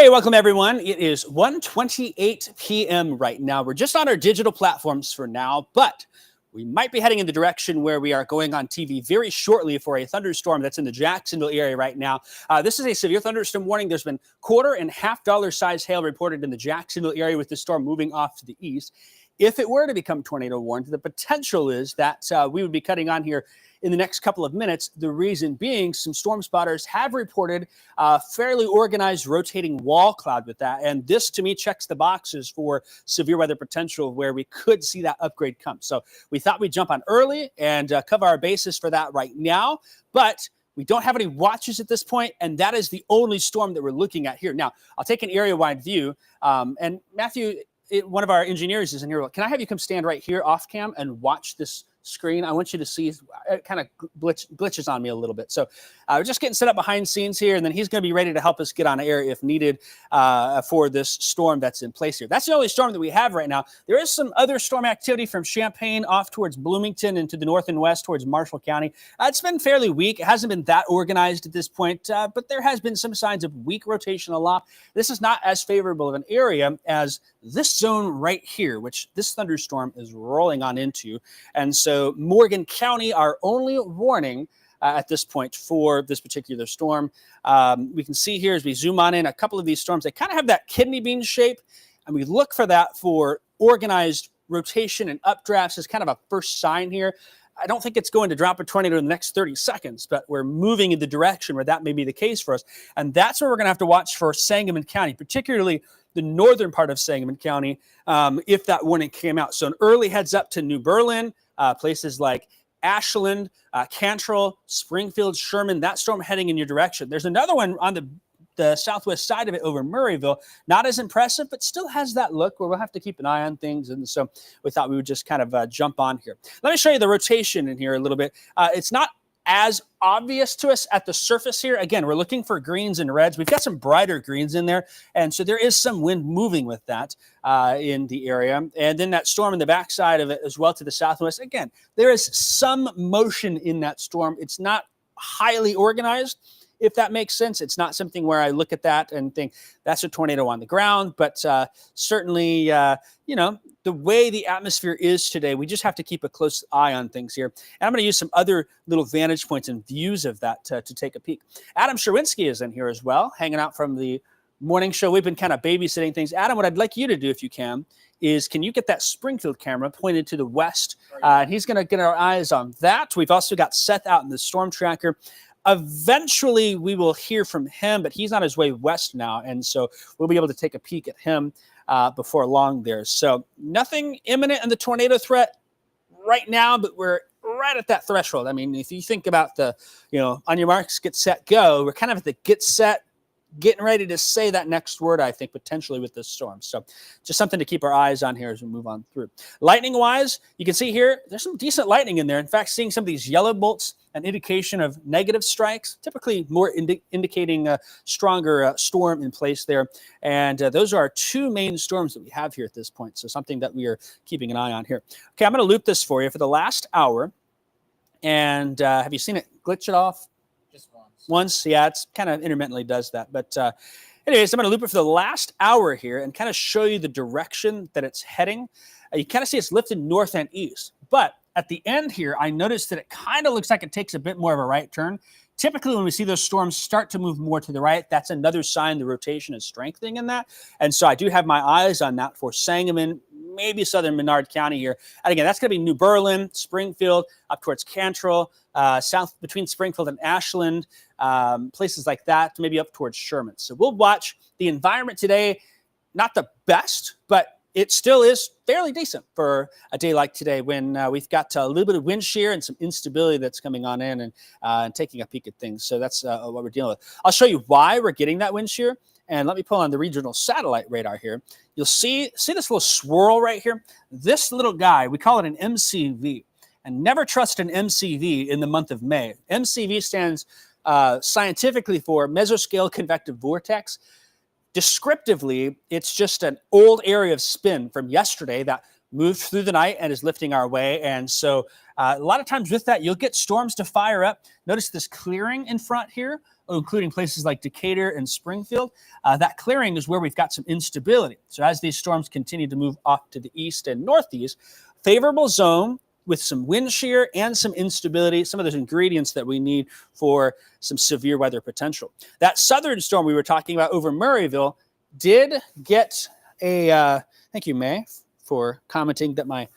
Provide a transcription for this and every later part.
Hey, welcome everyone. It is 1:28 p.m. right now. We're just on our digital platforms for now, but we might be heading in the direction where we are going on TV very shortly for a thunderstorm that's in the Jacksonville area right now. This is a severe thunderstorm warning. There's been quarter and half dollar size hail reported in the Jacksonville area with the storm moving off to the east. If it were to become tornado warned, the potential is that we would be cutting on here in the next couple of minutes. The reason being, some storm spotters have reported fairly organized rotating wall cloud with that. And this, to me, checks the boxes for severe weather potential where we could see that upgrade come. So we thought we'd jump on early and cover our bases for that right now. But we don't have any watches at this point, and that is the only storm that we're looking at here. Now, I'll take an area-wide view. And Matthew, one of our engineers is in here. Can I have you come stand right here off cam and watch this screen? I want you to see. It kind of glitches on me a little bit. So we're just getting set up behind scenes here, and then he's going to be ready to help us get on air if needed for this storm that's in place here. That's the only storm that we have right now. There is some other storm activity from Champaign off towards Bloomington and to the north and west towards Marshall County. It's been fairly weak. It hasn't been that organized at this point, but there has been some signs of weak rotation aloft. This is not as favorable of an area as this zone right here, which this thunderstorm is rolling on into. And so Morgan County, our only warning at this point for this particular storm. We can see here as we zoom on in a couple of these storms, they kind of have that kidney bean shape, and we look for that for organized rotation and updrafts as kind of a first sign here. I don't think it's going to drop a tornado in the next 30 seconds, but we're moving in the direction where that may be the case for us. And that's where we're going to have to watch for Sangamon County, particularly the northern part of Sangamon County, if that warning came out. So an early heads up to New Berlin, places like Ashland, Cantrell, Springfield, Sherman, that storm heading in your direction. There's another one on the southwest side of it over Murrayville. Not as impressive, but still has that look where we'll have to keep an eye on things. And so we thought we would just kind of jump on here. Let me show you the rotation in here a little bit. It's not as obvious to us at the surface here. Again, we're looking for greens and reds. We've got some brighter greens in there. And so there is some wind moving with that in the area. And then that storm in the backside of it as well to the southwest. Again, there is some motion in that storm. It's not highly organized, if that makes sense. It's not something where I look at that and think that's a tornado on the ground, but certainly, the way the atmosphere is today, we just have to keep a close eye on things here. And I'm going to use some other little vantage points and views of that to take a peek. Adam Sherwinski is in here as well, hanging out from the morning show. We've been kind of babysitting things. Adam, what I'd like you to do, if you can you get that Springfield camera pointed to the west? And he's going to get our eyes on that. We've also got Seth out in the StormTracker. Eventually, we will hear from him, but he's on his way west now, and so we'll be able to take a peek at him before long there. So nothing imminent in the tornado threat right now, but we're right at that threshold. I mean, if you think about the, on your marks, get set, go, we're kind of at the get set, getting ready to say that next word, I think, potentially with this storm. So just something to keep our eyes on here as we move on through. Lightning-wise, you can see here, there's some decent lightning in there. In fact, seeing some of these yellow bolts, an indication of negative strikes, typically more indicating a stronger storm in place there. And those are our two main storms that we have here at this point. So something that we are keeping an eye on here. Okay, I'm going to loop this for you for the last hour. And have you seen it glitch it off? Once, yeah, it's kind of intermittently does that. But anyways, I'm going to loop it for the last hour here and kind of show you the direction that it's heading. You kind of see it's lifted north and east. But at the end here, I noticed that it kind of looks like it takes a bit more of a right turn. Typically, when we see those storms start to move more to the right, that's another sign the rotation is strengthening in that. And so I do have my eyes on that for Sangamon, maybe southern Menard County here. And again, that's going to be New Berlin, Springfield, up towards Cantrell, south between Springfield and Ashland, places like that, maybe up towards Sherman. So we'll watch. The environment today, not the best, but it still is fairly decent for a day like today when we've got a little bit of wind shear and some instability that's coming on in and taking a peek at things. So that's what we're dealing with. I'll show you why we're getting that wind shear. And let me pull on the regional satellite radar here. You'll see this little swirl right here? This little guy, we call it an MCV. And never trust an MCV in the month of May. MCV stands scientifically for mesoscale convective vortex. Descriptively, it's just an old area of spin from yesterday that moved through the night and is lifting our way. And so a lot of times with that, you'll get storms to fire up. Notice this clearing in front here. including places like Decatur and Springfield. That clearing is where we've got some instability. So as these storms continue to move off to the east and northeast, favorable zone with some wind shear and some instability, some of those ingredients that we need for some severe weather potential. That southern storm we were talking about over Murrayville did get a, thank you, May, for commenting that my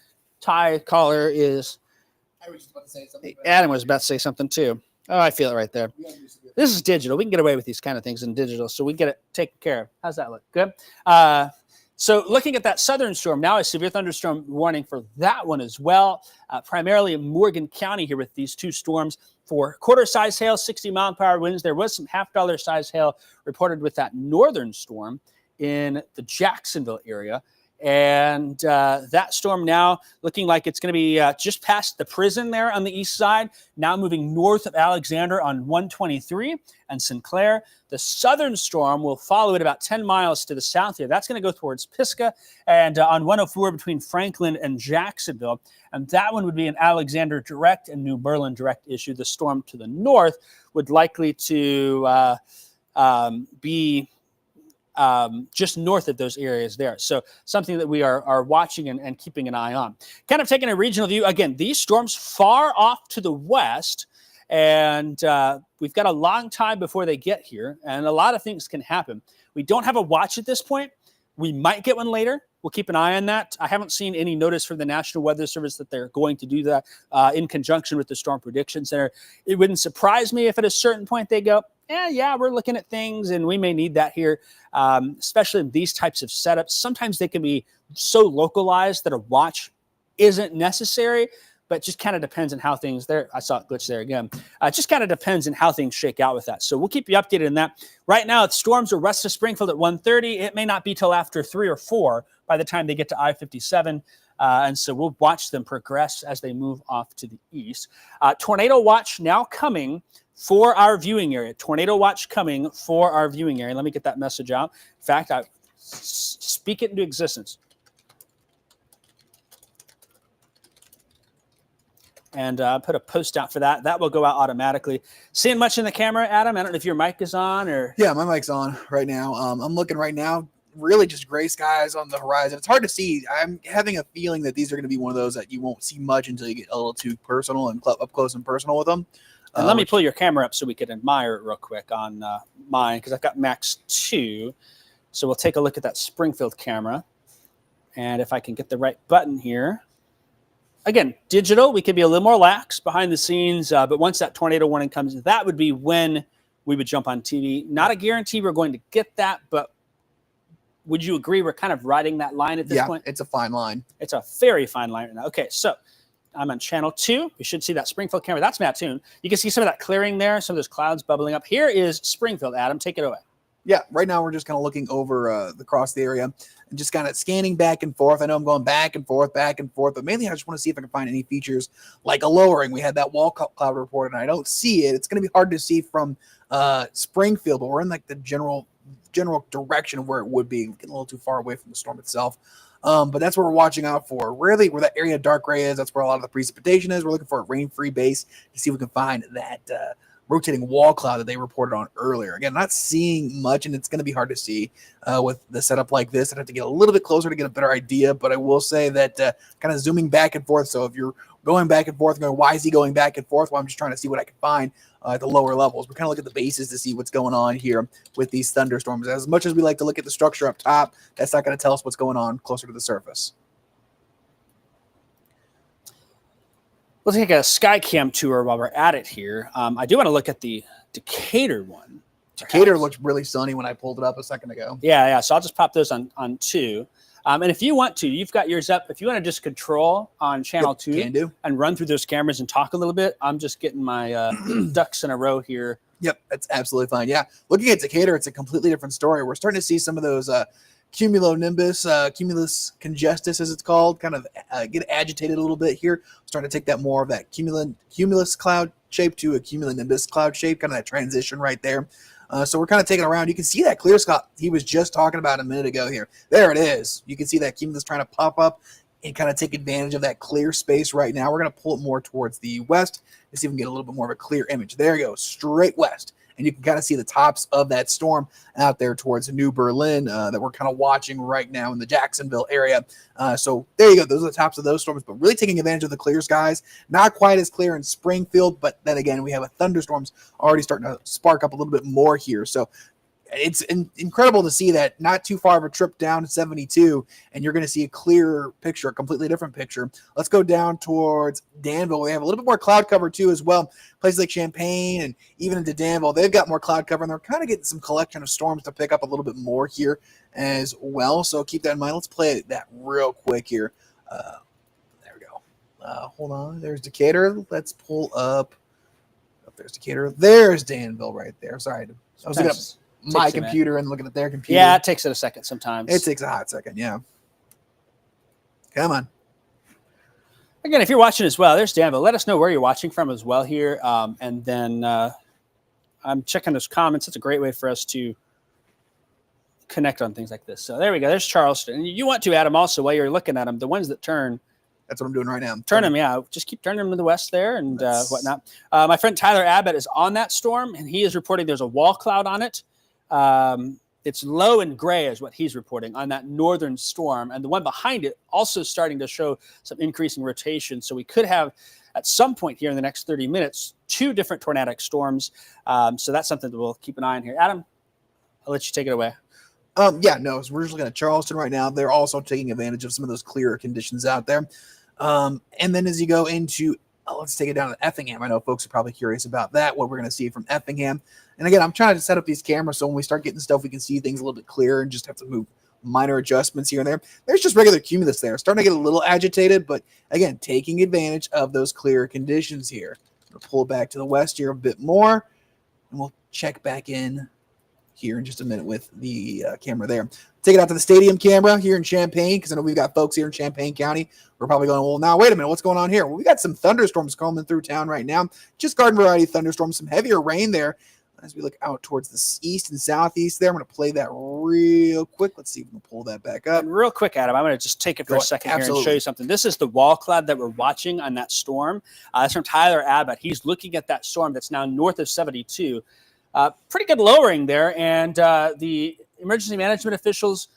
tie collar is, I was just about to say something. Adam was about to say something too. Oh, I feel it right there. This is digital. We can get away with these kind of things in digital, so we get it taken care of. How's that look? Good? So looking at that southern storm, now a severe thunderstorm warning for that one as well, primarily in Morgan County here with these two storms for quarter-size hail, 60-mile-per-hour winds. There was some half-dollar size hail reported with that northern storm in the Jacksonville area. And that storm now looking like it's going to be just past the prison there on the east side, now moving north of Alexander on 123 and Sinclair. The southern storm will follow it about 10 miles to the south here. That's going to go towards Pisgah and on 104 between Franklin and Jacksonville. And that one would be an Alexander direct and New Berlin direct issue. The storm to the north would likely to be just north of those areas there. So something that we are watching and keeping an eye on. Kind of taking a regional view. Again, these storms far off to the west, and we've got a long time before they get here, and a lot of things can happen. We don't have a watch at this point. We might get one later. We'll keep an eye on that. I haven't seen any notice from the National Weather Service that they're going to do that in conjunction with the Storm Prediction Center. It wouldn't surprise me if at a certain point they go, yeah, we're looking at things and we may need that here, especially in these types of setups. Sometimes they can be so localized that a watch isn't necessary, but just kind of depends on how things there. I saw it glitch there again. It just kind of depends on how things shake out with that. So we'll keep you updated on that. Right now, it's storms are west of Springfield at 1:30. It may not be till after 3 or 4 by the time they get to I-57. And so we'll watch them progress as they move off to the east. Tornado watch now coming for our viewing area. Tornado watch coming for our viewing area. Let me get that message out. In fact, I speak it into existence. And put a post out for that. That will go out automatically. Seeing much in the camera, Adam? I don't know if your mic is on or... Yeah, my mic's on right now. I'm looking right now. Really just gray skies on the horizon. It's hard to see. I'm having a feeling that these are going to be one of those that you won't see much until you get a little too personal and up close and personal with them. And let me pull your camera up so we can admire it real quick on mine, because I've got Max 2. So we'll take a look at that Springfield camera. And if I can get the right button here. Again, digital, we can be a little more lax behind the scenes. But once that tornado warning comes, that would be when we would jump on TV. Not a guarantee we're going to get that, but would you agree we're kind of riding that line at this point? Yeah, it's a fine line. It's a very fine line right now. Okay, so I'm on channel 2. You should see that Springfield camera. That's Mattoon. You can see some of that clearing there, some of those clouds bubbling up. Here is Springfield. Adam, take it away. Yeah, right now we're just kind of looking over across the area and just kind of scanning back and forth. I know I'm going back and forth, but mainly I just want to see if I can find any features like a lowering. We had that wall cloud reported, and I don't see it. It's going to be hard to see from Springfield, but we're in like the general direction of where it would be. We're getting a little too far away from the storm itself. But that's what we're watching out for. Really, where that area of dark gray is, that's where a lot of the precipitation is. We're looking for a rain-free base to see if we can find that rotating wall cloud that they reported on earlier. Again, not seeing much, and it's going to be hard to see with the setup like this. I'd have to get a little bit closer to get a better idea, but I will say that kind of zooming back and forth. So if you're going back and forth, going, why is he going back and forth? Well, I'm just trying to see what I can find at the lower levels. We're kind of look at the bases to see what's going on here with these thunderstorms. As much as we like to look at the structure up top, that's not going to tell us what's going on closer to the surface. We'll take a sky cam tour while we're at it here. I do want to look at the Decatur one. Decatur looked really sunny when I pulled it up a second ago. Yeah. So I'll just pop those on 2. And if you want to, you've got yours up. If you want to just control on channel 2 and run through those cameras and talk a little bit, I'm just getting my ducks in a row here. Yep, that's absolutely fine. Yeah, looking at Decatur, it's a completely different story. We're starting to see some of those cumulonimbus, cumulus congestus, as it's called, kind of get agitated a little bit here. Starting to take that more of that cumulus cloud shape to a cumulonimbus cloud shape, kind of that transition right there. So we're kind of taking around. You can see that clear spot he was just talking about a minute ago here. There it is. You can see that cumulus trying to pop up and kind of take advantage of that clear space right now. We're going to pull it more towards the west to see if we can get a little bit more of a clear image. There you go, straight west. and you can kind of see the tops of that storm out there towards New Berlin that we're kind of watching right now in the Jacksonville area. So there you go. Those are the tops of those storms, but really taking advantage of the clear skies. Not quite as clear in Springfield, but then again, we have a thunderstorms already starting to spark up a little bit more here. So it's incredible to see that not too far of a trip down to 72, and you're going to see a clear picture, a completely different picture. Let's go down towards Danville. We have a little bit more cloud cover too as well. Places like Champaign and even into Danville, they've got more cloud cover, and they're kind of getting some collection of storms to pick up a little bit more here as well. So keep that in mind. Let's play that real quick here. There we go. Hold on. There's Decatur. Let's pull up. There's Decatur. There's Danville right there. Sorry. I was looking up my computer and looking at their computer. Yeah, it takes it a second sometimes. It takes a hot second, yeah. Come on. Again, if you're watching as well, there's Danville. Let us know where you're watching from as well here. And then I'm checking those comments. It's a great way for us to connect on things like this. So there we go. There's Charleston. And you want to, Adam, also, while you're looking at them, the ones that turn. That's what I'm doing right now. Turn them, yeah. Just keep turning them to the west there and whatnot. My friend Tyler Abbott is on that storm, and he is reporting there's a wall cloud on it. It's low and gray is what he's reporting on that northern storm. And the one behind it also starting to show some increasing rotation. So we could have at some point here in the next 30 minutes, 2 different tornadic storms. So that's something that we'll keep an eye on here. Adam, I'll let you take it away. Yeah, no, so we're just looking at Charleston right now. They're also taking advantage of some of those clearer conditions out there. And then as you go into, let's take it down to Effingham. I know folks are probably curious about that, what we're going to see from Effingham. And again, I'm trying to set up these cameras so when we start getting stuff, we can see things a little bit clearer and just have to move minor adjustments here and there. There's just regular cumulus there. Starting to get a little agitated, but again, taking advantage of those clearer conditions here. We'll pull back to the west here a bit more, and we'll check back in here in just a minute with the camera there. Take it out to the stadium camera here in Champaign, because I know we've got folks here in Champaign County. We're probably going, well, now, wait a minute, what's going on here? Well, we got some thunderstorms coming through town right now. Just garden variety thunderstorms, some heavier rain there. As we look out towards the east and southeast there, I'm going to play that real quick. Let's see if we can pull that back up. And real quick, Adam, I'm going to just take it for a second here and show you something. This is the wall cloud that we're watching on that storm. That's from Tyler Abbott. He's looking at that storm that's now north of 72. Pretty good lowering there, and the emergency management officials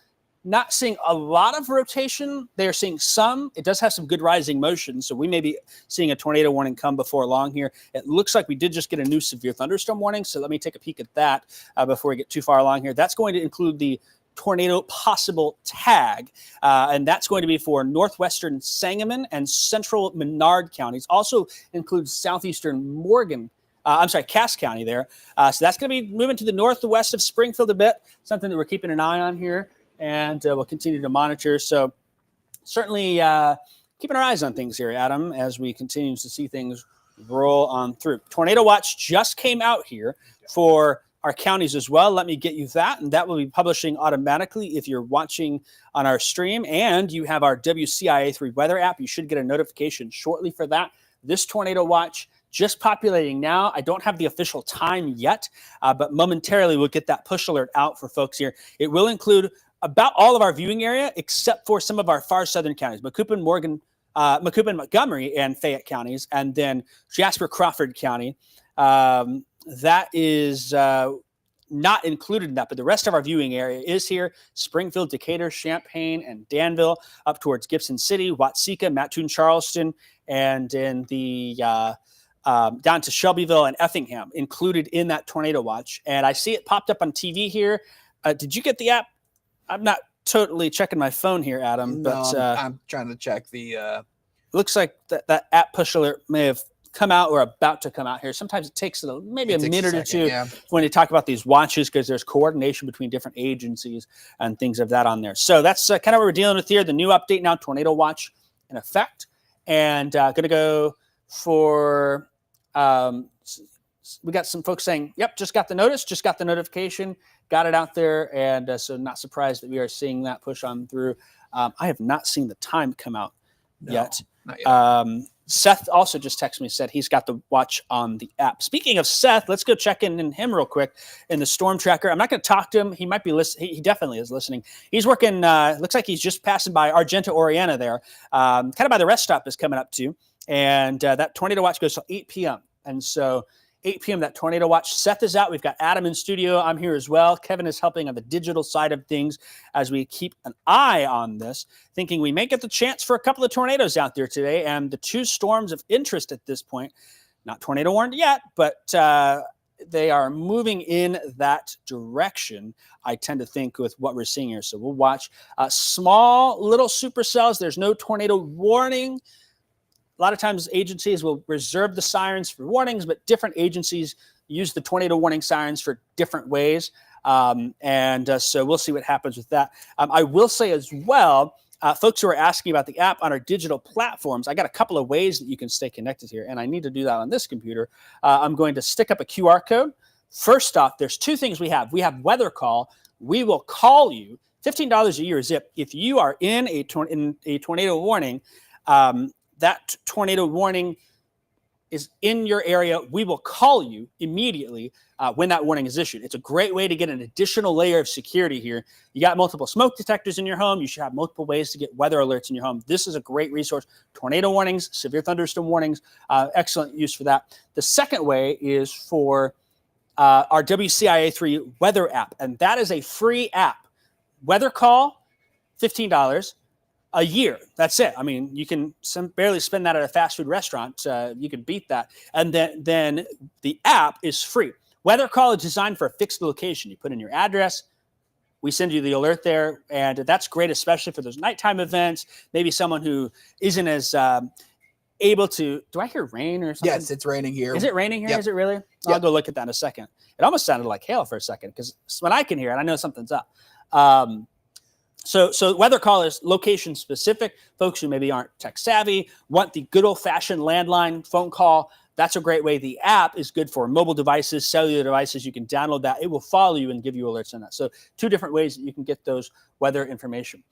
not seeing a lot of rotation. They're seeing some. It does have some good rising motion, so we may be seeing a tornado warning come before long here. It looks like we did just get a new severe thunderstorm warning, so let me take a peek at that before we get too far along here. That's going to include the tornado possible tag, and that's going to be for northwestern Sangamon and central Menard counties. Also includes southeastern Cass County there. So that's going to be moving to the northwest of Springfield a bit, something that we're keeping an eye on here, and we'll continue to monitor. So certainly keeping our eyes on things here, Adam, as we continue to see things roll on through. Tornado Watch just came out here for our counties as well. Let me get you that, and that will be publishing automatically if you're watching on our stream, and you have our WCIA 3 weather app. You should get a notification shortly for that. This Tornado Watch just populating now. I don't have the official time yet, but momentarily we'll get that push alert out for folks here. It will include about all of our viewing area, except for some of our far southern counties, Macoupin, Montgomery, and Fayette counties, and then Jasper, Crawford County. That is not included in that, but the rest of our viewing area is here. Springfield, Decatur, Champaign, and Danville, up towards Gibson City, Watseka, Mattoon, Charleston, and in the down to Shelbyville and Effingham included in that tornado watch. And I see it popped up on TV here. Did you get the app? I'm not totally checking my phone here, Adam, but I'm trying to check the looks like that app push alert may have come out or about to come out here. Sometimes it takes maybe a minute or two when you talk about these watches, because there's coordination between different agencies and things of that on there. So that's kind of what we're dealing with here. The new update now, Tornado Watch in effect, and going to go for we got some folks saying, yep, just got the notice, just got the notification, got it out there. And so not surprised that we are seeing that push on through. I have not seen the time come out yet. Not yet. Seth also just texted me, said he's got the watch on the app. Speaking of Seth, let's go check in him real quick in the StormTracker. I'm not going to talk to him. He might be listening. He definitely is listening. He's working, looks like he's just passing by Argenta Oriana there, kind of by the rest stop is coming up too. And that tornado watch goes till 8 p.m. And so 8 p.m., that tornado watch. Seth is out. We've got Adam in studio. I'm here as well. Kevin is helping on the digital side of things as we keep an eye on this, thinking we may get the chance for a couple of tornadoes out there today. And the 2 storms of interest at this point, not tornado warned yet, but they are moving in that direction, I tend to think, with what we're seeing here. So we'll watch small little supercells. There's no tornado warning. A lot of times agencies will reserve the sirens for warnings, but different agencies use the tornado warning sirens for different ways. So we'll see what happens with that. I will say as well, folks who are asking about the app on our digital platforms, I got a couple of ways that you can stay connected here, and I need to do that on this computer. I'm going to stick up a QR code. First off, there's 2 things we have. We have WeatherCall. We will call you. $15 a year zip. If you are in a tornado warning, that tornado warning is in your area, we will call you immediately when that warning is issued. It's a great way to get an additional layer of security here. You got multiple smoke detectors in your home. You should have multiple ways to get weather alerts in your home. This is a great resource. Tornado warnings, severe thunderstorm warnings, excellent use for that. The second way is for our WCIA3 weather app, and that is a free app. WeatherCall, $15. A year. That's it. I mean, you can barely spend that at a fast food restaurant. You can beat that. And then the app is free. WeatherCall is designed for a fixed location. You put in your address, we send you the alert there, and that's great, especially for those nighttime events. Maybe someone who isn't as able to. Do I hear rain or something? Yes, it's raining here. Is it raining here? Yep. Is it really? Yep. I'll go look at that in a second. It almost sounded like hail for a second, because when I can hear it, I know something's up. So WeatherCall is location specific. Folks who maybe aren't tech savvy, want the good old fashioned landline phone call, that's a great way. The app is good for mobile devices, cellular devices. You can download that. It will follow you and give you alerts on that. So 2 different ways that you can get those weather information.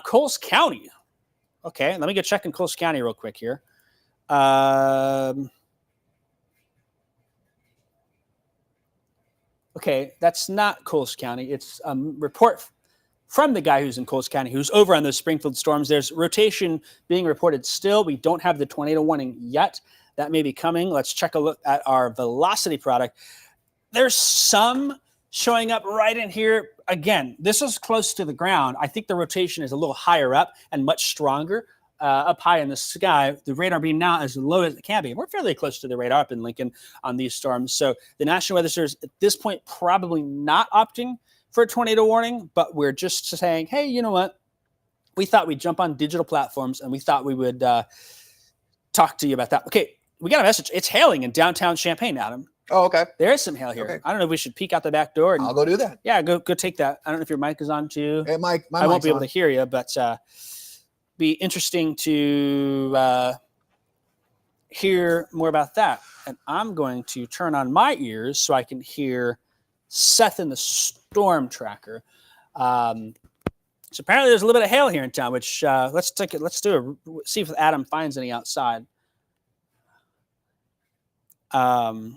Coles County. Okay, let me get checking Coles County real quick here. Okay, that's not Coles County. It's a report from the guy who's in Coles County, who's over on those Springfield storms. There's rotation being reported still. We don't have the tornado warning yet. That may be coming. Let's check a look at our velocity product. There's some showing up right in here. Again, this is close to the ground. I think the rotation is a little higher up and much stronger up high in the sky. The radar beam now as low as it can be. We're fairly close to the radar up in Lincoln on these storms. So the National Weather Service at this point probably not opting for a tornado warning, but we're just saying, hey, you know what? We thought we'd jump on digital platforms, and we thought we would talk to you about that. Okay, we got a message. It's hailing in downtown Champaign, Adam. Oh, okay. There is some hail here. Okay. I don't know if we should peek out the back door. And, I'll go do that. Yeah, go take that. I don't know if your mic is on too. Hey, my I won't be able to hear you, but be interesting to hear more about that. And I'm going to turn on my ears so I can hear Seth in the StormTracker. So apparently there's a little bit of hail here in town, which let's see if Adam finds any outside. So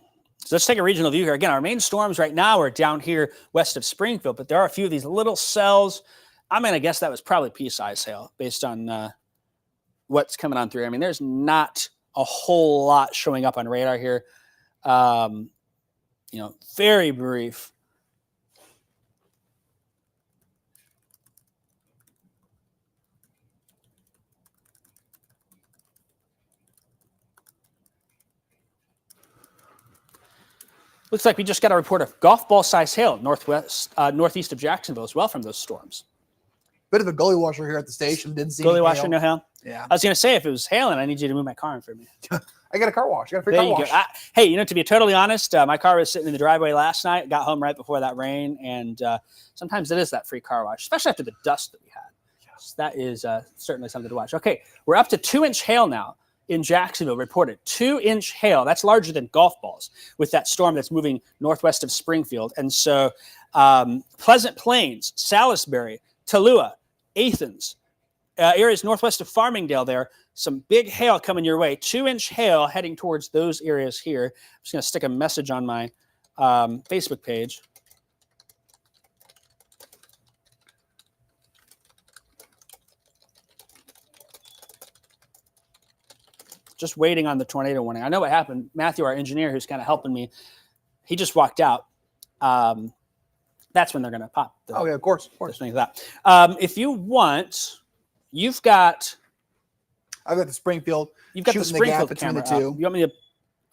let's take a regional view here. Again, our main storms right now are down here west of Springfield, but there are a few of these little cells. I'm going to guess that was probably pea-sized hail based on what's coming on through. I mean, there's not a whole lot showing up on radar here. Very brief. Looks like we just got a report of golf ball size hail northeast of Jacksonville as well from those storms. Bit of a gully washer here at the station. Didn't see gully washer, no hail. Yeah. I was going to say, if it was hailing, I need you to move my car in for me. I got a car wash. I got a free there car you wash. Go. Hey, to be totally honest, my car was sitting in the driveway last night. Got home right before that rain, and sometimes it is that free car wash, especially after the dust that we had. Yes. That is certainly something to watch. Okay, we're up to 2-inch hail now in Jacksonville reported. 2-inch hail. That's larger than golf balls with that storm that's moving northwest of Springfield. And so Pleasant Plains, Salisbury, Tallulah, Athens, areas northwest of Farmingdale there, some big hail coming your way. 2-inch hail heading towards those areas here. I'm just going to stick a message on my Facebook page. just waiting on the tornado warning. I know what happened. Matthew, our engineer, who's kind of helping me, he just walked out. That's when they're going to pop. Oh yeah, of course. Things that. If you want, you've got. I've got the Springfield. You've got the Springfield camera. The you want me to?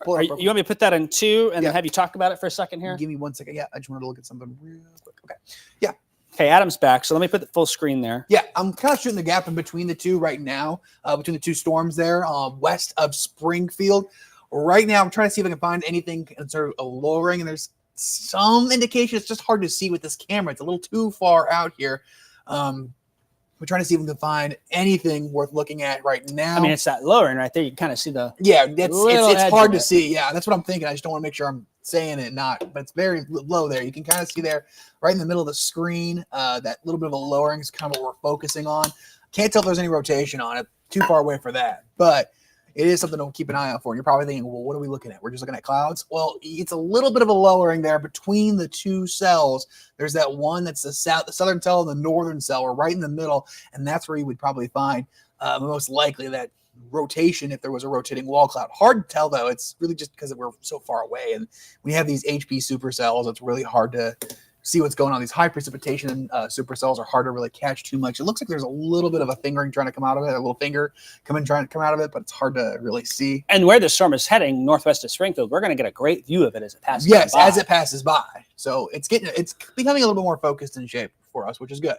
You want me to put that in 2 and then have you talk about it for a second here? Give me 1 second. Yeah, I just wanted to look at something real quick. Okay. Yeah. Okay, Adam's back. So let me put the full screen there. Yeah, I'm kind of shooting the gap in between the two right now, between the two storms there, west of Springfield. Right now, I'm trying to see if I can find anything sort of a lowering, and there's some indication. It's just hard to see with this camera. It's a little too far out here. We're trying to see if we can find anything worth looking at right now. I mean, it's that lowering right there. You can kind of see the it's hard to see. Yeah, that's what I'm thinking. I just don't want to make sure I'm saying it but it's very low there. You can kind of see there right in the middle of the screen, that little bit of a lowering is kind of what we're focusing on. Can't tell if there's any rotation on it. Too far away for that. But it is something to keep an eye out for. And you're probably thinking, well, what are we looking at? We're just looking at clouds. Well, it's a little bit of a lowering there between the two cells. There's that one that's the southern cell and the northern cell. We're right in the middle, and that's where you would probably find most likely that rotation if there was a rotating wall cloud. Hard to tell, though. It's really just because we're so far away. And when you have these HP supercells, it's really hard to see what's going on. These high precipitation supercells are hard to really catch too much. It looks like there's a little bit of a fingering trying to come out of it, a little finger trying to come out of it, but it's hard to really see. And where the storm is heading, northwest of Springfield, we're going to get a great view of it as it passes. Yes, as it passes by. So it's becoming a little bit more focused in shape for us, which is good.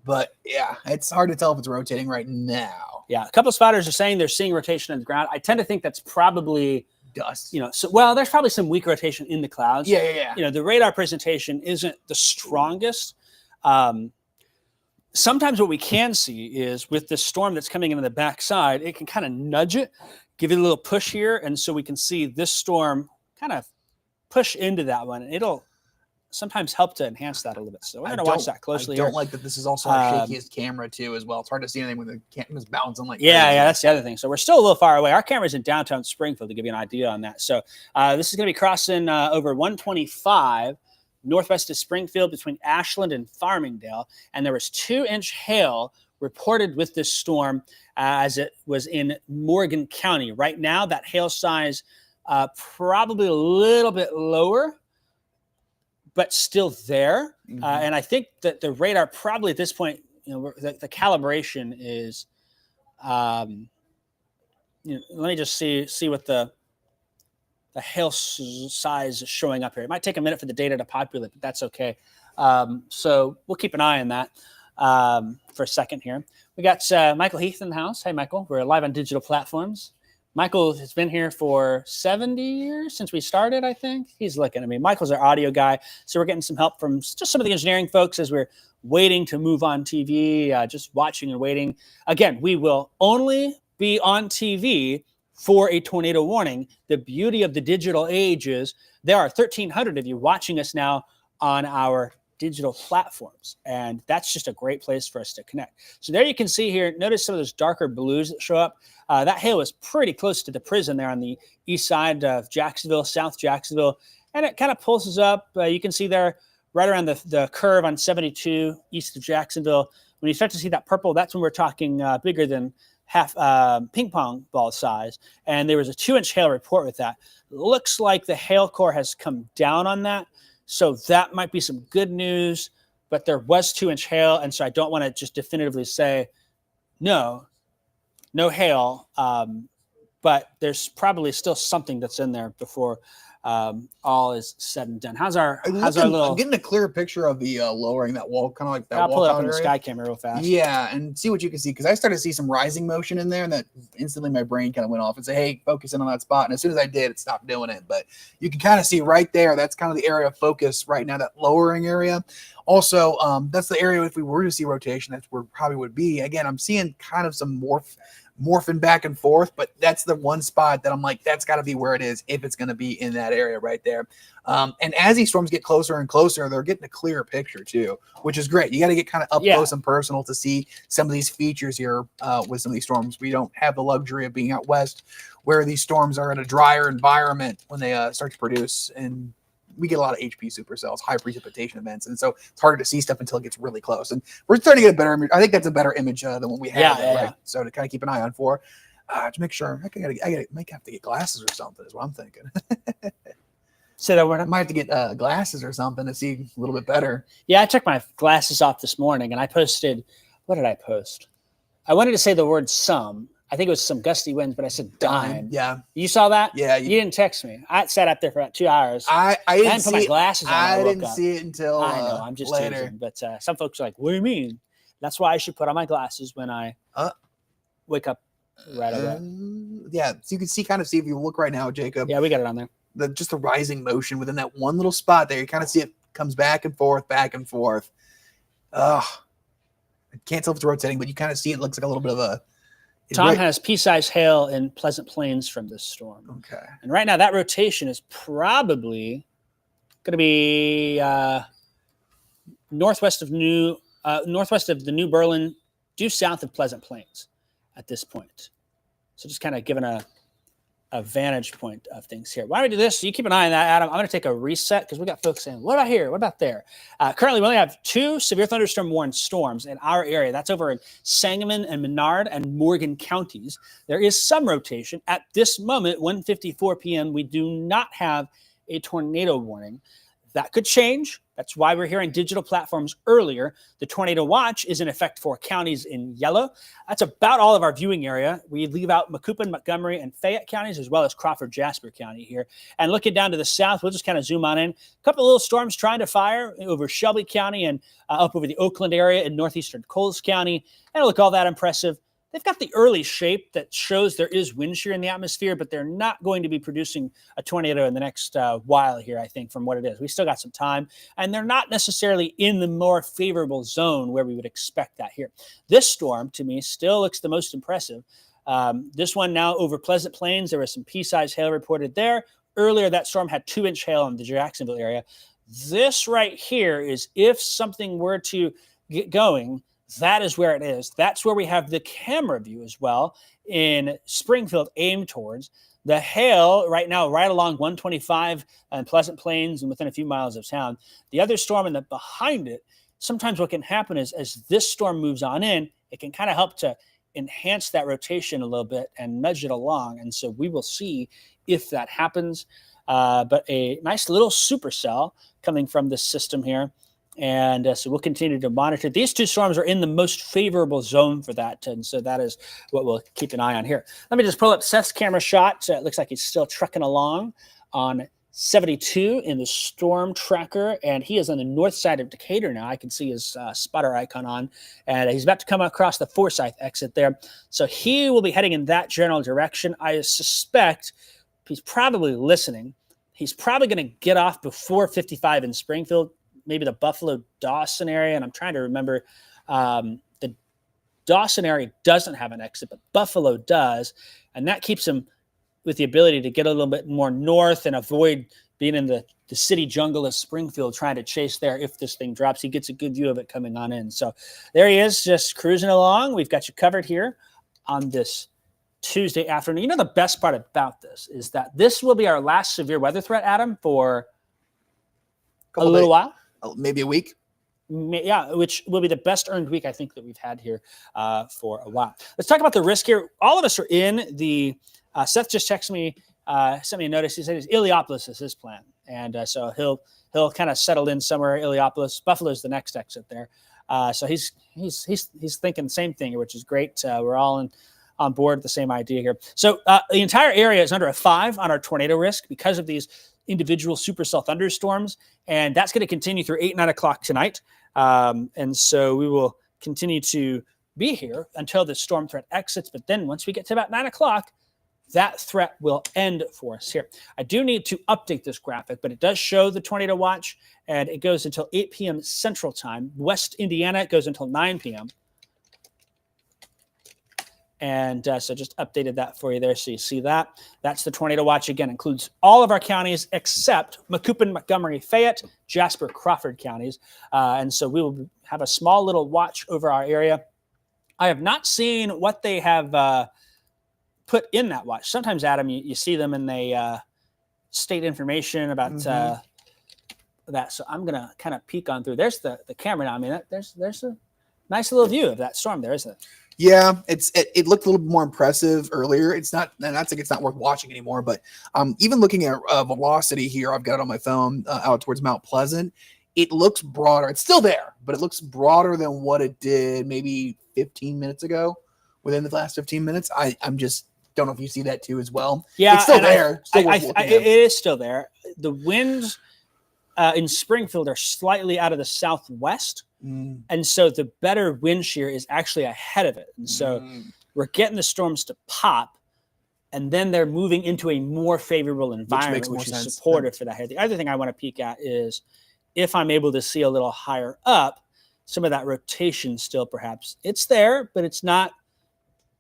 But yeah, it's hard to tell if it's rotating right now. Yeah, a couple of spotters are saying they're seeing rotation on the ground. I tend to think that's probably dust. There's probably some weak rotation in the clouds. Yeah. The radar presentation isn't the strongest. Sometimes what we can see is with this storm that's coming into the backside, it can kind of nudge it, give it a little push here, and so we can see this storm kind of push into that one. It'll sometimes help to enhance that a little bit. So we're going to watch that closely. I don't like that this is also our shakiest camera too as well. It's hard to see anything when the camera's bouncing like crazy. Yeah, that's the other thing. So we're still a little far away. Our camera's in downtown Springfield to give you an idea on that. So this is going to be crossing over 125 northwest of Springfield between Ashland and Farmingdale. And there was 2-inch hail reported with this storm as it was in Morgan County. Right now, that hail size probably a little bit lower, but still there. Mm-hmm. And I think that the radar probably at this point, the calibration is, let me just see what the hail size is showing up here. It might take a minute for the data to populate, but that's okay. So we'll keep an eye on that for a second here. We got Michael Heath in the house. Hey, Michael. We're live on digital platforms. Michael has been here for 70 years since we started, I think. He's looking at me. Michael's our audio guy, so we're getting some help from just some of the engineering folks as we're waiting to move on TV, just watching and waiting. Again, we will only be on TV for a tornado warning. The beauty of the digital age is there are 1,300 of you watching us now on our digital platforms, and that's just a great place for us to connect. So there you can see here, notice some of those darker blues that show up. That hail is pretty close to the prison there on the east side of Jacksonville, South Jacksonville, and it kind of pulses up. You can see there right around the curve on 72 east of Jacksonville. When you start to see that purple, that's when we're talking bigger than half ping pong ball size. And there was a 2-inch hail report with that. Looks like the hail core has come down on that. So that might be some good news, but there was 2-inch hail. And so I don't want to just definitively say no hail. But there's probably still something that's in there before all is said and done. How's our little? I'm getting a clear picture of the lowering that wall, kind of like that. I'll pull it up in the sky camera real fast. Yeah, and see what you can see, because I started to see some rising motion in there, and that instantly my brain kind of went off and said, "Hey, focus in on that spot." And as soon as I did, it stopped doing it. But you can kind of see right there. That's kind of the area of focus right now. That lowering area. Also, that's the area if we were to see rotation, that's where it probably would be. Again, I'm seeing kind of some morphing back and forth, but that's the one spot that I'm like, that's got to be where it is if it's going to be in that area right there. And as these storms get closer and closer, they're getting a clearer picture too, which is great. You got to get kind of up close and personal to see some of these features here with some of these storms. We don't have the luxury of being out west where these storms are in a drier environment when they start to produce, and we get a lot of HP supercells, high precipitation events. And so it's harder to see stuff until it gets really close. And we're starting to get a better image. I think that's a better image than what we have. Right? So to kind of keep an eye on for. To make sure, I might have to get glasses or something. Is what I'm thinking. Say that word. I might have to get glasses or something to see a little bit better. Yeah, I took my glasses off this morning, and I posted. What did I post? I wanted to say the word some. I think it was some gusty winds, but I said dime. Yeah. You saw that? Yeah. You didn't text me. I sat out there for about 2 hours. I didn't put my glasses on. I didn't see it until I know. I'm just later. teasing, but some folks are like, "What do you mean?" That's why I should put on my glasses when I wake up right away. Yeah, so you can see if you look right now, Jacob. Yeah, we got it on there. Just the rising motion within that one little spot there. You kind of see it comes back and forth, back and forth. I can't tell if it's rotating, but you kind of see it looks like a little bit of a. Tom has pea-sized hail in Pleasant Plains from this storm. Okay. And right now that rotation is probably going to be northwest of the New Berlin, due south of Pleasant Plains at this point. So just kind of giving a vantage point of things here. Why don't we do this? You keep an eye on that, Adam. I'm going to take a reset because we got folks saying, what about here? What about there? Currently, we only have 2 severe thunderstorm warned storms in our area. That's over in Sangamon and Menard and Morgan counties. There is some rotation. At this moment, 1:54 p.m., we do not have a tornado warning. That could change. That's why we're hearing digital platforms earlier. The tornado watch is in effect for counties in yellow. That's about all of our viewing area. We leave out Macoupin, Montgomery, and Fayette counties, as well as Crawford, Jasper County here. And looking down to the south, we'll just kind of zoom on in. A couple of little storms trying to fire over Shelby County and up over the Oakland area in northeastern Coles County. And look all that impressive. They've got the early shape that shows there is wind shear in the atmosphere, but they're not going to be producing a tornado in the next while here, I think, from what it is. We still got some time, and they're not necessarily in the more favorable zone where we would expect that here. This storm, to me, still looks the most impressive. This one now over Pleasant Plains. There was some pea-sized hail reported there. Earlier, that storm had 2-inch hail in the Jacksonville area. This right here is if something were to get going, that is where it is. That's where we have the camera view as well in Springfield aimed towards. The hail right now, right along 125 and Pleasant Plains and within a few miles of town. The other storm and behind it, sometimes what can happen is as this storm moves on in, it can kind of help to enhance that rotation a little bit and nudge it along. And so we will see if that happens. But a nice little supercell coming from this system here. And so we'll continue to monitor. These 2 storms are in the most favorable zone for that. And so that is what we'll keep an eye on here. Let me just pull up Seth's camera shot. It looks like he's still trucking along on 72 in the StormTracker. And he is on the north side of Decatur now. I can see his spotter icon on. And he's about to come across the Forsyth exit there. So he will be heading in that general direction. I suspect he's probably listening. He's probably going to get off before 55 in Springfield. Maybe the Buffalo-Dawson area, and I'm trying to remember. The Dawson area doesn't have an exit, but Buffalo does, and that keeps him with the ability to get a little bit more north and avoid being in the city jungle of Springfield trying to chase there. If this thing drops, he gets a good view of it coming on in. So there he is, just cruising along. We've got you covered here on this Tuesday afternoon. You know, the best part about this is that this will be our last severe weather threat, Adam, for a little while. Maybe a week. Yeah, which will be the best earned week I think that we've had here for a while. Let's talk about the risk here. All of us are in the Seth just texted me, sent me a notice. He said Illiopolis is his plan, and so he'll kind of settle in somewhere. Illiopolis, Buffalo's the next exit there. So he's thinking the same thing, which is great. We're all on board with the same idea here. So the entire area is under a 5 on our tornado risk because of these individual supercell thunderstorms, and that's going to continue through 8-9 o'clock tonight. And so we will continue to be here until the storm threat exits. But then once we get to about 9 o'clock, that threat will end for us here. I do need to update this graphic, but it does show the tornado watch, and it goes until 8 p.m. Central Time. West Indiana, it goes until 9 p.m. And so just updated that for you there. So you see that. That's the tornado watch. Again, includes all of our counties except Macoupin, Montgomery, Fayette, Jasper, Crawford counties. And so we will have a small little watch over our area. I have not seen what they have put in that watch. Sometimes, Adam, you see them and they state information about that. So I'm going to kind of peek on through. There's the camera now. I mean, there's a nice little view of that storm there, isn't it? Yeah, it looked a little bit more impressive earlier. It's not, and that's like it's not worth watching anymore. But even looking at velocity here, I've got it on my phone out towards Mount Pleasant. It looks broader. It's still there, but it looks broader than what it did maybe 15 minutes ago. Within the last 15 minutes, I'm just don't know if you see that too as well. Yeah, it's still there. It is still there. The winds in Springfield are slightly out of the southwest. And so the better wind shear is actually ahead of it. And so we're getting the storms to pop, and then they're moving into a more favorable environment, which is supportive for that here. The other thing I want to peek at is if I'm able to see a little higher up, some of that rotation still perhaps. It's there, but it's not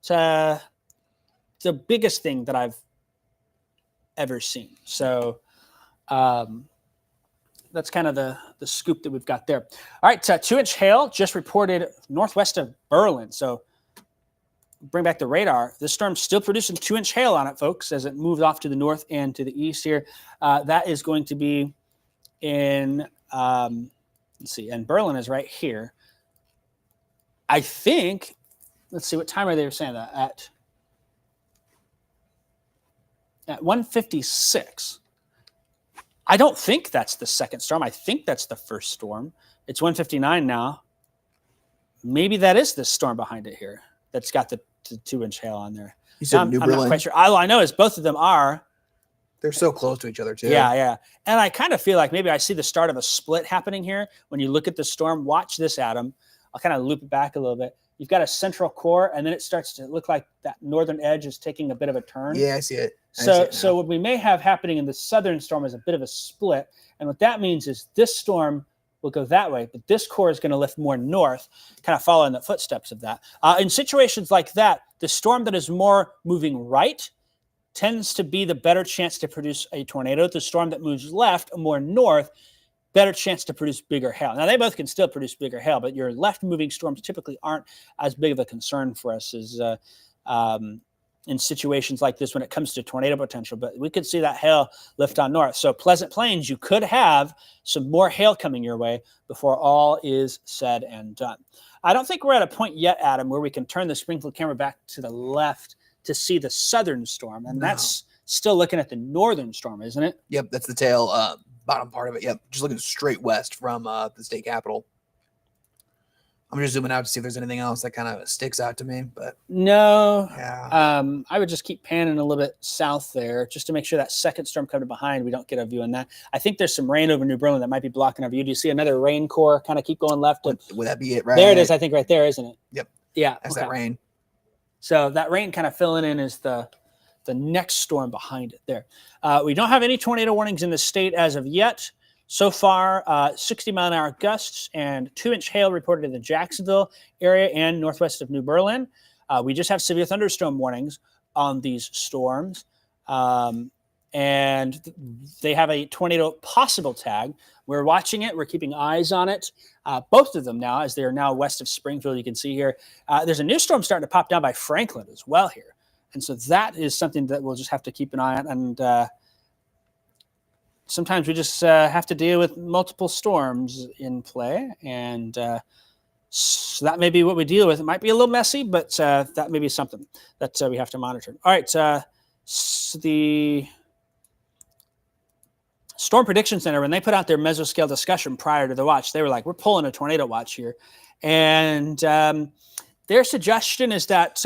the biggest thing that I've ever seen. So that's kind of the scoop that we've got there. All right, 2-inch hail just reported northwest of Berlin. So bring back the radar. This storm's still producing 2-inch hail on it, folks, as it moves off to the north and to the east here. That is going to be in, let's see, and Berlin is right here. I think, let's see, what time are they saying that? At 1:56. I don't think that's the second storm. I think that's the first storm. It's 1:59 now. Maybe that is the storm behind it here that's got the 2-inch hail on there. You said New Berlin. I'm not quite sure. All I know is both of them are. They're so close to each other, too. Yeah. And I kind of feel like maybe I see the start of a split happening here. When you look at the storm, watch this, Adam. I'll kind of loop it back a little bit. You've got a central core, and then it starts to look like that northern edge is taking a bit of a turn. Yeah, I see it. So what we may have happening in the southern storm is a bit of a split. And what that means is this storm will go that way, but this core is going to lift more north, kind of following the footsteps of that. In situations like that, the storm that is more moving right tends to be the better chance to produce a tornado. The storm that moves left, more north, better chance to produce bigger hail. Now, they both can still produce bigger hail, but your left-moving storms typically aren't as big of a concern for us as in situations like this when it comes to tornado potential. But we could see that hail lift on north. So Pleasant Plains, you could have some more hail coming your way before all is said and done. I don't think we're at a point yet, Adam, where we can turn the Springfield camera back to the left to see the southern storm. And that's still looking at the northern storm, isn't it? Yep, that's the tail. Bottom part of it. Yep, just looking straight west from the state capitol. I'm just zooming out to see if there's anything else that kind of sticks out to me, but no. Yeah. I would just keep panning a little bit south there just to make sure that second storm coming behind, we don't get a view on that. I think there's some rain over New Berlin that might be blocking our view. Do you see another rain core kind of keep going left? Would that be it? Right there it is. I think right there, isn't it? Yep. Yeah. That's that rain. So that rain kind of filling in is the next storm behind it there. We don't have any tornado warnings in the state as of yet. So far, 60-mile-an-hour gusts and 2-inch hail reported in the Jacksonville area and northwest of New Berlin. We just have severe thunderstorm warnings on these storms. And they have a tornado possible tag. We're watching it. We're keeping eyes on it. Both of them now, as they are now west of Springfield, you can see here. There's a new storm starting to pop down by Franklin as well here. And so that is something that we'll just have to keep an eye on. And sometimes we just have to deal with multiple storms in play. And so that may be what we deal with. It might be a little messy, but that may be something that we have to monitor. All right. So the Storm Prediction Center, when they put out their mesoscale discussion prior to the watch, they were like, we're pulling a tornado watch here. And their suggestion is that...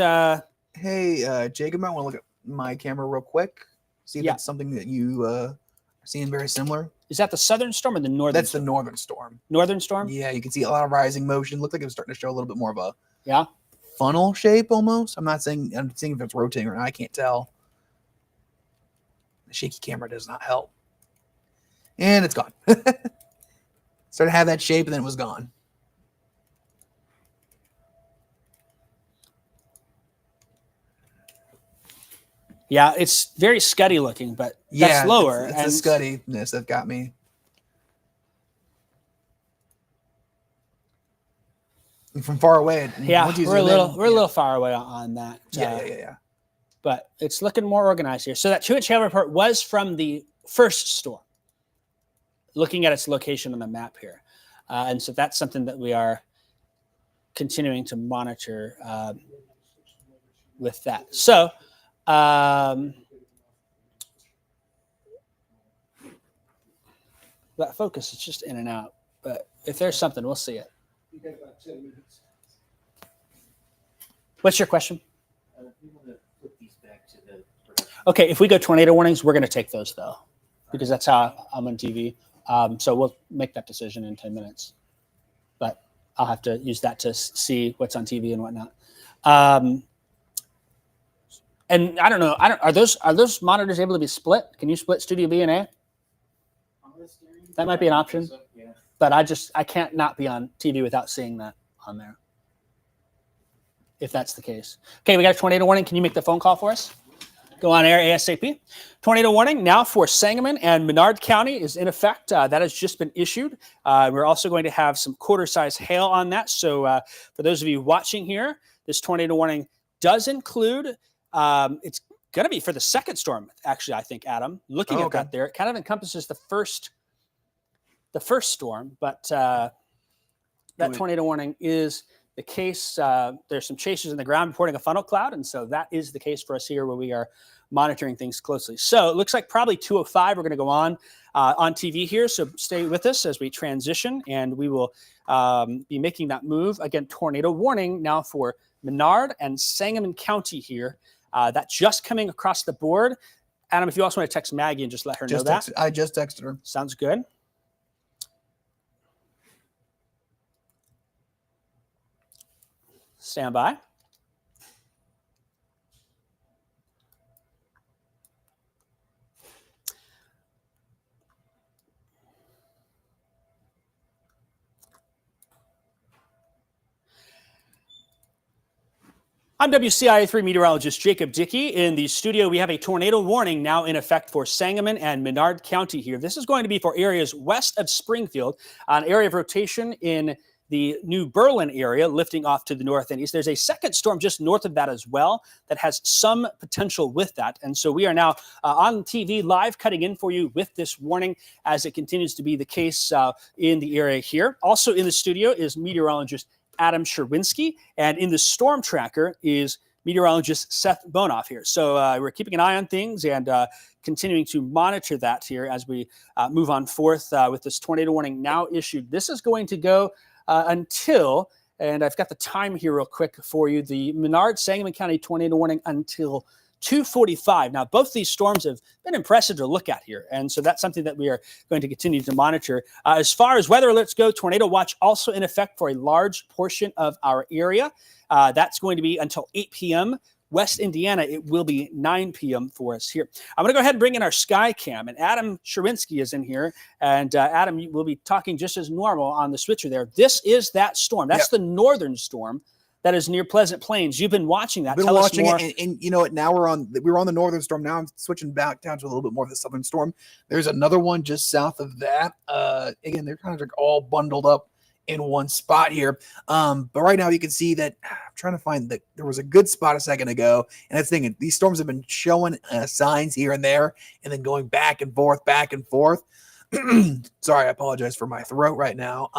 hey, Jacob, I want to look at my camera real quick. See if it's something that you are seeing very similar. Is that the southern storm or the northern That's storm? the northern storm. Northern storm? Yeah, you can see a lot of rising motion. Looked like it was starting to show a little bit more of a funnel shape almost. I'm seeing if it's rotating or not. I can't tell. The shaky camera does not help. And it's gone. Started to have that shape and then it was gone. Yeah, it's very scuddy looking, but that's lower. It's the scuddiness that got me. And from far away. We're a little far away on that. Yeah. But it's looking more organized here. So that 2-inch hail report was from the first storm, looking at its location on the map here. And so that's something that we are continuing to monitor. with that. So that focus is just in and out. But if there's something, we'll see it. You got about 10 minutes. What's your question? We want to flip these back to the production. Okay, if we go tornado warnings, we're going to take those, though, because that's how I'm on TV. So we'll make that decision in 10 minutes. But I'll have to use that to see what's on TV and whatnot. And I don't know. Are those monitors able to be split? Can you split Studio B and A? That might be an option. So, yeah. But I can't not be on TV without seeing that on there, if that's the case. Okay, we got a tornado warning. Can you make the phone call for us? Go on air ASAP. Tornado warning now for Sangamon and Menard County is in effect. That has just been issued. We're also going to have some quarter-size hail on that. So for those of you watching here, this tornado warning does include, it's going to be for the second storm, actually, I think, Adam. Looking at that there, it kind of encompasses the first storm, but that tornado warning is the case. There's some chasers in the ground reporting a funnel cloud, and so that is the case for us here where we are monitoring things closely. So it looks like probably 2:05 we're going to go on TV here, so stay with us as we transition, and we will be making that move. Again, tornado warning now for Menard and Sangamon County here. That just coming across the board. Adam, if you also want to text Maggie and just let her know that. I just texted her. Sounds good. Stand by. I'm WCIA 3 meteorologist Jacob Dickey. In the studio, we have a tornado warning now in effect for Sangamon and Menard County here. This is going to be for areas west of Springfield, an area of rotation in the New Berlin area, lifting off to the north and east. There's a second storm just north of that as well that has some potential with that. And so we are now on TV live cutting in for you with this warning as it continues to be the case in the area here. Also in the studio is meteorologist Adam Sherwinski, and in the StormTracker is meteorologist Seth Bonoff here. So we're keeping an eye on things and continuing to monitor that here as we move on forth with this tornado warning now issued. This is going to go until, and I've got the time here real quick for you, the Menard Sangamon County tornado warning until 2:45. Now, both these storms have been impressive to look at here, and so that's something that we are going to continue to monitor. As far as weather alerts go, tornado watch also in effect for a large portion of our area. That's going to be until 8 p.m. West Indiana, it will be 9 p.m. for us here. I'm going to go ahead and bring in our sky cam, and Adam Sherwinski is in here. And Adam, you will be talking just as normal on the switcher there. This is that storm. That's the northern storm that is near Pleasant Plains. You've been watching that. Tell us more. And you know what? Now we're on the northern storm. Now I'm switching back down to a little bit more of the southern storm. There's another one just south of that. Again, they're kind of like all bundled up in one spot here. But right now you can see that I'm trying to find that there was a good spot a second ago. And that's thinking these storms have been showing signs here and there and then going back and forth, back and forth. Sorry, I apologize for my throat right now.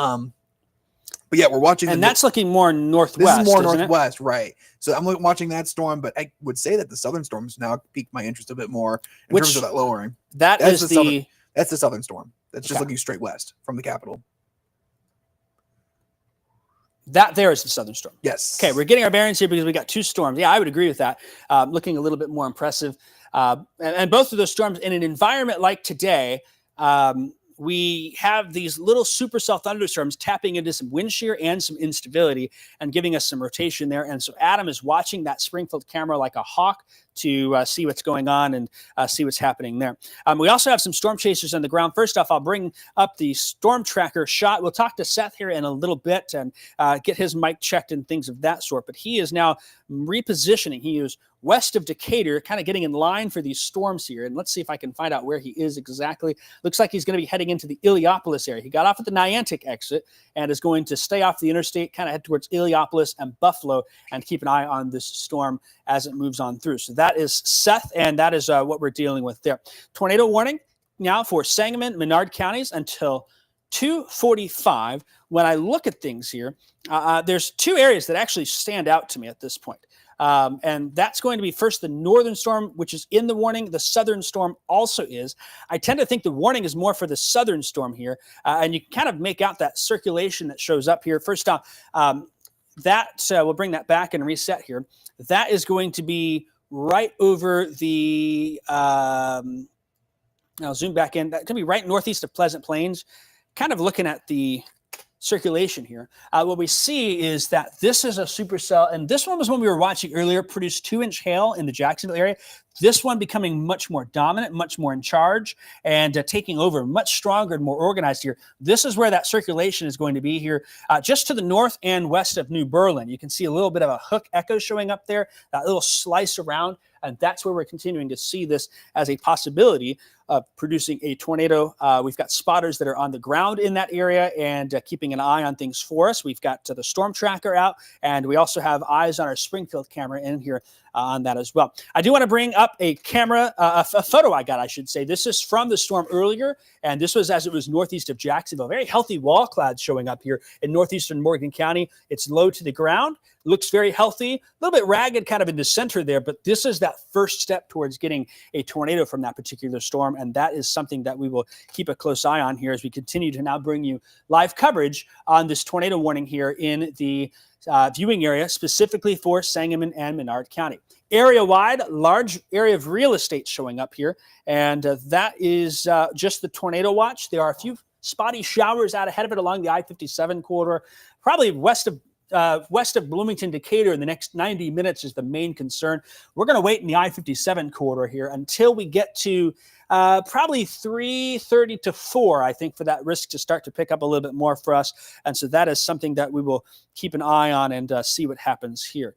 But yeah, we're watching. And that's looking more northwest. This is more northwest, right? So I'm watching that storm, but I would say that the southern storms now piqued my interest a bit more in terms of that lowering. That's the southern storm. That's just looking straight west from the capital. That there is the southern storm. Yes. Okay, we're getting our bearings here because we got two storms. Yeah, I would agree with that. Looking a little bit more impressive. And both of those storms in an environment like today, we have these little supercell thunderstorms tapping into some wind shear and some instability and giving us some rotation there. And so Adam is watching that Springfield camera like a hawk to see what's going on and see what's happening there. We also have some storm chasers on the ground. First off, I'll bring up the StormTracker shot. We'll talk to Seth here in a little bit and get his mic checked and things of that sort. But he is now repositioning. He is west of Decatur, kind of getting in line for these storms here. And let's see if I can find out where he is exactly. Looks like he's going to be heading into the Illiopolis area. He got off at the Niantic exit and is going to stay off the interstate, kind of head towards Illiopolis and Buffalo and keep an eye on this storm as it moves on through. So that is Seth, and that is what we're dealing with there. Tornado warning now for Sangamon, Menard counties until 2:45. When I look at things here, there's two areas that actually stand out to me at this point. And that's going to be first the northern storm, which is in the warning. The southern storm also is. I tend to think the warning is more for the southern storm here. And you can kind of make out that circulation that shows up here. First off, we'll bring that back and reset here. That is going to be right over the, I'll zoom back in. That's going to be right northeast of Pleasant Plains. Kind of looking at the circulation here. What we see is that this is a supercell, and this one was one we were watching earlier, produced 2-inch hail in the Jacksonville area. This one becoming much more dominant, much more in charge, and taking over, much stronger and more organized here. This is where that circulation is going to be here, just to the north and west of New Berlin. You can see a little bit of a hook echo showing up there, that little slice around, and that's where we're continuing to see this as a possibility of producing a tornado. We've got spotters that are on the ground in that area and keeping an eye on things for us. We've got the StormTracker out, and we also have eyes on our Springfield camera in here on that as well. I do want to bring up a camera, a photo I got, I should say. This is from the storm earlier, and this was as it was northeast of Jacksonville. Very healthy wall cloud showing up here in northeastern Morgan County. It's low to the ground. Looks very healthy, a little bit ragged kind of in the center there, but this is that first step towards getting a tornado from that particular storm, and that is something that we will keep a close eye on here as we continue to now bring you live coverage on this tornado warning here in the viewing area, specifically for Sangamon and Menard County. Area-wide, large area of real estate showing up here, and that is just the tornado watch. There are a few spotty showers out ahead of it along the I-57 corridor, probably west of Bloomington, Decatur in the next 90 minutes is the main concern. We're going to wait in the I-57 corridor here until we get to probably 3:30 to 4, I think, for that risk to start to pick up a little bit more for us. And so that is something that we will keep an eye on and see what happens here.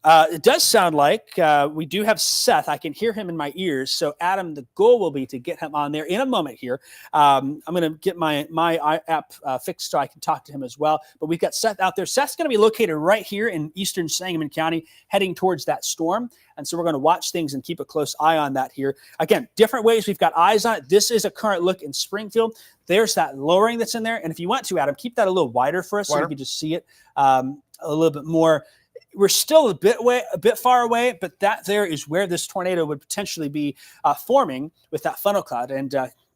It does sound like we do have Seth. I can hear him in my ears. So, Adam, the goal will be to get him on there in a moment here. I'm going to get my app fixed so I can talk to him as well. But we've got Seth out there. Seth's going to be located right here in eastern Sangamon County, heading towards that storm. And so we're going to watch things and keep a close eye on that here. Again, different ways we've got eyes on it. This is a current look in Springfield. There's that lowering that's in there. And if you want to, Adam, keep that a little wider for us so we can just see it a little bit more. We're still a bit far away, but that there is where this tornado would potentially be forming with that funnel cloud. And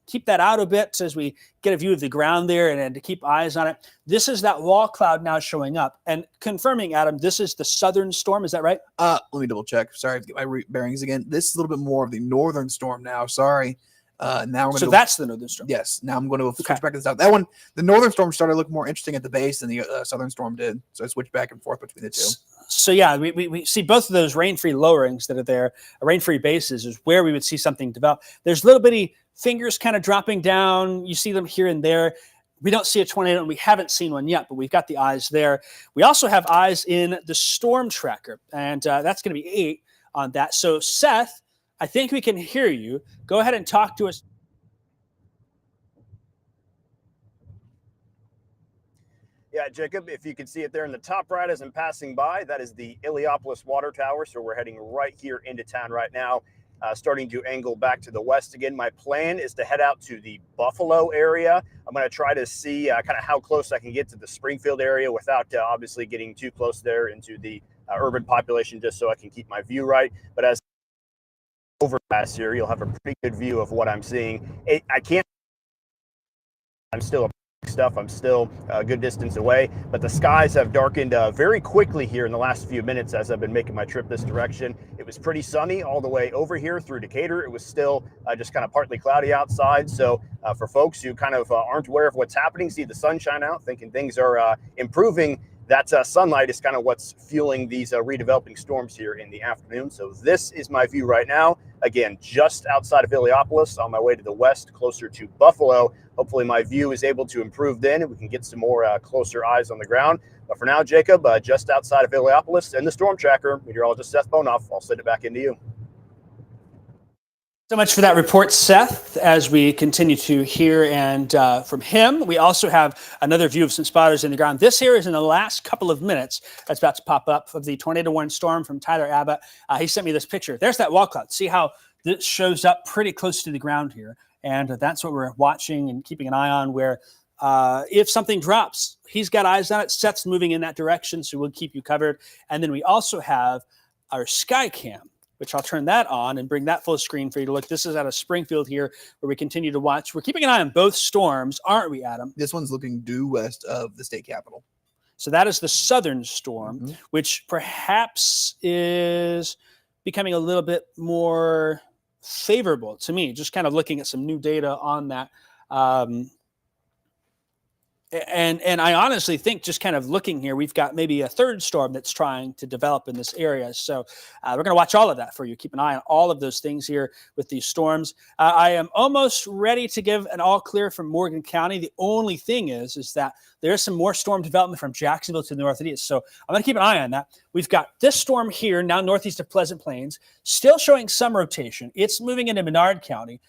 keep that out a bit as we get a view of the ground there and to keep eyes on it. This is that wall cloud now showing up. And confirming, Adam, this is the southern storm. Is that right? Let me double check. Sorry, I have to get my bearings again. This is a little bit more of the northern storm now. Sorry. Now we're going that's the northern storm. Yes. Now I'm going to switch back to the south. That one, the northern storm started to look more interesting at the base than the southern storm did. So I switched back and forth between the two. So yeah, we see both of those rain-free lowerings that are there, rain-free bases is where we would see something develop. There's little bitty fingers kind of dropping down. You see them here and there. We don't see a tornado, and we haven't seen one yet, but we've got the eyes there. We also have eyes in the StormTracker, and that's going to be 8 on that. So Seth, I think we can hear you. Go ahead and talk to us. Yeah, Jacob, if you can see it there in the top right as I'm passing by, that is the Illiopolis Water Tower. So we're heading right here into town right now, starting to angle back to the west again. My plan is to head out to the Buffalo area. I'm going to try to see kind of how close I can get to the Springfield area without obviously getting too close there into the urban population, just so I can keep my view right. But as overpass here, you'll have a pretty good view of what I'm seeing. I'm still a good distance away, but the skies have darkened very quickly here in the last few minutes as I've been making my trip this direction. It was pretty sunny all the way over here through Decatur. It was still just kind of partly cloudy outside. So for folks who kind of aren't aware of what's happening, see the sunshine out, thinking things are improving, that sunlight is kind of what's fueling these redeveloping storms here in the afternoon. So this is my view right now. Again, just outside of Illiopolis, on my way to the west, closer to Buffalo. Hopefully my view is able to improve then, and we can get some more closer eyes on the ground. But for now, Jacob, just outside of Illiopolis and the StormTracker, meteorologist Seth Bonoff, I'll send it back into you. So much for that report, Seth. As we continue to hear and from him, we also have another view of some spotters in the ground. This here is in the last couple of minutes that's about to pop up of the tornado warning storm from Tyler Abbott. He sent me this picture. There's that wall cloud. See how this shows up pretty close to the ground here. And that's what we're watching and keeping an eye on, where if something drops, he's got eyes on it. Seth's moving in that direction, so we'll keep you covered. And then we also have our sky cam, which I'll turn that on and bring that full screen for you to look. This is out of Springfield here, where we continue to watch. We're keeping an eye on both storms, aren't we, Adam? This one's looking due west of the state capitol. So that is the southern storm, which perhaps is becoming a little bit more favorable to me, just kind of looking at some new data on that. And I honestly think, just kind of looking here, we've got maybe a third storm that's trying to develop in this area. So we're going to watch all of that for you. Keep an eye on all of those things here with these storms. I am almost ready to give an all clear from Morgan County. The only thing is that there's some more storm development from Jacksonville to the northeast. So I'm going to keep an eye on that. We've got this storm here now northeast of Pleasant Plains, still showing some rotation. It's moving into Menard County.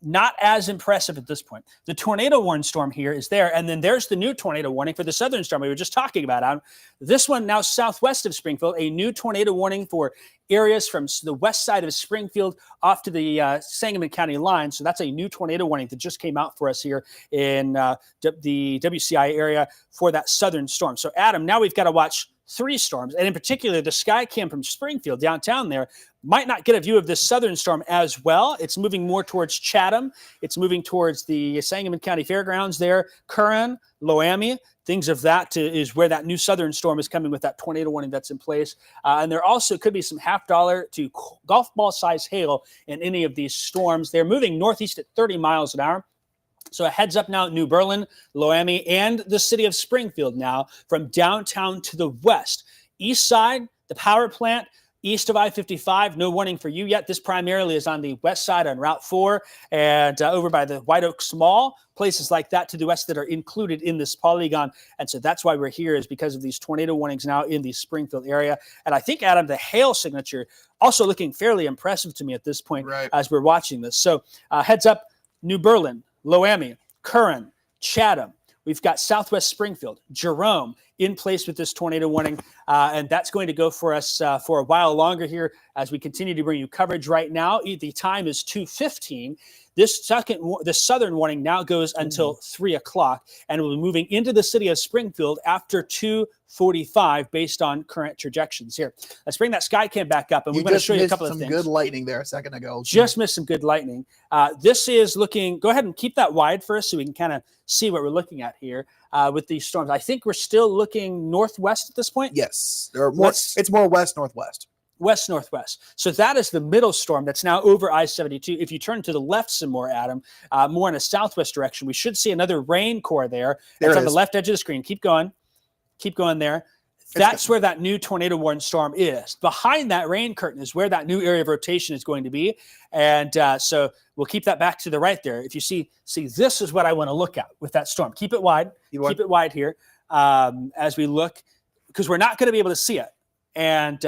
Not as impressive at this point. The tornado warning storm here is there, and then there's the new tornado warning for the southern storm we were just talking about. This one now southwest of Springfield, a new tornado warning for areas from the west side of Springfield off to the Sangamon County line. So that's a new tornado warning that just came out for us here in the WCIA area for that southern storm. So Adam, now we've got to watch 3 storms, and in particular, the sky cam from Springfield downtown there might not get a view of this southern storm as well. It's moving more towards Chatham. It's moving towards the Sangamon County Fairgrounds there, Curran, Loami, things of that is where that new southern storm is coming with that tornado warning that's in place. And there also could be some $50 to golf ball size hail in any of these storms. They're moving northeast at 30 miles an hour. So a heads up now, New Berlin, Loami, and the city of Springfield now from downtown to the west. East side, the power plant, east of I-55, no warning for you yet. This primarily is on the west side on Route 4 and over by the White Oaks Mall, places like that to the west that are included in this polygon. And so that's why we're here, is because of these tornado warnings now in the Springfield area. And I think, Adam, the hail signature also looking fairly impressive to me at this point as we're watching this. So heads up, New Berlin, Loami, Curran, Chatham. We've got Southwest Springfield, Jerome in place with this tornado warning. And that's going to go for us for a while longer here as we continue to bring you coverage right now. The time is 2:15. The southern warning now goes until 3 o'clock, and we'll be moving into the city of Springfield after 2:45 based on current projections here. Let's bring that sky cam back up, and we're going to show you a couple of things. Some good lightning there a second ago. Just missed some good lightning. This is looking, go ahead and keep that wide for us so we can kind of see what we're looking at here with these storms. I think we're still looking northwest at this point. Yes, it's more west-northwest. West-northwest. So that is the middle storm that's now over I-72. If you turn to the left some more, Adam, more in a southwest direction, we should see another rain core there. It's on the left edge of the screen. Keep going. Keep going there. That's where that new tornado warning storm is. Behind that rain curtain is where that new area of rotation is going to be. And so we'll keep that back to the right there. If you see, this is what I want to look at with that storm. Keep it wide. Keep it wide here as we look, because we're not going to be able to see it. And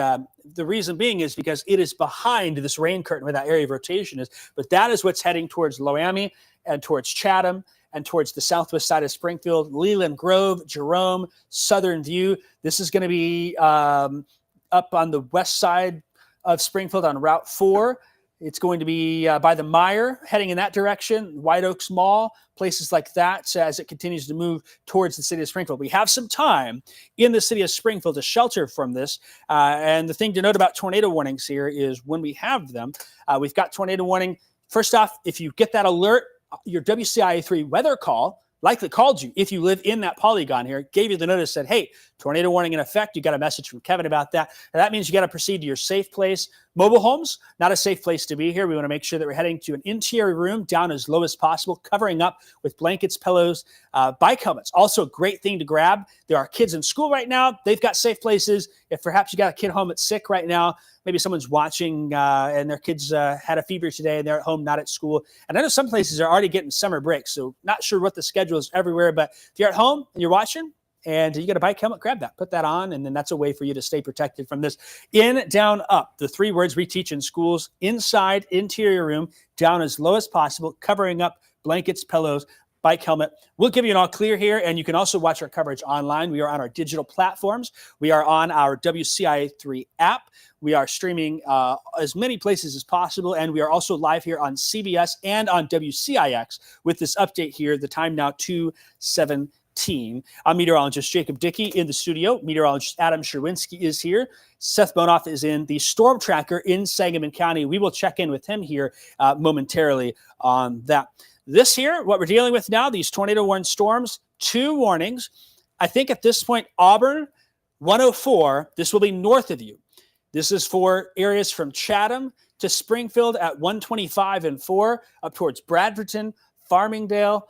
the reason being is because it is behind this rain curtain where that area of rotation is. But that is what's heading towards Loami and towards Chatham and towards the southwest side of Springfield, Leland Grove, Jerome, Southern View. This is going to be up on the west side of Springfield on Route 4. It's going to be by the Mire, heading in that direction, White Oaks Mall, places like that as it continues to move towards the city of Springfield. We have some time in the city of Springfield to shelter from this. And the thing to note about tornado warnings here is when we have them, we've got tornado warning. First off, if you get that alert, your WCIA weather call likely called you if you live in that polygon here, gave you the notice, said, hey, tornado warning in effect. You got a message from Kevin about that. And that means you got to proceed to your safe place. Mobile homes, not a safe place to be here. We want to make sure that we're heading to an interior room down as low as possible, covering up with blankets, pillows, bike helmets. Also a great thing to grab. There are kids in school right now. They've got safe places. If perhaps you got a kid home that's sick right now, maybe someone's watching and their kids had a fever today and they're at home, not at school. And I know some places are already getting summer breaks, so not sure what the schedule is everywhere. But if you're at home and you're watching, and you got a bike helmet, grab that, put that on, and then that's a way for you to stay protected from this. In, down, up, the 3 words we teach in schools: inside, interior room, down as low as possible, covering up, blankets, pillows, bike helmet. We'll give you an all clear here, and you can also watch our coverage online. We are on our digital platforms. We are on our WCIA app. We are streaming as many places as possible, and we are also live here on CBS and on WCIX with this update here. The time now 2:17. team. I'm meteorologist Jacob Dickey in the studio. Meteorologist Adam Sherwinski is here. Seth Bonoff is in the StormTracker in Sangamon County. We will check in with him here momentarily on that. This here, what we're dealing with now, these tornado warned storms, 2 warnings. I think at this point, Auburn, 104, this will be north of you. This is for areas from Chatham to Springfield at 125 and 4, up towards Bradfordton, Farmingdale,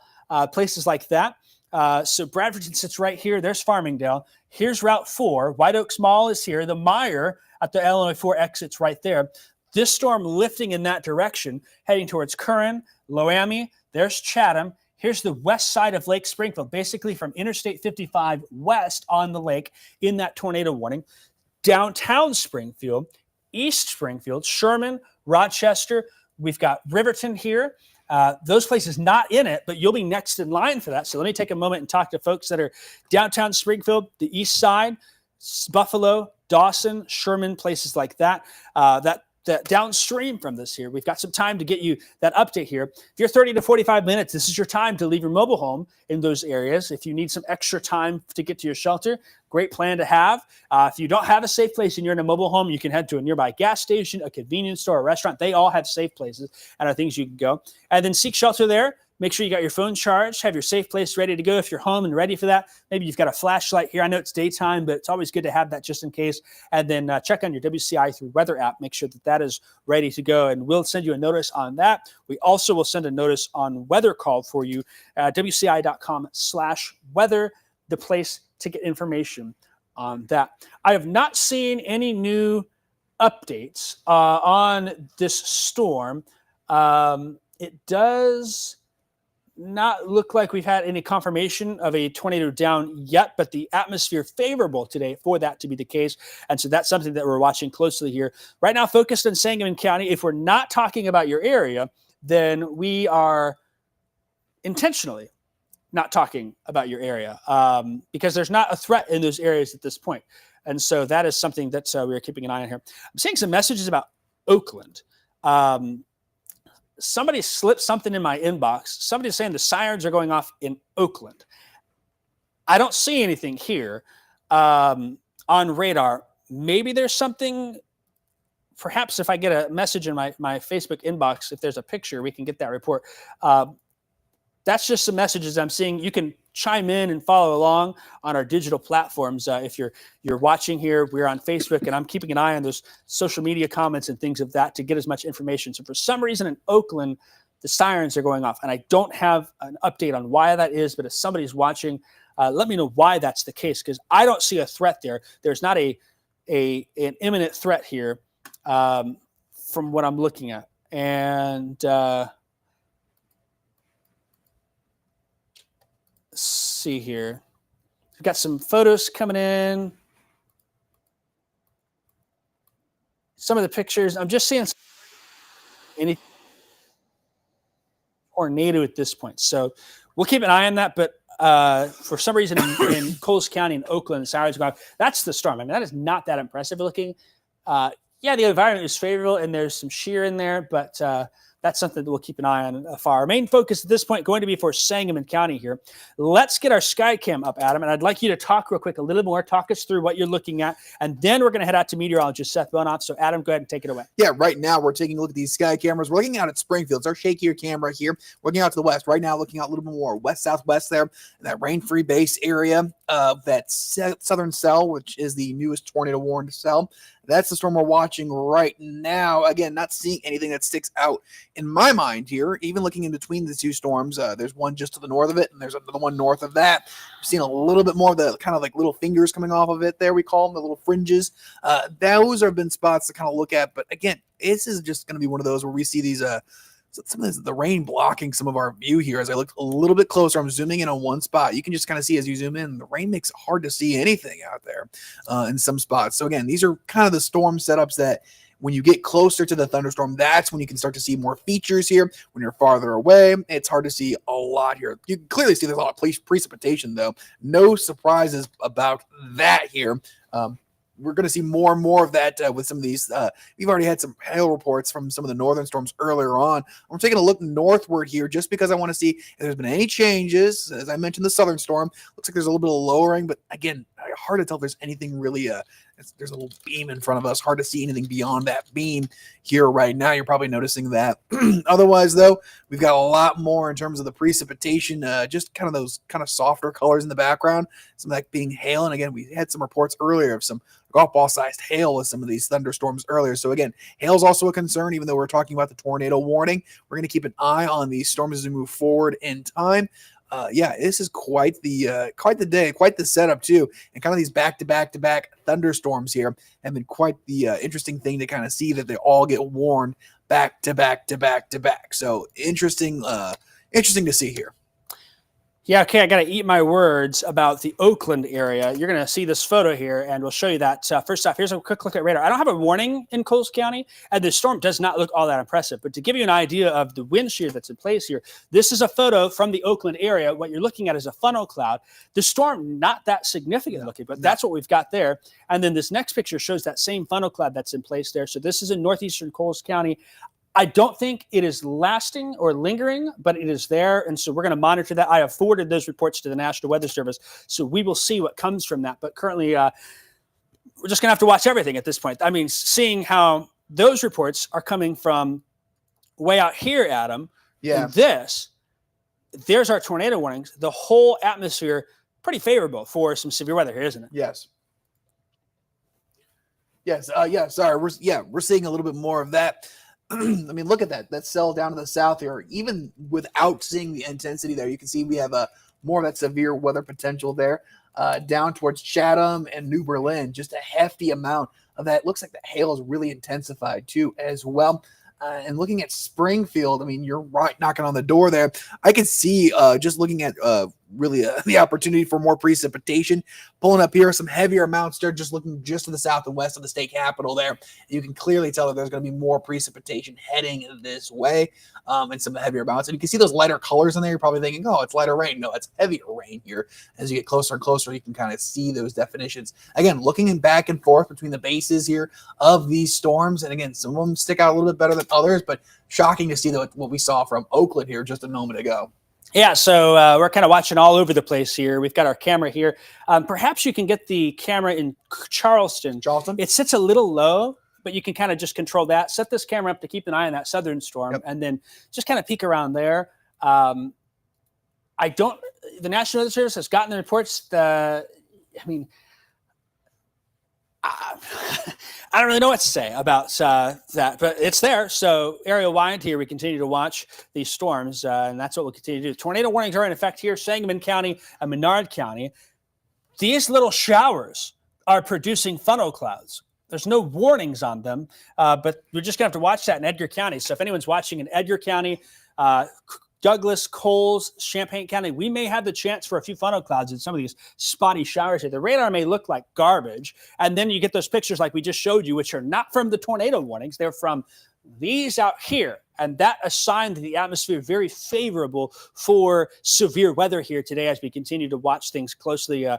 places like that. So Bradfordton sits right here. There's Farmingdale. Here's Route 4. White Oaks Mall is here. The Meyer at the Illinois 4 exits right there. This storm lifting in that direction, heading towards Curran, Loami. There's Chatham. Here's the west side of Lake Springfield, basically from Interstate 55 west on the lake in that tornado warning. Downtown Springfield, East Springfield, Sherman, Rochester. We've got Riverton here. Those places not in it, but you'll be next in line for that. So let me take a moment and talk to folks that are downtown Springfield, the east side, Buffalo, Dawson, Sherman, places like that. That downstream from this here, we've got some time to get you that update here. If you're 30 to 45 minutes, this is your time to leave your mobile home in those areas. If you need some extra time to get to your shelter, great plan to have. If you don't have a safe place and you're in a mobile home, you can head to a nearby gas station, a convenience store, a restaurant. They all have safe places and are things you can go. And then seek shelter there. Make sure you got your phone charged, have your safe place ready to go if you're home and ready for that. Maybe you've got a flashlight here. I know it's daytime, but it's always good to have that just in case. And then check on your WCIA through weather app. Make sure that that is ready to go. And we'll send you a notice on that. We also will send a notice on WeatherCall for you at WCIA.com/weather, the place to get information on that. I have not seen any new updates on this storm. It does not look like we've had any confirmation of a tornado down yet, but the atmosphere favorable today for that to be the case. And so that's something that we're watching closely here. Right now, focused on Sangamon County. If we're not talking about your area, then we are intentionally not talking about your area because there's not a threat in those areas at this point. And so that is something that we're keeping an eye on here. I'm seeing some messages about Oakland. Somebody slipped something in my inbox. Somebody's saying the sirens are going off in Oakland. I don't see anything here on radar. Maybe there's something. Perhaps if I get a message in my Facebook inbox, if there's a picture, we can get that report. That's just some messages I'm seeing. You can chime in and follow along on our digital platforms. If you're watching here, we're on Facebook, and I'm keeping an eye on those social media comments and things of that to get as much information. So for some reason in Oakland, the sirens are going off, and I don't have an update on why that is, but if somebody's watching, let me know why that's the case, because I don't see a threat there. There's not an imminent threat here from what I'm looking at. And see here. We've got some photos coming in. Some of the pictures. I'm just seeing any tornado at this point. So we'll keep an eye on that. But for some reason in Coles County and Oakland, the sirens go off. That's the storm. I mean, that is not that impressive looking. Yeah, the environment is favorable and there's some shear in there, but that's something that we'll keep an eye on afar. Our main focus at this point going to be for Sangamon County here. Let's get our Skycam up, Adam, and I'd like you to talk real quick a little more, talk us through what you're looking at, and then we're going to head out to meteorologist Seth Bonoff. So, Adam, go ahead and take it away. Yeah, right now we're taking a look at these sky cameras. We're looking out at Springfield. It's our shakier camera here. We're looking out to the west. Right now, looking out a little bit more west-southwest there, in that rain-free base area of that southern cell, which is the newest tornado-warned cell. That's the storm we're watching right now. Again, not seeing anything that sticks out in my mind here. Even looking in between the two storms, there's one just to the north of it, and there's another one north of that. We've seen a little bit more of the kind of like little fingers coming off of it there, we call them, the little fringes. Those have been spots to kind of look at. But again, this is just going to be one of those where we see these some of the rain blocking some of our view here. As I look a little bit closer, I'm zooming in on one spot. You can just kind of see as you zoom in, the rain makes it hard to see anything out there in some spots. So again, these are kind of the storm setups that when you get closer to the thunderstorm, that's when you can start to see more features here. When you're farther away, it's hard to see a lot here. You can clearly see there's a lot of precipitation, though. No surprises about that here. we're going to see more and more of that with some of these. We've already had some hail reports from some of the northern storms earlier on. I'm taking a look northward here just because I want to see if there's been any changes. As I mentioned, the southern storm looks like there's a little bit of lowering, but again, hard to tell if there's anything really. There's a little beam in front of us. Hard to see anything beyond that beam here right now. You're probably noticing that. Otherwise, though, we've got a lot more in terms of the precipitation. Just kind of those kind of softer colors in the background. Some of that being hail. And again, we had some reports earlier of some golf ball sized hail with some of these thunderstorms earlier. So again, hail is also a concern, even though we're talking about the tornado warning. We're going to keep an eye on these storms as we move forward in time. This is quite the day, quite the setup too, and kind of these back thunderstorms here have been quite the interesting thing to kind of see that they all get warned back to back. So interesting to see here. Yeah, okay, I got to eat my words about the Oakland area. You're going to see this photo here, and we'll show you that. First off, here's a quick look at radar. I don't have a warning in Coles County, and the storm does not look all that impressive. But to give you an idea of the wind shear that's in place here, this is a photo from the Oakland area. What you're looking at is a funnel cloud. The storm, not that significant looking, but that's what we've got there. And then this next picture shows that same funnel cloud that's in place there. So this is in northeastern Coles County. I don't think it is lasting or lingering, but it is there. And so we're going to monitor that. I have forwarded those reports to the National Weather Service. So we will see what comes from that. But currently, we're just going to have to watch everything at this point. I mean, seeing how those reports are coming from way out here, Adam. Yeah. And there's our tornado warnings. The whole atmosphere, pretty favorable for some severe weather here, isn't it? Yes. Sorry. We're seeing a little bit more of that. I mean, look at that cell down to the south here. Even without seeing the intensity there, you can see we have more of that severe weather potential there down towards Chatham and New Berlin. Just a hefty amount of that. It looks like the hail is really intensified too as well. And looking at Springfield, I mean, you're right knocking on the door there. I can see just looking at really the opportunity for more precipitation. Pulling up here, some heavier amounts there, just looking just to the south and west of the state capitol there. You can clearly tell that there's going to be more precipitation heading this way and some heavier amounts. And you can see those lighter colors in there. You're probably thinking, oh, it's lighter rain. No, it's heavier rain here. As you get closer and closer, you can kind of see those definitions. Again, looking in back and forth between the bases here of these storms. And again, some of them stick out a little bit better than others, but shocking to see what we saw from Oakland here just a moment ago. Yeah, so we're kind of watching all over the place here. We've got our camera here. Perhaps you can get the camera in Charleston. It sits a little low, but you can kind of just control that. Set this camera up to keep an eye on that southern storm, and then just kind of peek around there. The National Weather Service has gotten the reports. I don't really know what to say about that, but it's there. So area-wide here, we continue to watch these storms, and that's what we'll continue to do. Tornado warnings are in effect here, Sangamon County and Menard County. These little showers are producing funnel clouds. There's no warnings on them, but we're just going to have to watch that in Edgar County. So if anyone's watching in Edgar County, Douglas, Coles, Champaign County, we may have the chance for a few funnel clouds in some of these spotty showers here. The radar may look like garbage, and then you get those pictures like we just showed you, which are not from the tornado warnings. They're from these out here, and that assigned the atmosphere very favorable for severe weather here today as we continue to watch things closely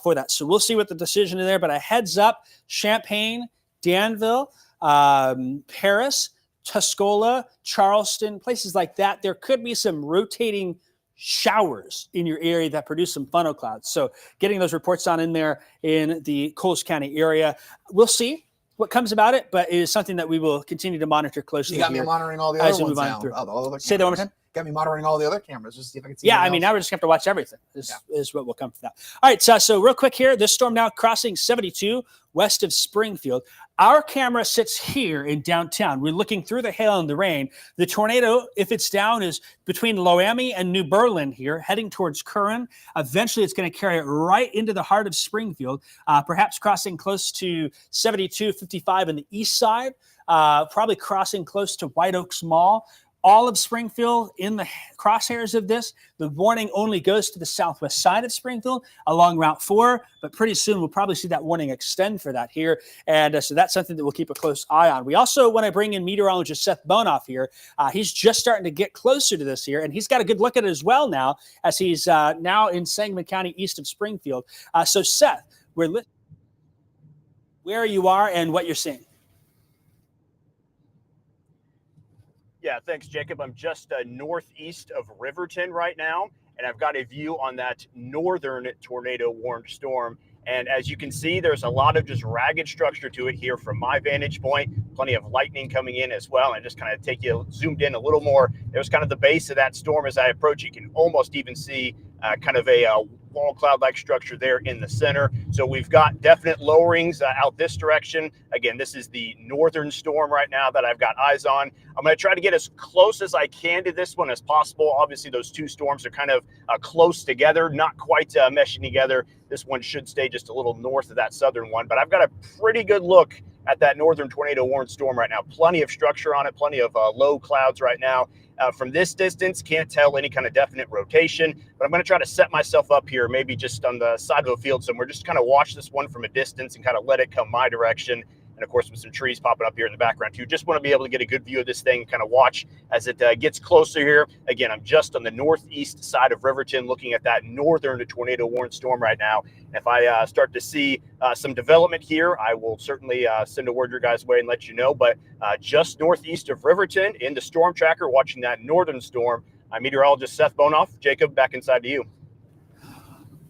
for that. So we'll see what the decision is there, but a heads up, Champaign, Danville, Paris, Tuscola, Charleston, places like that, there could be some rotating showers in your area that produce some funnel clouds. So getting those reports on in there in the Coles County area. We'll see what comes about it, but it is something that we will continue to monitor closely. You got me monitoring all the other ones now. Say that one more time. Got me monitoring all the other cameras just to see if I can see. Yeah, I mean, now we're just going to have to watch everything. This is what will come from that. All right, so real quick here, this storm now crossing 72 west of Springfield. Our camera sits here in downtown. We're looking through the hail and the rain. The tornado, if it's down, is between Loami and New Berlin here, heading towards Curran. Eventually, it's going to carry it right into the heart of Springfield, perhaps crossing close to 72-55 on the east side, probably crossing close to White Oaks Mall. All of Springfield in the crosshairs of this. The warning only goes to the southwest side of Springfield along Route 4, but pretty soon we'll probably see that warning extend for that here. And so that's something that we'll keep a close eye on. We also want to bring in meteorologist Seth Bonoff here. He's just starting to get closer to this here, and he's got a good look at it as well now as he's now in Sangamon County east of Springfield. So Seth, we're where you are and what you're seeing. Yeah, thanks, Jacob. I'm just northeast of Riverton right now, and I've got a view on that northern tornado-warned storm. And as you can see, there's a lot of just ragged structure to it here from my vantage point. Plenty of lightning coming in as well. And just kind of take you zoomed in a little more. There's kind of the base of that storm as I approach. You can almost even see kind of a wall cloud-like structure there in the center. So we've got definite lowerings out this direction. Again, this is the northern storm right now that I've got eyes on. I'm going to try to get as close as I can to this one as possible. Obviously, those two storms are kind of close together, not quite meshing together. This one should stay just a little north of that southern one, but I've got a pretty good look at that northern tornado-warned storm right now. Plenty of structure on it, plenty of low clouds right now. From this distance, can't tell any kind of definite rotation, but I'm going to try to set myself up here, maybe just on the side of a field somewhere, just kind of watch this one from a distance and kind of let it come my direction. And of course, with some trees popping up here in the background too. Just want to be able to get a good view of this thing, kind of watch as it gets closer here. Again, I'm just on the northeast side of Riverton looking at that northern tornado-warned storm right now. And if I start to see some development here, I will certainly send a word your guys' way and let you know. But just northeast of Riverton in the StormTracker, watching that northern storm. I'm meteorologist Seth Bonoff. Jacob, back inside to you.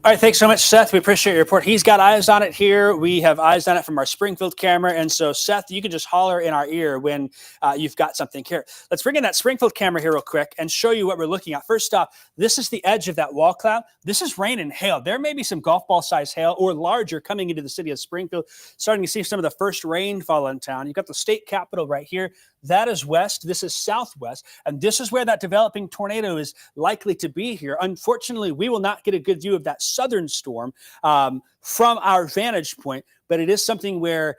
All right, thanks so much, Seth. We appreciate your report. He's got eyes on it here. We have eyes on it from our Springfield camera. And so, Seth, you can just holler in our ear when you've got something here. Let's bring in that Springfield camera here real quick and show you what we're looking at. First off, this is the edge of that wall cloud. This is rain and hail. There may be some golf ball size hail or larger coming into the city of Springfield. Starting to see some of the first rainfall in town. You've got the state capitol right here. That is west. This is southwest. And this is where that developing tornado is likely to be here. Unfortunately, we will not get a good view of that southern storm from our vantage point, but it is something where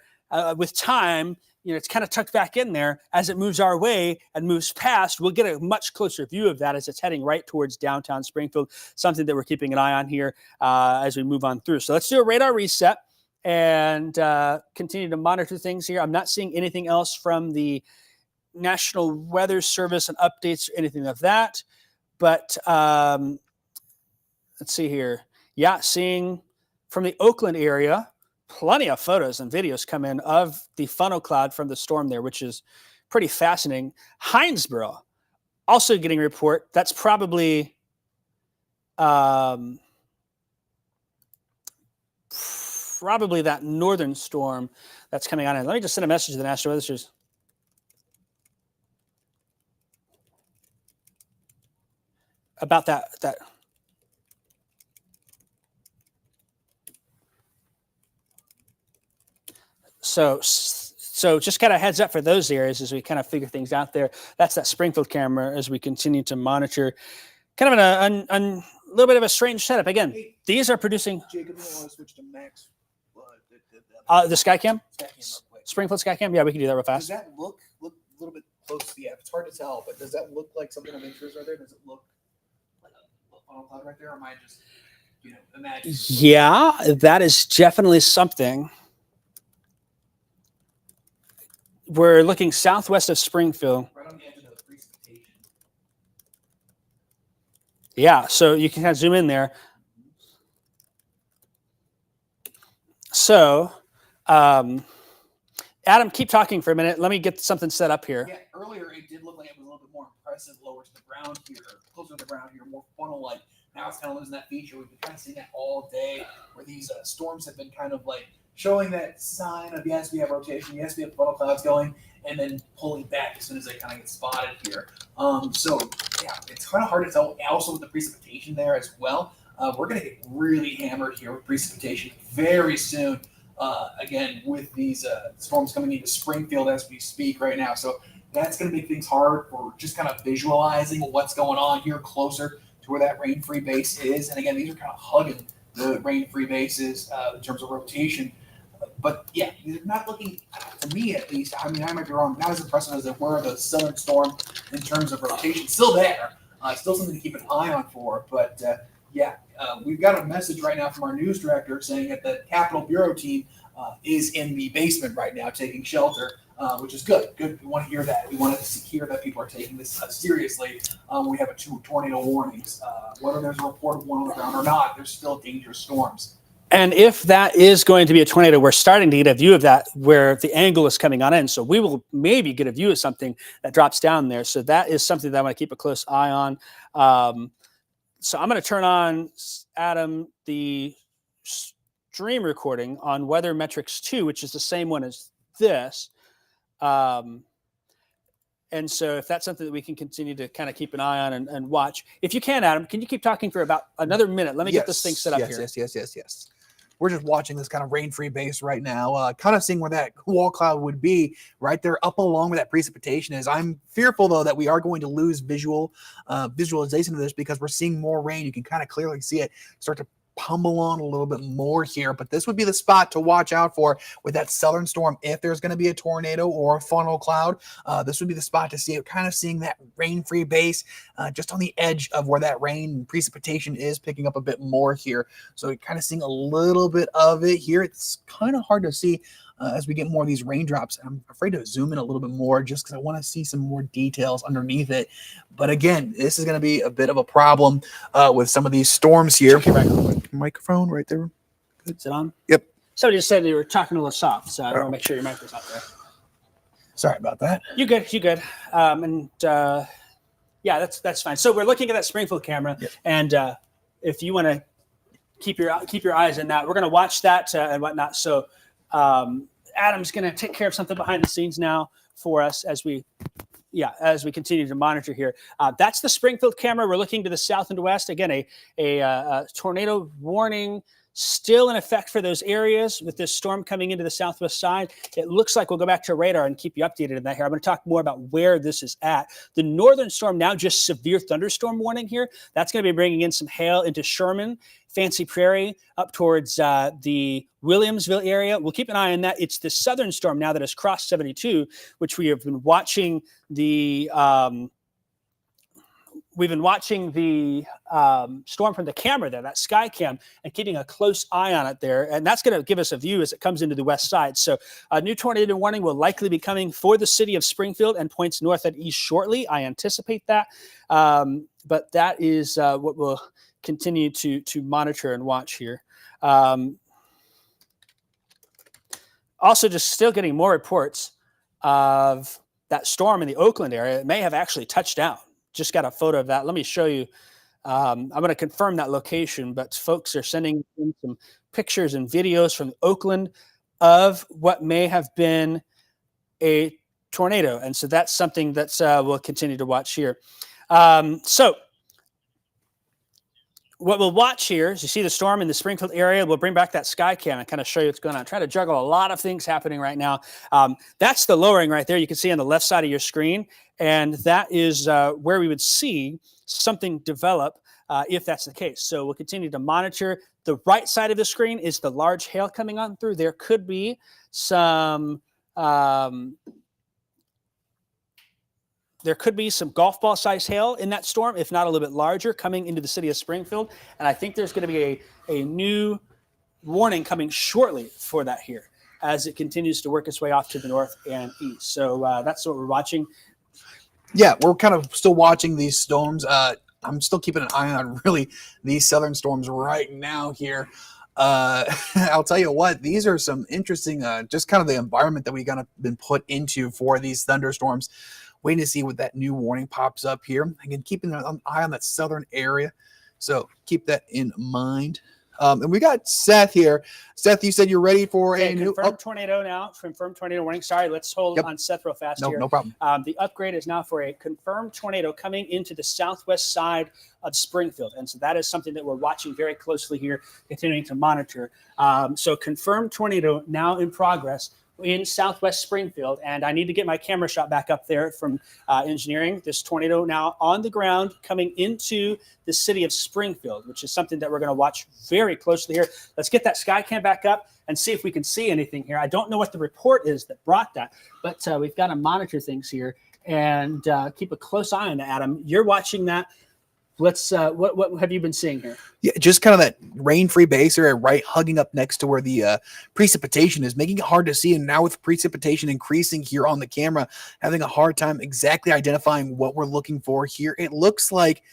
with time, it's kind of tucked back in there. As it moves our way and moves past, we'll get a much closer view of that as it's heading right towards downtown Springfield, something that we're keeping an eye on here as we move on through. So let's do a radar reset and continue to monitor things here. I'm not seeing anything else from the National Weather Service and updates or anything of that, but let's see here. Yeah, seeing from the Oakland area, plenty of photos and videos come in of the funnel cloud from the storm there, which is pretty fascinating. Hinesboro also getting a report. That's probably that northern storm that's coming on in. Let me just send a message to the National Weather Service. About that. So just kind of heads up for those areas as we kind of figure things out there. That's that Springfield camera as we continue to monitor. Kind of a little bit of a strange setup. Again, these are producing. Jacob, I want to switch to Max. The Skycam? Springfield Skycam? Yeah, we can do that real fast. Does that look a little bit close? Yeah, it's hard to tell, but does that look like something of interest right there? Does it look like a funnel cloud right there? Or am I just, imagining? Yeah, that is definitely something. We're looking southwest of Springfield. Right on the edge of the precipitation. Yeah, so you can kind of zoom in there. So, Adam, keep talking for a minute. Let me get something set up here. Yeah, earlier it did look like it was a little bit more impressive, lower to the ground here, closer to the ground here, more funnel-like. Now it's kind of losing that feature. We've been kind of seeing that all day, where these storms have been kind of like showing that sign of, yes, we have rotation, yes, we have funnel clouds going, and then pulling back as soon as they kind of get spotted here. So, yeah, it's kind of hard to tell. Also with the precipitation there as well. We're going to get really hammered here with precipitation very soon. Again, with these storms coming into Springfield as we speak right now. So that's going to make things hard for just kind of visualizing what's going on here closer to where that rain-free base is. And again, these are kind of hugging the rain-free bases in terms of rotation. But yeah, they're not looking, to me at least, I mean, I might be wrong, not as impressive as they were the southern storm in terms of rotation. Still there, still something to keep an eye on for. But we've got a message right now from our news director saying that the Capitol Bureau team is in the basement right now taking shelter, which is good. Good. We want to hear that. We want to hear that people are taking this seriously. We have two tornado warnings. Whether there's a report of one on the ground or not, there's still dangerous storms. And if that is going to be a tornado, we're starting to get a view of that where the angle is coming on in. So we will maybe get a view of something that drops down there. So that is something that I want to keep a close eye on. So I'm going to turn on, Adam, the stream recording on Weather Metrics 2, which is the same one as this. And so if that's something that we can continue to kind of keep an eye on and watch. If you can, Adam, can you keep talking for about another minute? Let me get this thing set up here. Yes. We're just watching this kind of rain-free base right now, kind of seeing where that wall cloud would be right there up along where that precipitation is. I'm fearful, though, that we are going to lose visualization of this because we're seeing more rain. You can kind of clearly see it start to pummel on a little bit more here, but this would be the spot to watch out for with that southern storm. If there's going to be a tornado or a funnel cloud, this would be the spot to see it, kind of seeing that rain-free base just on the edge of where that rain and precipitation is picking up a bit more here. So you're kind of seeing a little bit of it here. It's kind of hard to see as we get more of these raindrops. I'm afraid to zoom in a little bit more just because I want to see some more details underneath it. But again, this is going to be a bit of a problem with some of these storms here. Microphone right there. Good. Is it on? Yep. Somebody just said they were talking a little soft, so I want to make sure your mic was out there. Sorry about that. You good. Yeah, that's fine. So we're looking at that Springfield camera, yep. And if you want to keep your eyes in that, we're going to watch that and whatnot. So Adam's going to take care of something behind the scenes now for us as we continue to monitor here. That's the Springfield camera. We're looking to the south and west. Again, a tornado warning still in effect for those areas with this storm coming into the southwest side. It looks like we'll go back to radar and keep you updated in that here. I'm going to talk more about where this is at. The northern storm, now just severe thunderstorm warning here. That's going to be bringing in some hail into Sherman, Fancy Prairie, up towards the Williamsville area. We'll keep an eye on that. It's the southern storm now that has crossed 72, which we have been watching the storm from the camera there, that sky cam, and keeping a close eye on it there. And that's going to give us a view as it comes into the west side. So a new tornado warning will likely be coming for the city of Springfield and points north and east shortly. I anticipate that. But that is what we'll continue to monitor and watch here. Also, just still getting more reports of that storm in the Oakland area. It may have actually touched down. Just got a photo of that. Let me show you. I'm going to confirm that location, but folks are sending in some pictures and videos from Oakland of what may have been a tornado. And so that's something that we'll continue to watch here. So what we'll watch here is you see the storm in the Springfield area. We'll bring back that sky cam and kind of show you what's going on. Try to juggle a lot of things happening right now. That's the lowering right there. You can see on the left side of your screen. And that is where we would see something develop if that's the case. So we'll continue to monitor. The right side of the screen is the large hail coming on through. There could be some golf ball size hail in that storm, if not a little bit larger, coming into the city of Springfield. And I think there's going to be a new warning coming shortly for that here as it continues to work its way off to the north and east. So that's what we're watching. Yeah, we're kind of still watching these storms. I'm still keeping an eye on really these southern storms right now here. I'll tell you what, these are some interesting, just kind of the environment that we kind of been put into for these thunderstorms. Waiting to see what that new warning pops up here. Again, keeping an eye on that southern area. So keep that in mind. And we got Seth here. Seth, you said you're ready for a new tornado now. Confirmed tornado warning. Sorry, let's hold on Seth real fast here. No problem. The upgrade is now for a confirmed tornado coming into the southwest side of Springfield. And so that is something that we're watching very closely here, continuing to monitor. So confirmed tornado now in progress in southwest Springfield, and I need to get my camera shot back up there from engineering. This tornado now on the ground coming into the city of Springfield, which is something that we're going to watch very closely here. Let's get that sky cam back up and see if we can see anything here. I don't know what the report is that brought that, but we've got to monitor things here and keep a close eye on that. Adam, you're watching that. Let's what have you been seeing here? Yeah, just kind of that rain-free base area right hugging up next to where the precipitation is, making it hard to see. And now with precipitation increasing here on the camera, having a hard time exactly identifying what we're looking for here. It looks like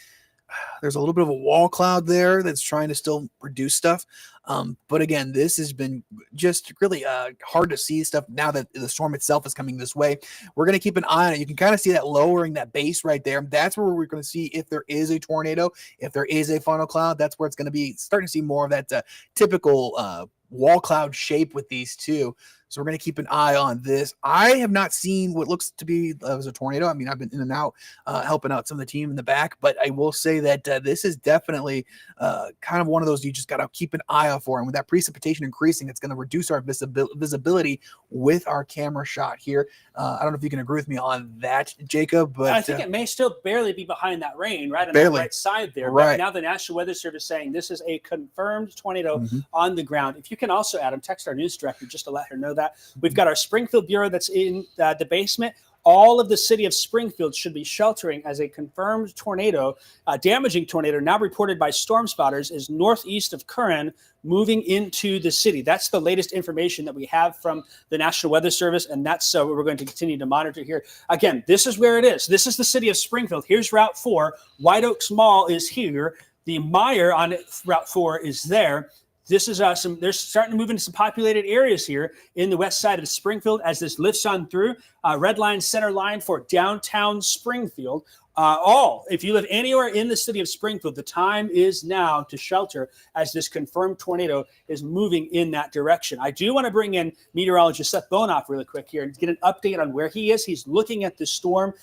there's a little bit of a wall cloud there that's trying to still produce stuff. But again, this has been just really hard to see stuff now that the storm itself is coming this way. We're going to keep an eye on it. You can kind of see that lowering that base right there. That's where we're going to see if there is a tornado, if there is a funnel cloud. That's where it's going to be starting to see more of that typical wall cloud shape with these two. So we're going to keep an eye on this. I have not seen what looks to be as a tornado. I mean, I've been in and out helping out some of the team in the back, but I will say that this is definitely kind of one of those you just got to keep an eye out for. And with that precipitation increasing, it's going to reduce our visibility with our camera shot here. I don't know if you can agree with me on that, Jacob, but I think it may still barely be behind that rain, right on barely. the right side there. Right. But now the National Weather Service is saying this is a confirmed tornado on the ground. If you can also, Adam, text our news director just to let her know that. We've got our Springfield Bureau that's in the basement. All of the city of Springfield should be sheltering as a confirmed tornado, damaging tornado, now reported by storm spotters, is northeast of Curran, moving into the city. That's the latest information that we have from the National Weather Service, and that's what we're going to continue to monitor here. Again, this is where it is. This is the city of Springfield. Here's Route 4. White Oaks Mall is here. The Meijer on Route 4 is there. This is they're starting to move into some populated areas here in the west side of Springfield as this lifts on through. Red line, center line for downtown Springfield. If you live anywhere in the city of Springfield, the time is now to shelter as this confirmed tornado is moving in that direction. I do want to bring in meteorologist Seth Bonoff really quick here and get an update on where he is. He's looking at the storm.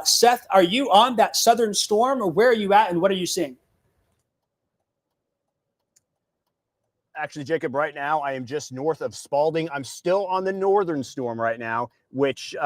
Seth, are you on that southern storm, or where are you at and what are you seeing? Actually, Jacob, right now I am just north of Spalding. I'm still on the northern storm right now, which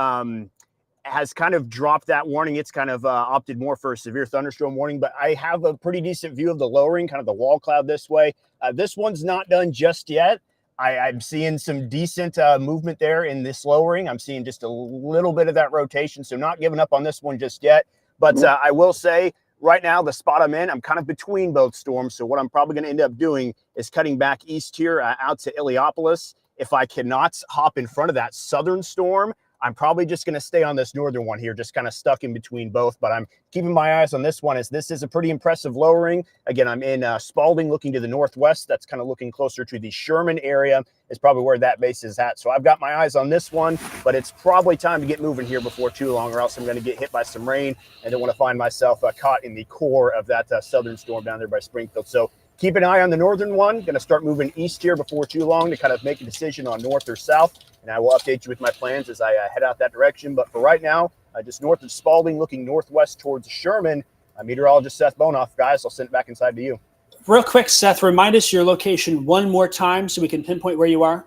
has kind of dropped that warning. It's kind of opted more for a severe thunderstorm warning, but I have a pretty decent view of the lowering, kind of the wall cloud this way. This one's not done just yet. I'm seeing some decent movement there in this lowering. I'm seeing just a little bit of that rotation, so not giving up on this one just yet. But I will say, right now, the spot I'm in, I'm kind of between both storms. So what I'm probably going to end up doing is cutting back east here out to Illiopolis. If I cannot hop in front of that southern storm, I'm probably just going to stay on this northern one here, just kind of stuck in between both. But I'm keeping my eyes on this one, as this is a pretty impressive lowering. Again, I'm in Spalding, looking to the northwest. That's kind of looking closer to the Sherman area is probably where that base is at. So I've got my eyes on this one, but it's probably time to get moving here before too long, or else I'm going to get hit by some rain and don't want to find myself caught in the core of that southern storm down there by Springfield. So keep an eye on the northern one. Going to start moving east here before too long to kind of make a decision on north or south. And I will update you with my plans as I head out that direction. But for right now, just north of Spalding, looking northwest towards Sherman, meteorologist Seth Bonoff. Guys, I'll send it back inside to you. Real quick, Seth, remind us your location one more time so we can pinpoint where you are.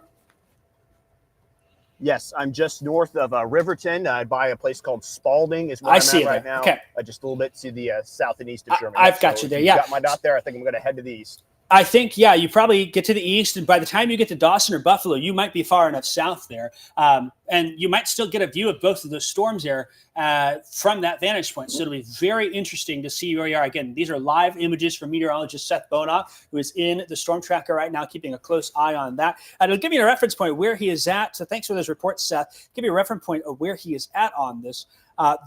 Yes, I'm just north of Riverton by a place called Spalding is where I'm at right now. Okay. Just a little bit to the south and east of Sherman. I've got you there, yeah. Got my dot there. I think I'm going to head to the east. I think, yeah, you probably get to the east, and by the time you get to Dawson or Buffalo, you might be far enough south there. And you might still get a view of both of those storms there from that vantage point. So it'll be very interesting to see where you are. Again, these are live images from meteorologist Seth Bonoff, who is in the StormTracker right now, keeping a close eye on that. And it'll give you a reference point where he is at. So thanks for those reports, Seth. Give you a reference point of where he is at on this.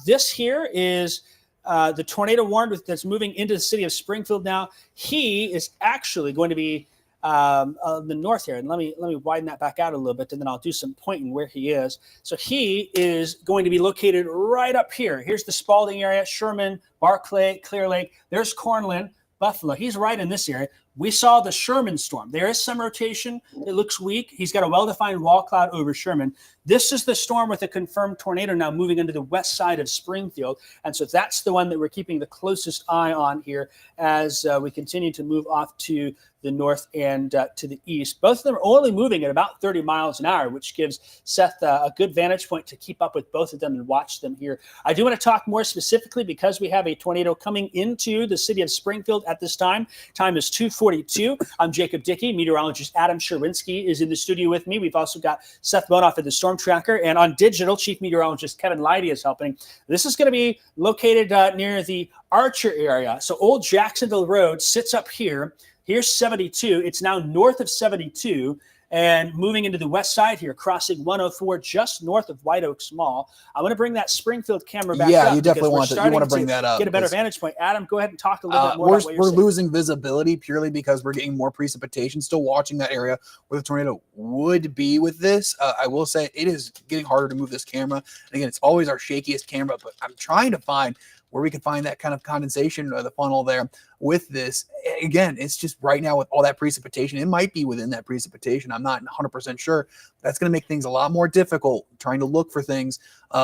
This here is the tornado warned that's moving into the city of Springfield now. He is actually going to be the north here. And let me widen that back out a little bit, and then I'll do some pointing where he is. So he is going to be located right up here. Here's the Spalding area, Sherman, Barclay, Clear Lake. There's Cornland, Buffalo. He's right in this area. We saw the Sherman storm. There is some rotation. It looks weak. He's got a well-defined wall cloud over Sherman. This is the storm with a confirmed tornado now moving into the west side of Springfield. And so that's the one that we're keeping the closest eye on here as we continue to move off to the north and to the east. Both of them are only moving at about 30 miles an hour, which gives Seth a good vantage point to keep up with both of them and watch them here. I do want to talk more specifically because we have a tornado coming into the city of Springfield at this time. Time is 2:42. I'm Jacob Dickey. Meteorologist Adam Sherwinski is in the studio with me. We've also got Seth Bonoff at the StormTracker, and on digital, Chief Meteorologist Kevin Leidy is helping. This is going to be located near the Archer area. So Old Jacksonville Road sits up here. Here's 72. It's now north of 72. and moving into the west side here, crossing 104 just north of White Oaks Mall. I want to bring that Springfield camera back up. Yeah, you definitely want you want to bring that up. Get a better vantage point. Adam, go ahead and talk a little bit more about what you're we're seeing. losing visibility purely because we're getting more precipitation. Still watching that area where the tornado would be with this. I will say it is getting harder to move this camera. And again, it's always our shakiest camera, but I'm trying to find where we can find that kind of condensation or the funnel there with this. Again, it's just right now with all that precipitation, it might be within that precipitation. I'm not 100% sure. That's going to make things a lot more difficult trying to look for things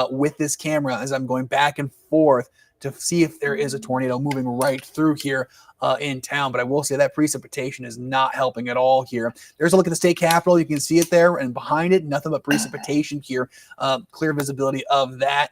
with this camera as I'm going back and forth to see if there is a tornado moving right through here in town. But I will say that precipitation is not helping at all here. There's a look at the state capitol. You can see it there, and behind it, nothing but precipitation here. Clear visibility of that.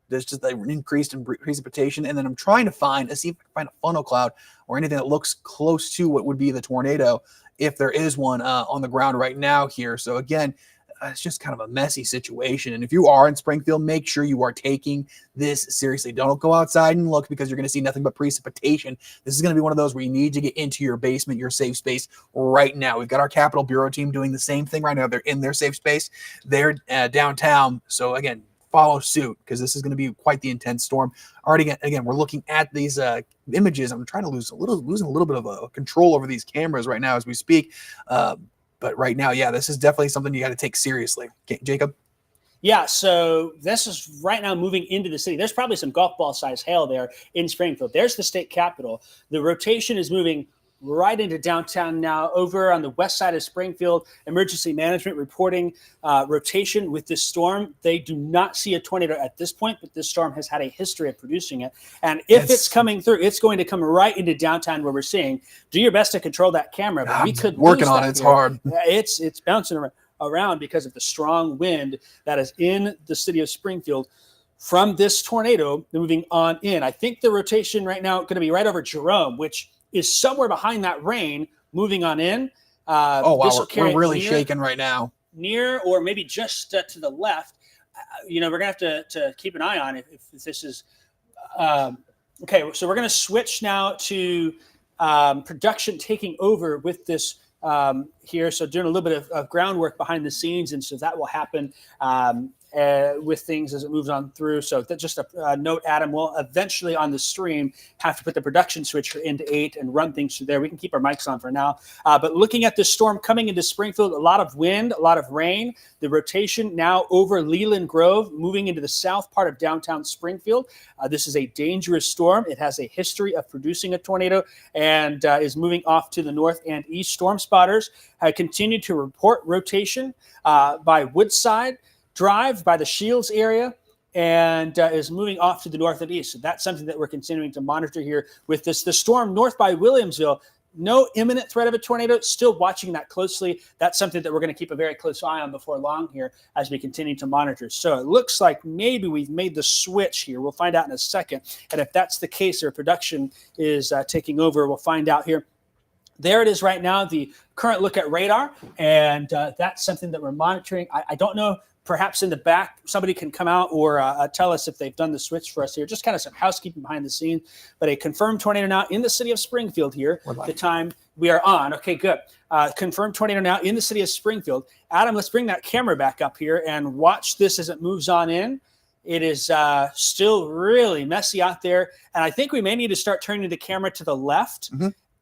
There's just an increase in precipitation. And then I'm trying to see if I can find a funnel cloud or anything that looks close to what would be the tornado, if there is one on the ground right now here. So again, it's just kind of a messy situation. And if you are in Springfield, make sure you are taking this seriously. Don't go outside and look because you're going to see nothing but precipitation. This is going to be one of those where you need to get into your basement, your safe space right now. We've got our Capitol Bureau team doing the same thing right now. They're in their safe space. They're downtown. So again, follow suit because this is going to be quite the intense storm. Already, again, we're looking at these images. I'm trying to losing a little bit of control over these cameras right now as we speak. But right now, yeah, this is definitely something you got to take seriously. Okay, Jacob? Yeah, so this is right now moving into the city. There's probably some golf ball size hail there in Springfield. There's the state capitol. The rotation is moving right into downtown now, over on the west side of Springfield. Emergency management reporting rotation with this storm. They do not see a tornado at this point, but this storm has had a history of producing it. And if it's coming through, it's going to come right into downtown where we're seeing. Do your best to control that camera. But we could working on it. It's hard. It's bouncing around because of the strong wind that is in the city of Springfield from this tornado moving on in. I think the rotation right now is going to be right over Jerome, which is somewhere behind that rain moving on in. Oh, wow. We're really shaking right now. Near or maybe just to the left. We're going to have to keep an eye on it if this is okay. So we're going to switch now to production taking over with this here. So doing a little bit of groundwork behind the scenes. And so that will happen with things as it moves on through. So that's just a note, Adam. We'll eventually on the stream have to put the production switcher into 8 and run things through there. We can keep our mics on for now. But looking at this storm coming into Springfield, a lot of wind, a lot of rain. The rotation now over Leland Grove, moving into the south part of downtown Springfield. This is a dangerous storm. It has a history of producing a tornado and is moving off to the north and east. Storm spotters have continued to report rotation by Woodside Drive, by the Shields area, and is moving off to the north and east. So that's something that we're continuing to monitor here with this. The storm north by Williamsville, no imminent threat of a tornado, still watching that closely. That's something that we're going to keep a very close eye on before long here as we continue to monitor. So it looks like maybe we've made the switch here. We'll find out in a second. And if that's the case, our production is taking over, we'll find out here. There it is right now, the current look at radar, and that's something that we're monitoring. I don't know. Perhaps in the back, somebody can come out or tell us if they've done the switch for us here. Just kind of some housekeeping behind the scenes. But a confirmed tornado now in the city of Springfield here. The time we are on. Okay, good. Confirmed tornado now in the city of Springfield. Adam, let's bring that camera back up here and watch this as it moves on in. It is still really messy out there. And I think we may need to start turning the camera to the left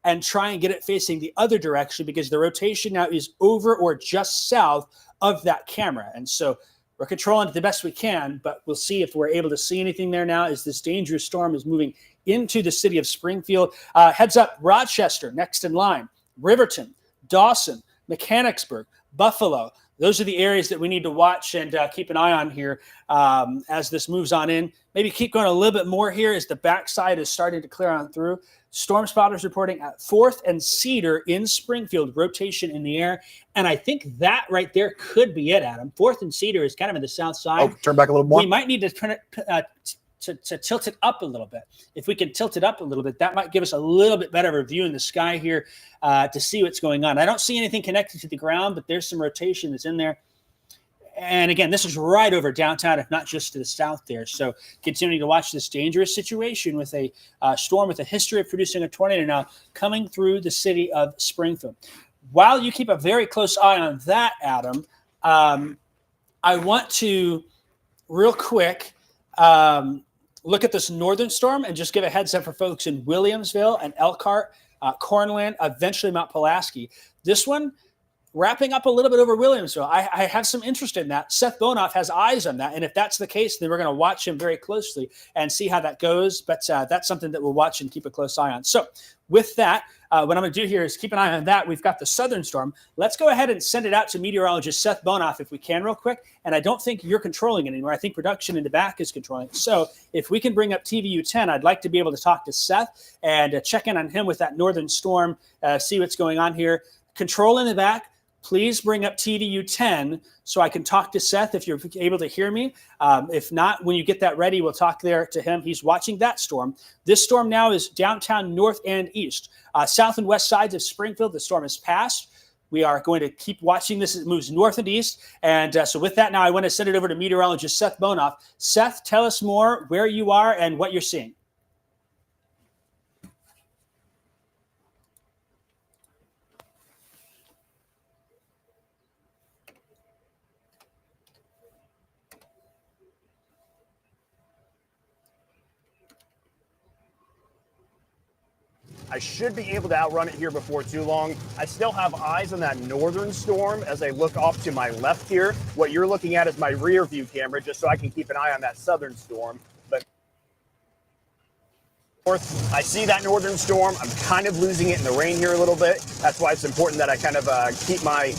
and try and get it facing the other direction because the rotation now is over or just south of that camera. And so we're controlling it the best we can, but we'll see if we're able to see anything there now as this dangerous storm is moving into the city of Springfield. Heads up, Rochester, next in line, Riverton, Dawson, Mechanicsburg, Buffalo. Those are the areas that we need to watch and keep an eye on here as this moves on in. Maybe keep going a little bit more here as the backside is starting to clear on through. Storm spotters reporting at 4th and Cedar in Springfield, rotation in the air. And I think that right there could be it, Adam. 4th and Cedar is kind of in the south side. Oh, turn back a little more. We might need to turn it to tilt it up a little bit. If we can tilt it up a little bit, that might give us a little bit better of a view in the sky here to see what's going on. I don't see anything connected to the ground, but there's some rotation that's in there. And again, this is right over downtown, if not just to the south there. So continuing to watch this dangerous situation with a storm with a history of producing a tornado now coming through the city of Springfield. while you keep a very close eye on that, Adam, I want to real quick look at this northern storm and just give a heads up for folks in Williamsville and Elkhart, Cornland, eventually Mount Pulaski. This one wrapping up a little bit over Williamsville. I have some interest in that. Seth Bonoff has eyes on that. And if that's the case, then we're going to watch him very closely and see how that goes. But that's something that we'll watch and keep a close eye on. So with that, what I'm going to do here is keep an eye on that. We've got the southern storm. Let's go ahead and send it out to meteorologist Seth Bonoff if we can real quick. And I don't think you're controlling it anymore. I think production in the back is controlling it. So if we can bring up TVU 10, I'd like to be able to talk to Seth and check in on him with that northern storm, see what's going on here. Control in the back. Please bring up TVU 10 so I can talk to Seth if you're able to hear me. If not, when you get that ready, we'll talk there to him. He's watching that storm. This storm now is downtown north and east. South and west sides of Springfield, the storm has passed. We are going to keep watching this as it moves north and east. And so with that now, I want to send it over to meteorologist Seth Bonoff. Seth, tell us more where you are and what you're seeing. I should be able to outrun it here before too long. I still have eyes on that northern storm as I look off to my left here. What you're looking at is my rear view camera, just so I can keep an eye on that southern storm. But north, I see that northern storm. I'm kind of losing it in the rain here a little bit. That's why it's important that I kind of keep my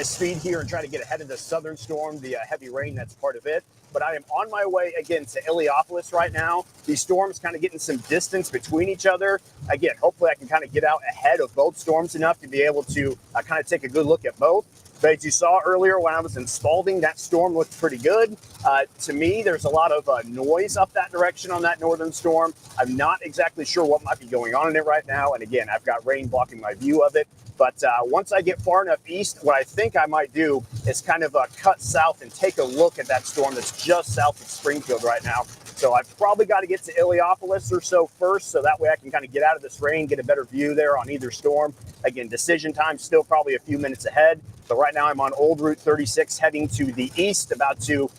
speed here and try to get ahead of the southern storm, the heavy rain that's part of it. But I am on my way again to Illiopolis right now. These storms kind of getting some distance between each other. Again, hopefully I can kind of get out ahead of both storms enough to be able to kind of take a good look at both. But as you saw earlier when I was in Spalding, that storm looked pretty good. To me, there's a lot of noise up that direction on that northern storm. I'm not exactly sure what might be going on in it right now. And again, I've got rain blocking my view of it. But once I get far enough east, what I think I might do is kind of cut south and take a look at that storm that's just south of Springfield right now. So I've probably got to get to Illiopolis or so first, so that way I can kind of get out of this rain, get a better view there on either storm. Again, decision time still probably a few minutes ahead. But right now I'm on Old Route 36 heading to the east, about to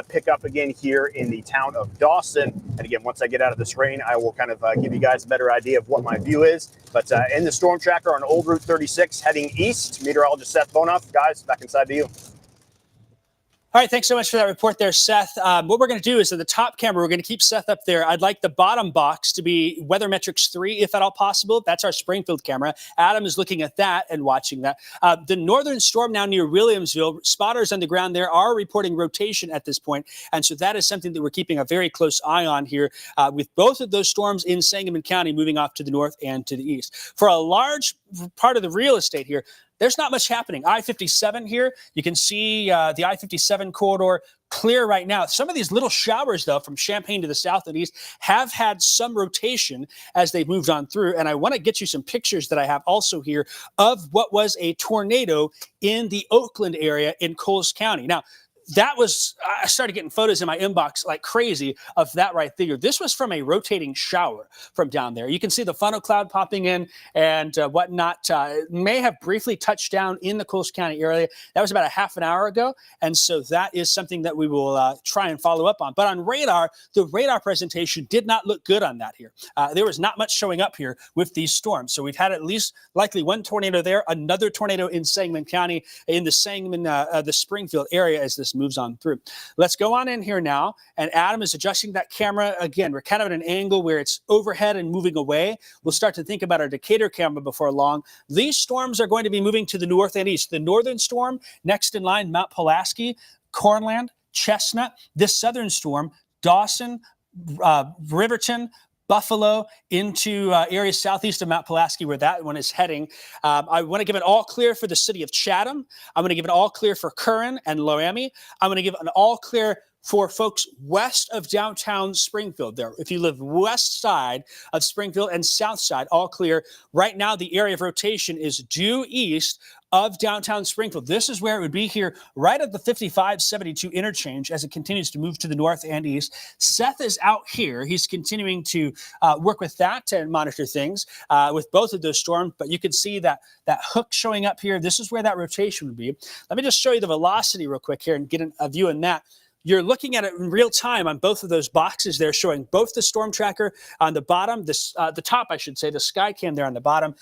pick up again here in the town of Dawson. And again, once I get out of this rain, I will kind of give you guys a better idea of what my view is. But in the StormTracker on Old Route 36 heading east, meteorologist Seth Bonoff. Guys, back inside to you. All right, thanks so much for that report there, Seth. What we're going to do is in the top camera, we're going to keep Seth up there. I'd like the bottom box to be Weathermetrics 3, if at all possible. That's our Springfield camera. Adam is looking at that and watching that. The northern storm now near Williamsville, spotters on the ground there are reporting rotation at this point. And so that is something that we're keeping a very close eye on here with both of those storms in Sangamon County moving off to the north and to the east. For a large part of the real estate here, there's not much happening. I-57 here, you can see the I-57 corridor clear right now. Some of these little showers, though, from Champaign to the south and east have had some rotation as they've moved on through. And I want to get you some pictures that I have also here of what was a tornado in the Oakland area in Coles County. Now, that was, I started getting photos in my inbox like crazy of that right there. This was from a rotating shower from down there. You can see the funnel cloud popping in and whatnot. May have briefly touched down in the Coles County area. That was about a half an hour ago. And so that is something that we will try and follow up on. But on radar, the radar presentation did not look good on that here. There was not much showing up here with these storms. So we've had at least likely one tornado there, another tornado in Sangamon County, in the Sangamon, the Springfield area as this moves on through. Let's go on in here now. And Adam is adjusting that camera. Again, we're kind of at an angle where it's overhead and moving away. We'll start to think about our Decatur camera before long. These storms are going to be moving to the north and east. The northern storm, next in line, Mount Pulaski, Cornland, Chestnut. This southern storm, Dawson, Riverton, Buffalo, into areas southeast of Mount Pulaski where that one is heading. I want to give an all clear for the city of Chatham. I'm going to give an all clear for Curran and Loramie. I'm going to give an all clear for folks west of downtown Springfield there. If you live west side of Springfield and south side, all clear. Right now, the area of rotation is due east of downtown Springfield. This is where it would be here right at the 55-72 interchange as it continues to move to the north and east. Seth is out here. He's continuing to work with that and monitor things with both of those storms, but you can see that hook showing up here. This is where that rotation would be. Let me just show you the velocity real quick here and get a view in that. You're looking at it in real time on both of those boxes there, showing both the StormTracker on the bottom, the top, I should say, the Skycam there on the bottom.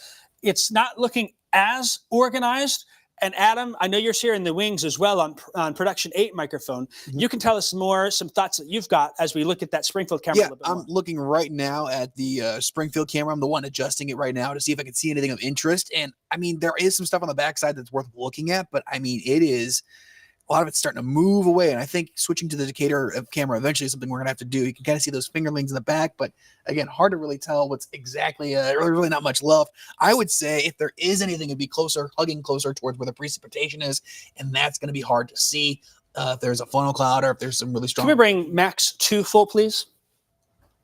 It's not looking as organized. And Adam, I know you're here in the wings as well on Production 8 microphone. You can tell us some thoughts that you've got as we look at that Springfield camera a little bit more. I'm looking right now at the Springfield camera. I'm the one adjusting it right now to see if I can see anything of interest. And I mean, there is some stuff on the backside that's worth looking at, but I mean, a lot of it's starting to move away. And I think switching to the Decatur camera eventually is something we're going to have to do. You can kind of see those fingerlings in the back, but again, hard to really tell what's exactly, really not much love. I would say if there is anything, it'd be hugging closer towards where the precipitation is. And that's going to be hard to see if there's a funnel cloud or if there's some really strong. Can we bring Max 2 full, please?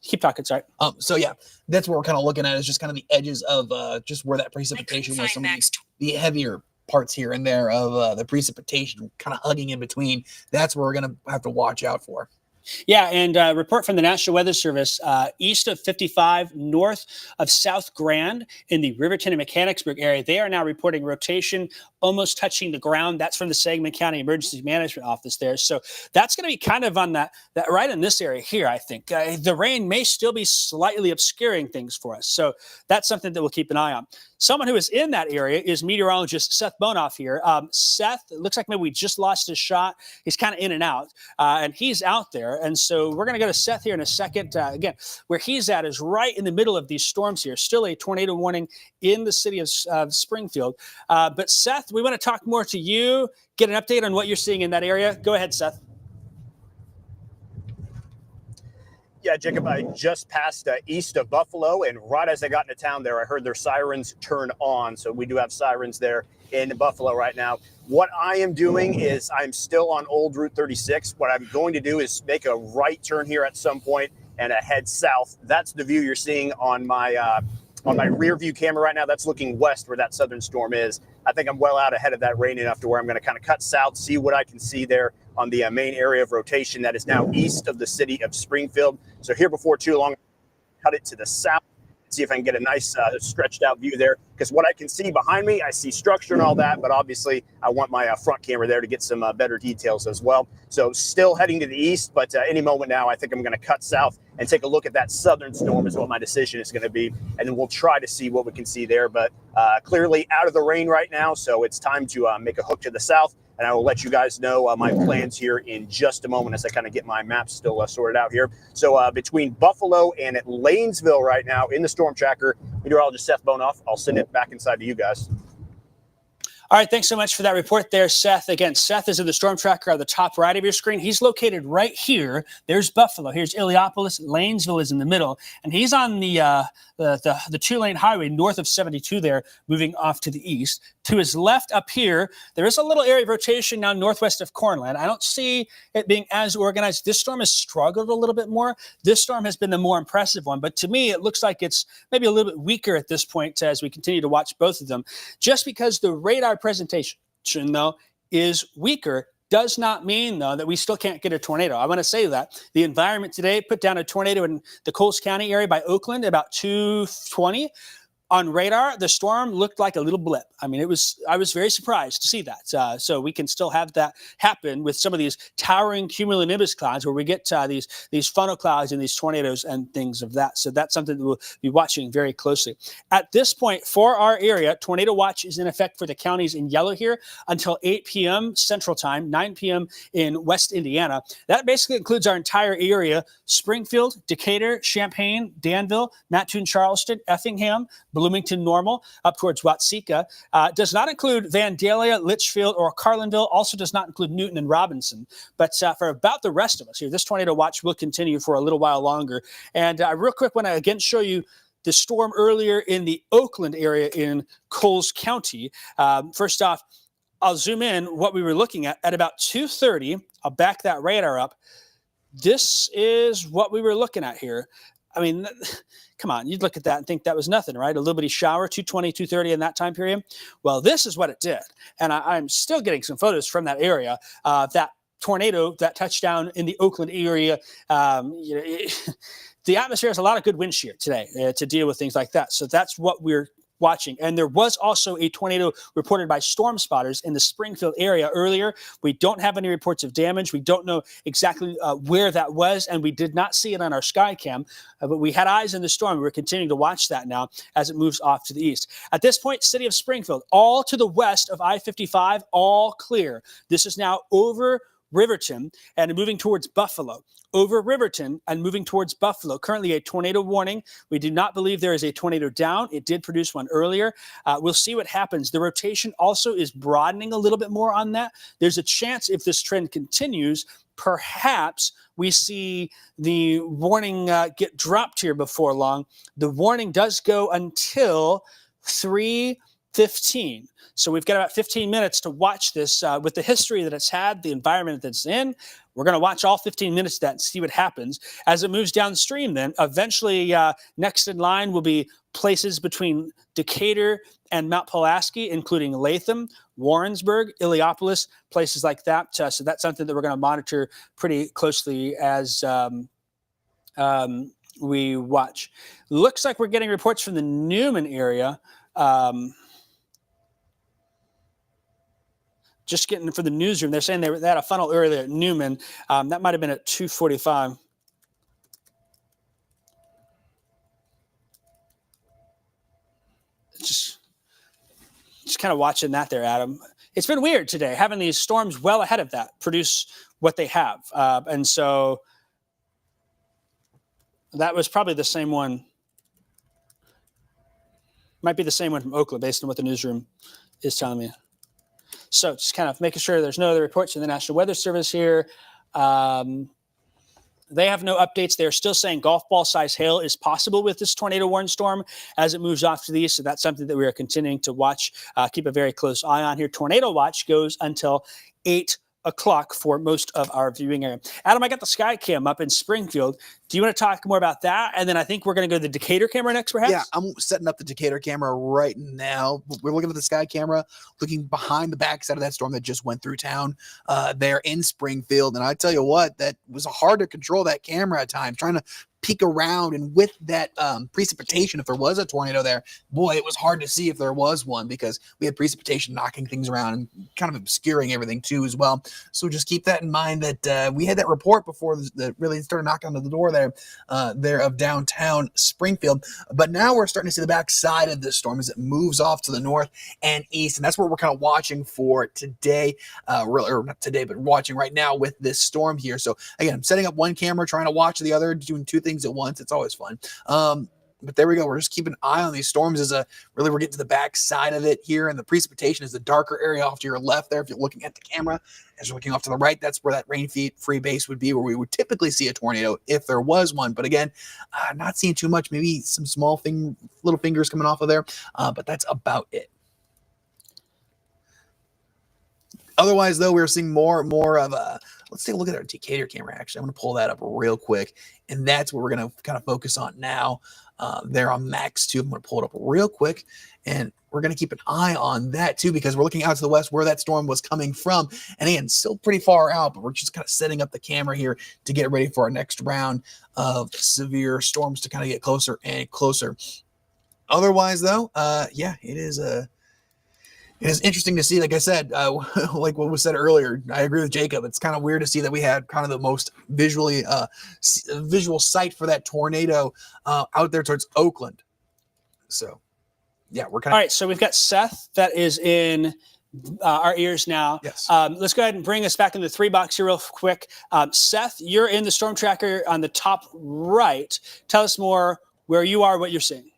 Keep talking, sorry. So yeah, that's what we're kind of looking at is just kind of the edges of just where that precipitation was. Some of the heavier parts here and there of the precipitation kind of hugging in between. That's where we're going to have to watch out for. Yeah, and report from the National Weather Service, east of 55, north of South Grand in the Riverton and Mechanicsburg area. They are now reporting rotation almost touching the ground. That's from the Sangamon County Emergency Management Office there. So that's going to be kind of on that right in this area here, I think. The rain may still be slightly obscuring things for us. So that's something that we'll keep an eye on. Someone who is in that area is meteorologist Seth Bonoff here. Seth, it looks like maybe we just lost his shot. He's kind of in and out, and he's out there. And so we're going to go to Seth here in a second. Again, where he's at is right in the middle of these storms here. Still a tornado warning in the city of Springfield. But Seth, we want to talk more to you, get an update on what you're seeing in that area. Go ahead, Seth. Yeah, Jacob, I just passed east of Buffalo, and right as I got into town there, I heard their sirens turn on. So we do have sirens there in Buffalo right now. What I am doing is I'm still on old Route 36. What I'm going to do is make a right turn here at some point and head south. That's the view you're seeing on my rear view camera right now. That's looking west where that southern storm is. I think I'm well out ahead of that rain enough to where I'm going to kind of cut south, see what I can see there on the main area of rotation that is now east of the city of Springfield. So here before too long, cut it to the south, see if I can get a nice stretched out view there. Because what I can see behind me, I see structure and all that, but obviously I want my front camera there to get some better details as well. So still heading to the east, but any moment now, I think I'm going to cut south and take a look at that southern storm is what my decision is going to be. And then we'll try to see what we can see there. But clearly out of the rain right now, so it's time to make a hook to the south. And I will let you guys know my plans here in just a moment as I kind of get my maps still sorted out here. So between Buffalo and at Lanesville right now in the StormTracker, meteorologist Seth Bonoff. I'll send it back inside to you guys. All right, thanks so much for that report there, Seth. Again, Seth is in the StormTracker on the top right of your screen. He's located right here. There's Buffalo. Here's Illiopolis. Lanesville is in the middle. And he's on the two-lane highway north of 72 there, moving off to the east. To his left up here, there is a little area of rotation now northwest of Cornland. I don't see it being as organized. This storm has struggled a little bit more. This storm has been the more impressive one. But to me, it looks like it's maybe a little bit weaker at this point as we continue to watch both of them. Just because the radar presentation, though, is weaker does not mean, though, that we still can't get a tornado. I want to say that. The environment today put down a tornado in the Coles County area by Oakland about 2:20. On radar, the storm looked like a little blip. I mean, I was very surprised to see that. So we can still have that happen with some of these towering cumulonimbus clouds where we get these funnel clouds and these tornadoes and things of that. So that's something that we'll be watching very closely. At this point, for our area, tornado watch is in effect for the counties in yellow here until 8 p.m. Central Time, 9 p.m. in West Indiana. That basically includes our entire area: Springfield, Decatur, Champaign, Danville, Mattoon, Charleston, Effingham, Bloomington, Normal, up towards Watsika. Does not include Vandalia, Litchfield, or Carlinville. Also does not include Newton and Robinson. But for about the rest of us here, this tornado watch will continue for a little while longer. And real quick, want to again show you the storm earlier in the Oakland area in Coles County. First off, I'll zoom in what we were looking at about 2:30. I'll back that radar up. this is what we were looking at here. I mean, come on, you'd look at that and think that was nothing, right? A little bitty shower, 220, 230 in that time period. Well, this is what it did. And I'm still getting some photos from that area. That tornado, that touchdown in the Oakland area, the atmosphere has a lot of good wind shear today to deal with things like that. So that's what we're watching. And there was also a tornado reported by storm spotters in the Springfield area earlier. We don't have any reports of damage. We don't know exactly where that was, and we did not see it on our sky cam, but we had eyes in the storm. We're continuing to watch that now as it moves off to the east. At this point, city of Springfield, all to the west of I-55, all clear. This is now over Riverton and moving towards Buffalo. Over Riverton and moving towards Buffalo. Currently a tornado warning. We do not believe there is a tornado down. It did produce one earlier. We'll see what happens. The rotation also is broadening a little bit more on that. There's a chance if this trend continues, perhaps we see the warning get dropped here before long. The warning does go until 3:15. So we've got about 15 minutes to watch this with the history that it's had, the environment that it's in. We're going to watch all 15 minutes of that and see what happens. As it moves downstream then, eventually next in line will be places between Decatur and Mount Pulaski, including Latham, Warrensburg, Illiopolis, places like that. So that's something that we're going to monitor pretty closely as we watch. Looks like we're getting reports from the Newman area. Just getting for the newsroom, they're saying they had a funnel earlier at Newman. That might have been at 2:45. Just kind of watching that there, Adam. It's been weird today, having these storms well ahead of that produce what they have. And so that was probably the same one. Might be the same one from Oakland based on what the newsroom is telling me. So just kind of making sure there's no other reports from the National Weather Service here. They have no updates. They're still saying golf ball size hail is possible with this tornado warning storm as it moves off to the east. So that's something that we are continuing to watch, keep a very close eye on here. Tornado watch goes until 8 o'clock for most of our viewing area. Adam, I got the sky cam up in Springfield. Do you want to talk more about that? And then I think we're going to go to the Decatur camera next, perhaps? Yeah, I'm setting up the Decatur camera right now. We're looking at the sky camera, looking behind the backside of that storm that just went through town there in Springfield. And I tell you what, that was hard to control that camera at times, trying to peek around, and with that precipitation, if there was a tornado there, boy, it was hard to see if there was one because we had precipitation knocking things around and kind of obscuring everything too as well. So just keep that in mind that we had that report before that really started knocking on the door there of downtown Springfield. But now we're starting to see the backside of this storm as it moves off to the north and east, and that's what we're kind of watching for today, or not today, but watching right now with this storm here. So again, I'm setting up one camera, trying to watch the other, doing two things at once. It's always fun. But there we go. We're just keeping an eye on these storms as really we're getting to the back side of it here. And the precipitation is the darker area off to your left there. If you're looking at the camera, as you're looking off to the right, that's where that rain-free base would be, where we would typically see a tornado if there was one. But again, not seeing too much, maybe some small little fingers coming off of there. But that's about it. Otherwise, though, we're seeing more of a, let's take a look at our Decatur camera. Actually, I'm going to pull that up real quick. And that's what we're going to kind of focus on now. There on Max 2. I'm going to pull it up real quick. And we're going to keep an eye on that, too, because we're looking out to the west where that storm was coming from. And again, still pretty far out, but we're just kind of setting up the camera here to get ready for our next round of severe storms to kind of get closer and closer. Otherwise, though, yeah, it is interesting to see, like I said, like what was said earlier. I agree with Jacob. It's kind of weird to see that we had kind of the most visual sight for that tornado out there towards Oakland. So, yeah, we're kind of. All right, so we've got Seth that is in our ears now. Yes. Let's go ahead and bring us back in the 3 box here real quick. Seth, you're in the StormTracker on the top right. Tell us more where you are, what you're seeing.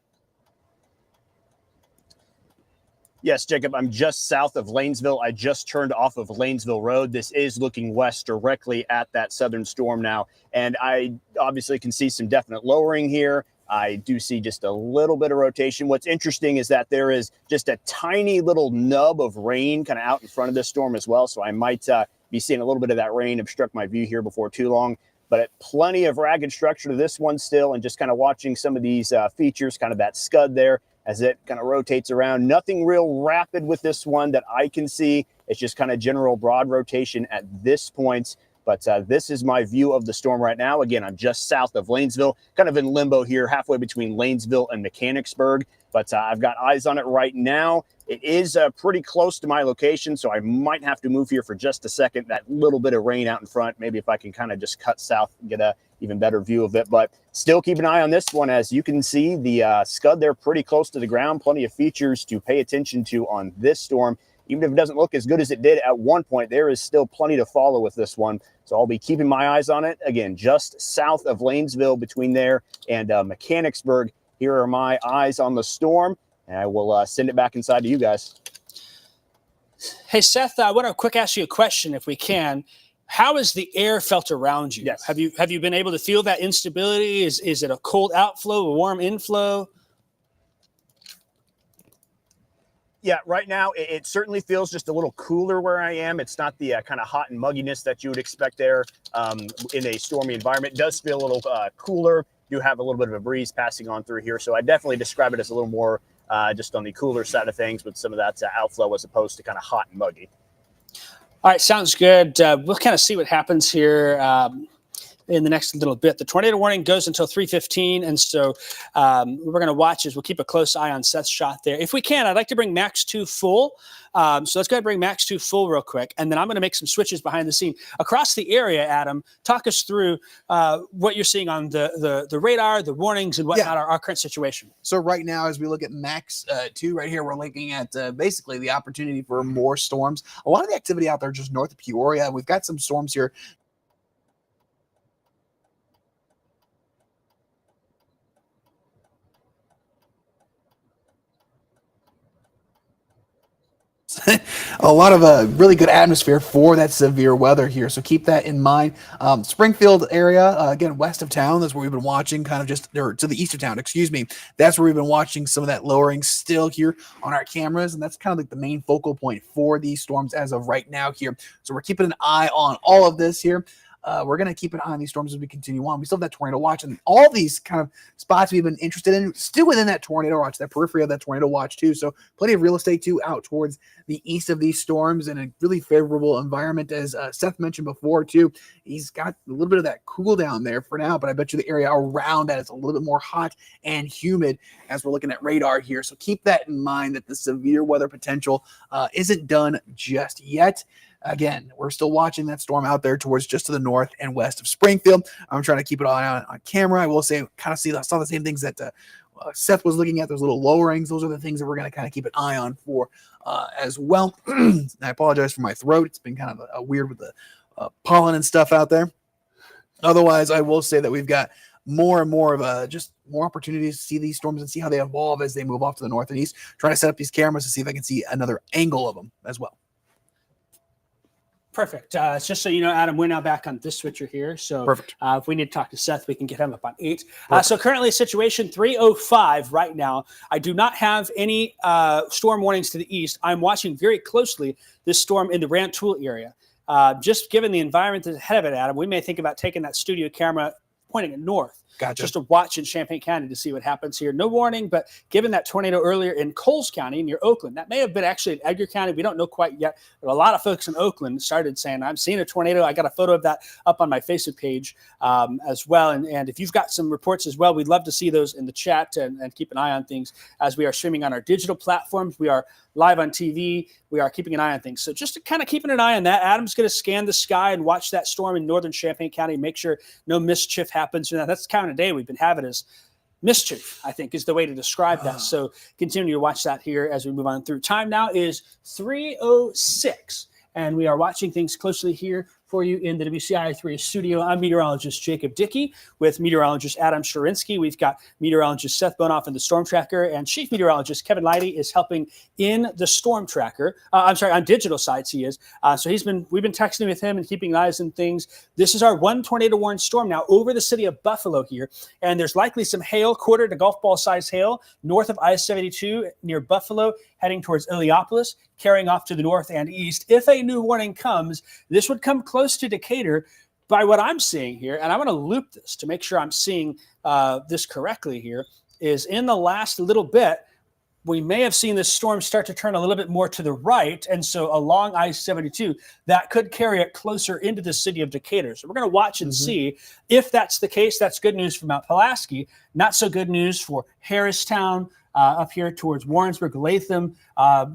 Yes, Jacob, I'm just south of Lanesville. I just turned off of Lanesville Road. This is looking west directly at that southern storm now. And I obviously can see some definite lowering here. I do see just a little bit of rotation. What's interesting is that there is just a tiny little nub of rain kind of out in front of this storm as well. So I might be seeing a little bit of that rain obstruct my view here before too long. but plenty of ragged structure to this one still, and just kind of watching some of these features, kind of that scud there as it kind of rotates around. Nothing real rapid with this one that I can see. It's just kind of general broad rotation at this point. But this is my view of the storm right now. Again, I'm just south of Lanesville, kind of in limbo here, halfway between Lanesville and Mechanicsburg. But I've got eyes on it right now. It is pretty close to my location, so I might have to move here for just a second. That little bit of rain out in front, maybe if I can kind of just cut south and get a even better view of it. But still keep an eye on this one. As you can see, the scud there pretty close to the ground. Plenty of features to pay attention to on this storm. Even if it doesn't look as good as it did at one point, there is still plenty to follow with this one. So I'll be keeping my eyes on it. Again, just south of Lanesville, between there and Mechanicsburg. Here are my eyes on the storm, and I will send it back inside to you guys. Hey, Seth, I want to quick ask you a question, if we can. How has the air felt around you? Yes. Have you been able to feel that instability? Is it a cold outflow, a warm inflow? Yeah, right now it certainly feels just a little cooler where I am. It's not the kind of hot and mugginess that you would expect there in a stormy environment. It does feel a little cooler. You have a little bit of a breeze passing on through here. So I definitely describe it as a little more just on the cooler side of things with some of that outflow as opposed to kind of hot and muggy. All right, sounds good. We'll kind of see what happens here in the next little bit. The tornado warning goes until 3:15, and so we're going to watch as we'll keep a close eye on Seth's shot there. If we can, I'd like to bring Max 2 full. So let's go ahead and bring Max 2 full real quick, and then I'm going to make some switches behind the scene. Across the area, Adam, talk us through what you're seeing on the radar, the warnings, and whatnot, our current situation. So right now, as we look at Max 2 right here, we're looking at basically the opportunity for more storms. A lot of the activity out there just north of Peoria. We've got some storms here. A lot of really good atmosphere for that severe weather here, so keep that in mind. Springfield area, again, west of town, that's where we've been watching, kind of just, or to the east of town, excuse me. That's where we've been watching some of that lowering still here on our cameras, and that's kind of like the main focal point for these storms as of right now here. So we're keeping an eye on all of this here. We're going to keep an eye on these storms as we continue on. We still have that tornado watch, and all these kind of spots we've been interested in still within that tornado watch, that periphery of that tornado watch too. So plenty of real estate too out towards the east of these storms, and a really favorable environment, as Seth mentioned before too. He's got a little bit of that cool down there for now, but I bet you the area around that is a little bit more hot and humid as we're looking at radar here. So keep that in mind, that the severe weather potential isn't done just yet. Again, we're still watching that storm out there towards just to the north and west of Springfield. I'm trying to keep it on camera. I will say, kind of saw the same things that Seth was looking at, those little lowerings. Those are the things that we're going to kind of keep an eye on for as well. I apologize for my throat. It's been kind of weird with the pollen and stuff out there. Otherwise, I will say that we've got more and more of just more opportunities to see these storms and see how they evolve as they move off to the north and east. Trying to set up these cameras to see if I can see another angle of them as well. Perfect. Just so you know, Adam, we're now back on this switcher here. So Perfect. If we need to talk to Seth, we can get him up on 8. So currently situation 305 right now. I do not have any storm warnings to the east. I'm watching very closely this storm in the Rantoul area. Just given the environment that's ahead of it, Adam, we may think about taking that studio camera, pointing it north. Gotcha. Just to watch in Champaign County to see what happens here. No warning, but given that tornado earlier in Coles County near Oakland, that may have been actually in Edgar County. We don't know quite yet, but a lot of folks in Oakland started saying, I'm seeing a tornado. I got a photo of that up on my Facebook page as well. And if you've got some reports as well, we'd love to see those in the chat and keep an eye on things as we are streaming on our digital platforms. We are live on TV. We are keeping an eye on things. So just to kind of keeping an eye on that, Adam's going to scan the sky and watch that storm in northern Champaign County, make sure no mischief happens. That's the kind of day we've been having is mischief, I think, is the way to describe that. So continue to watch that here as we move on through. Time now is 3:06, and we are watching things closely here for you in the WCIA 3 studio. I'm meteorologist Jacob Dickey with meteorologist Adam Sharinsky. We've got meteorologist Seth Bonoff in the StormTracker, and chief meteorologist Kevin Leidy is helping in the StormTracker. On digital sites he is. So we've been texting with him and keeping eyes on things. This is our one tornado warning storm now over the city of Buffalo here, and there's likely some hail, quarter to golf ball size hail north of I-72 near Buffalo, heading towards Illiopolis, carrying off to the north and east. If a new warning comes, this would come close to Decatur by what I'm seeing here, and I want to loop this to make sure I'm seeing this correctly here, is in the last little bit, we may have seen this storm start to turn a little bit more to the right. And so along I-72, that could carry it closer into the city of Decatur. So we're going to watch and see if that's the case. That's good news for Mount Pulaski. Not so good news for Harristown, up here towards Warrensburg, Latham,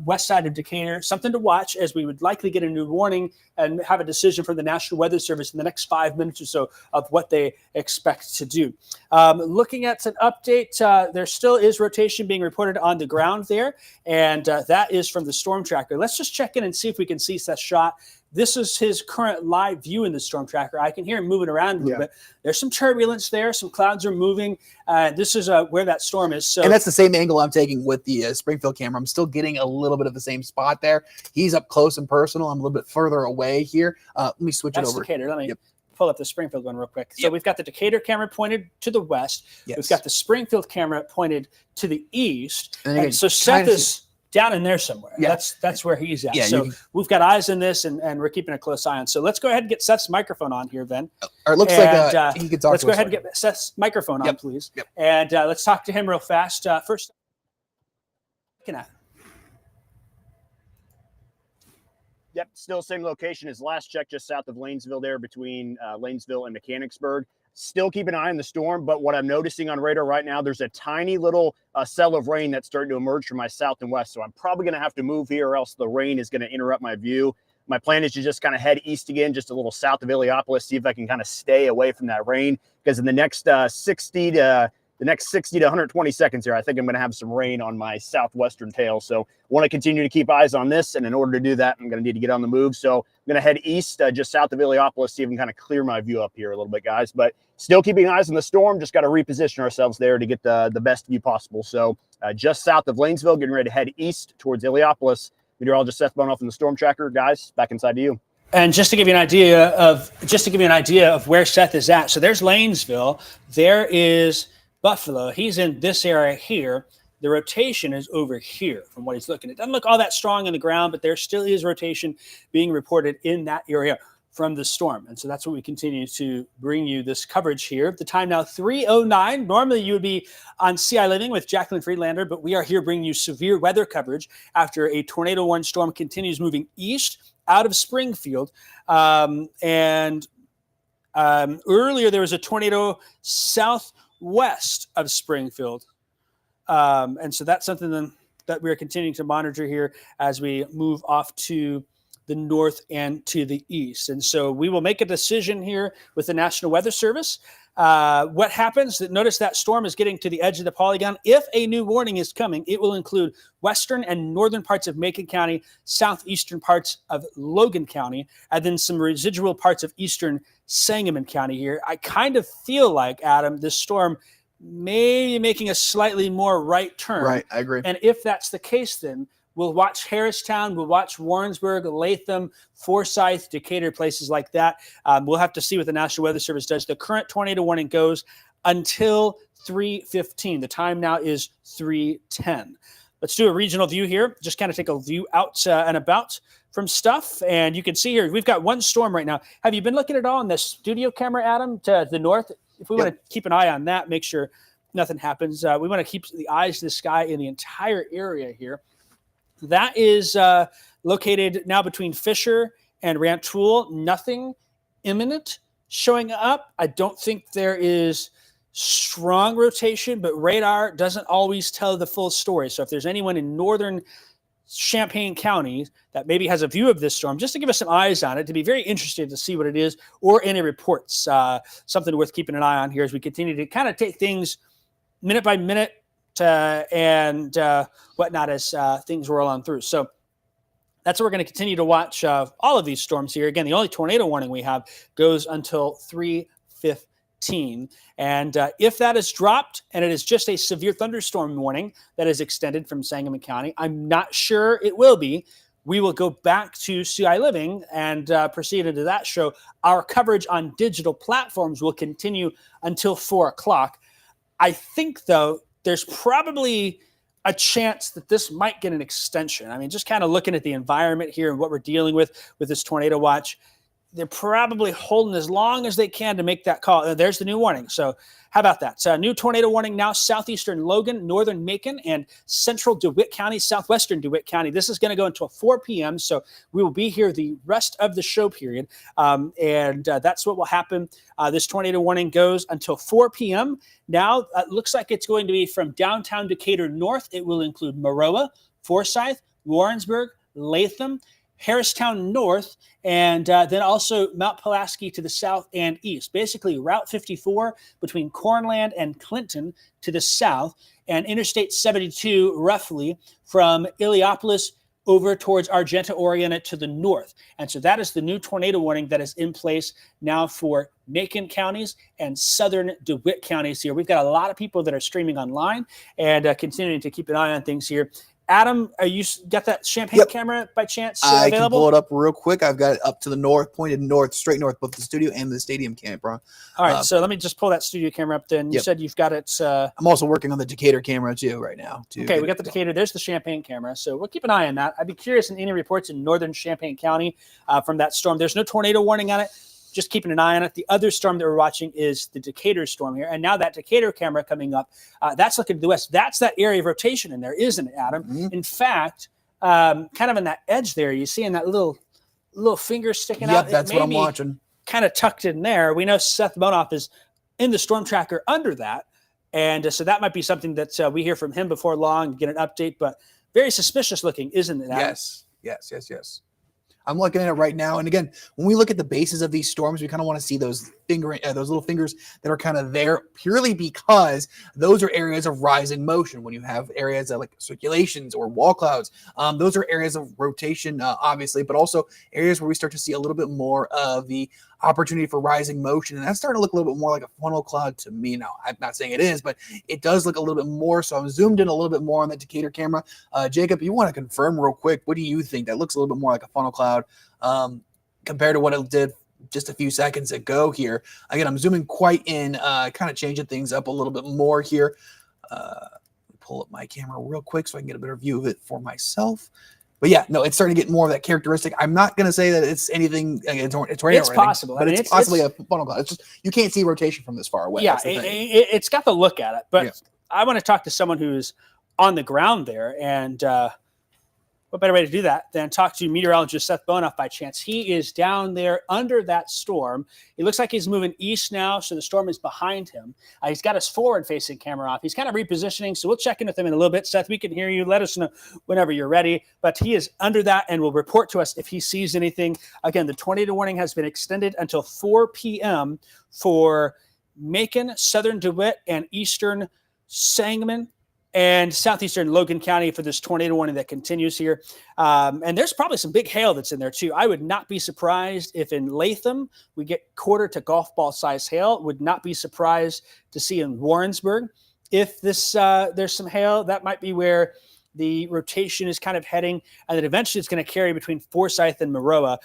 west side of Decatur. Something to watch, as we would likely get a new warning and have a decision from the National Weather Service in the next 5 minutes or so of what they expect to do. Looking at an update, there still is rotation being reported on the ground there, and that is from the StormTracker. Let's just check in and see if we can see Seth's shot. This is his current live view in the StormTracker. I can hear him moving around a little bit. There's some turbulence there. Some clouds are moving. This is where that storm is. So, and that's the same angle I'm taking with the Springfield camera. I'm still getting a little bit of the same spot there. He's up close and personal. I'm a little bit further away here. Let me switch it over. Decatur. Let me pull up the Springfield one real quick. So we've got the Decatur camera pointed to the west. We've got the Springfield camera pointed to the east. And so Seth is down in there somewhere. That's where he's at. So we've got eyes in this, and we're keeping a close eye on. So let's go ahead and get Seth's microphone on here, Ben. Or it looks like he can talk. Let's go ahead and get Seth's microphone on, please. And let's talk to him real fast. First, looking at. Yep, still same location as last check, just south of Lanesville there, between Lanesville and Mechanicsburg. Still keep an eye on the storm, but what I'm noticing on radar right now, there's a tiny little cell of rain that's starting to emerge from my south and west. So I'm probably going to have to move here, or else the rain is going to interrupt my view. My plan is to just kind of head east again, just a little south of Illiopolis, see if I can kind of stay away from that rain, because in the next 60 to 120 seconds here, I think I'm going to have some rain on my southwestern tail. So I want to continue to keep eyes on this. And in order to do that, I'm going to need to get on the move. So I'm going to head east, just south of Illiopolis, see if I can kind of clear my view up here a little bit, guys. But still keeping eyes on the storm. Just got to reposition ourselves there to get the best view possible. So just south of Lanesville, getting ready to head east towards Illiopolis. Meteorologist Seth Bonoff in the StormTracker. Guys, back inside to you. And just to give you an idea of where Seth is at. So there's Lanesville. There is Buffalo. He's in this area here. The rotation is over here from what he's looking at. It doesn't look all that strong on the ground, but there still is rotation being reported in that area from the storm. And so that's what we continue to bring you this coverage here. The time now 3:09. Normally you would be on CI Living with Jacqueline Friedlander, but we are here bringing you severe weather coverage after a tornado warning storm continues moving east out of Springfield. Earlier there was a tornado southwest of Springfield. And so that's something that we're continuing to monitor here as we move off to the north and to the east. And so we will make a decision here with the National Weather Service. What happens, notice that storm is getting to the edge of the polygon. If a new warning is coming, it will include western and northern parts of Macon County, southeastern parts of Logan County, and then some residual parts of eastern Sangamon County here. I kind of feel like, Adam, this storm may be making a slightly more right turn. Right, I agree. And if that's the case, then we'll watch Harristown, we'll watch Warrensburg, Latham, Forsyth, Decatur, places like that. We'll have to see what the National Weather Service does. The current tornado warning goes until 3:15. The time now is 3:10. Let's do a regional view here. Just kind of take a view out and about from stuff. And you can see here, we've got one storm right now. Have you been looking at all on the studio camera, Adam, to the north? If we want to keep an eye on that, make sure nothing happens. We want to keep the eyes to the sky in the entire area here. That is located now between Fisher and Rantoul. Nothing imminent showing up. I don't think there is strong rotation, but radar doesn't always tell the full story. So if there's anyone in northern Champaign County that maybe has a view of this storm, just to give us some eyes on it, to be very interested to see what it is, or any reports, something worth keeping an eye on here as we continue to kind of take things minute by minute and whatnot as things roll on through. So that's what we're going to continue to watch all of these storms here. Again, the only tornado warning we have goes until 3:15. And if that is dropped and it is just a severe thunderstorm warning that is extended from Sangamon County, I'm not sure it will be. We will go back to CI Living and proceed into that show. Our coverage on digital platforms will continue until 4 o'clock. I think, though, there's probably a chance that this might get an extension. I mean, just kind of looking at the environment here and what we're dealing with this tornado watch, they're probably holding as long as they can to make that call. There's the new warning. So how about that? New tornado warning now, southeastern Logan, northern Macon, and central DeWitt County, southwestern DeWitt County. This is going to go until 4 p.m., so we will be here the rest of the show period, and that's what will happen. This tornado warning goes until 4 p.m. Now, it looks like it's going to be from downtown Decatur north. It will include Maroa, Forsyth, Warrensburg, Latham, Harristown north, and then also Mount Pulaski to the south and east. Basically, Route 54 between Cornland and Clinton to the south, and Interstate 72 roughly from Illiopolis over towards Argenta, Orienta to the north. And so that is the new tornado warning that is in place now for Macon counties and southern DeWitt counties here. We've got a lot of people that are streaming online and continuing to keep an eye on things here. Adam, are you got that Champaign camera by chance I available? can pull it up real quick. I've got it up to the north, pointed north, straight north, both the studio and the stadium camera. All right, so let me just pull that studio camera up then. You said you've got it. I'm also working on the Decatur camera too right now. Okay, we got the Decatur. There's the Champaign camera. So we'll keep an eye on that. I'd be curious in any reports in northern Champaign County from that storm. There's no tornado warning on it. Just keeping an eye on it. The other storm that we're watching is the Decatur storm here. And now that Decatur camera coming up, that's looking to the west. That's that area of rotation in there, isn't it, Adam? Mm-hmm. In fact, kind of in that edge there, you seeing that little finger sticking out? Yep, that's what I'm watching. Kind of tucked in there. We know Seth Bonoff is in the StormTracker under that. And so that might be something that we hear from him before long, get an update. But very suspicious looking, isn't it, Adam? Yes. I'm looking at it right now. And again, when we look at the bases of these storms, we kind of want to see those little fingers that are kind of there purely because those are areas of rising motion. When you have areas like circulations or wall clouds, those are areas of rotation, obviously, but also areas where we start to see a little bit more of the opportunity for rising motion. And that's starting to look a little bit more like a funnel cloud to me. Now, I'm not saying it is, but it does look a little bit more. So I'm zoomed in a little bit more on the Decatur camera. Jacob, you want to confirm real quick, what do you think? That looks a little bit more like a funnel cloud compared to what it did just a few seconds ago here. Again, I'm zooming quite in, kind of changing things up a little bit more here. Pull up my camera real quick so I can get a better view of it for myself. But yeah, no, it's starting to get more of that characteristic. I'm not going to say that it's anything. It's possible, but it's possibly a funnel cloud. It's just you can't see rotation from this far away. Yeah, it's got the look at it. But I want to talk to someone who's on the ground there, and what better way to do that than talk to meteorologist Seth Bonoff by chance? He is down there under that storm. It looks like he's moving east now, so the storm is behind him. He's got his forward-facing camera off. He's kind of repositioning, so we'll check in with him in a little bit. Seth, we can hear you. Let us know whenever you're ready. But he is under that and will report to us if he sees anything. Again, the tornado warning has been extended until 4 p.m. for Macon, southern DeWitt, and eastern Sangamon and southeastern Logan County for this tornado warning that continues here. And there's probably some big hail that's in there too. I would not be surprised if in Latham we get quarter to golf ball size hail. Would not be surprised to see in Warrensburg if this there's some hail. That might be where the rotation is kind of heading, and then eventually it's going to carry between Forsyth and Maroa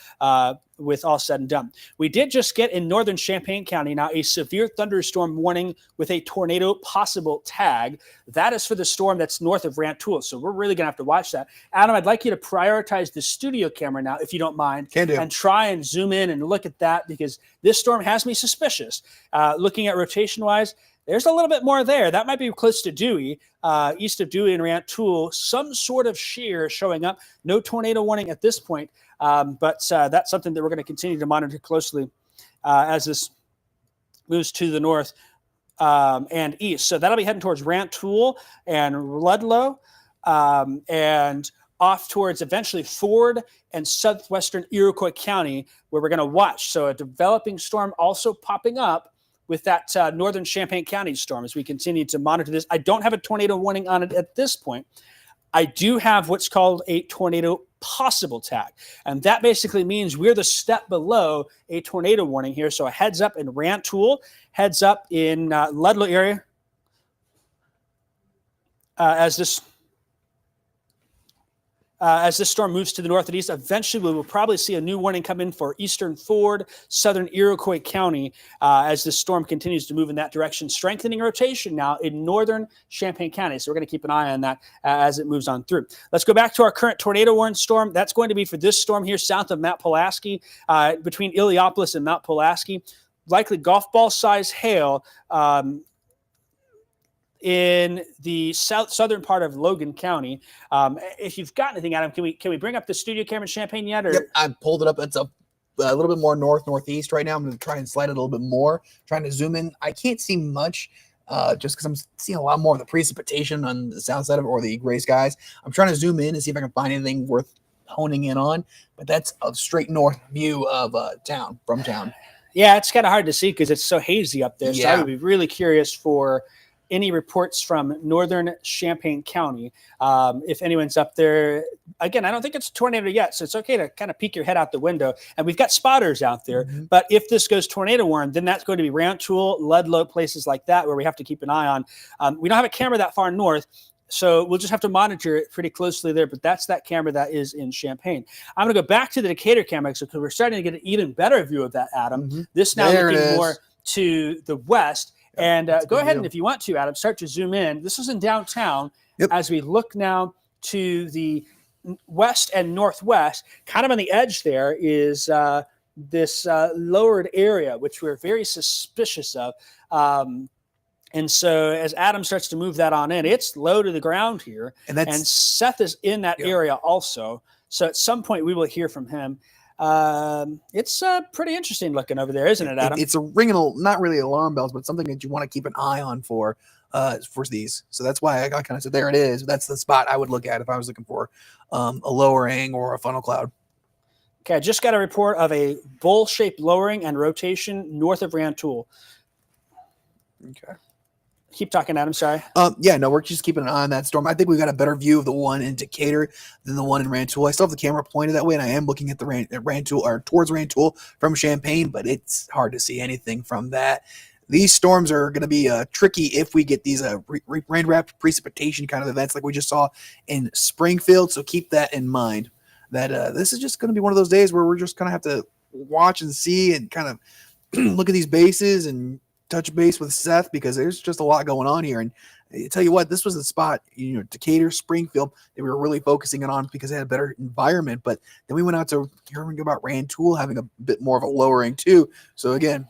with all said and done. We did just get in northern Champaign County now a severe thunderstorm warning with a tornado possible tag. That is for the storm that's north of Rantoul, so we're really going to have to watch that. Adam, I'd like you to prioritize the studio camera now, if you don't mind, and try and zoom in and look at that, because this storm has me suspicious. Looking at rotation-wise, there's a little bit more there. That might be close to Dewey, east of Dewey and Rantoul. Some sort of shear showing up. No tornado warning at this point, but that's something that we're going to continue to monitor closely as this moves to the north and east. So that'll be heading towards Rantoul and Ludlow and off towards eventually Ford and southwestern Iroquois County, where we're going to watch. So a developing storm also popping up with that northern Champaign County storm as we continue to monitor this. I don't have a tornado warning on it at this point. I do have what's called a tornado possible tag. And that basically means we're the step below a tornado warning here. So a heads up in Rantoul, heads up in Ludlow area as this as this storm moves to the north and east, eventually we will probably see a new warning come in for eastern Ford, southern Iroquois County, as this storm continues to move in that direction, strengthening rotation now in northern Champaign County. So we're going to keep an eye on that as it moves on through. Let's go back to our current tornado warning storm. That's going to be for this storm here south of Mount Pulaski, between Illiopolis and Mount Pulaski. Likely golf ball size hail in the southern part of Logan County. If you've got anything, Adam, can we bring up the studio camera in Champaign yet? Or? Yep, I pulled it up. It's up a little bit more northeast right now. I'm going to try and slide it a little bit more, trying to zoom in. I can't see much just because I'm seeing a lot more of the precipitation on the south side of it, or the gray skies. I'm trying to zoom in and see if I can find anything worth honing in on, but that's a straight north view of town, from town. Yeah, it's kind of hard to see because it's so hazy up there. So Yeah. I would be really curious for any reports from northern Champaign County. If anyone's up there, again, I don't think it's a tornado yet, so it's okay to kind of peek your head out the window. And we've got spotters out there. Mm-hmm. But if this goes tornado warn, then that's going to be Rantoul, Ludlow, places like that where we have to keep an eye on. We don't have a camera that far north, so we'll just have to monitor it pretty closely there. But that's that camera that is in Champaign. I'm going to go back to the Decatur camera because we're starting to get an even better view of that, Adam. Mm-hmm. This now There it looking is. more to the west. And go ahead view. and if you want to, Adam, start to zoom in. This is in downtown. Yep. As we look now to the west and northwest, kind of on the edge there is this lowered area, which we're very suspicious of. And so as Adam starts to move that on in, it's low to the ground here. And that's And Seth is in that Yeah. area also. So at some point we will hear from him. It's pretty interesting looking over there, isn't it, Adam? it's a ringing, not really alarm bells, but something that you want to keep an eye on for these. So that's why I kind of said, there it is. That's the spot I would look at if I was looking for a lowering or a funnel cloud. Okay, I just got a report of a bowl-shaped lowering and rotation north of Rantoul. Okay. Keep talking, Adam. Sorry. Yeah, no, we're just keeping an eye on that storm. I think we got a better view of the one in Decatur than the one in Rantoul. I still have the camera pointed that way, and I am looking at the Rantoul, or towards Rantoul from Champaign, but it's hard to see anything from that. These storms are going to be tricky if we get these rain-wrapped precipitation kind of events like we just saw in Springfield. So keep that in mind. That this is just going to be one of those days where we're just going to have to watch and see and kind of look at these bases and touch base with Seth, because there's just a lot going on here. And I tell you what, this was the spot, Decatur, Springfield, that we were really focusing on because they had a better environment. But then we went out to hearing about Rantoul having a bit more of a lowering too. So again,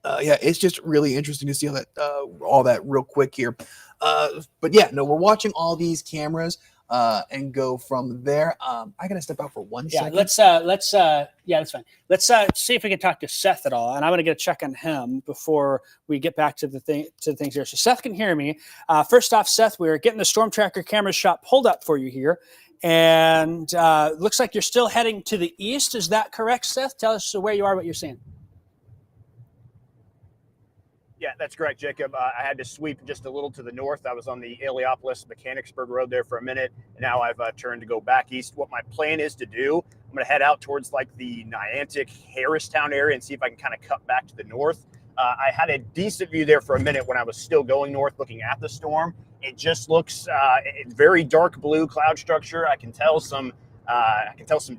yeah, it's just really interesting to see all that real quick here. But yeah, no, we're watching all these cameras and go from there. I gotta step out for 1 Yeah, second. let's yeah, that's fine. Let's see if we can talk to Seth at all, and I'm going to get a check on him before we get back to the things here. So Seth can hear me. First off, Seth, we're getting the StormTracker camera shot pulled up for you here, and looks like you're still heading to the east. Is that correct, Seth? Tell us where you are, what you're seeing. Yeah, that's correct, Jacob. I had to sweep just a little to the north. I was on the Illiopolis Mechanicsburg Road there for a minute, and now I've turned to go back east. What my plan is to do, I'm going to head out towards like the Niantic, Harristown area and see if I can kind of cut back to the north. I had a decent view there for a minute when I was still going north looking at the storm. It just looks very dark blue cloud structure. I can tell some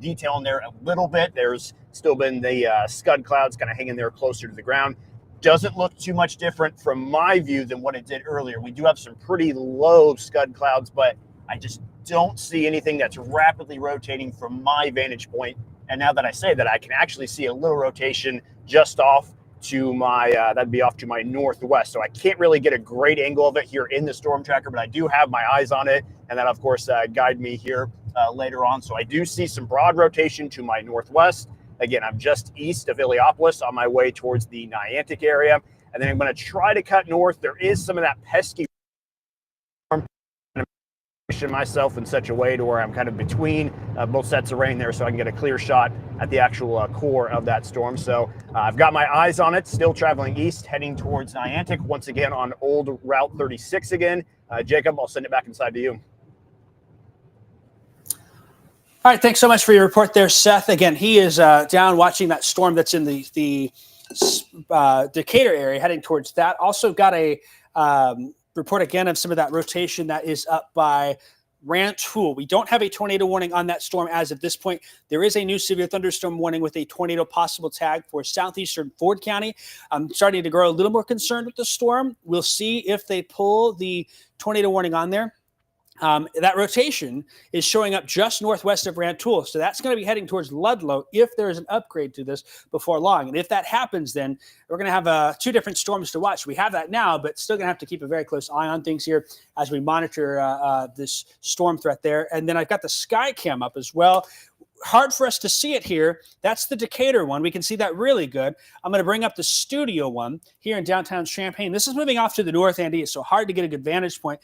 detail in there a little bit. There's still been the scud clouds kind of hanging there closer to the ground. Doesn't look too much different from my view than what it did earlier. We do have some pretty low scud clouds, but I just don't see anything that's rapidly rotating from my vantage point. And now that I say that, I can actually see a little rotation just off to my, that'd be off to my northwest. So I can't really get a great angle of it here in the StormTracker, but I do have my eyes on it. And that, of course, guide me here later on. So I do see some broad rotation to my northwest. Again, I'm just east of Illiopolis on my way towards the Niantic area. And then I'm going to try to cut north. There is some of that pesky storm. I'm position myself in such a way to where I'm kind of between both sets of rain there so I can get a clear shot at the actual core of that storm. So I've got my eyes on it, still traveling east, heading towards Niantic, once again on old Route 36 again. Jacob, I'll send it back inside to you. All right, thanks so much for your report there, Seth. Again, he is down watching that storm that's in the Decatur area, heading towards that. Also got a report again of some of that rotation that is up by Rantoul. We don't have a tornado warning on that storm as of this point. There is a new severe thunderstorm warning with a tornado possible tag for southeastern Ford County. I'm starting to grow a little more concerned with the storm. We'll see if they pull the tornado warning on there. That rotation is showing up just northwest of Rantoul. So that's going to be heading towards Ludlow if there is an upgrade to this before long. And if that happens, then we're going to have 2 different storms to watch. We have that now, but still going to have to keep a very close eye on things here as we monitor this storm threat there. And then I've got the sky cam up as well. Hard for us to see it here. That's the Decatur one. We can see that really good. I'm going to bring up the studio one here in downtown Champaign. This is moving off to the north and east, so hard to get a good vantage point.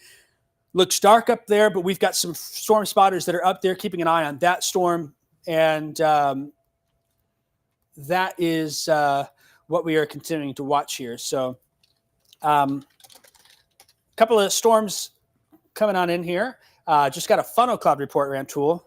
Looks dark up there, but we've got some storm spotters that are up there keeping an eye on that storm. And that is what we are continuing to watch here. So a couple of storms coming on in here. Just got a funnel cloud report, Rantoul.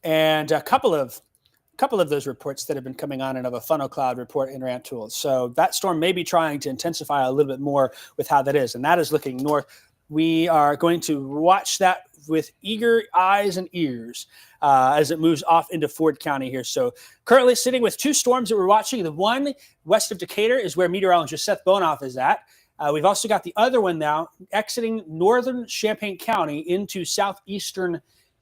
And a couple of those reports that have been coming on and of a funnel cloud report in Rantoul. So that storm may be trying to intensify a little bit more with how that is, and that is looking north. We are going to watch that with eager eyes and ears as it moves off into Ford County here. So currently sitting with 2 storms that we're watching. The one west of Decatur is where meteorologist Seth is at. We've also got the other one now exiting northern Champaign County into southeastern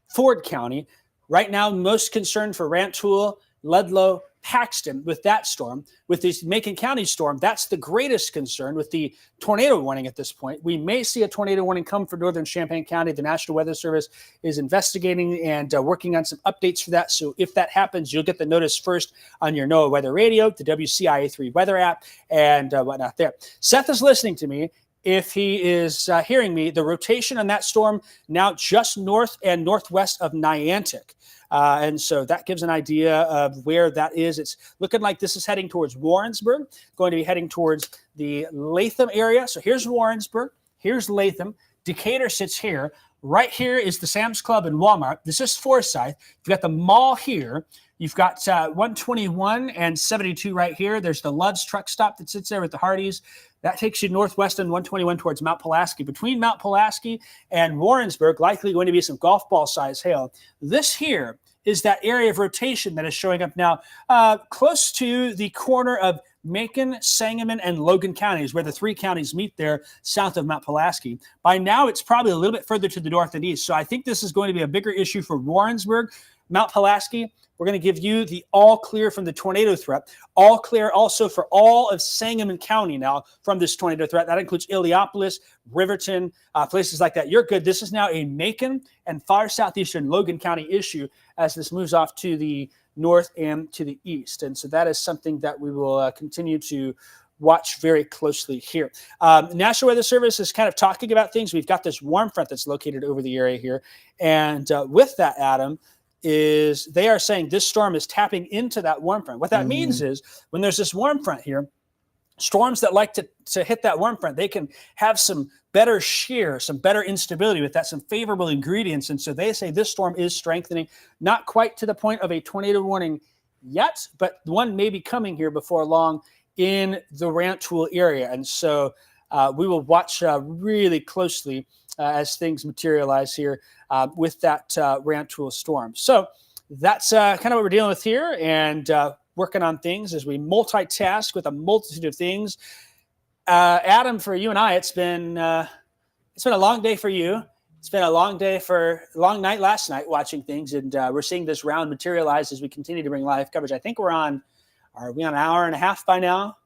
Ford County. Right now, most concerned for Rantoul, Ludlow, Paxton with that storm. With this Macon County storm, that's the greatest concern with the tornado warning at this point. We may see a tornado warning come for northern Champaign County. The National Weather Service is investigating and working on some updates for that. So if that happens, you'll get the notice first on your NOAA weather radio, the WCIA 3 weather app, and whatnot there. Seth is listening to me. If he is hearing me, the rotation on that storm now just north and northwest of Niantic. And so that gives an idea of where that is. It's looking like this is heading towards Warrensburg, going to be heading towards the Latham area. So here's Warrensburg, here's Latham. Decatur sits here. Right here is the Sam's Club and Walmart. This is Forsyth. You've got the mall here. You've got 121 and 72 right here. There's the Ludd's truck stop that sits there with the Hardys. That takes you northwest on 121 towards Mount Pulaski. Between Mount Pulaski and Warrensburg, likely going to be some golf ball size hail. This here is that area of rotation that is showing up now close to the corner of Macon, Sangamon, and Logan counties, where the 3 counties meet there south of Mount Pulaski. By now, it's probably a little bit further to the north and east. So I think this is going to be a bigger issue for Warrensburg. Mount Pulaski, we're going to give you the all clear from the tornado threat. All clear also for all of Sangamon County now from this tornado threat. That includes Illiopolis, Riverton, places like that. You're good. This is now a Macon and far southeastern Logan County issue as this moves off to the north and to the east. And so that is something that we will continue to watch very closely here. National Weather Service is kind of talking about things. We've got this warm front that's located over the area here. And with that, Adam, is they are saying this storm is tapping into that warm front. What that means is when there's this warm front here, storms that like to hit that warm front, they can have some better shear, some better instability with that, some favorable ingredients. And so they say this storm is strengthening, not quite to the point of a tornado warning yet, but one may be coming here before long in the Rantoul area. And so we will watch really closely as things materialize here with that Rantoul storm. So that's kind of what we're dealing with here, and working on things as we multitask with a multitude of things. Adam, for you and I, it's been a long day for you. It's been a long night last night watching things, and we're seeing this round materialize as we continue to bring live coverage. I think are we on an hour and a half by now?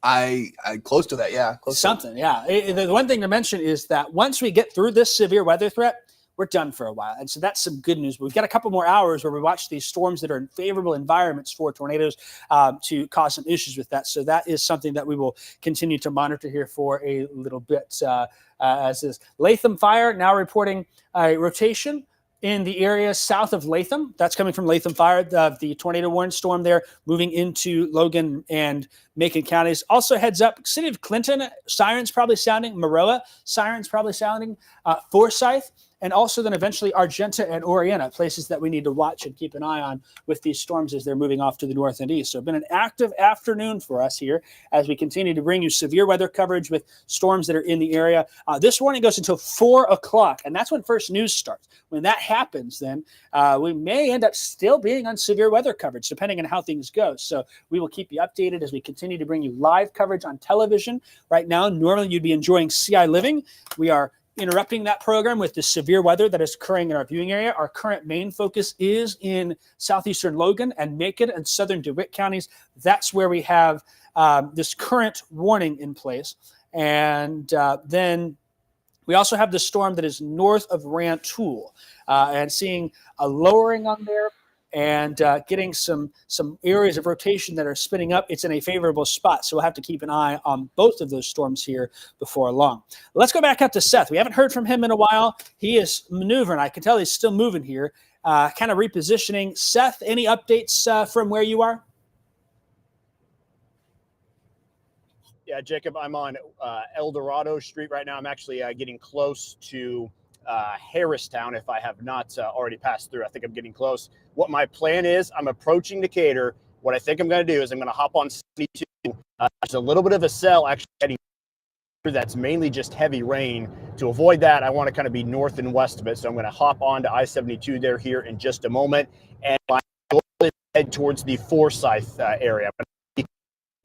I close to that, yeah. The one thing to mention is that once we get through this severe weather threat, we're done for a while. And so that's some good news. But we've got a couple more hours where we watch these storms that are in favorable environments for tornadoes to cause some issues with that. So that is something that we will continue to monitor here for a little bit. As this Latham fire now reporting a rotation in the area south of Latham. That's coming from Latham Fire, the tornado warning storm there, moving into Logan and Macon counties. Also heads up, city of Clinton, sirens probably sounding. Maroa, sirens probably sounding. Forsyth. and also then eventually Argenta and Oriana, places that we need to watch and keep an eye on with these storms as they're moving off to the north and east. So it's been an active afternoon for us here as we continue to bring you severe weather coverage with storms that are in the area. This warning goes until 4 o'clock, and that's when first news starts. When that happens, then we may end up still being on severe weather coverage, depending on how things go. So we will keep you updated as we continue to bring you live coverage on television. Right now, normally you'd be enjoying CI Living. We are interrupting that program with the severe weather that is occurring in our viewing area. Our current main focus is in southeastern Logan and Macon and southern DeWitt counties. That's where we have this current warning in place. And then we also have the storm that is north of Rantoul and seeing a lowering on there and getting some areas of rotation that are spinning up. It's in a favorable spot, so we'll have to keep an eye on both of those storms here before long. Let's go back up to Seth. We haven't heard from him in a while. He is maneuvering. I can tell he's still moving here, kind of repositioning. Seth, any updates from where you are? Yeah, Jacob, I'm on El Dorado Street right now. I'm actually getting close to Harristown if I have not already passed through. I think I'm getting close. What my plan is, I'm approaching Decatur. What I think I'm going to do is I'm going to hop on 72. There's a little bit of a cell actually heading through that's mainly just heavy rain. To avoid that, I want to kind of be north and west of it. So I'm going to hop on to I-72 there here in just a moment. And my goal is to head towards the Forsyth area.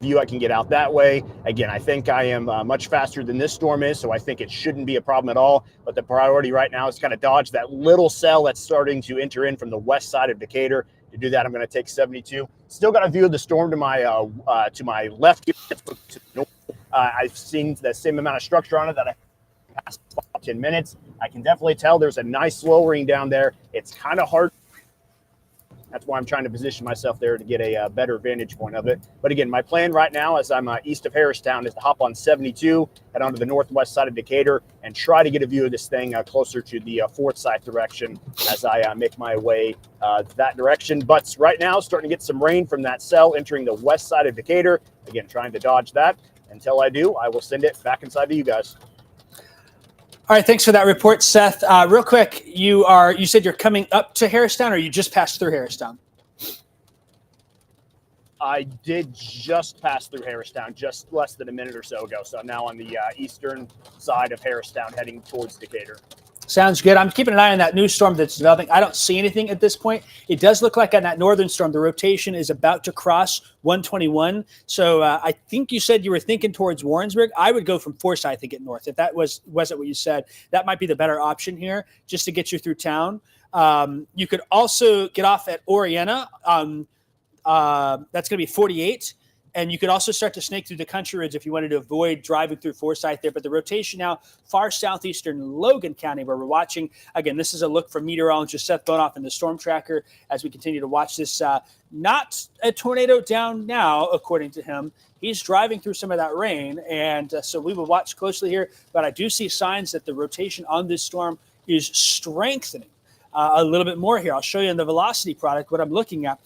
View I can get out that way. Again, I think I am much faster than this storm is, so I think it shouldn't be a problem at all. But the priority right now is kind of dodge that little cell that's starting to enter in from the west side of Decatur. To do that, I'm going to take 72. Still got a view of the storm to my left here. To the north. I've seen the same amount of structure on it that I passed 10 minutes. I can definitely tell there's a nice lowering down there. It's kind of hard. That's why I'm trying to position myself there to get a better vantage point of it. But again, my plan right now as I'm east of Harristown is to hop on 72, head onto the northwest side of Decatur, and try to get a view of this thing closer to the Forsyth direction as I make my way that direction. But right now, starting to get some rain from that cell entering the west side of Decatur. Again, trying to dodge that. Until I do, I will send it back inside to you guys. All right, thanks for that report, Seth. Real quick, you said you're coming up to Harristown, or you just passed through Harristown? I did just pass through Harristown just less than a minute or so ago. So I'm now on the eastern side of Harristown heading towards Decatur. Sounds good. I'm keeping an eye on that new storm that's developing. I don't see anything at this point. It does look like on that northern storm, the rotation is about to cross 121. So I think you said you were thinking towards Warrensburg. I would go from Forsyth to get north. If that wasn't what you said, that might be the better option here just to get you through town. You could also get off at Oriana. That's going to be 48. And you could also start to snake through the country roads if you wanted to avoid driving through Forsyth there. But the rotation now, far southeastern Logan County, where we're watching. Again, this is a look from meteorologist Seth Bonoff in the StormTracker as we continue to watch this. Not a tornado down now, according to him. He's driving through some of that rain. And so we will watch closely here. But I do see signs that the rotation on this storm is strengthening a little bit more here. I'll show you in the velocity product what I'm looking at.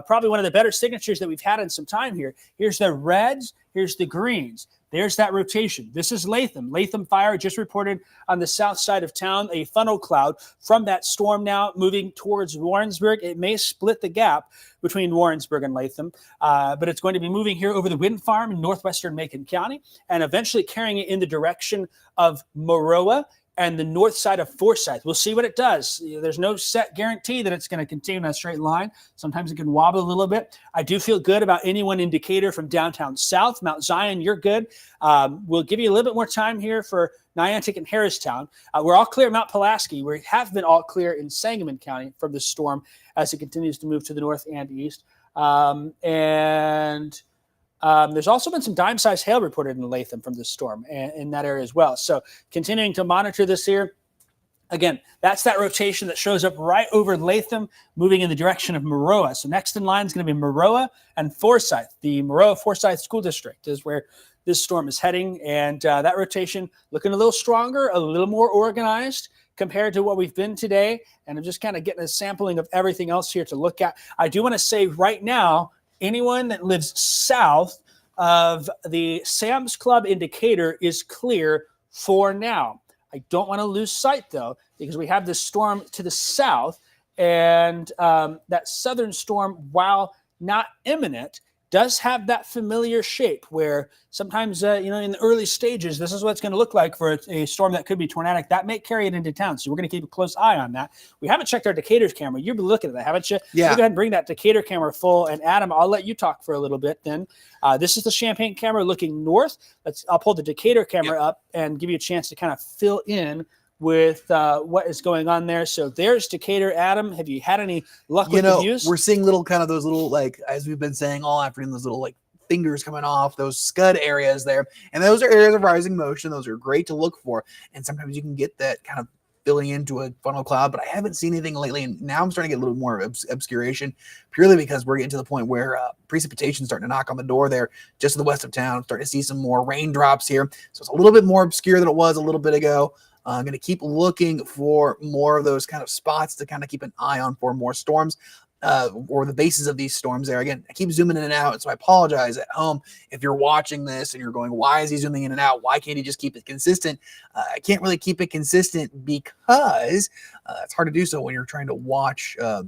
Probably one of the better signatures that we've had in some time here. Here's the reds. Here's the greens. There's that rotation. This is Latham. Latham fire just reported on the south side of town, a funnel cloud from that storm now moving towards Warrensburg. It may split the gap between Warrensburg and Latham, but it's going to be moving here over the wind farm in northwestern Macon County and eventually carrying it in the direction of Maroa and the north side of Forsyth. We'll see what it does. There's no set guarantee that it's going to continue in a straight line. Sometimes it can wobble a little bit. I do feel good about anyone in Decatur from downtown south. Mount Zion, you're good. We'll give you a little bit more time here for Niantic and Harristown. We're all clear Mount Pulaski. We have been all clear in Sangamon County from the storm as it continues to move to the north and east. There's also been some dime-sized hail reported in Latham from this storm in that area as well. So continuing to monitor this here. Again, that's that rotation that shows up right over Latham, moving in the direction of Maroa. So next in line is going to be Maroa and Forsyth. The Maroa-Forsyth School District is where this storm is heading. And that rotation looking a little stronger, a little more organized compared to what we've been today. And I'm just kind of getting a sampling of everything else here to look at. I do want to say right now, anyone that lives south of the Sam's Club in Decatur is clear for now. I don't want to lose sight, though, because we have this storm to the south, and that southern storm, while not imminent, does have that familiar shape where sometimes, in the early stages, this is what it's going to look like for a storm that could be tornadic. That may carry it into town. So we're going to keep a close eye on that. We haven't checked our Decatur's camera. You've been looking at that, haven't you? Yeah. We'll go ahead and bring that Decatur camera full. And Adam, I'll let you talk for a little bit then. This is the Champaign camera looking north. I'll pull the Decatur camera up and give you a chance to kind of fill in with what is going on there. So there's Decatur. Adam, have you had any luck with the views? We're seeing those little, like, as we've been saying all afternoon, those little, like, fingers coming off, those scud areas there. And those are areas of rising motion. Those are great to look for. And sometimes you can get that kind of filling into a funnel cloud, but I haven't seen anything lately. And now I'm starting to get a little more obscuration, purely because we're getting to the point where precipitation is starting to knock on the door there just to the west of town. I'm starting to see some more raindrops here. So it's a little bit more obscure than it was a little bit ago. I'm going to keep looking for more of those kind of spots to kind of keep an eye on for more storms. Or the bases of these storms there. Again, I keep zooming in and out, so I apologize at home if you're watching this and you're going, why is he zooming in and out? Why can't he just keep it consistent? I can't really keep it consistent because it's hard to do so when you're trying to watch a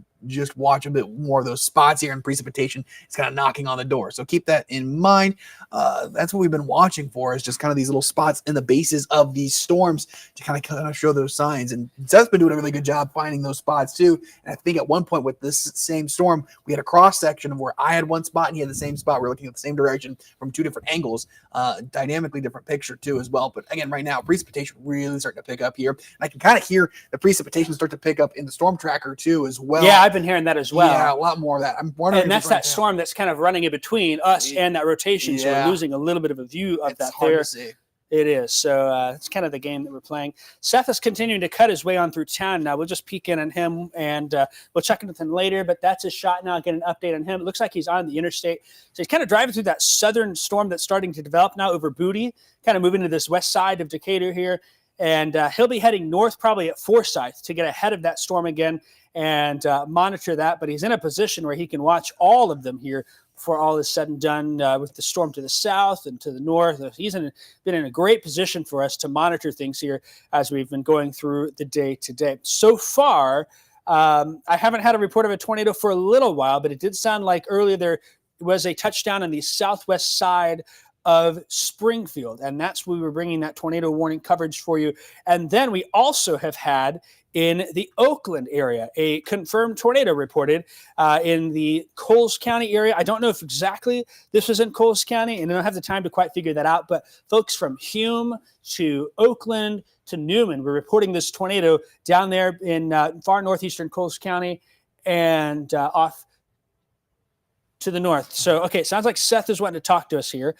bit more of those spots here, and precipitation is kind of knocking on the door. So keep that in mind. That's what we've been watching for, is just kind of these little spots in the bases of these storms to kind of show those signs. And Seth's been doing a really good job finding those spots too. And I think at one point with this same storm, we had a cross section of where I had one spot and he had the same spot. We're looking at the same direction from two different angles, dynamically different picture too as well. But again, right now, precipitation really starting to pick up here. And I can kind of hear the precipitation start to pick up in the StormTracker too as well. Yeah, I've been hearing that as well. Yeah, a lot more of that. I'm wondering. And that's that storm that's kind of running in between us and that rotation. So we're losing a little bit of a view of that hard there. to see. It is. So it's kind of the game that we're playing. Seth is continuing to cut his way on through town now. We'll just peek in on him, and we'll check in with him later. But that's his shot now. Get an update on him. It looks like he's on the interstate. So he's kind of driving through that southern storm that's starting to develop now over Booty, kind of moving to this west side of Decatur here. And he'll be heading north probably at Forsyth to get ahead of that storm again and monitor that. But he's in a position where he can watch all of them here before all is said and done, with the storm to the south and to the north. He's been in a great position for us to monitor things here as we've been going through the day to day. So far, I haven't had a report of a tornado for a little while, but it did sound like earlier there was a touchdown on the southwest side of Springfield, and that's where we were bringing that tornado warning coverage for you. And then we also have had in the Oakland area a confirmed tornado reported in the Coles County area. I don't know if exactly this was in Coles County, and I don't have the time to quite figure that out, but folks from Hume to Oakland to Newman were reporting this tornado down there in far northeastern Coles County and off to the north. So, okay, sounds like Seth is wanting to talk to us here.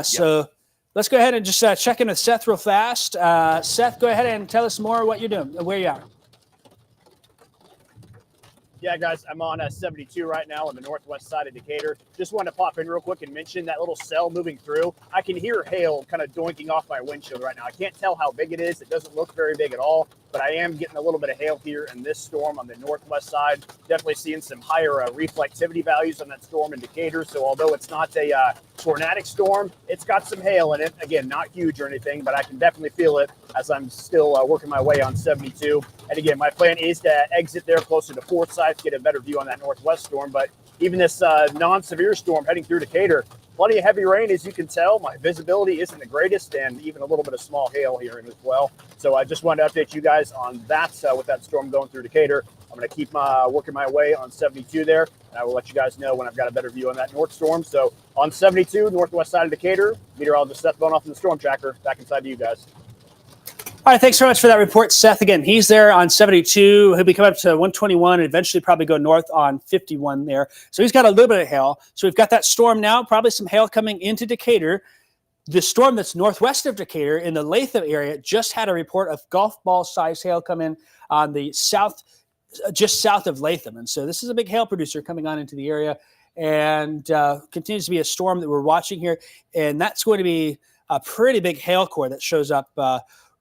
So let's go ahead and just check in with Seth real fast. Seth, go ahead and tell us more what you're doing, where you are. Yeah, guys, I'm on 72 right now on the northwest side of Decatur. Just wanted to pop in real quick and mention that little cell moving through. I can hear hail kind of doinking off my windshield right now. I can't tell how big it is. It doesn't look very big at all, but I am getting a little bit of hail here in this storm on the northwest side. Definitely seeing some higher reflectivity values on that storm in Decatur. So although it's not a tornadic storm, it's got some hail in it. Again, not huge or anything, but I can definitely feel it as I'm still working my way on 72. And again, my plan is to exit there closer to Forsyth, get a better view on that northwest storm. But even this non-severe storm heading through Decatur, plenty of heavy rain, as you can tell. My visibility isn't the greatest, and even a little bit of small hail here as well. So I just wanted to update you guys on that with that storm going through Decatur. I'm going to keep working my way on 72 there, and I will let you guys know when I've got a better view on that north storm. So on 72, northwest side of Decatur, meteorologist Seth going off in the StormTracker. Back inside to you guys. All right, thanks very much for that report, Seth. Again, he's there on 72. He'll be coming up to 121 and eventually probably go north on 51 there. So he's got a little bit of hail. So we've got that storm now, probably some hail coming into Decatur. The storm that's northwest of Decatur in the Latham area just had a report of golf ball size hail come in on the south, just south of Latham. And so this is a big hail producer coming on into the area, and continues to be a storm that we're watching here. And that's going to be a pretty big hail core that shows up.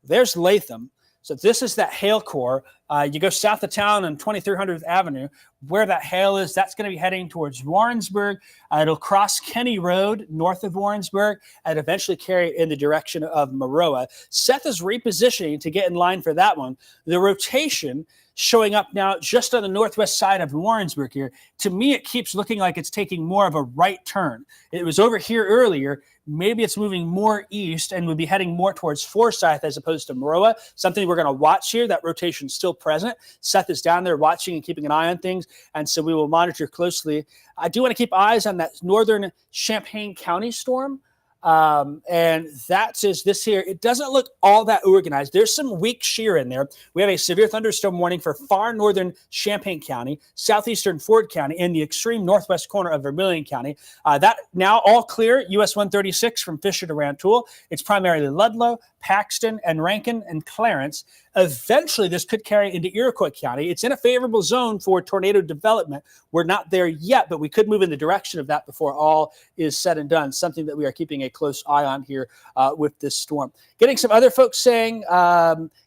There's Latham. So this is that hail core. You go south of town on 2300th Avenue, where that hail is, that's going to be heading towards Warrensburg. It'll cross Kenny Road north of Warrensburg and eventually carry it in the direction of Maroa. Seth is repositioning to get in line for that one. The rotation showing up now just on the northwest side of Warrensburg here. To me, it keeps looking like it's taking more of a right turn. It was over here earlier. Maybe it's moving more east and would be heading more towards Forsyth as opposed to Maroa. Something we're going to watch here. That rotation's still present. Seth is down there watching and keeping an eye on things, and so we will monitor closely. I do want to keep eyes on that northern Champaign County storm. And that is this here. It doesn't look all that organized. There's some weak shear in there. We have a severe thunderstorm warning for far northern Champaign County, southeastern Ford County, and the extreme northwest corner of Vermilion County. That now all clear, US 136 from Fisher to Rantoul. It's primarily Ludlow, Paxton, and Rankin and Clarence. Eventually, this could carry into Iroquois County. It's in a favorable zone for tornado development. We're not there yet, but we could move in the direction of that before all is said and done, something that we are keeping a close eye on here with this storm. Getting some other folks saying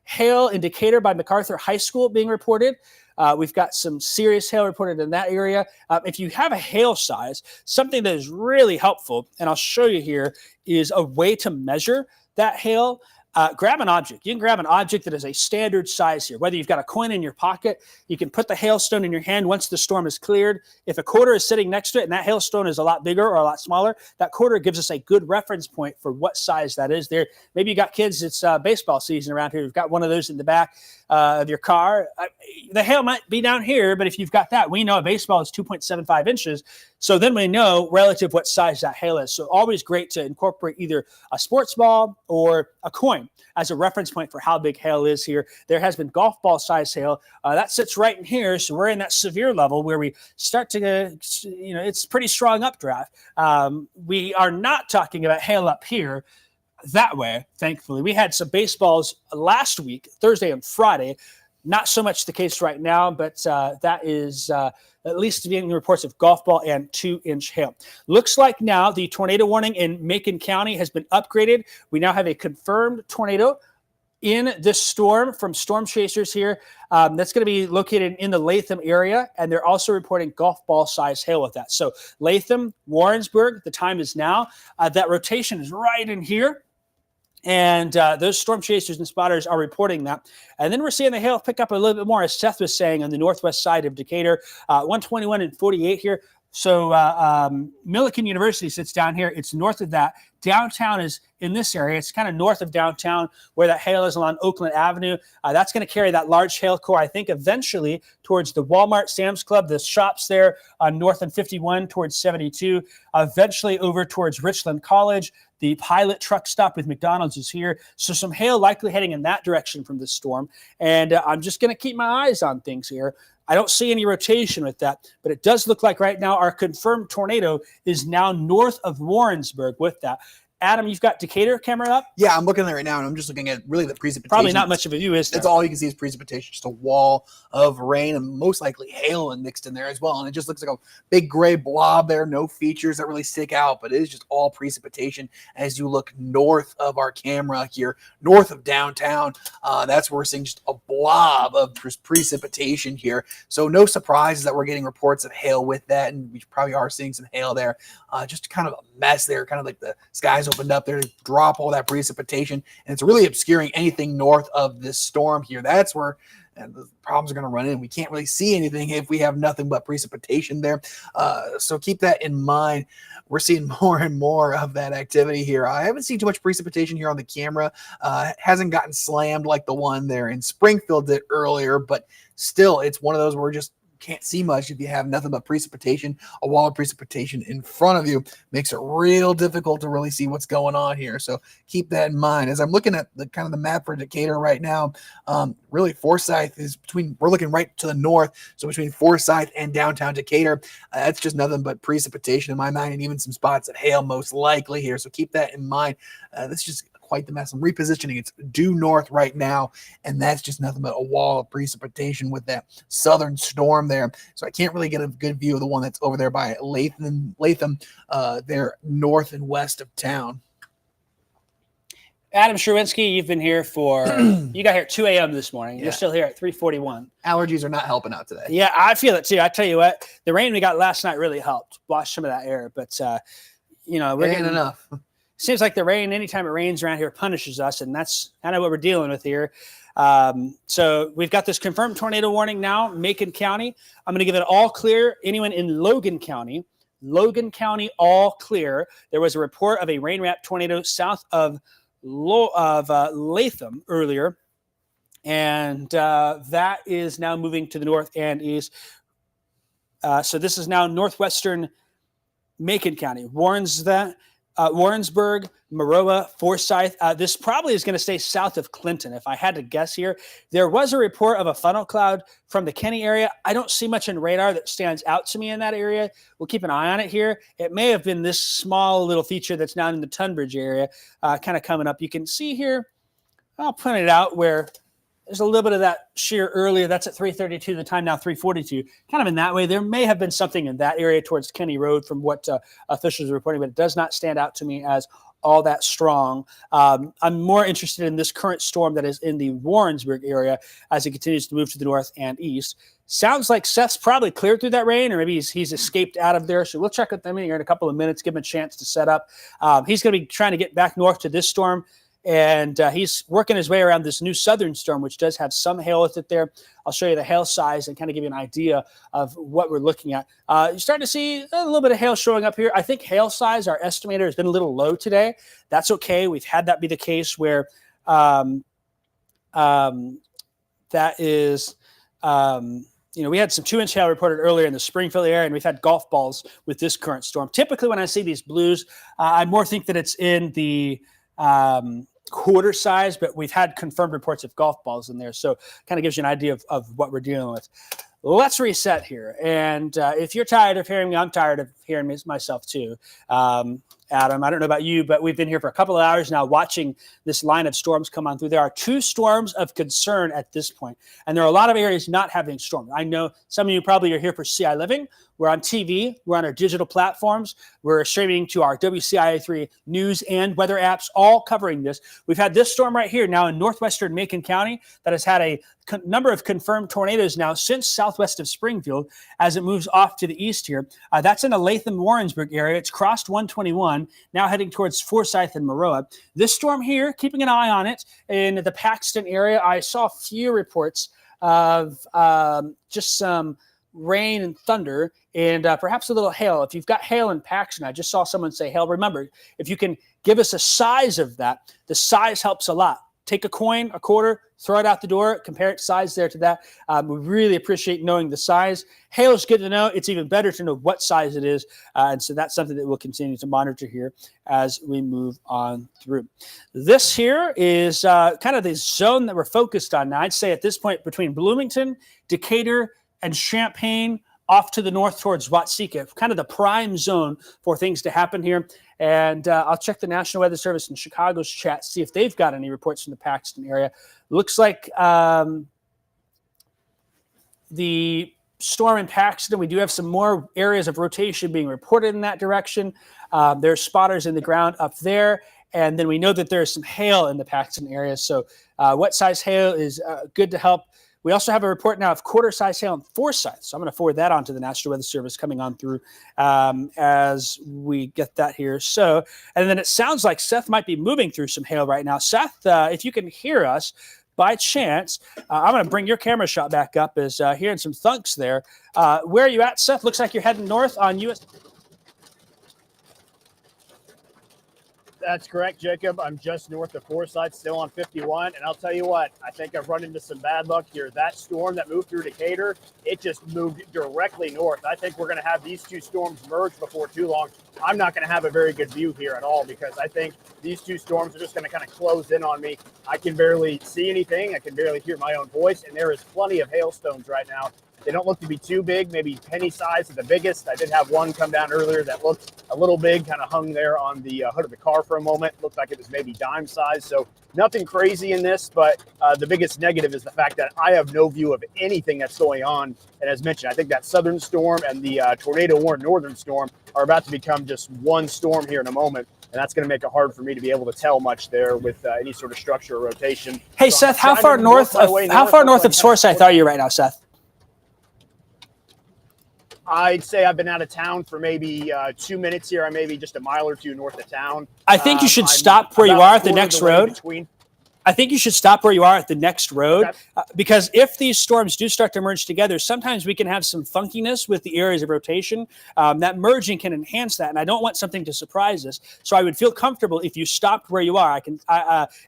hail in Decatur by MacArthur High School being reported. We've got some serious hail reported in that area. If you have a hail size, something that is really helpful, and I'll show you here, is a way to measure that hail. Grab an object. You can grab an object that is a standard size here. Whether you've got a coin in your pocket, you can put the hailstone in your hand once the storm is cleared. If a quarter is sitting next to it and that hailstone is a lot bigger or a lot smaller, that quarter gives us a good reference point for what size that is there. Maybe you got kids, it's baseball season around here. You've got one of those in the back of your car. The hail might be down here, but if you've got that, we know a baseball is 2.75 inches. So then we know relative what size that hail is. So always great to incorporate either a sports ball or a coin as a reference point for how big hail is here. There has been golf ball size hail. That sits right in here. So we're in that severe level where we start to, it's pretty strong updraft. We are not talking about hail up here that way, thankfully. We had some baseballs last week, Thursday and Friday. Not so much the case right now, but that is at least getting reports of golf ball and 2-inch hail. Looks like now the tornado warning in Macon County has been upgraded. We now have a confirmed tornado in this storm from Storm Chasers here. That's going to be located in the Latham area, and they're also reporting golf ball size hail with that. So Latham, Warrensburg, the time is now. That rotation is right in here. And those storm chasers and spotters are reporting that. And then we're seeing the hail pick up a little bit more, as Seth was saying, on the northwest side of Decatur, 121 and 48 here. So Millikan University sits down here. It's north of that. Downtown is in this area. It's kind of north of downtown where that hail is along Oakland Avenue. That's going to carry that large hail core, I think, eventually towards the Walmart, Sam's Club, the shops there on north and 51 towards 72, eventually over towards Richland College. The pilot truck stop with McDonald's is here. So some hail likely heading in that direction from this storm. And I'm just going to keep my eyes on things here. I don't see any rotation with that, but it does look like right now our confirmed tornado is now north of Warrensburg with that. Adam, you've got Decatur camera up? Yeah, I'm looking at it right now, and I'm just looking at really the precipitation. Probably not much of a view, is there? That's all you can see is precipitation, just a wall of rain and most likely hail and mixed in there as well. And it just looks like a big gray blob there, no features that really stick out, but it is just all precipitation as you look north of our camera here, north of downtown. That's where we're seeing just a blob of precipitation here. So no surprises that we're getting reports of hail with that, and we probably are seeing some hail there. Just kind of a mess there, kind of like the skies opened up there to drop all that precipitation, and it's really obscuring anything north of this storm here. That's where the problems are going to run in. We can't really see anything if we have nothing but precipitation there. So keep that in mind. We're seeing more and more of that activity here. I haven't seen too much precipitation here on the camera. It hasn't gotten slammed like the one there in Springfield did earlier, but still, it's one of those where we're just can't see much if you have nothing but precipitation. A wall of precipitation in front of you makes it real difficult to really see what's going on here. So keep that in mind. As I'm looking at the kind of the map for Decatur right now, really Forsyth is we're looking right to the north. So between Forsyth and downtown Decatur, that's just nothing but precipitation in my mind, and even some spots of hail most likely here. So keep that in mind. This is just quite the mess. I'm repositioning. It's due north right now, and that's just nothing but a wall of precipitation with that southern storm there. So I can't really get a good view of the one that's over there by Latham, there north and west of town. Adam Sherwinski, you've been here for, you got here at 2 a.m. this morning. Yeah. You're still here at 3:41. Allergies are not helping out today. Yeah, I feel it too. I tell you what, the rain we got last night really helped wash some of that air. But, we're It ain't getting enough. Seems like the rain, anytime it rains around here, punishes us. And that's kind of what we're dealing with here. So we've got this confirmed tornado warning now, Macon County. I'm going to give it all clear. Anyone in Logan County, all clear. There was a report of a rain-wrapped tornado south of Latham earlier, and that is now moving to the north and east. So this is now northwestern Macon County, Warrensburg, Maroa, Forsyth. This probably is going to stay south of Clinton, if I had to guess here. There was a report of a funnel cloud from the Kenny area. I don't see much in radar that stands out to me in that area. We'll keep an eye on it here. It may have been this small little feature that's down in the Tunbridge area, kind of coming up. You can see here, I'll point it out where there's a little bit of that shear earlier. That's at 3:32. The time now 3:42. Kind of in that way. There may have been something in that area towards Kenny Road from what officials are reporting, but it does not stand out to me as all that strong. I'm more interested in this current storm that is in the Warrensburg area as it continues to move to the north and east. Sounds like Seth's probably cleared through that rain, or maybe he's escaped out of there. So we'll check with them here in a couple of minutes, give him a chance to set up. He's going to be trying to get back north to this storm. And he's working his way around this new southern storm, which does have some hail with it there. I'll show you the hail size and kind of give you an idea of what we're looking at. You're starting to see a little bit of hail showing up here. I think hail size, our estimator, has been a little low today. That's okay. We've had that be the case where that is we had some 2-inch hail reported earlier in the Springfield area, and we've had golf balls with this current storm. Typically, when I see these blues, I more think that it's in the quarter size, but we've had confirmed reports of golf balls in there. So kind of gives you an idea of what we're dealing with. Let's reset here. And if you're tired of hearing me, I'm tired of hearing myself too. Adam, I don't know about you, but we've been here for a couple of hours now watching this line of storms come on through. There are 2 storms of concern at this point, and there are a lot of areas not having storms. I know some of you probably are here for CI Living. We're on TV. We're on our digital platforms. We're streaming to our WCIA3 news and weather apps, all covering this. We've had this storm right here now in northwestern Macon County that has had a number of confirmed tornadoes now since southwest of Springfield as it moves off to the east here. That's in the Latham-Warrensburg area. It's crossed 121, now heading towards Forsyth and Maroa. This storm here, keeping an eye on it in the Paxton area. I saw a few reports of just some rain and thunder and perhaps a little hail. If you've got hail in Paxton, I just saw someone say hail. Remember, if you can give us a size of that, the size helps a lot. Take a coin, a quarter, throw it out the door, compare its size there to that. We really appreciate knowing the size. Hail is good to know. It's even better to know what size it is. And so that's something that we'll continue to monitor here as we move on through. This here is kind of the zone that we're focused on now. I'd say at this point between Bloomington, Decatur, and Champaign, off to the north towards Watsika, kind of the prime zone for things to happen here. And I'll check the National Weather Service in Chicago's chat, see if they've got any reports from the Paxton area. Looks like the storm in Paxton, we do have some more areas of rotation being reported in that direction. There's spotters in the ground up there. And then we know that there's some hail in the Paxton area. So what size hail is good to help. We also have a report now of quarter-size hail in Forsyth. So I'm going to forward that on to the National Weather Service coming on through as we get that here. So, and then it sounds like Seth might be moving through some hail right now. Seth, if you can hear us by chance, I'm going to bring your camera shot back up as hearing some thunks there. Where are you at, Seth? Looks like you're heading north on US. That's correct, Jacob. I'm just north of Forsyth, still on 51. And I'll tell you what, I think I've run into some bad luck here. That storm that moved through Decatur, it just moved directly north. I think we're going to have these 2 storms merge before too long. I'm not going to have a very good view here at all because I think these 2 storms are just going to kind of close in on me. I can barely see anything. I can barely hear my own voice. And there is plenty of hailstones right now They don't look to be too big, maybe penny size at the biggest. I did have one come down earlier that looked a little big, kind of hung there on the hood of the car for a moment. Looked like it was maybe dime size. So nothing crazy in this, but the biggest negative is the fact that I have no view of anything that's going on. And as mentioned, I think that southern storm and the tornado-warned northern storm are about to become just one storm here in a moment. And that's going to make it hard for me to be able to tell much there with any sort of structure or rotation. Hey, So Seth, how far north of Forsyth are you right now, Seth? I'd say I've been out of town for maybe 2 minutes here. I may be just a mile or two north of town. I think you should stop where you are at the next road. I think you should stop where you are at the next road, because if these storms do start to merge together, sometimes we can have some funkiness with the areas of rotation. That merging can enhance that, and I don't want something to surprise us. So I would feel comfortable if you stopped where you are.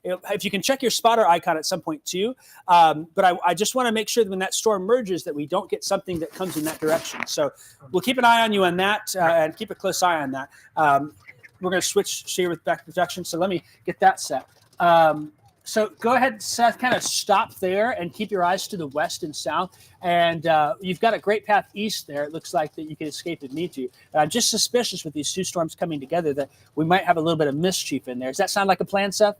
If you can check your spotter icon at some point too, but I just want to make sure that when that storm merges that we don't get something that comes in that direction. So we'll keep an eye on you on that and keep a close eye on that. We're going to switch here with back projection, so let me get that set. So go ahead, Seth, kind of stop there and keep your eyes to the west and south. And you've got a great path east there. It looks like that you can escape if need to. I'm just suspicious with these two storms coming together that we might have a little bit of mischief in there. Does that sound like a plan, Seth?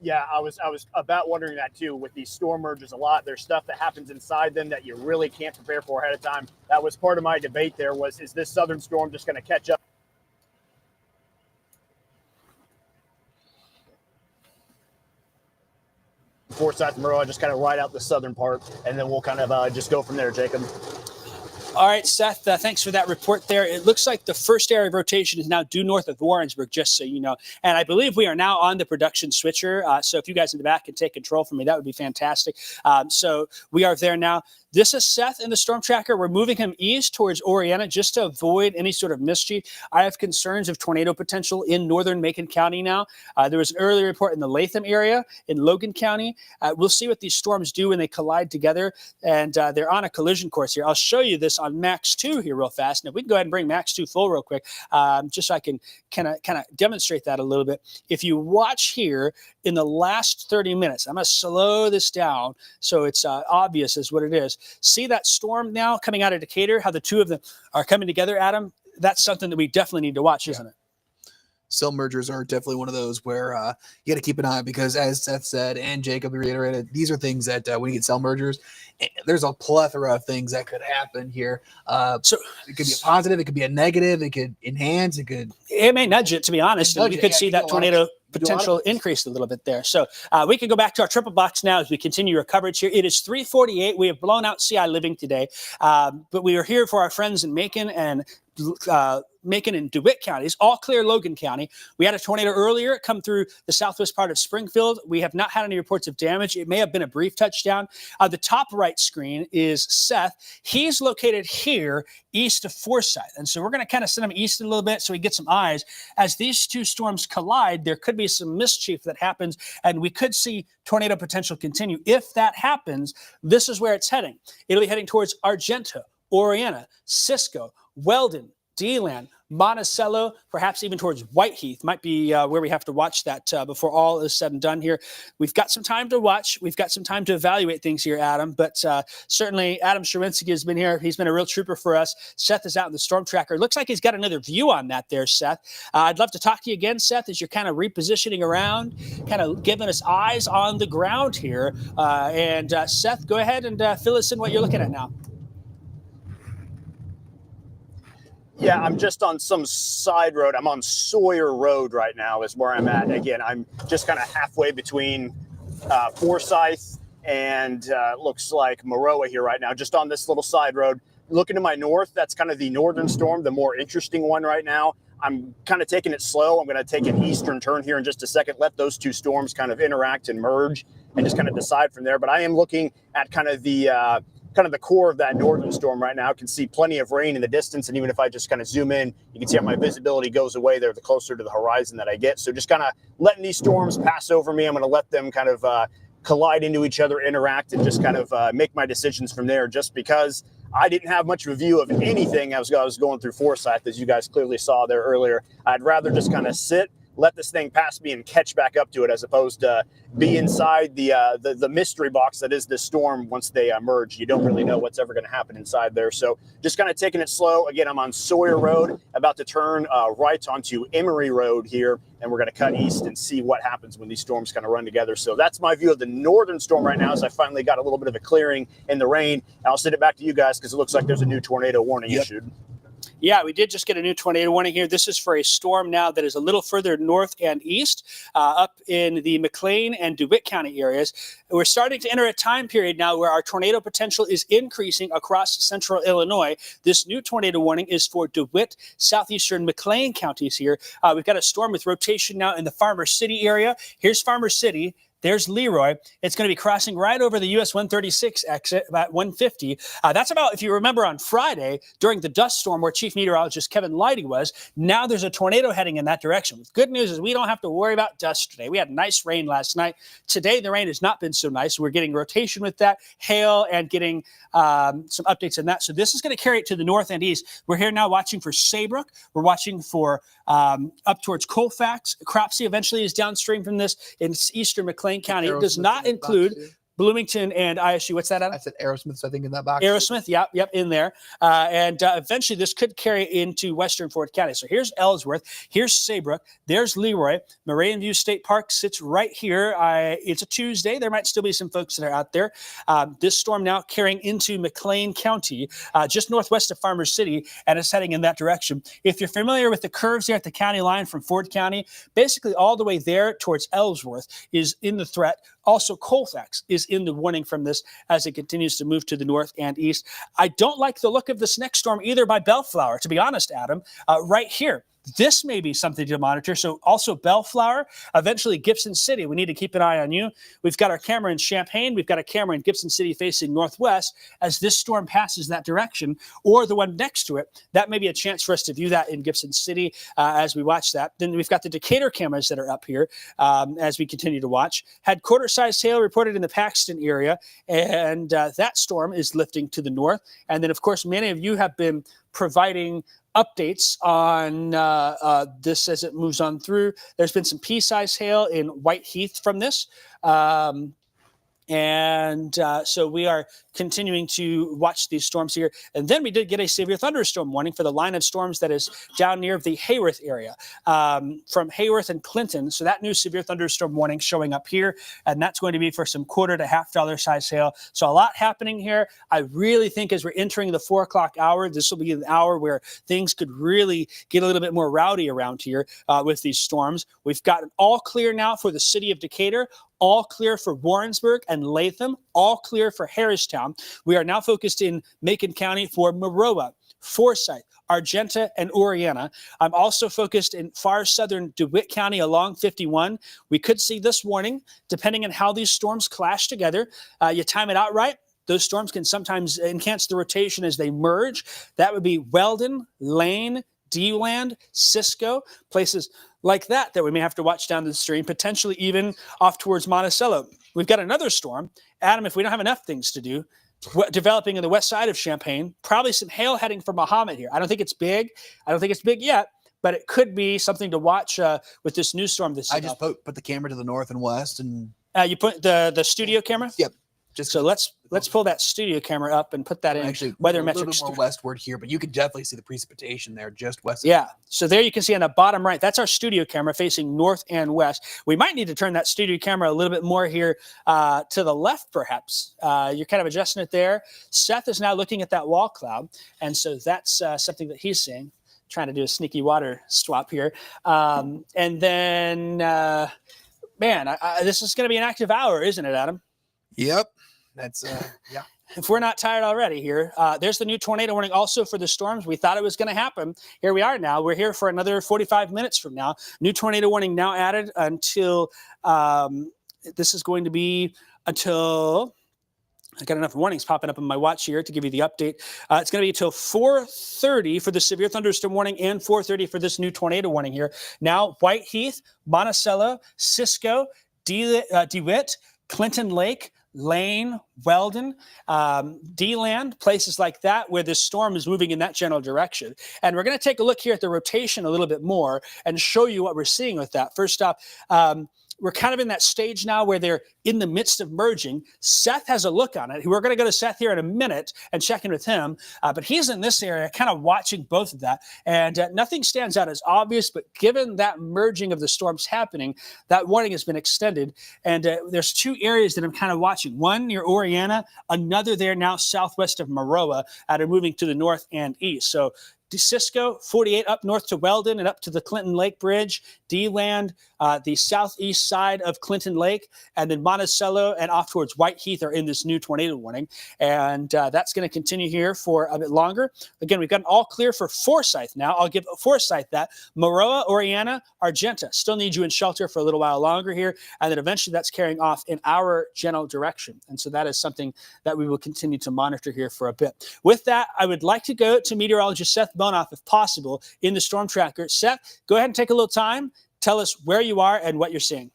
Yeah, I was about wondering that too. With these storm merges a lot, there's stuff that happens inside them that you really can't prepare for ahead of time. That was part of my debate there was, is this southern storm just going to catch up? Forsyth, Monroe, I just kind of ride out the southern part, and then we'll kind of just go from there, Jacob. All right, Seth, thanks for that report there. It looks like the first area of rotation is now due north of Warrensburg, just so you know. And I believe we are now on the production switcher. So if you guys in the back can take control from me, that would be fantastic. So we are there now. This is Seth in the StormTracker. We're moving him east towards Oriana just to avoid any sort of mischief. I have concerns of tornado potential in northern Macon County now. There was an earlier report in the Latham area in Logan County. We'll see what these storms do when they collide together. And they're on a collision course here. I'll show you this on Max 2 here real fast. Now, we can go ahead and bring Max 2 full real quick, just so I can kind of demonstrate that a little bit. If you watch here in the last 30 minutes, I'm going to slow this down so it's obvious as what it is. See that storm now coming out of Decatur, how the two of them are coming together, Adam? That's something that we definitely need to watch, isn't it? Cell mergers are definitely one of those where you got to keep an eye, because as Seth said and Jacob reiterated, these are things that when you get cell mergers, there's a plethora of things that could happen here. So it could be a positive, it could be a negative, it could enhance, it may nudge it, to be honest. We could see that tornado potential increased a little bit there. So we can go back to our triple box now as we continue our coverage here. It is 3:48. We have blown out CI Living today, but we are here for our friends in Macon and Macon and DeWitt counties, all clear Logan County. We had a tornado earlier come through the southwest part of Springfield. We have not had any reports of damage. It may have been a brief touchdown. The top right screen is Seth. He's located here east of Forsyth. And so we're going to kind of send him east a little bit so we get some eyes. As these two storms collide, there could be some mischief that happens, and we could see tornado potential continue. If that happens, this is where it's heading. It'll be heading towards Argento, Oriana, Cisco, Weldon, DeLand, Monticello, perhaps even towards Whiteheath might be where we have to watch that before all is said and done here. We've got some time to watch. We've got some time to evaluate things here, Adam, but certainly Adam Sherwinski has been here. He's been a real trooper for us. Seth is out in the StormTracker. Looks like he's got another view on that there, Seth. I'd love to talk to you again, Seth, as you're kind of repositioning around, kind of giving us eyes on the ground here. Seth, go ahead and fill us in what you're looking at now. Yeah, I'm just on some side road. I'm on Sawyer Road right now is where I'm at. Again, I'm just kind of halfway between Forsyth and looks like Maroa here right now, just on this little side road. Looking to my north, that's kind of the northern storm, the more interesting one right now. I'm kind of taking it slow. I'm going to take an eastern turn here in just a second, let those two storms kind of interact and merge and just kind of decide from there. But I am looking at kind of the core of that northern storm right now. I can see plenty of rain in the distance. And even if I just kind of zoom in, you can see how my visibility goes away there the closer to the horizon that I get. So just kind of letting these storms pass over me. I'm going to let them kind of collide into each other, interact, and just kind of make my decisions from there, just because I didn't have much of a view of anything as I was going through Forsyth, as you guys clearly saw there earlier. I'd rather just kind of sit, let this thing pass me and catch back up to it, as opposed to be inside the mystery box that is this storm. Once they merge, you don't really know what's ever going to happen inside there. So just kind of taking it slow. Again, I'm on Sawyer Road, about to turn right onto Emory Road here, and we're going to cut east and see what happens when these storms kind of run together. So that's my view of the northern storm right now, as I finally got a little bit of a clearing in the rain. I'll send it back to you guys because it looks like there's a new tornado warning issued. Yeah, we did just get a new tornado warning here. This is for a storm now that is a little further north and east, up in the McLean and DeWitt County areas. We're starting to enter a time period now where our tornado potential is increasing across central Illinois. This new tornado warning is for DeWitt, southeastern McLean counties here. We've got a storm with rotation now in the Farmer City area. Here's Farmer City. There's Leroy. It's going to be crossing right over the US 136 exit at 150. That's about, if you remember on Friday during the dust storm where Chief Meteorologist Kevin Leidy was, now there's a tornado heading in that direction. The good news is we don't have to worry about dust today. We had nice rain last night. Today, the rain has not been so nice. We're getting rotation with that, hail, and getting some updates on that. So this is going to carry it to the north and east. We're here now watching for Saybrook. We're watching for up towards Colfax. Cropsey eventually is downstream from this in eastern McLean County. It does not include Bloomington and ISU. What's that, Adam? I said Aerosmith's, I think, in that box. Aerosmith, yep, in there. And eventually this could carry into western Ford County. So here's Ellsworth. Here's Saybrook. There's Leroy. Moraine View State Park sits right here. It's a Tuesday. There might still be some folks that are out there. This storm now carrying into McLean County, just northwest of Farmers City, and it's heading in that direction. If you're familiar with the curves there at the county line from Ford County, basically all the way there towards Ellsworth is in the threat. Also, Colfax is in the warning from this as it continues to move to the north and east. I don't like the look of this next storm either by Bellflower, to be honest, Adam. Right here, this may be something to monitor. So also Bellflower, eventually Gibson City. We need to keep an eye on you. We've got our camera in Champaign. We've got a camera in Gibson City facing northwest as this storm passes that direction, or the one next to it. That may be a chance for us to view that in Gibson City as we watch that. Then we've got the Decatur cameras that are up here as we continue to watch. Had quarter-sized hail reported in the Paxton area, and that storm is lifting to the north. And then, of course, many of you have been providing updates on this as it moves on through. There's been some pea-sized hail in White Heath from this. So we are continuing to watch these storms here. And then we did get a severe thunderstorm warning for the line of storms that is down near the Hayworth area, from Hayworth and Clinton. So that new severe thunderstorm warning showing up here, and that's going to be for some $quarter to $half size hail. So a lot happening here. I really think as we're entering the 4 o'clock hour, this will be an hour where things could really get a little bit more rowdy around here with these storms. We've got an all clear now for the city of Decatur, all clear for Warrensburg and Latham, all clear for Harristown. We are now focused in Macon County for Maroa, Forsyth, Argenta, and Oriana. I'm also focused in far southern DeWitt County along 51. We could see this warning depending on how these storms clash together. You time it out right, those storms can sometimes enhance the rotation as they merge. That would be Weldon, Lane, DeLand, Cisco, places like that we may have to watch down the stream, potentially even off towards Monticello. We've got another storm. Adam, if we don't have enough things to do, developing on the west side of Champaign, probably some hail heading for Mahomet here. I don't think it's big. I don't think it's big yet, but it could be something to watch with this new storm. I just put the camera to the north and west. And you put the studio camera? Yep. So let's pull that studio camera up and put that in. Actually, weather a little metrics bit more westward here, but you can definitely see the precipitation there just west. Yeah. So there you can see on the bottom right, that's our studio camera facing north and west. We might need to turn that studio camera a little bit more here to the left, perhaps. You're kind of adjusting it there. Seth is now looking at that wall cloud, and so that's something that he's seeing. Trying to do a sneaky water swap here. And then, this is going to be an active hour, isn't it, Adam? Yep. That's, yeah. If we're not tired already here, there's the new tornado warning also for the storms. We thought it was going to happen. Here we are now. We're here for another 45 minutes from now. New tornado warning now added until this is going to be until I got enough warnings popping up on my watch here to give you the update. It's going to be until 4:30 for the severe thunderstorm warning and 4:30 for this new tornado warning here. Now, White Heath, Monticello, Cisco, DeWitt, Clinton Lake, Lane, Weldon, D-Land, places like that where this storm is moving in that general direction. And we're going to take a look here at the rotation a little bit more and show you what we're seeing with that. First off, we're kind of in that stage now where they're in the midst of merging. Seth has a look on it. We're going to go to Seth here in a minute and check in with him. But he's in this area kind of watching both of that. And nothing stands out as obvious, but given that merging of the storms happening, that warning has been extended. And there's two areas that I'm kind of watching. One near Oriana, another there now southwest of Maroa, are moving to the north and east. So Cisco, 48 up north to Weldon and up to the Clinton Lake Bridge, D-Land, the southeast side of Clinton Lake, and then Monticello and off towards White Heath are in this new tornado warning. And that's going to continue here for a bit longer. Again, we've got an all clear for Forsyth now. I'll give Forsyth that. Maroa, Oriana, Argenta still need you in shelter for a little while longer here. And then eventually that's carrying off in our general direction. And so that is something that we will continue to monitor here for a bit. With that, I would like to go to meteorologist Seth Bonoff, if possible, in the StormTracker. Seth, go ahead and take a little time. Tell us where you are and what you're seeing.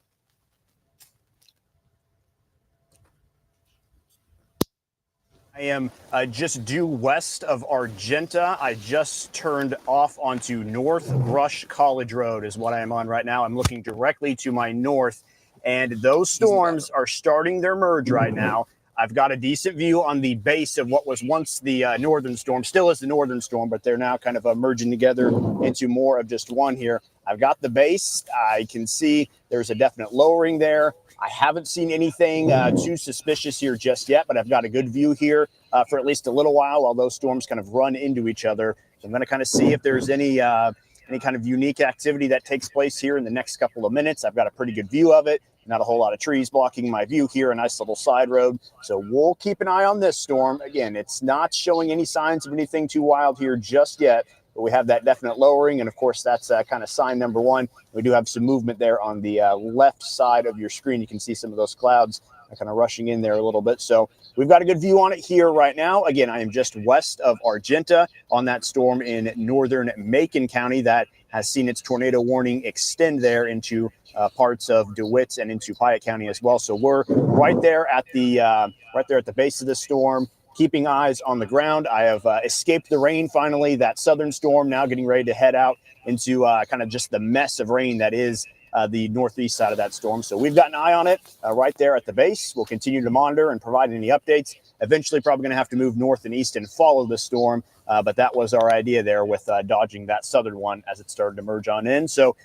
I am just due west of Argenta. I just turned off onto North Brush College Road is what I am on right now. I'm looking directly to my north, and those storms are starting their merge right now. I've got a decent view on the base of what was once the northern storm, still is the northern storm, but they're now kind of merging together into more of just one here. I've got the base. I can see there's a definite lowering there. I haven't seen anything too suspicious here just yet, but I've got a good view here for at least a little while those storms kind of run into each other. So I'm going to kind of see if there's any kind of unique activity that takes place here in the next couple of minutes. I've got a pretty good view of it. Not a whole lot of trees blocking my view here, a nice little side road. So we'll keep an eye on this storm. Again, it's not showing any signs of anything too wild here just yet, but we have that definite lowering. And of course, that's kind of sign number one. We do have some movement there on the left side of your screen. You can see some of those clouds kind of rushing in there a little bit. So we've got a good view on it here right now. Again, I am just west of Argenta on that storm in northern Macon County that has seen its tornado warning extend there into parts of DeWitt and into Piatt County as well. So we're right there at the base of the storm, keeping eyes on the ground. I have escaped the rain finally. That southern storm now getting ready to head out into kind of just the mess of rain that is the northeast side of that storm. So we've got an eye on it right there at the base. We'll continue to monitor and provide any updates. Eventually probably going to have to move north and east and follow the storm. But that was our idea there with dodging that southern one as it started to merge on in. So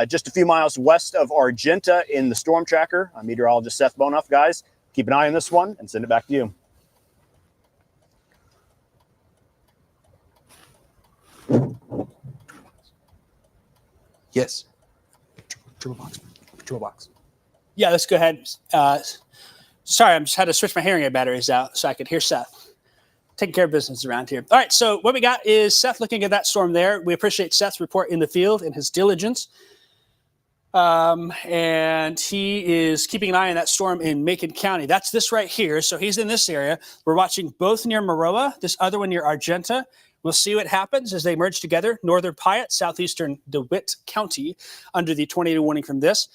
just a few miles west of Argenta in the StormTracker. I'm meteorologist Seth Bonoff. Guys, keep an eye on this one and send it back to you. Yes. Triple box. Yeah, let's go ahead. Sorry, I just had to switch my hearing aid batteries out so I could hear Seth. Taking care of business around here. All right, so what we got is Seth looking at that storm there. We appreciate Seth's report in the field and his diligence. And he is keeping an eye on that storm in Macon County. That's this right here. So he's in this area. We're watching both near Maroa, this other one near Argenta. We'll see what happens as they merge together. Northern Piatt, southeastern DeWitt County under the tornado warning from this.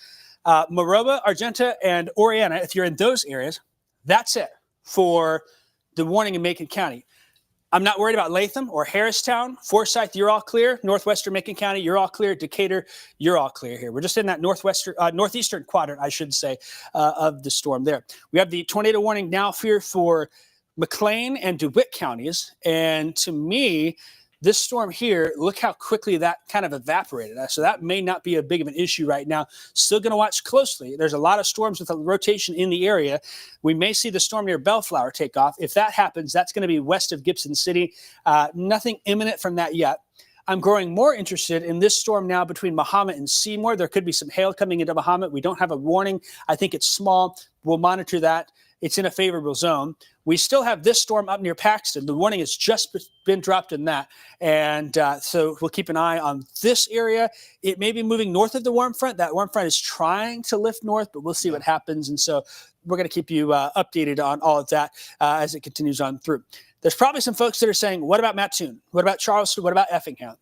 Maroa, Argenta, and Oriana, if you're in those areas, that's it for the warning in Macon County. I'm not worried about Latham or Harristown. Forsyth, you're all clear. Northwestern Macon County, you're all clear. Decatur, you're all clear here. We're just in that northeastern quadrant, I should say, of the storm there. We have the tornado warning now here for McLean and DeWitt counties. And to me, this storm here, look how quickly that kind of evaporated. So that may not be a big of an issue right now. Still going to watch closely. There's a lot of storms with a rotation in the area. We may see the storm near Bellflower take off. If that happens, that's going to be west of Gibson City. Nothing imminent from that yet. I'm growing more interested in this storm now between Mahomet and Seymour. There could be some hail coming into Mahomet. We don't have a warning. I think it's small. We'll monitor that. It's in a favorable zone. We still have this storm up near Paxton. The warning has just been dropped in that. And so we'll keep an eye on this area. It may be moving north of the warm front. That warm front is trying to lift north, but we'll see what happens. And so we're going to keep you updated on all of that as it continues on through. There's probably some folks that are saying, what about Mattoon? What about Charleston? What about Effingham?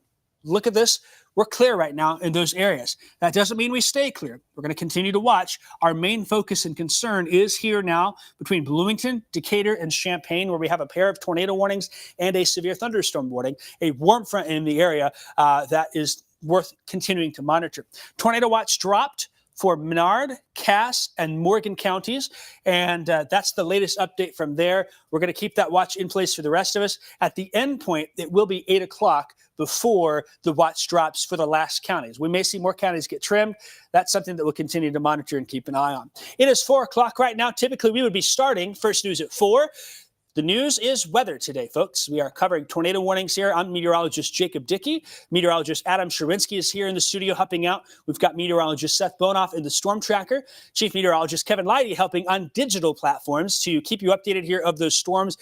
look at this. We're clear right now in those areas. That doesn't mean we stay clear. We're going to continue to watch. Our main focus and concern is here now between Bloomington, Decatur, and Champaign, where we have a pair of tornado warnings and a severe thunderstorm warning, a warm front in the area that is worth continuing to monitor. Tornado watch dropped for Menard, Cass, and Morgan counties. And that's the latest update from there. We're going to keep that watch in place for the rest of us. At the end point, it will be 8 o'clock before the watch drops for the last counties. We may see more counties get trimmed. That's something that we'll continue to monitor and keep an eye on. It is 4 o'clock right now. Typically, we would be starting First News at 4. The news is weather today, folks. We are covering tornado warnings here. I'm meteorologist Jacob Dickey. Meteorologist Adam Sherinsky is here in the studio helping out. We've got meteorologist Seth Bonoff in the StormTracker. Chief Meteorologist Kevin Leidy helping on digital platforms to keep you updated here of those storms.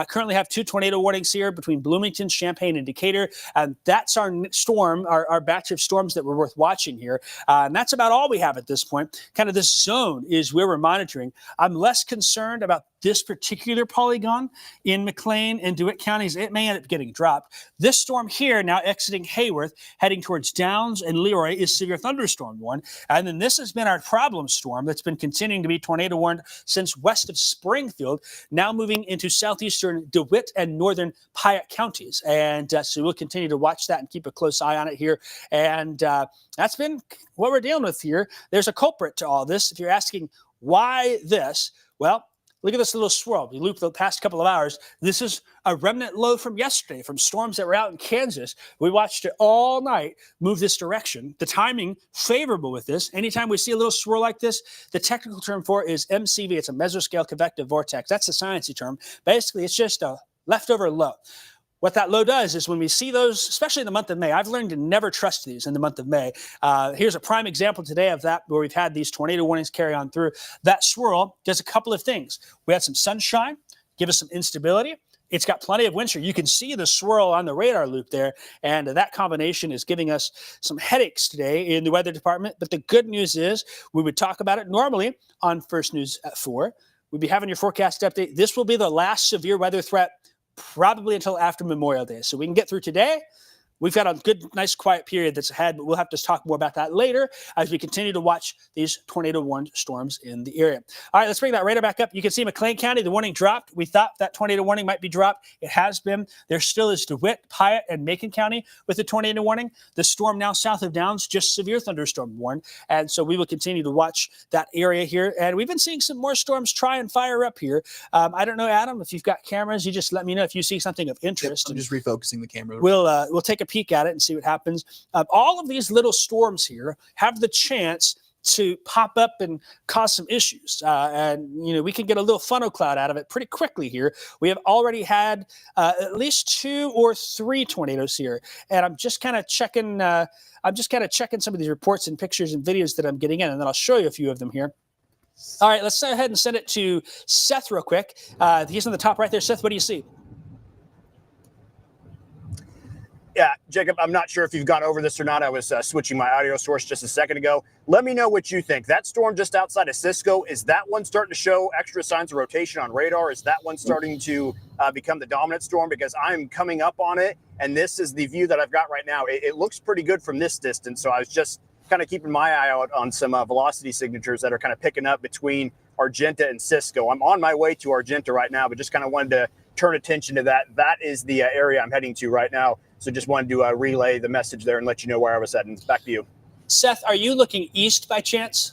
Currently have 2 tornado warnings here between Bloomington, Champaign, and Decatur. And that's our storm, our batch of storms that were worth watching here. And that's about all we have at this point. Kind of this zone is where we're monitoring. I'm less concerned about this particular polygon in McLean and DeWitt counties. It may end up getting dropped. This storm here, now exiting Hayworth, heading towards Downs and Leroy, is severe thunderstorm warned. And then this has been our problem storm that's been continuing to be tornado warned since west of Springfield, now moving into southeastern DeWitt and northern Piatt counties. And so we'll continue to watch that and keep a close eye on it here. And that's been what we're dealing with here. There's a culprit to all this. If you're asking why this, well, look at this little swirl. We looped the past couple of hours. This is a remnant low from yesterday, from storms that were out in Kansas. We watched it all night move this direction. The timing favorable with this. Anytime we see a little swirl like this, the technical term for it is MCV. It's a mesoscale convective vortex. That's the sciencey term. Basically, it's just a leftover low. What that low does is when we see those, especially in the month of May, I've learned to never trust these in the month of May. Here's a prime example today of that, where we've had these tornado warnings carry on through. That swirl does a couple of things. We had some sunshine, give us some instability. It's got plenty of wind shear. You can see the swirl on the radar loop there, and that combination is giving us some headaches today in the weather department. But the good news is we would talk about it normally on First News at 4. We'd be having your forecast update. This will be the last severe weather threat probably until after Memorial Day. So we can get through today. We've got a good, nice, quiet period that's ahead, but we'll have to talk more about that later as we continue to watch these tornado-warned storms in the area. All right, let's bring that radar back up. You can see McLean County, the warning dropped. We thought that tornado warning might be dropped. It has been. There still is DeWitt, Piatt, and Macon County with the tornado warning. The storm now south of Downs, just severe thunderstorm warned. And so we will continue to watch that area here. And we've been seeing some more storms try and fire up here. I don't know, Adam, if you've got cameras, you just let me know if you see something of interest. Yep, I'm just refocusing the camera. We'll take a peek at it and see what happens. All of these little storms here have the chance to pop up and cause some issues. And, we can get a little funnel cloud out of it pretty quickly here. We have already had at least 2 or 3 tornadoes here. And I'm just kind of checking some of these reports and pictures and videos that I'm getting in, and then I'll show you a few of them here. All right, let's go ahead and send it to Seth real quick. He's on the top right there. Seth, what do you see? Yeah, Jacob, I'm not sure if you've gone over this or not. I was switching my audio source just a second ago. Let me know what you think. That storm just outside of Cisco, is that one starting to show extra signs of rotation on radar? Is that one starting to become the dominant storm? Because I'm coming up on it, and this is the view that I've got right now. It looks pretty good from this distance, so I was just kind of keeping my eye out on some velocity signatures that are kind of picking up between Argenta and Cisco. I'm on my way to Argenta right now, but just kind of wanted to turn attention to that. That is the area I'm heading to right now. So just wanted to relay the message there and let you know where I was heading. Back to you. Seth, are you looking east by chance?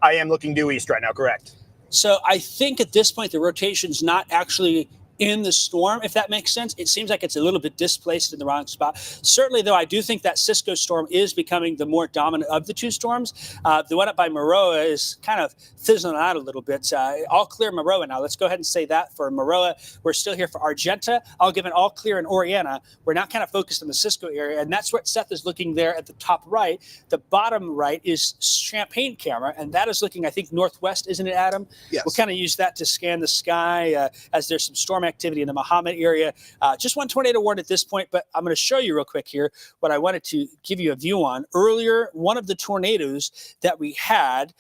I am looking due east right now, correct. So I think at this point, the rotation's not actually in the storm, if that makes sense. It seems like it's a little bit displaced in the wrong spot. Certainly, though, I do think that Cisco storm is becoming the more dominant of the 2 storms. The one up by Maroa is kind of fizzling out a little bit. All clear Maroa now. Let's go ahead and say that for Maroa. We're still here for Argenta. I'll give an all clear in Oriana. We're now kind of focused on the Cisco area, and that's what Seth is looking there at the top right. The bottom right is Champaign camera, and that is looking, I think, northwest, isn't it, Adam? Yes. We'll kind of use that to scan the sky as there's some storm activity in the Muhammad area. Just one tornado warned at this point, but I'm going to show you real quick here what I wanted to give you a view on. Earlier, one of the tornadoes that we had,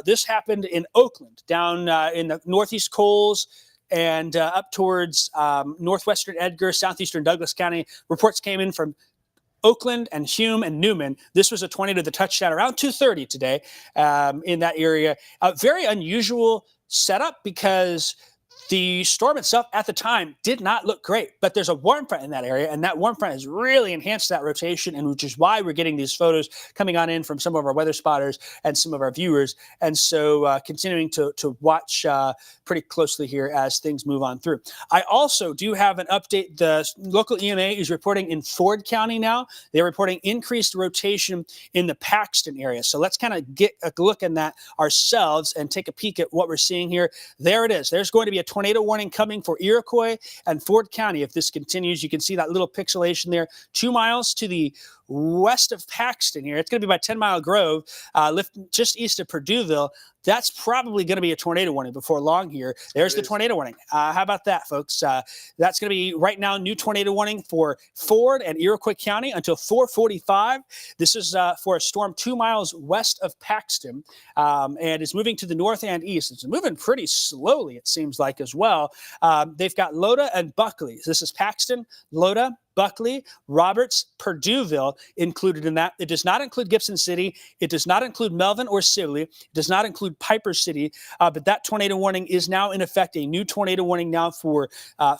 this happened in Oakland, down in the Northeast Coles, and up towards northwestern Edgar, southeastern Douglas County. Reports came in from Oakland and Hume and Newman. This was a tornado that touched down around 2:30 today in that area. A very unusual setup because the storm itself at the time did not look great, but there's a warm front in that area, and that warm front has really enhanced that rotation, and which is why we're getting these photos coming on in from some of our weather spotters and some of our viewers. And so continuing to watch pretty closely here as things move on through. I also do have an update. The local EMA is reporting in Ford County now. They're reporting increased rotation in the Paxton area. So let's kind of get a look at that ourselves and take a peek at what we're seeing here. There it is. There's going to be a tornado warning coming for Iroquois and Ford County. If this continues, you can see that little pixelation there, 2 miles to the west of Paxton here. It's going to be by 10 Mile Grove, just east of Purdueville. That's probably going to be a tornado warning before long here. There's the tornado warning. How about that, folks? That's going to be right now new tornado warning for Ford and Iroquois County until 4:45. This is for a storm 2 miles west of Paxton, and it's moving to the north and east. It's moving pretty slowly, it seems like, as well. They've got Loda and Buckley. This is Paxton, Loda, Buckley, Roberts, Purdueville included in that. It does not include Gibson City. It does not include Melvin or Sibley. It does not include Piper City. But that tornado warning is now in effect, a new tornado warning now for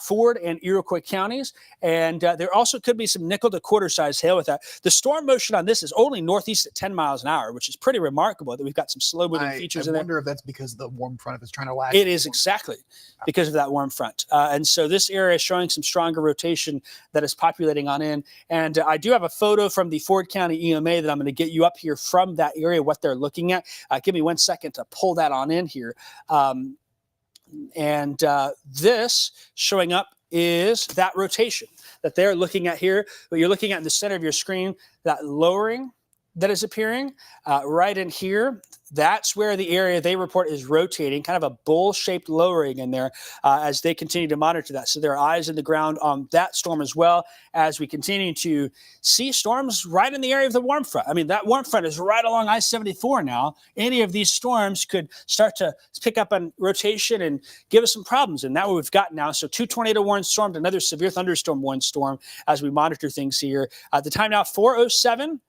Ford and Iroquois counties. And there also could be some nickel to quarter size hail with that. The storm motion on this is only northeast at 10 miles an hour, which is pretty remarkable that we've got some slow moving features in there. I wonder if that's because the warm front is trying to lag. It is exactly because of that warm front. And so this area is showing some stronger rotation that is populating on in. And I do have a photo from the Ford County EMA that I'm going to get you up here from that area, what they're looking at. Give me 1 second to pull that on in here. This showing up is that rotation that they're looking at here. What you're looking at in the center of your screen, that lowering that is appearing right in here. That's where the area they report is rotating, kind of a bowl-shaped lowering in there as they continue to monitor that. So there are eyes in the ground on that storm as well as we continue to see storms right in the area of the warm front. I mean, that warm front is right along I-74 now. Any of these storms could start to pick up on rotation and give us some problems. And that's what we've got now. So 2 tornado warned storms, another severe thunderstorm warned storm as we monitor things here. At the time now, 4:07.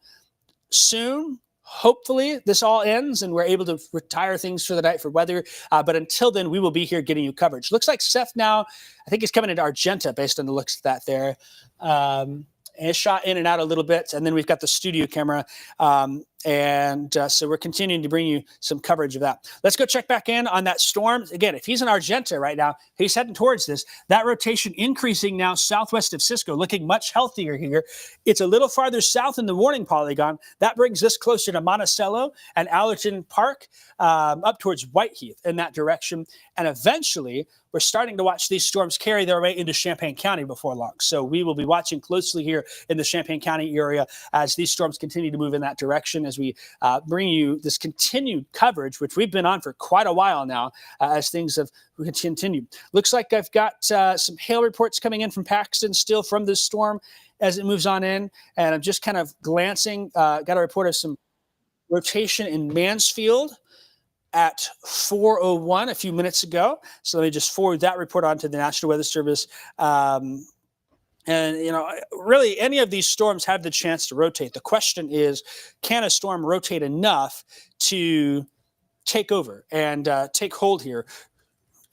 Soon, hopefully, this all ends and we're able to retire things for the night for weather. But until then, we will be here getting you coverage. Looks like Seth now, I think he's coming into Argenta based on the looks of that there. And it's shot in and out a little bit. And then we've got the studio camera. So we're continuing to bring you some coverage of that. Let's go check back in on that storm. Again, if he's in Argenta right now, he's heading towards this. That rotation increasing now southwest of Cisco, looking much healthier here. It's a little farther south in the warning polygon. That brings us closer to Monticello and Allerton Park, up towards Whiteheath in that direction. And eventually, we're starting to watch these storms carry their way into Champaign County before long. So we will be watching closely here in the Champaign County area as these storms continue to move in that direction, as we bring you this continued coverage, which we've been on for quite a while now, as things have continued. Looks like I've got some hail reports coming in from Paxton still from this storm as it moves on in. And I'm just kind of glancing, got a report of some rotation in Mansfield at 4:01 a few minutes ago. So let me just forward that report on to the National Weather Service. And, you know, really any of these storms have the chance to rotate. The question is, can a storm rotate enough to take over and take hold here?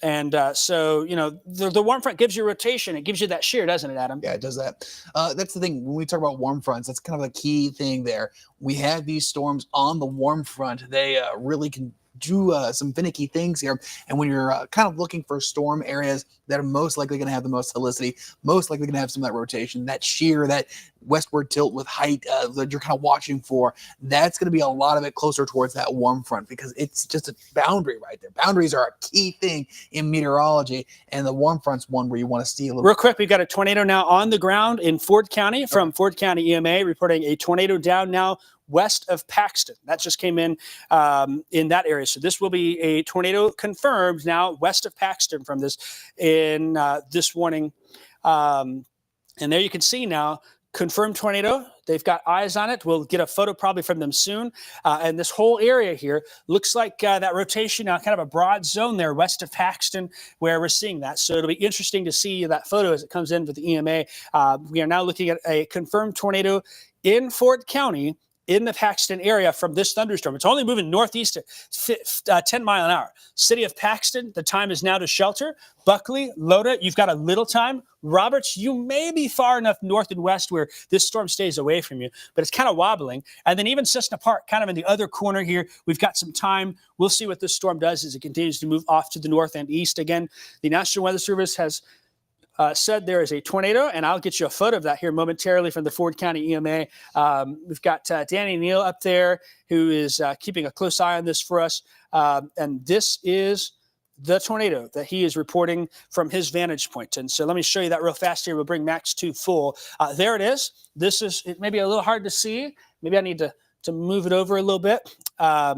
And so, you know, the warm front gives you rotation. It gives you that shear, doesn't it, Adam? Yeah, it does that. That's the thing. When we talk about warm fronts, that's kind of a key thing there. We have these storms on the warm front. They really can do some finicky things here. And when you're kind of looking for storm areas that are most likely going to have the most helicity, most likely going to have some of that rotation, that shear, that westward tilt with height that you're kind of watching for, that's going to be a lot of it closer towards that warm front because it's just a boundary right there. Boundaries are a key thing in meteorology, and the warm front's one where you want to see a little. Real quick, we've got a tornado now on the ground in Ford County from Ford County EMA reporting a tornado down now west of Paxton. That just came in that area. So this will be a tornado confirmed now west of Paxton from this in this warning. And there you can see now confirmed tornado. They've got eyes on it. We'll get a photo probably from them soon. And this whole area here looks like that rotation now, kind of a broad zone there west of Paxton where we're seeing that. So it'll be interesting to see that photo as it comes in with the EMA. We are now looking at a confirmed tornado in Ford County in the Paxton area from this thunderstorm. It's only moving northeast at 10 miles an hour. City of Paxton, the time is now to shelter. Buckley, Loda, you've got a little time. Roberts, you may be far enough north and west where this storm stays away from you, but it's kind of wobbling. And then even Cessna Park, kind of in the other corner here, we've got some time. We'll see what this storm does as it continues to move off to the north and east. Again, the National Weather Service has said there is a tornado, and I'll get you a photo of that here momentarily from the Ford County EMA. We've got Danny Neal up there who is keeping a close eye on this for us. And this is the tornado that he is reporting from his vantage point. And so let me show you that real fast here. We'll bring Max 2 full. There it is. This is, it may be a little hard to see. Maybe I need to move it over a little bit. There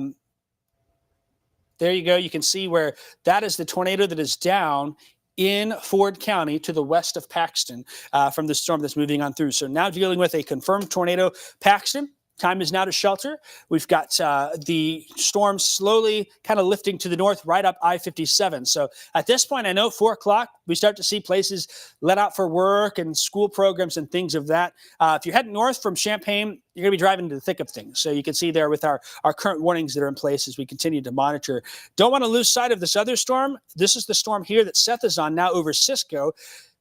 you go. You can see where that is the tornado that is down in Ford County to the west of Paxton from the storm that's moving on through. So now dealing with a confirmed tornado. Paxton, time is now to shelter. We've got the storm slowly kind of lifting to the north right up I-57. So at this point, I know 4 o'clock, we start to see places let out for work and school programs and things of that. If you're heading north from Champaign, you're going to be driving into the thick of things. So you can see there with our current warnings that are in place as we continue to monitor. Don't want to lose sight of this other storm. This is the storm here that Seth is on now over Cisco.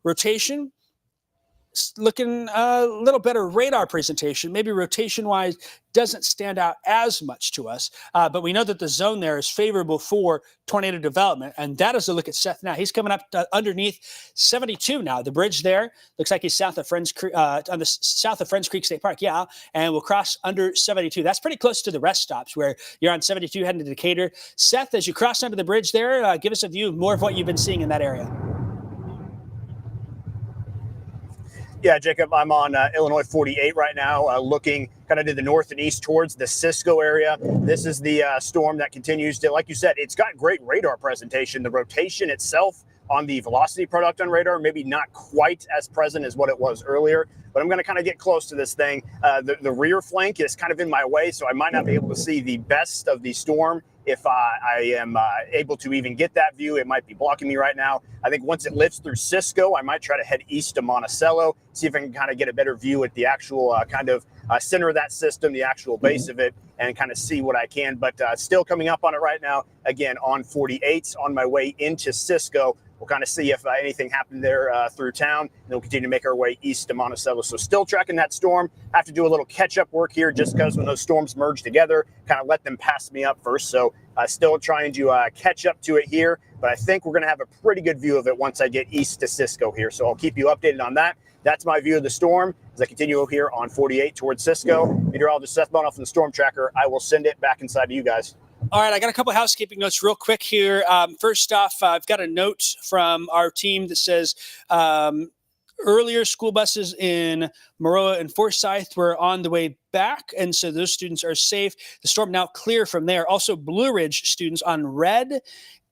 Rotation, looking a little better radar presentation. Maybe rotation-wise doesn't stand out as much to us, but we know that the zone there is favorable for tornado development, and that is a look at Seth now. He's coming up underneath 72 now. The bridge there looks like he's south of Friends Creek, on the south of Friends Creek State Park, yeah, and we'll cross under 72. That's pretty close to the rest stops where you're on 72 heading to Decatur. Seth, as you cross under the bridge there, give us a view more of what you've been seeing in that area. Yeah, Jacob, I'm on Illinois 48 right now, looking kind of to the north and east towards the Cisco area. This is the storm that continues to, like you said, it's got great radar presentation. The rotation itself on the velocity product on radar, maybe not quite as present as what it was earlier, but I'm going to kind of get close to this thing. The rear flank is kind of in my way, so I might not be able to see the best of the storm. If I am able to even get that view, it might be blocking me right now. I think once it lifts through Cisco, I might try to head east to Monticello, see if I can kind of get a better view at the actual kind of center of that system, the actual base of it, and kind of see what I can. But still coming up on it right now, again, on 48, on my way into Cisco. We'll kind of see if anything happened there through town, and we'll continue to make our way east to Monticello. So still tracking that storm. Have to do a little catch-up work here just because when those storms merge together, kind of let them pass me up first. So still trying to catch up to it here, but I think we're going to have a pretty good view of it once I get east to Cisco here. So I'll keep you updated on that. That's my view of the storm as I continue here on 48 towards Cisco. Meteorologist Seth Bonoff from the StormTracker. I will send it back inside to you guys. All right, I got a couple of housekeeping notes real quick here. First off, I've got a note from our team that says earlier school buses in Maroa and Forsyth were on the way back, and so those students are safe. The storm now clear from there. Also, Blue Ridge students on red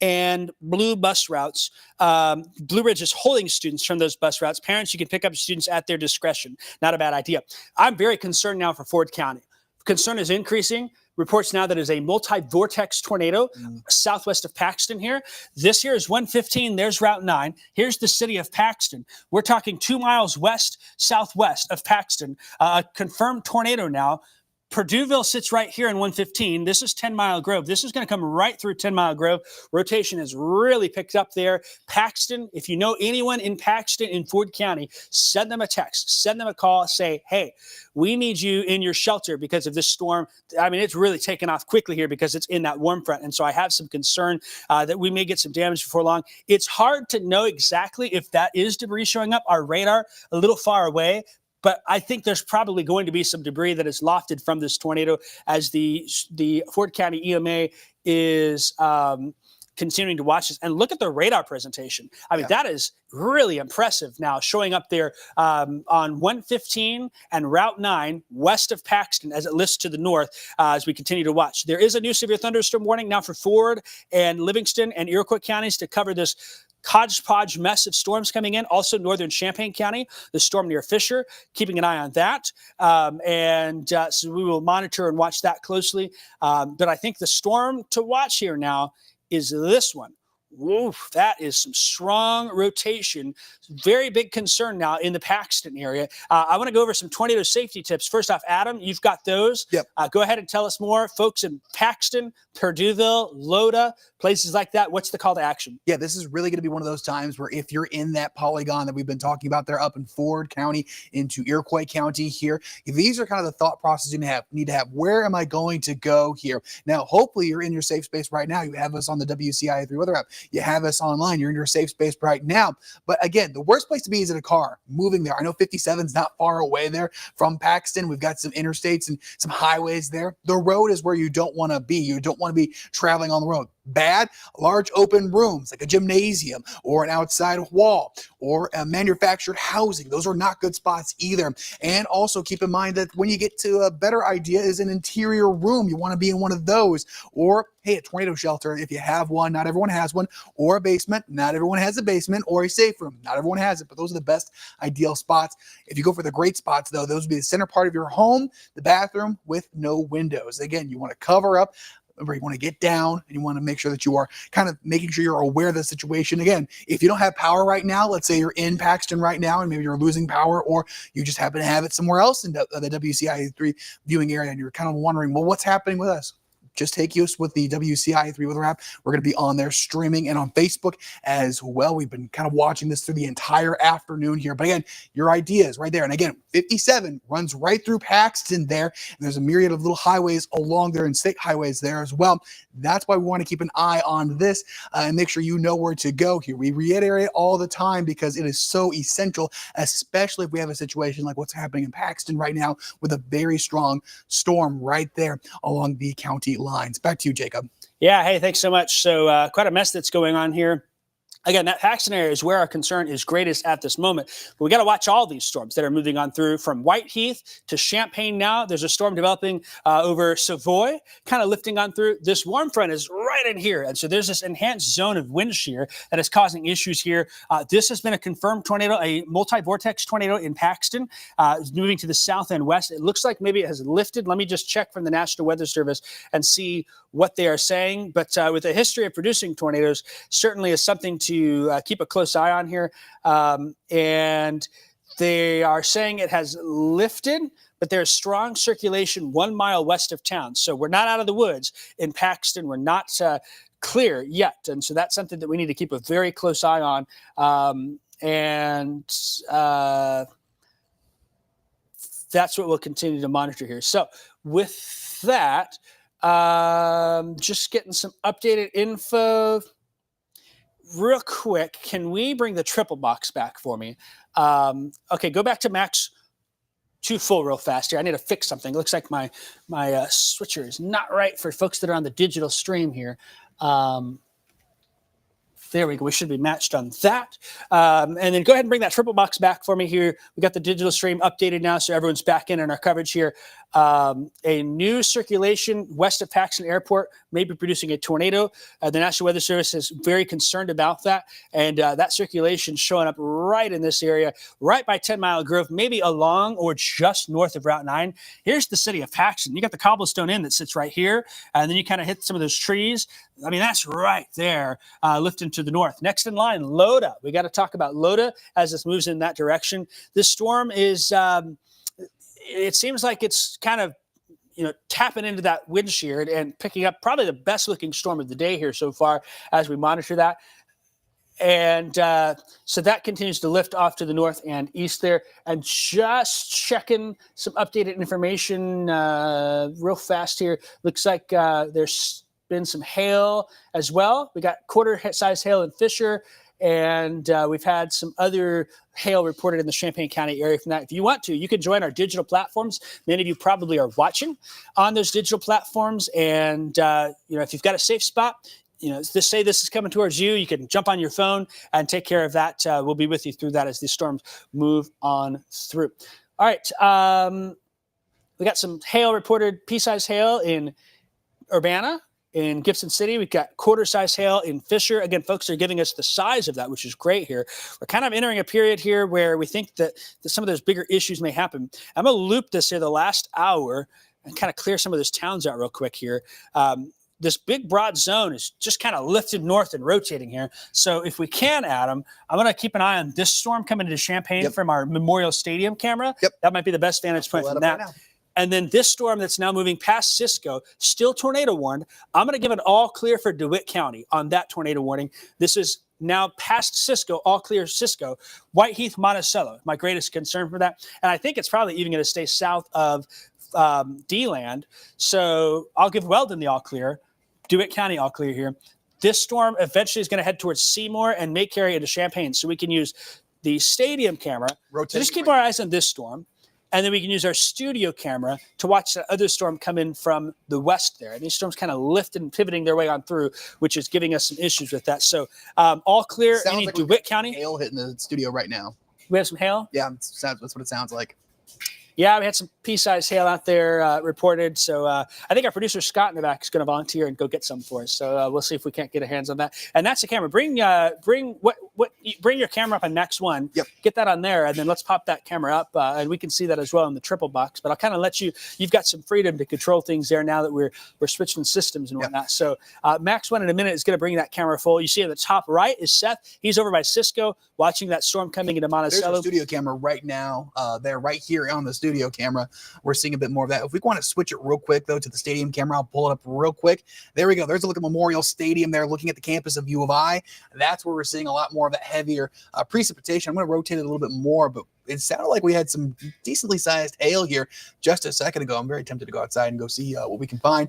and blue bus routes. Blue Ridge is holding students from those bus routes. Parents, you can pick up students at their discretion. Not a bad idea. I'm very concerned now for Ford County. Concern is increasing. Reports now that is a multi-vortex tornado southwest of Paxton here. This here is 115. There's Route 9. Here's the city of Paxton. We're talking 2 miles west, southwest of Paxton. Confirmed tornado now. Purdueville sits right here in 115. This is 10 Mile Grove. This is going to come right through 10 Mile Grove. Rotation has really picked up there. Paxton, if you know anyone in Paxton in Ford County, send them a text, send them a call, say, hey, we need you in your shelter because of this storm. I mean, it's really taken off quickly here because it's in that warm front. And so I have some concern that we may get some damage before long. It's hard to know exactly if that is debris showing up. Our radar a little far away, but I think there's probably going to be some debris that is lofted from this tornado as the Ford County EMA is continuing to watch this. And look at the radar presentation. I mean, that is really impressive now, showing up there on 115 and Route 9 west of Paxton as it lifts to the north as we continue to watch. There is a new severe thunderstorm warning now for Ford and Livingston and Iroquois counties to cover this hodgepodge mess of storms coming in. Also, northern Champaign County, the storm near Fisher, keeping an eye on that. So we will monitor and watch that closely. But I think the storm to watch here now is this one. Woof, that is some strong rotation. Very big concern now in the Paxton area. I want to go over some tornado safety tips. First off, Adam, you've got those. Yep. Go ahead and tell us more. Folks in Paxton, Perduville, Loda, places like that, what's the call to action? Yeah, this is really going to be one of those times where if you're in that polygon that we've been talking about there up in Ford County into Iroquois County here, these are kind of the thought process you need to have. Where am I going to go here? Now, hopefully you're in your safe space right now. You have us on the WCIA 3 weather app. You have us online. You're in your safe space right now. But again, the worst place to be is in a car moving there. I know 57 is not far away there from Paxton. We've got some interstates and some highways there. The road is where you don't want to be. You don't want to be traveling on the road. Bad, large open rooms like a gymnasium or an outside wall or a manufactured housing. Those are not good spots either. And also keep in mind that when you get to a better idea is an interior room. You want to be in one of those. Or, hey, a tornado shelter if you have one. Not everyone has one. Or a basement. Not everyone has a basement. Or a safe room. Not everyone has it, but those are the best ideal spots. If you go for the great spots, though, those would be the center part of your home, the bathroom with no windows. Again, you want to cover up. Remember, you want to get down and you want to make sure that you are kind of making sure you're aware of the situation. Again, if you don't have power right now, let's say you're in Paxton right now and maybe you're losing power or you just happen to have it somewhere else in the WCIA 3 viewing area and you're kind of wondering, well, what's happening with us? Just take use with the WCIA 3 weather app. We're going to be on there streaming and on Facebook as well. We've been kind of watching this through the entire afternoon here. But again, your idea is right there. And again, 57 runs right through Paxton there. And there's a myriad of little highways along there and state highways there as well. That's why we want to keep an eye on this and make sure you know where to go here. We reiterate all the time because it is so essential, especially if we have a situation like what's happening in Paxton right now with a very strong storm right there along the county lines. Back to you, Jacob. Yeah, hey, thanks so much. So quite a mess that's going on here. Again, that Paxton area is where our concern is greatest at this moment. But we got to watch all these storms that are moving on through from Whiteheath to Champaign now. There's a storm developing over Savoy, kind of lifting on through. This warm front is right in here. And so there's this enhanced zone of wind shear that is causing issues here. This has been a confirmed tornado, a multi-vortex tornado in Paxton, moving to the south and west. It looks like maybe it has lifted. Let me just check from the National Weather Service and see what they are saying. But with a history of producing tornadoes, certainly is something to keep a close eye on here. And they are saying it has lifted, but there's strong circulation 1 mile west of town. So we're not out of the woods in Paxton. We're not clear yet. And so that's something that we need to keep a very close eye on. That's what we'll continue to monitor here. So with that, just getting some updated info. Real quick, can we bring the triple box back for me? Okay, go back to max 2 full real fast here. I need to fix something. It looks like my switcher is not right for folks that are on the digital stream here. There we go. We should be matched on that. And then go ahead and bring that triple box back for me here. We got the digital stream updated now, so everyone's back in our coverage here. A new circulation west of Paxton Airport may be producing a tornado. The National Weather Service is very concerned about that. And that circulation showing up right in this area, right by 10 Mile Grove, maybe along or just north of Route 9. Here's the city of Paxton. You got the cobblestone inn that sits right here. And then you kind of hit some of those trees. I mean, that's right there, lifting to the north. Next in line, Loda. We got to talk about Loda as this moves in that direction. This storm is, it seems like it's kind of, tapping into that wind shear and picking up probably the best looking storm of the day here so far as we monitor that. And so that continues to lift off to the north and east there. And just checking some updated information real fast here. Looks like there's been some hail as well. We got quarter-size hail in Fisher, and we've had some other hail reported in the Champaign County area from that. If you want to, you can join our digital platforms. Many of you probably are watching on those digital platforms, and if you've got a safe spot, say this is coming towards you, you can jump on your phone and take care of that. We'll be with you through that as these storms move on through. All right, we got some hail reported, pea-sized hail in Urbana, in Gibson City. We've got quarter-size hail in Fisher. Again, folks are giving us the size of that, which is great here. We're kind of entering a period here where we think that some of those bigger issues may happen. I'm going to loop this here the last hour and kind of clear some of those towns out real quick here. This big broad zone is just kind of lifted north and rotating here. So if we can, Adam, I'm going to keep an eye on this storm coming into Champaign from our Memorial Stadium camera. That might be the best vantage point from that. And then this storm that's now moving past Cisco, still tornado warned. I'm going to give an all clear for DeWitt County on that tornado warning. This is now past Cisco, all clear Cisco, Whiteheath, Monticello. My greatest concern for that. And I think it's probably even going to stay south of D-Land. So I'll give Weldon the all clear. DeWitt County all clear here. This storm eventually is going to head towards Seymour and may carry into Champaign. So we can use the stadium camera to just keep our eyes on this storm. And then we can use our studio camera to watch the other storm come in from the west there. And these storms kind of lifting and pivoting their way on through, which is giving us some issues with that. So all clear. Any DeWitt County? Hail hitting the studio right now. We have some hail? Yeah, that's what it sounds like. Yeah, we had some pea-sized hail out there reported. So I think our producer Scott in the back is going to volunteer and go get some for us. So we'll see if we can't get our hands on that. And that's the camera. Bring your camera up on Max 1. Get that on there, and then let's pop that camera up, and we can see that as well in the triple box. But I'll kind of let you've got some freedom to control things there now that we're switching systems and whatnot. So Max 1 in a minute is going to bring that camera full. You see at the top right is Seth. He's over by Cisco watching that storm coming into Monticello. There's a studio camera right now. They're right here on the studio camera. We're seeing a bit more of that. If we want to switch it real quick, though, to the stadium camera, I'll pull it up real quick. There we go. There's a look at Memorial Stadium there, looking at the campus of U of I. That's where we're seeing a lot more of that heavier precipitation. I'm going to rotate it a little bit more, but it sounded like we had some decently sized hail here just a second ago. I'm very tempted to go outside and go see what we can find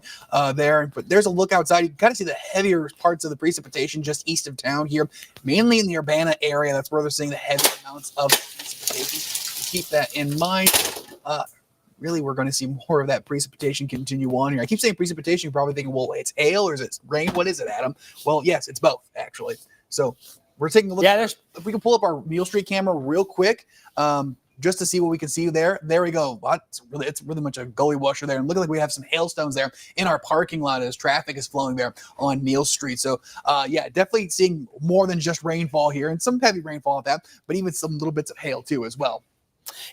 there. But there's a look outside. You can kind of see the heavier parts of the precipitation just east of town here, mainly in the Urbana area. That's where they're seeing the heavy amounts of precipitation. Keep that in mind. Really, we're going to see more of that precipitation continue on here. I keep saying precipitation. You're probably thinking, well, it's hail or is it rain? What is it, Adam? Well, yes, it's both, actually. So we're taking a look. Yeah, if we can pull up our Meal Street camera real quick, just to see what we can see there. There we go. It's really much a gully washer there. And look like we have some hailstones there in our parking lot as traffic is flowing there on Neal Street. So, yeah, definitely seeing more than just rainfall here and some heavy rainfall at that, but even some little bits of hail too as well.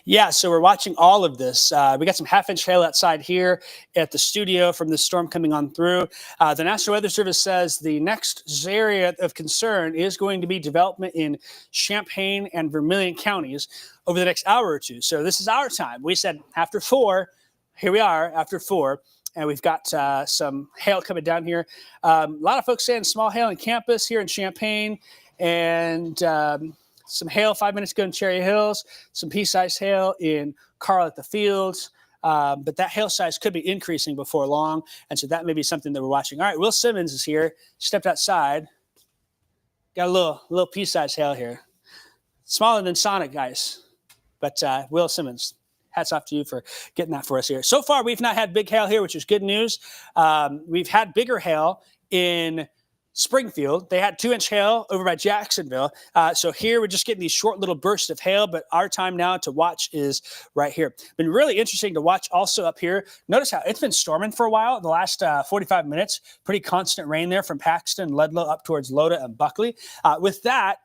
Yeah, so we're watching all of this. We got some half-inch hail outside here at the studio from the storm coming on through. The National Weather Service says the next area of concern is going to be development in Champaign and Vermilion counties over the next hour or two. So this is our time. We said after 4. Here we are after 4. And we've got some hail coming down here. A lot of folks saying small hail in campus here in Champaign. And some hail 5 minutes ago in Cherry Hills, some pea-sized hail in Carl at the Fields. But that hail size could be increasing before long. And so that may be something that we're watching. All right, Will Simmons is here. Stepped outside. Got a little pea-sized hail here. Smaller than Sonic, guys. But Will Simmons, hats off to you for getting that for us here. So far, we've not had big hail here, which is good news. We've had bigger hail in Springfield. They had 2-inch hail over by Jacksonville. So here we're just getting these short little bursts of hail, but our time now to watch is right here. Been really interesting to watch also up here. Notice how it's been storming for a while in the last 45 minutes. Pretty constant rain there from Paxton, Ludlow up towards Loda and Buckley. With that,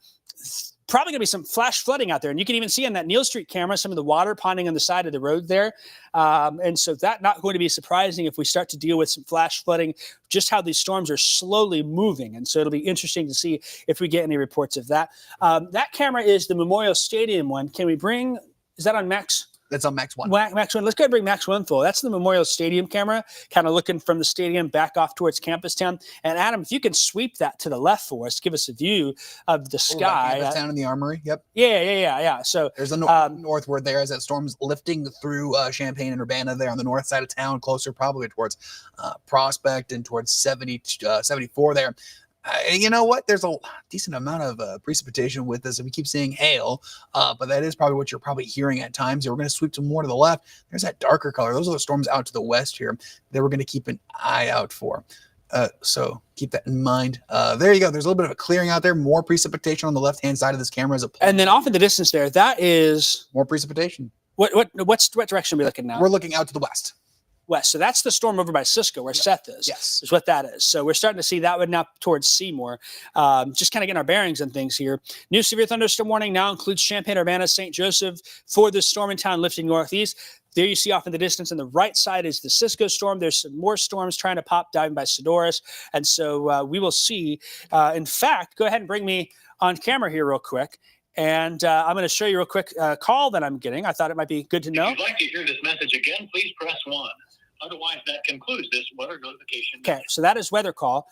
probably going to be some flash flooding out there. And you can even see on that Neal Street camera some of the water ponding on the side of the road there. And so that's not going to be surprising if we start to deal with some flash flooding, just how these storms are slowly moving. And so it'll be interesting to see if we get any reports of that. That camera is the Memorial Stadium one. Can we bring, is that on Max? That's on Max 1. Max 1. Let's go ahead and bring Max 1 full. That's the Memorial Stadium camera, kind of looking from the stadium back off towards Campus Town. And Adam, if you can sweep that to the left for us, give us a view of the sky. Campus Town in the Armory. Yep. Yeah. So there's a northward there as that storm's lifting through Champaign and Urbana there on the north side of town, closer probably towards Prospect and towards 74 there. You know what? There's a decent amount of precipitation with this, and we keep seeing hail, but that is probably what you're probably hearing at times. We're going to sweep some more to the left. There's that darker color. Those are the storms out to the west here that we're going to keep an eye out for. So keep that in mind. There you go. There's a little bit of a clearing out there. More precipitation on the left-hand side of this camera. And then off in the distance there, that is more precipitation. What direction are we looking now? We're looking out to the west. west. So that's the storm over by Cisco where Seth is. Yes. Is what that is. So we're starting to see that one now towards Seymour. Just kind of getting our bearings on things here. New severe thunderstorm warning now includes Champaign-Urbana, St. Joseph for this storm in town lifting northeast. There you see off in the distance on the right side is the Cisco storm. There's some more storms trying to pop down by Sodorus. And so we will see. In fact, go ahead and bring me on camera here real quick. And I'm going to show you real quick call that I'm getting. I thought it might be good to know. If you'd like to hear this message again, please press 1. Otherwise, that concludes this weather notification. Okay, so that is WeatherCall.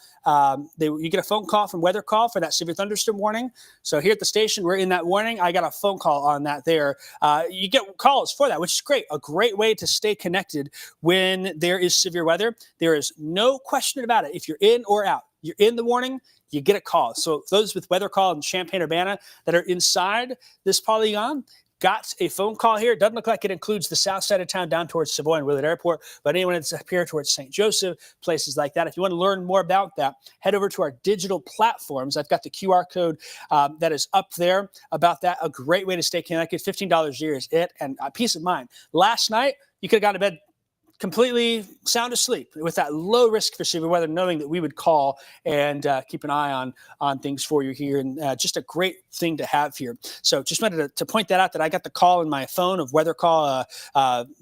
You get a phone call from WeatherCall for that severe thunderstorm warning. So here at the station, we're in that warning. I got a phone call on that there. You get calls for that, which is great. A great way to stay connected when there is severe weather. There is no question about it. If you're in or out, you're in the warning, you get a call. So those with WeatherCall in Champaign-Urbana that are inside this polygon, got a phone call here. It doesn't look like it includes the south side of town down towards Savoy and Willard Airport, but anyone that's up here towards St. Joseph, places like that. If you want to learn more about that, head over to our digital platforms. I've got the QR code that is up there about that. A great way to stay connected. $15 a year is it, and peace of mind. Last night, you could have gone to bed completely sound asleep with that low risk for severe weather, knowing that we would call and keep an eye on things for you here. And just a great thing to have here. So just wanted to point that out, that I got the call in my phone of WeatherCall,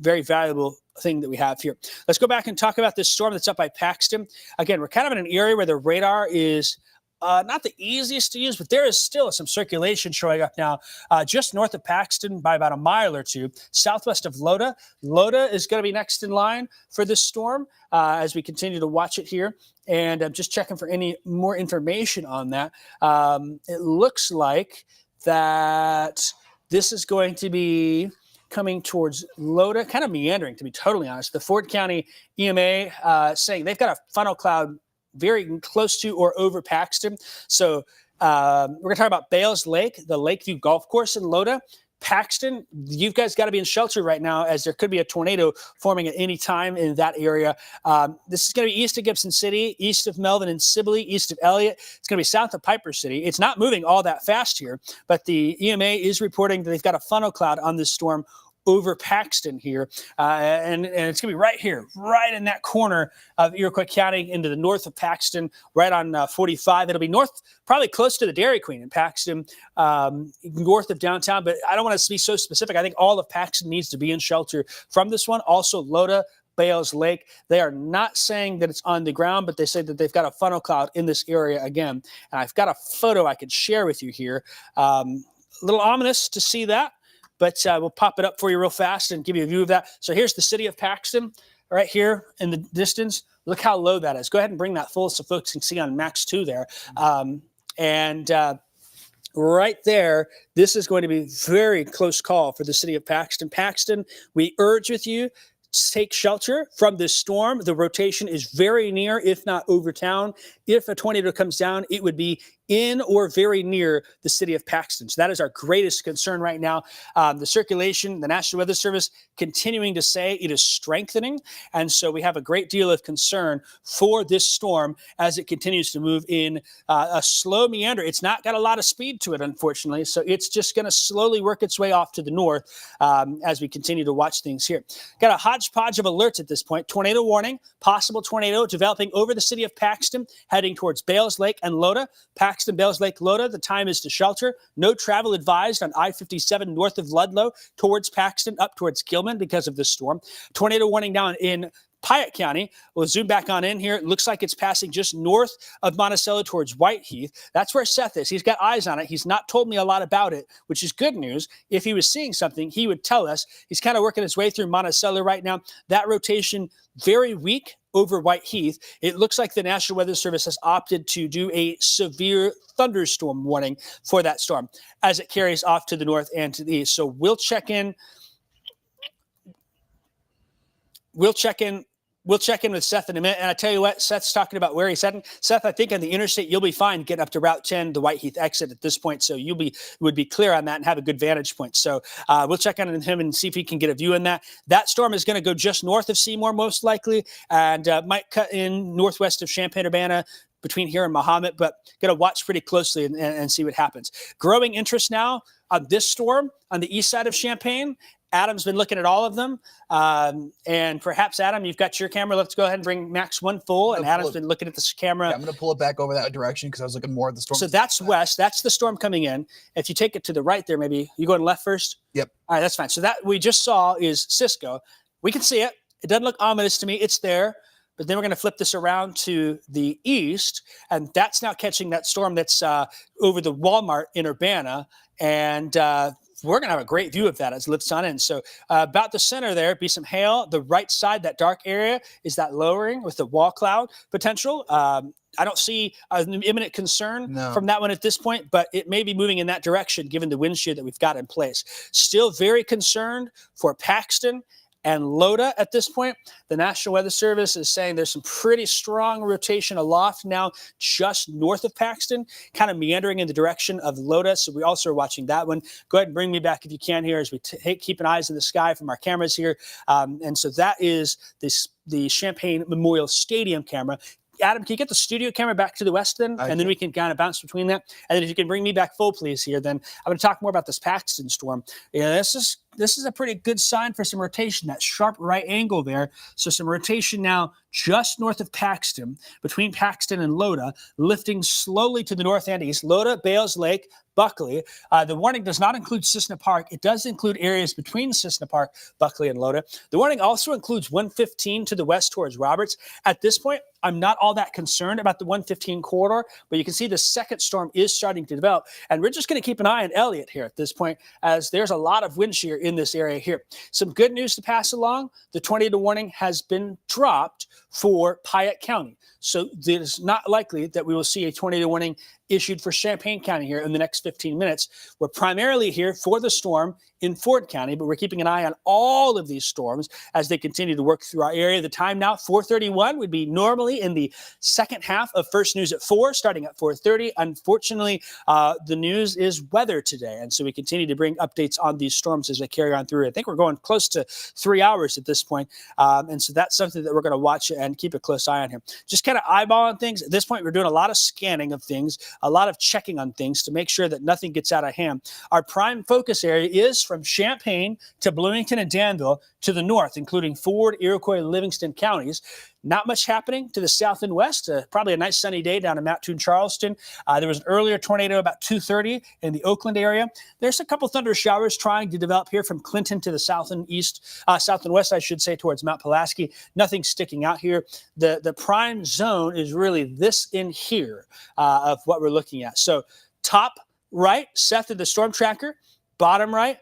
very valuable thing that we have here. Let's go back and talk about this storm that's up by Paxton. Again, we're kind of in an area where the radar is not the easiest to use, but there is still some circulation showing up now just north of Paxton by about a mile or two, southwest of Loda. Loda is going to be next in line for this storm as we continue to watch it here. And I'm just checking for any more information on that. It looks like that this is going to be coming towards Loda, kind of meandering, to be totally honest. The Ford County EMA saying they've got a funnel cloud very close to or over Paxton. So we're going to talk about Bales Lake, the Lakeview Golf Course in Loda. Paxton, you guys got to be in shelter right now, as there could be a tornado forming at any time in that area. This is going to be east of Gibson City, east of Melvin and Sibley, east of Elliott. It's going to be south of Piper City. It's not moving all that fast here, but the EMA is reporting that they've got a funnel cloud on this storm over Paxton here. And it's going to be right here, right in that corner of Iroquois County into the north of Paxton, right on 45. It'll be north, probably close to the Dairy Queen in Paxton, north of downtown. But I don't want to be so specific. I think all of Paxton needs to be in shelter from this one. Also, Loda, Bales Lake, they are not saying that it's on the ground, but they say that they've got a funnel cloud in this area again. And I've got a photo I could share with you here. A little ominous to see that, but we'll pop it up for you real fast and give you a view of that. So here's the city of Paxton right here in the distance. Look how low that is. Go ahead and bring that full so folks can see on Max 2 there. Right there, this is going to be very close call for the city of Paxton. Paxton, we urge with you, take shelter from this storm. The rotation is very near, if not over town. If a tornado comes down, it would be in or very near the city of Paxton. So that is our greatest concern right now. The circulation, the National Weather Service continuing to say it is strengthening. And so we have a great deal of concern for this storm as it continues to move in a slow meander. It's not got a lot of speed to it, unfortunately. So it's just going to slowly work its way off to the north as we continue to watch things here. Got a hodgepodge of alerts at this point. Tornado warning, possible tornado developing over the city of Paxton, heading towards Bales Lake and Loda. Paxton, Bales Lake, Loda, the time is to shelter. No travel advised on I-57 north of Ludlow towards Paxton, up towards Gilman because of this storm. Tornado warning down in Piatt County. We'll zoom back on in here. It looks like it's passing just north of Monticello towards Whiteheath. That's where Seth is. He's got eyes on it. He's not told me a lot about it, which is good news. If he was seeing something, he would tell us. He's kind of working his way through Monticello right now. That rotation, very weak over Whiteheath. It looks like the National Weather Service has opted to do a severe thunderstorm warning for that storm as it carries off to the north and to the east. So we'll check in. We'll check in with Seth in a minute. And I tell you what, Seth's talking about where he's heading. Seth, I think on the interstate, you'll be fine getting up to Route 10, the Whiteheath exit at this point. So would be clear on that and have a good vantage point. So we'll check on him and see if he can get a view in that. That storm is going to go just north of Seymour, most likely, and might cut in northwest of Champaign-Urbana between here and Mahomet, but got to watch pretty closely and see what happens. Growing interest now on this storm on the east side of Champaign Adam's been looking at all of them. And perhaps, Adam, you've got your camera. Let's go ahead and bring Max 1 full. And Adam's been looking at this camera. Yeah, I'm going to pull it back over that direction because I was looking more at the storm. So that's west. That's the storm coming in. If you take it to the right there, maybe you going left first? Yep. All right, that's fine. So that we just saw is Cisco. We can see it. It doesn't look ominous to me. It's there. But then we're going to flip this around to the east, and that's now catching that storm that's over the Walmart in Urbana. And we're going to have a great view of that as it lifts on in. So about the center there, be some hail. The right side, that dark area, is that lowering with the wall cloud potential. I don't see an imminent concern from that one at this point, but it may be moving in that direction given the wind shear that we've got in place. Still very concerned for Paxton and Loda at this point. The National Weather Service is saying there's some pretty strong rotation aloft now just north of Paxton, kind of meandering in the direction of Loda. So we also are watching that one. Go ahead and bring me back if you can here as we keep an eyes in the sky from our cameras here. And so that is the Champaign Memorial Stadium camera. Adam, can you get the studio camera back to the west then? And then we can kind of bounce between that. And then if you can bring me back full, please, here, then I'm going to talk more about this Paxton storm. Yeah, this is a pretty good sign for some rotation, that sharp right angle there. So some rotation now just north of Paxton, between Paxton and Loda, lifting slowly to the north and east. Loda, Bales Lake, Buckley. The warning does not include Cissna Park. It does include areas between Cissna Park, Buckley, and Loda. The warning also includes 115 to the west towards Roberts. At this point, I'm not all that concerned about the 115 corridor, but you can see the second storm is starting to develop. And we're just going to keep an eye on Elliott here at this point, as there's a lot of wind shear in this area here. Some good news to pass along. The tornado warning has been dropped for Piatt County. So it is not likely that we will see a tornado warning issued for Champaign County here in the next 15 minutes. We're primarily here for the storm in Ford County, but we're keeping an eye on all of these storms as they continue to work through our area. The time now, 4:31, would be normally in the second half of First News at 4, starting at 4:30. Unfortunately, the news is weather today, and so we continue to bring updates on these storms as they carry on through. I think we're going close to 3 hours at this point, and so that's something that we're going to watch and keep a close eye on here. Just kind of eyeballing things. At this point, we're doing a lot of scanning of things, a lot of checking on things to make sure that nothing gets out of hand. Our prime focus area is from Champaign to Bloomington and Danville to the north, including Ford, Iroquois, and Livingston counties. Not much happening to the south and west. Probably a nice sunny day down in Mattoon, Charleston. There was an earlier tornado about 2:30 in the Oakland area. There's a couple thunder showers trying to develop here from Clinton to the south and west, I should say, towards Mount Pulaski. Nothing sticking out here. The prime zone is really this in here of what we're looking at. So top right, Seth of the StormTracker. Bottom right,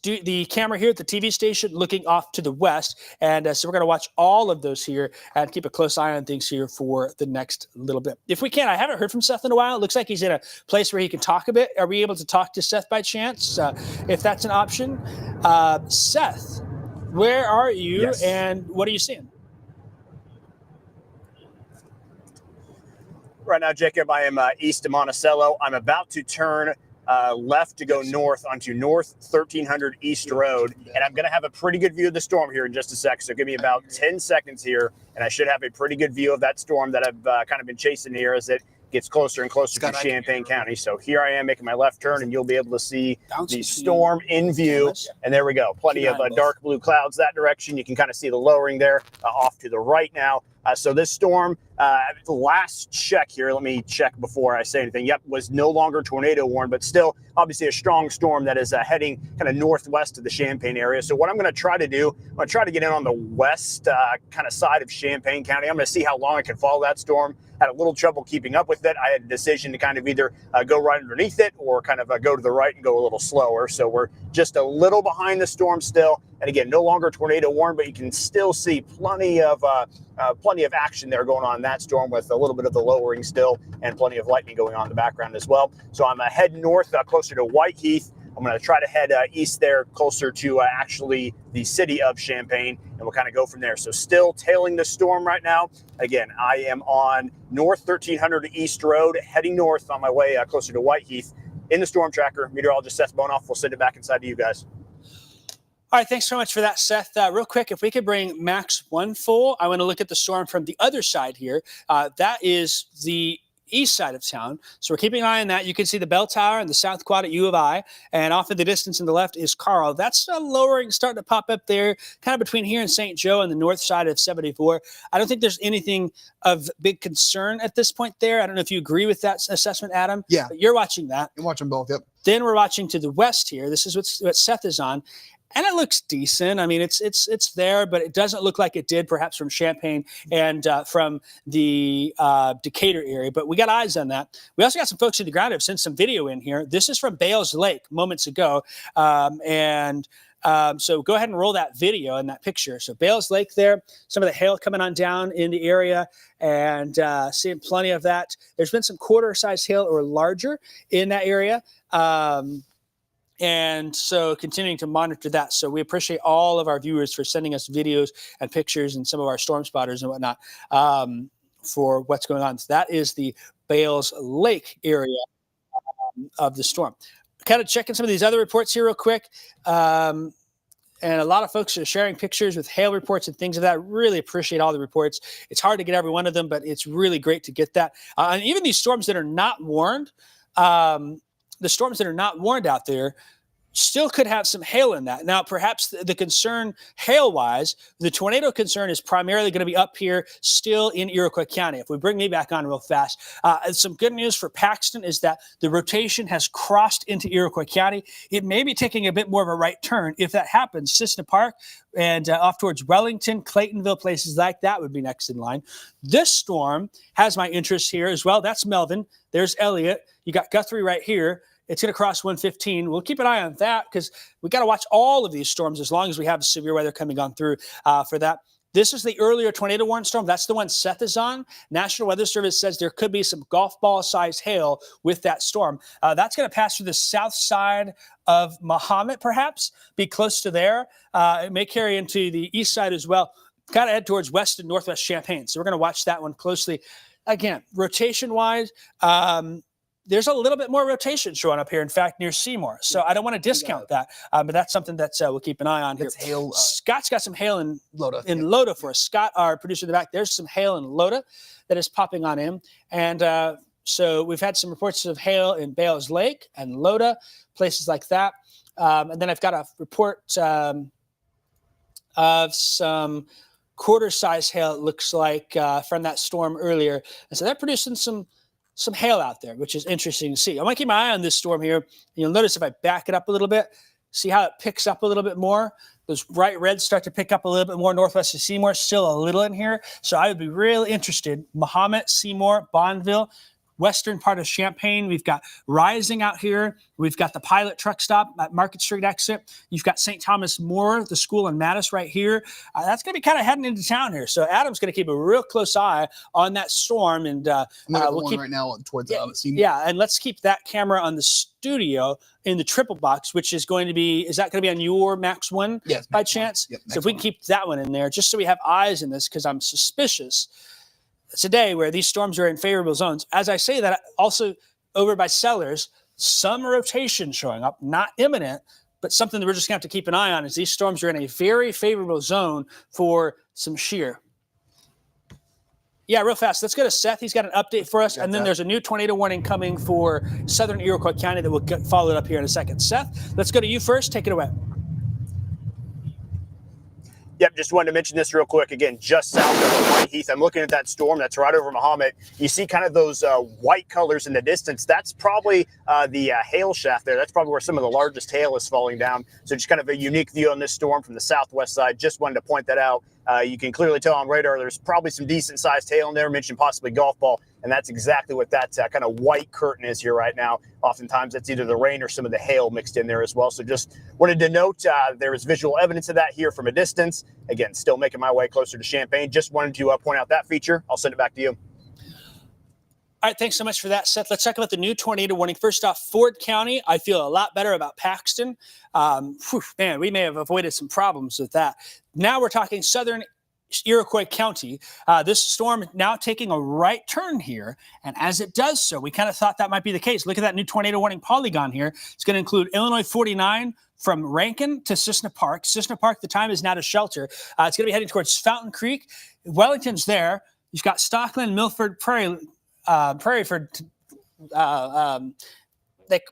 the camera here at the TV station looking off to the west. And so we're going to watch all of those here and keep a close eye on things here for the next little bit. If we can, I haven't heard from Seth in a while. It looks like he's in a place where he can talk a bit. Are we able to talk to Seth by chance? If that's an option. Seth, where are you and what are you seeing? Right now, Jacob, I am east of Monticello. I'm about to turn left to go north onto North 1300 East Road, and I'm going to have a pretty good view of the storm here in just a sec. So give me about 10 seconds here, and I should have a pretty good view of that storm that I've kind of been chasing here as it gets closer and closer to Champaign County. So here I am making my left turn, and you'll be able to see the storm in view. And there we go. Plenty of dark blue clouds that direction. You can kind of see the lowering there off to the right now. So this storm, the last check here, let me check before I say anything. Yep, was no longer tornado warned, but still obviously a strong storm that is heading kind of northwest of the Champaign area. So what I'm going to try to do, I'm going to try to get in on the west kind of side of Champaign County. I'm going to see how long I can follow that storm. Had a little trouble keeping up with it. I had a decision to kind of either go right underneath it or kind of go to the right and go a little slower. So we're just a little behind the storm still. And again, no longer tornado warned, but you can still see plenty of action there going on in that storm with a little bit of the lowering still and plenty of lightning going on in the background as well. So I'm heading north closer to Whiteheath. I'm going to try to head east there closer to actually the city of Champaign, and we'll kind of go from there. So still tailing the storm right now. Again, I am on North 1300 East Road, heading north on my way closer to Whiteheath. In the StormTracker, meteorologist Seth Bonoff will send it back inside to you guys. All right, thanks so much for that, Seth. Real quick, if we could bring Max 1 full, I want to look at the storm from the other side here. That is the east side of town. So we're keeping an eye on that. You can see the bell tower and the south quad at U of I, and off in the distance in the left is Carl. That's a lowering starting to pop up there, kind of between here and St. Joe and the north side of 74. I don't think there's anything of big concern at this point there. I don't know if you agree with that assessment, Adam. Yeah. But you're watching that. I'm watching both. Yep. Then we're watching to the west here. This is what Seth is on. And it looks decent. I mean, it's there, but it doesn't look like it did perhaps from Champaign and from the Decatur area. But we got eyes on that. We also got some folks in the ground who have sent some video in here. This is from Bales Lake moments ago. So go ahead and roll that video and that picture. So Bales Lake there, some of the hail coming on down in the area, and seeing plenty of that. There's been some quarter-sized hail or larger in that area. And so continuing to monitor that. So we appreciate all of our viewers for sending us videos and pictures and some of our storm spotters and whatnot for what's going on. So that is the Bales Lake area of the storm. Kind of checking some of these other reports here real quick. And a lot of folks are sharing pictures with hail reports and things of that. Really appreciate all the reports. It's hard to get every one of them, but it's really great to get that. And even these storms that are not warned, the storms that are not warned out there still could have some hail in that. Now, perhaps the concern hail-wise, the tornado concern is primarily going to be up here still in Iroquois County. If we bring me back on real fast, some good news for Paxton is that the rotation has crossed into Iroquois County. It may be taking a bit more of a right turn. If that happens, Cissna Park and off towards Wellington, Claytonville, places like that would be next in line. This storm has my interest here as well. That's Melvin. There's Elliott. You got Guthrie right here. It's going to cross 115. We'll keep an eye on that because we got to watch all of these storms as long as we have severe weather coming on through for that. This is the earlier tornado warning storm. That's the one Seth is on. National Weather Service says there could be some golf ball sized hail with that storm. That's going to pass through the south side of Mahomet, perhaps, be close to there. It may carry into the east side as well, kind of head towards west and northwest Champaign. So we're going to watch that one closely. Again, rotation wise, there's a little bit more rotation showing up here, in fact, near Seymour. So I don't want to discount that, but that's something that we'll keep an eye on here. Hail, Scott's got some hail in Loda. Loda for us. Scott, our producer in the back, there's some hail in Loda that is popping on in. And so we've had some reports of hail in Bales Lake and Loda, places like that. And then I've got a report of some quarter-size hail, it looks like, from that storm earlier. And so they're producing some hail out there, which is interesting to see. I want to keep my eye on this storm here. You'll notice if I back it up a little bit, see how it picks up a little bit more. Those bright reds start to pick up a little bit more northwest of Seymour, still a little in here. So I would be really interested. Mahomet, Seymour, Bonneville, western part of Champaign. We've got Rising out here. We've got the Pilot truck stop at Market Street exit. You've got St. Thomas More, the school in Mattis right here. That's going to be kind of heading into town here. So Adam's going to keep a real close eye on that storm. And we'll keep right now towards Seymour. Yeah, and let's keep that camera on the studio in the triple box, which is going to be, is that going to be on your Max 1 by chance? Yep, so if we can keep that one in there, just so we have eyes in this, because I'm suspicious it's a day where these storms are in favorable zones. As I say that, also over by Sellers, some rotation showing up, not imminent, but something that we're just going to have to keep an eye on is these storms are in a very favorable zone for some shear. Yeah, real fast. Let's go to Seth. He's got an update for us. And then there's a new tornado warning coming for southern Iroquois County that we'll get followed up here in a second. Seth, let's go to you first. Take it away. Yep, just wanted to mention this real quick. Again, just south of White Heath. I'm looking at that storm that's right over Mahomet. You see kind of those white colors in the distance. That's probably the hail shaft there. That's probably where some of the largest hail is falling down. So just kind of a unique view on this storm from the southwest side. Just wanted to point that out. You can clearly tell on radar there's probably some decent-sized hail in there. Mentioned possibly golf ball, and that's exactly what that kind of white curtain is here right now. Oftentimes, that's either the rain or some of the hail mixed in there as well. So just wanted to note there is visual evidence of that here from a distance. Again, still making my way closer to Champaign. Just wanted to point out that feature. I'll send it back to you. All right, thanks so much for that, Seth. Let's talk about the new tornado warning. First off, Ford County, I feel a lot better about Paxton. Man, we may have avoided some problems with that. Now we're talking southern Iroquois County. This storm now taking a right turn here, and as it does so, we kind of thought that might be the case. Look at that new tornado warning polygon here. It's going to include Illinois 49 from Rankin to Cissna Park. Cissna Park, the time is now to shelter. It's going to be heading towards Fountain Creek. Wellington's there. You've got Stockland, Milford, Prairie, prairie for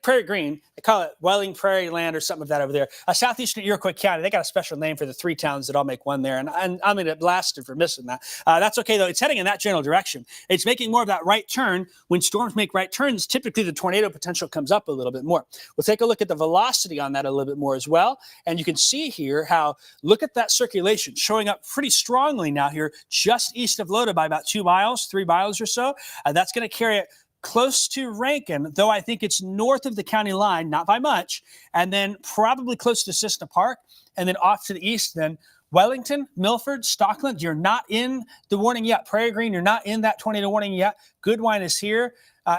Prairie Green. They call it Welling Prairie Land or something of that over there. Southeastern Iroquois County. They got a special name for the 3 towns that all make one there. And I'm going to get blasted for missing that. That's okay, though. It's heading in that general direction. It's making more of that right turn. When storms make right turns, typically the tornado potential comes up a little bit more. We'll take a look at the velocity on that a little bit more as well. And you can see here how, look at that circulation showing up pretty strongly now here, just east of Loda by about 2 miles, 3 miles or so. That's going to carry it close to Rankin, though I think it's north of the county line, not by much, and then probably close to Cissna Park, and then off to the east then. Wellington, Milford, Stockland, you're not in the warning yet. Prairie Green, you're not in that tornado warning yet. Goodwine is here.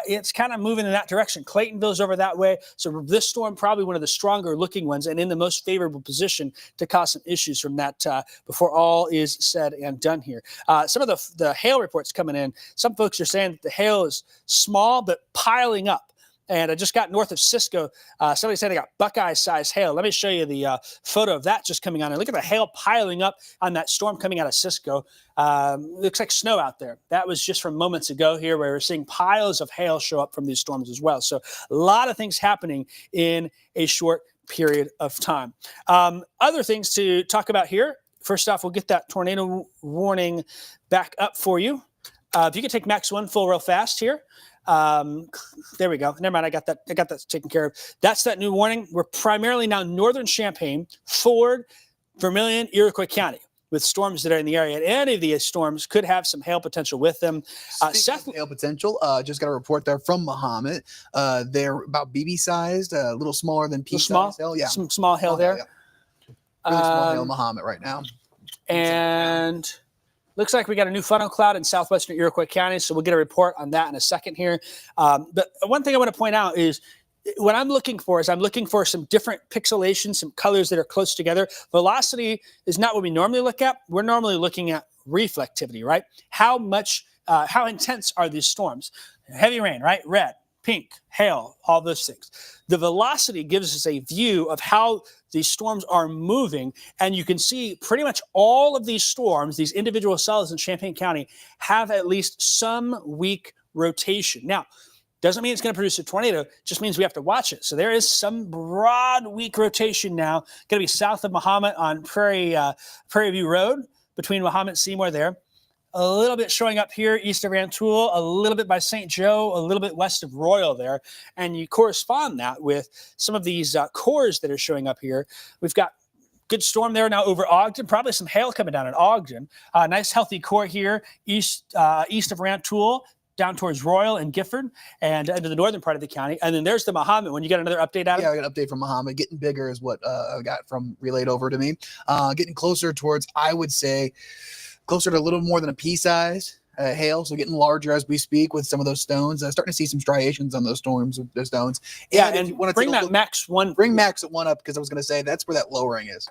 It's kind of moving in that direction. Claytonville's over that way. So this storm, probably one of the stronger looking ones and in the most favorable position to cause some issues from that before all is said and done here. Some of the hail reports coming in, some folks are saying that the hail is small but piling up. And I just got north of Cisco. Somebody said they got Buckeye-sized hail. Let me show you the photo of that just coming on. And look at the hail piling up on that storm coming out of Cisco. Looks like snow out there. That was just from moments ago here where we're seeing piles of hail show up from these storms as well. So a lot of things happening in a short period of time. Other things to talk about here. First off, we'll get that tornado warning back up for you. If you could take Max 1 full real fast here. There we go. Never mind. I got that taken care of. That's that new warning. We're primarily now northern Champaign, Ford, Vermilion, Iroquois County with storms that are in the area. And any of these storms could have some hail potential with them. Seth, hail potential. Just got a report there from Mahomet. They're about BB sized, a little smaller than pea sized hail. Yeah, some small hail there. Really small hail, Mahomet right now. And looks like we got a new funnel cloud in southwestern Iroquois County, so we'll get a report on that in a second here. But one thing I want to point out is what I'm looking for some different pixelation, some colors that are close together. Velocity is not what we normally look at. We're normally looking at reflectivity, right? How intense are these storms? Heavy rain, right? Red, pink, hail, all those things. The velocity gives us a view of how these storms are moving, and you can see pretty much all of these storms, these individual cells in Champaign County, have at least some weak rotation. Now, doesn't mean it's going to produce a tornado, just means we have to watch it. So there is some broad weak rotation now, going to be south of Mahomet on Prairie View Road, between Mahomet and Seymour there. A little bit showing up here east of Rantoul, a little bit by St. Joe, a little bit west of Royal there. And you correspond that with some of these cores that are showing up here. We've got good storm there now over Ogden, probably some hail coming down in Ogden. Nice healthy core here east of Rantoul, down towards Royal and Gifford and into the northern part of the county. And then there's the Mahomet one. You got another update out of it? Yeah, I got an update from Mahomet. Getting bigger is what I got from relayed over to me. Getting closer towards, I would say, closer to a little more than a pea-sized hail, so getting larger as we speak with some of those stones. Starting to see some striations on those storms, those stones. Yeah, and bring that Max 1. Bring Max at 1 up, because I was going to say that's where that lowering is.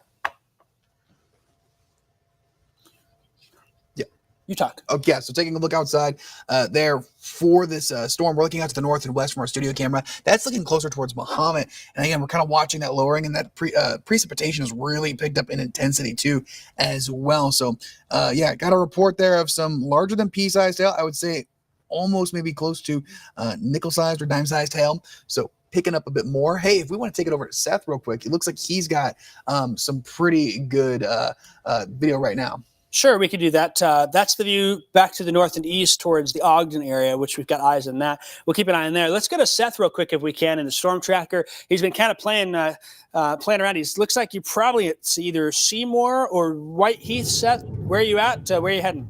Yeah. You talk. Okay, so taking a look outside there for this storm, we're looking out to the north and west from our studio camera. That's looking closer towards Mahomet. And again, we're kind of watching that lowering, and that precipitation has really picked up in intensity too as well. So yeah, got a report there of some larger than pea-sized hail. I would say almost maybe close to nickel-sized or dime-sized hail. So picking up a bit more. Hey, if we want to take it over to Seth real quick, it looks like he's got some pretty good video right now. Sure, we could do that. That's the view back to the north and east towards the Ogden area, which we've got eyes on that. We'll keep an eye on there. Let's go to Seth real quick if we can in the StormTracker. He's been kind of playing around. He looks like you're probably at either Seymour or Whiteheath. Seth, where are you at? Where are you heading?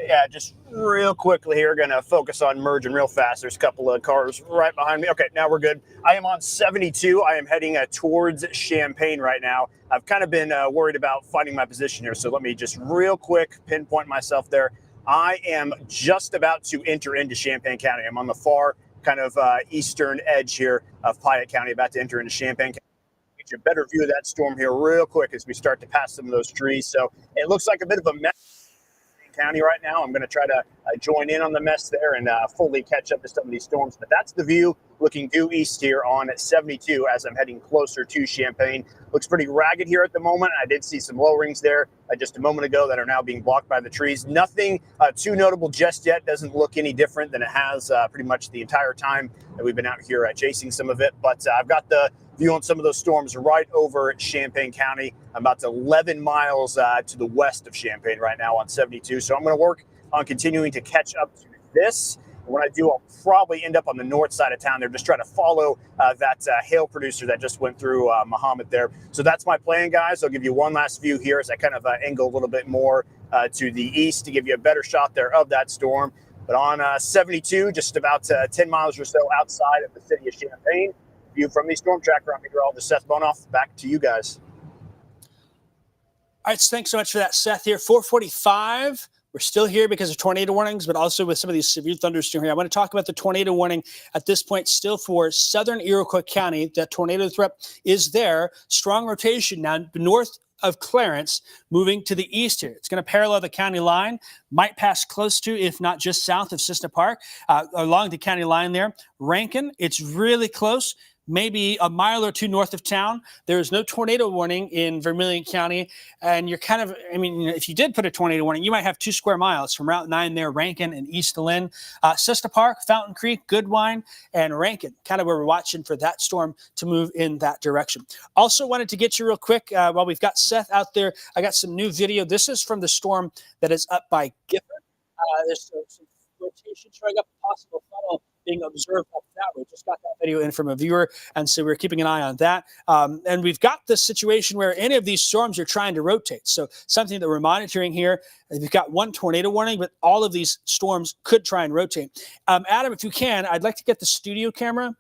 Yeah, just real quickly here, going to focus on merging real fast. There's a couple of cars right behind me. Okay, now we're good. I am on 72. I am heading towards Champaign right now. I've kind of been worried about finding my position here, so let me just real quick pinpoint myself there. I am just about to enter into Champaign County. I'm on the far kind of eastern edge here of Piatt County, about to enter into Champaign County. Get you a better view of that storm here real quick as we start to pass some of those trees. So it looks like a bit of a mess county right now. I'm going to try to join in on the mess there and fully catch up to some of these storms. But that's the view looking due east here on 72 as I'm heading closer to Champaign. Looks pretty ragged here at the moment. I did see some lowerings there just a moment ago that are now being blocked by the trees. Nothing too notable just yet. Doesn't look any different than it has pretty much the entire time that we've been out here chasing some of it. But I've got the view on some of those storms right over Champaign County. I'm about 11 miles to the west of Champaign right now on 72. So I'm going to work on continuing to catch up to this. And when I do, I'll probably end up on the north side of town there, just trying to follow that hail producer that just went through Muhammad there. So that's my plan, guys. I'll give you one last view here as I kind of angle a little bit more to the east to give you a better shot there of that storm. But on 72, just about 10 miles or so outside of the city of Champaign, view from the StormTracker. I'm meteorologist Seth Bonoff. Back to you guys. All right, so thanks so much for that, Seth. Here, 445. We're still here because of tornado warnings, but also with some of these severe thunderstorms here. I want to talk about the tornado warning at this point still for southern Iroquois County. That tornado threat is there. Strong rotation now north of Clarence, moving to the east here. It's going to parallel the county line, might pass close to, if not just south of Cissna Park, along the county line there. Rankin, it's really close. Maybe a mile or two north of town. There is no tornado warning in Vermilion County. And you're kind of, I mean, if you did put a tornado warning, you might have 2 square miles from Route 9 there, Rankin and East Lynn. Cissna Park, Fountain Creek, Goodwine, and Rankin, kind of where we're watching for that storm to move in that direction. Also wanted to get you real quick, while we've got Seth out there, I got some new video. This is from the storm that is up by Gifford. There's some rotation showing up, a possible funnel being observed up that way. Just got that video in from a viewer, and so we're keeping an eye on that. And we've got this situation where any of these storms are trying to rotate. So something that we're monitoring here, we've got one tornado warning, but all of these storms could try and rotate. Adam, if you can, I'd like to get the stadium camera,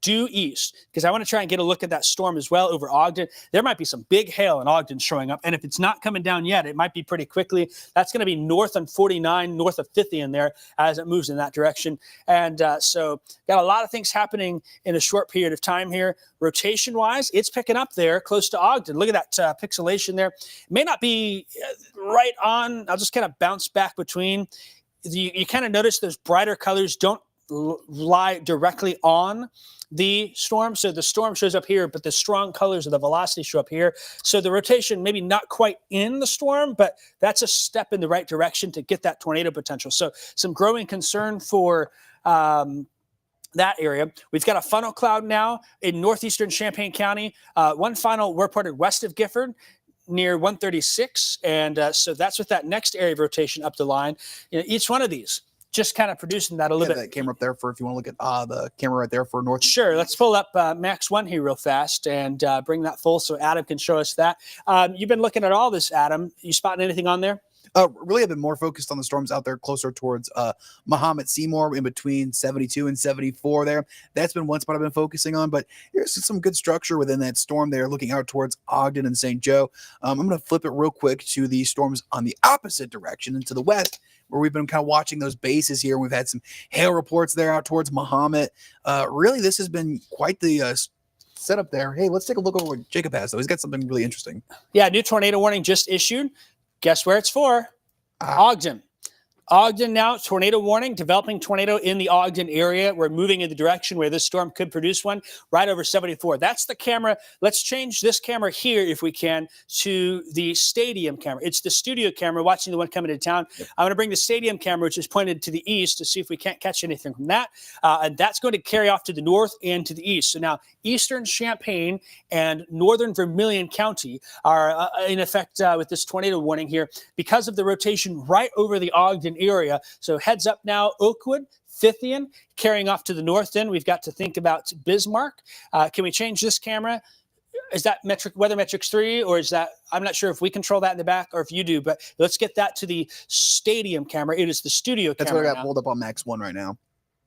due east, because I want to try and get a look at that storm as well over Ogden. There might be some big hail in Ogden showing up, and if it's not coming down yet, it might be pretty quickly. That's going to be north on 49, north of 50 in there as it moves in that direction. And so got a lot of things happening in a short period of time here. Rotation-wise, it's picking up there close to Ogden. Look at that pixelation there. It may not be right on. I'll just kind of bounce back between. You kind of notice those brighter colors don't lie directly on the storm. So the storm shows up here, but the strong colors of the velocity show up here. So the rotation maybe not quite in the storm, but that's a step in the right direction to get that tornado potential. So some growing concern for that area. We've got a funnel cloud now in northeastern Champaign County. One funnel reported west of Gifford near 136. And so that's with that next area of rotation up the line. You know, each one of these just kind of producing that a little bit. That camera up there for if you want to look at the camera right there for north. Sure. Let's pull up Max 1 here real fast and bring that full so Adam can show us that. You've been looking at all this, Adam. You spotting anything on there? Really have been more focused on the storms out there closer towards Mahomet Seymour in between 72 and 74 there. That's been one spot I've been focusing on, but here's some good structure within that storm there looking out towards Ogden and St. Joe. I'm going to flip it real quick to the storms on the opposite direction and to the west, where we've been kind of watching those bases here. We've had some hail reports there out towards Mahomet. Really, this has been quite the setup there. Hey, let's take a look over what Jacob has, though. He's got something really interesting. Yeah, new tornado warning just issued. Guess where it's for? Ogden. Ogden now, tornado warning, developing tornado in the Ogden area. We're moving in the direction where this storm could produce one right over 74. That's the camera. Let's change this camera here, if we can, to the stadium camera. It's the studio camera watching the one coming to town. Yep. I'm going to bring the stadium camera, which is pointed to the east, to see if we can't catch anything from that. And that's going to carry off to the north and to the east. So now eastern Champaign and northern Vermilion County are in effect with this tornado warning here because of the rotation right over the Ogden area. So heads up now, Oakwood, Fithian, carrying off to the north end. We've got to think about Bismarck. Can we change this camera? Is that WeatherMetrics 3, or is that, I'm not sure if we control that in the back or if you do, but let's get that to the stadium camera. It is the studio camera. That's what I got pulled up on Max 1 right now.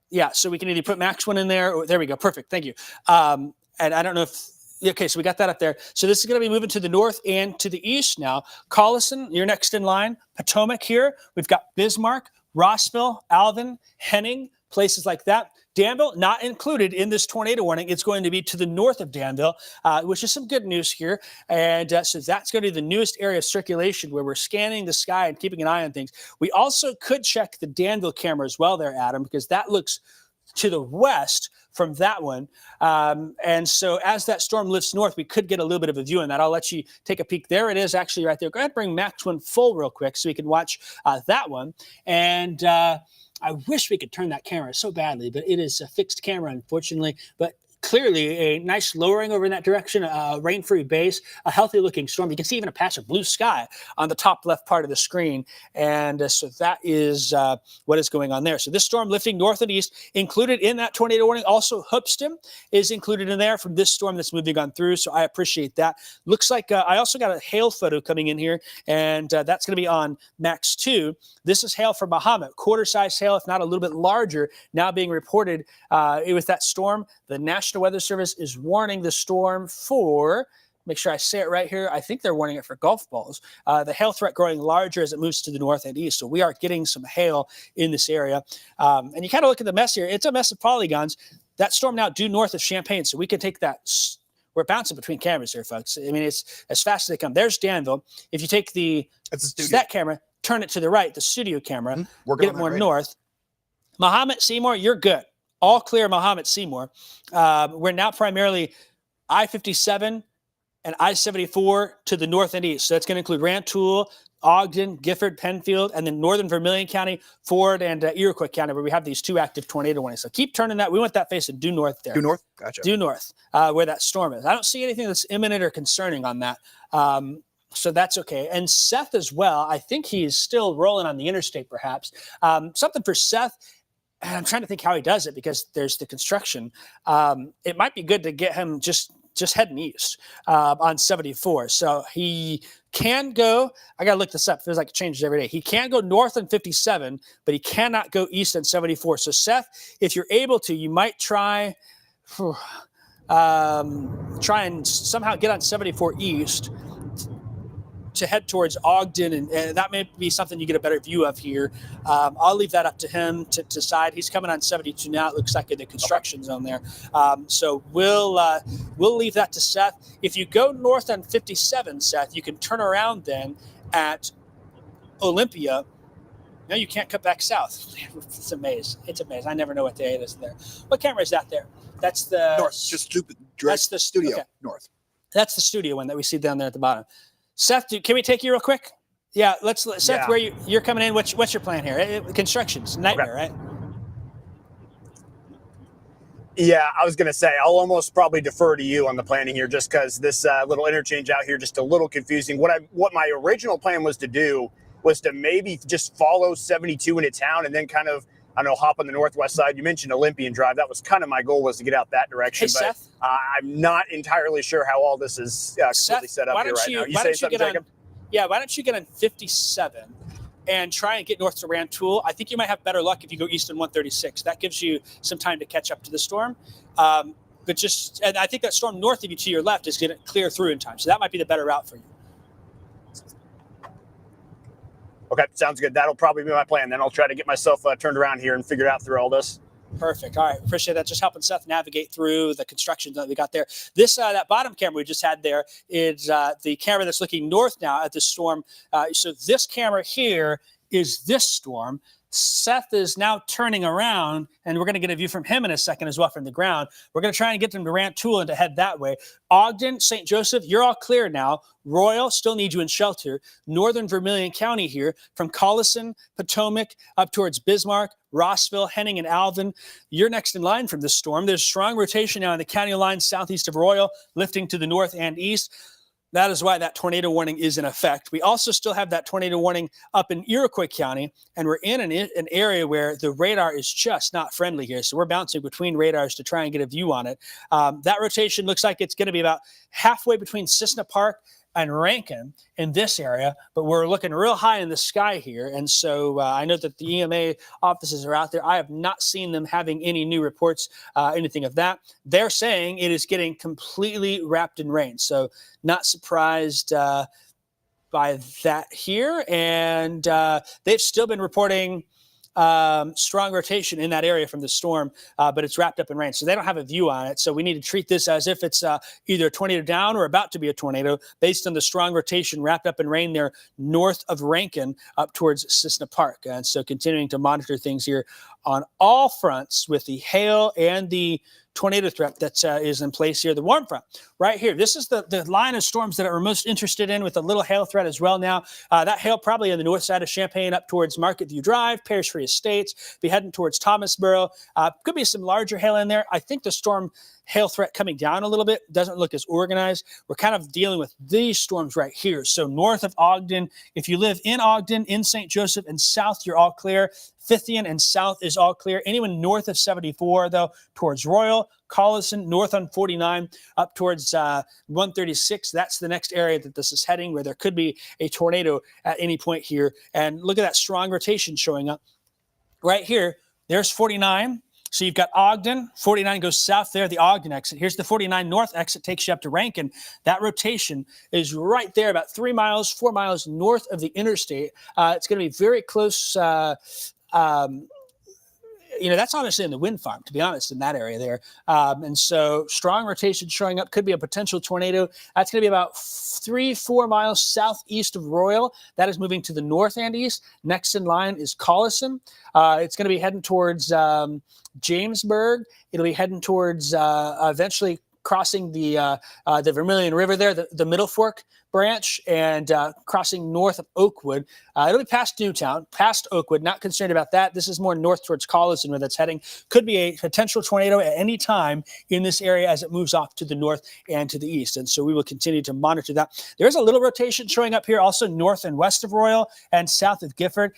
Yeah, so we can either put Max 1 in there, or there we go. Perfect. Thank you. And I don't know if, okay, so we got that up there. So this is going to be moving to the north and to the east now. Collison, you're next in line. Potomac here. We've got Bismarck, Rossville, Alvin, Henning, places like that. Danville, not included in this tornado warning. It's going to be to the north of Danville, which is some good news here. And so that's going to be the newest area of circulation where we're scanning the sky and keeping an eye on things. We also could check the Danville camera as well there, Adam, because that looks to the west from that one. And so as that storm lifts north, we could get a little bit of a view on that. I'll let you take a peek. There it is actually right there. Go ahead and bring Max one full real quick so we can watch that one. And I wish we could turn that camera so badly, but it is a fixed camera, unfortunately. But clearly a nice lowering over in that direction, a rain-free base, a healthy-looking storm. You can see even a patch of blue sky on the top left part of the screen. And so that is what is going on there. So this storm lifting north and east, included in that tornado warning. Also, Hoopston is included in there from this storm that's moving on through. So I appreciate that. Looks like I also got a hail photo coming in here, and that's going to be on Max 2. This is hail from Mahomet, quarter-size hail, if not a little bit larger, now being reported with that storm. The National Weather Service is warning the storm for, make sure I say it right here, I think they're warning it for golf balls. The hail threat growing larger as it moves to the north and east. So we are getting some hail in this area. And you kind of look at the mess here. It's a mess of polygons. That storm now due north of Champaign. So we can take that. We're bouncing between cameras here, folks. I mean, it's as fast as they come. There's Danville. If you take that camera, turn it to the right, the studio camera, get it more north. Mahomet, Seymour, you're good. All clear, Mahomet, Seymour. We're now primarily I-57 and I-74 to the north and east. So that's going to include Rantoul, Ogden, Gifford, Penfield, and then northern Vermilion County, Ford, and Iroquois County, where we have these 2 active tornado warnings. So keep turning that. We want that facing due north there. Due north? Gotcha. Due north, where that storm is. I don't see anything that's imminent or concerning on that. So that's okay. And Seth as well, I think he's still rolling on the interstate perhaps. Something for Seth, and I'm trying to think how he does it because there's the construction. It might be good to get him just heading east on 74. So he can go, I got to look this up. It feels like it changes every day. He can go north on 57, but he cannot go east on 74. So Seth, if you're able to, you might try and somehow get on 74 east to head towards Ogden, and that may be something you get a better view of here. I'll leave that up to him to decide. He's coming on 72 now. It looks like in the construction zone there. So we'll leave that to Seth. If you go north on 57, Seth, you can turn around then at Olympia. No, you can't cut back south. It's a maze. It's a maze. I never know what day it is there. What camera is that there? That's the north. Just stupid. That's the studio. Okay. North. That's the studio one that we see down there at the bottom. Seth, can we take you real quick? Yeah, Seth, yeah. Where you're coming in, what's your plan here? Construction's nightmare, okay. Right? Yeah, I was going to say, I'll almost probably defer to you on the planning here just because this little interchange out here just a little confusing. What my original plan was to do was to maybe just follow 72 into town and then kind of, I don't know, hop on the northwest side. You mentioned Olympian Drive. That was kind of my goal, was to get out that direction. Hey, but Seth? I'm not entirely sure how all this is completely set up here right now. You say something, Jacob? Why don't you get on 57 and try and get north to Rantoul? I think you might have better luck if you go east on 136. That gives you some time to catch up to the storm. And I think that storm north of you to your left is going to clear through in time. So that might be the better route for you. Okay, sounds good. That'll probably be my plan. Then I'll try to get myself turned around here and figured out through all this. Perfect. All right. Appreciate that. Just helping Seth navigate through the construction that we got there. This, that bottom camera we just had there is the camera that's looking north now at the storm. So this camera here is this storm. Seth is now turning around, and we're going to get a view from him in a second as well from the ground. We're going to try and get them to Rantoul and to head that way. Ogden, St. Joseph, you're all clear now. Royal, still need you in shelter. Northern Vermilion County here, from Collison, Potomac, up towards Bismarck, Rossville, Henning, and Alvin. You're next in line from this storm. There's strong rotation now on the county line southeast of Royal, lifting to the north and east. That is why that tornado warning is in effect. We also still have that tornado warning up in Iroquois County, and we're in an area where the radar is just not friendly here. So we're bouncing between radars to try and get a view on it. That rotation looks like it's going to be about halfway between Cessna Park and Rankin in this area, but we're looking real high in the sky here. And so I know that the EMA offices are out there. I have not seen them having any new reports, anything of that. They're saying it is getting completely wrapped in rain. So not surprised by that here. And they've still been reporting strong rotation in that area from the storm, but it's wrapped up in rain. So they don't have a view on it. So we need to treat this as if it's either a tornado down or about to be a tornado based on the strong rotation wrapped up in rain there north of Rankin up towards Cissna Park. And so continuing to monitor things here on all fronts with the hail and the tornado threat that is in place here. The warm front right here. This is the line of storms that we're most interested in with a little hail threat as well now. That hail probably on the north side of Champaign up towards Market View Drive, Parish Free Estates, be heading towards Thomasboro. Could be some larger hail in there. I think the storm hail threat coming down a little bit doesn't look as organized. We're kind of dealing with these storms right here. So north of Ogden, if you live in Ogden, in St. Joseph, and south, you're all clear. Fithian and south is all clear. Anyone north of 74, though, towards Royal, Collison, north on 49, up towards 136. That's the next area that this is heading, where there could be a tornado at any point here. And look at that strong rotation showing up right here. There's 49. So you've got Ogden, 49 goes south there, the Ogden exit. Here's the 49 north exit, takes you up to Rankin. That rotation is right there, about 3 miles, 4 miles north of the interstate. It's going to be very close. That's honestly in the wind farm, to be honest, in that area there. And so strong rotation showing up, could be a potential tornado. That's going to be about 3-4 miles southeast of Royal. That is moving to the north and east. Next in line is Collison. It's going to be heading towards Jamesburg. It'll be heading towards eventually crossing the Vermilion River there, the Middle Fork branch, and crossing north of Oakwood. It'll be past Newtown, past Oakwood. Not concerned about that. This is more north towards Collison where that's heading. Could be a potential tornado at any time in this area as it moves off to the north and to the east. And so we will continue to monitor that. There's a little rotation showing up here, also north and west of Royal and south of Gifford.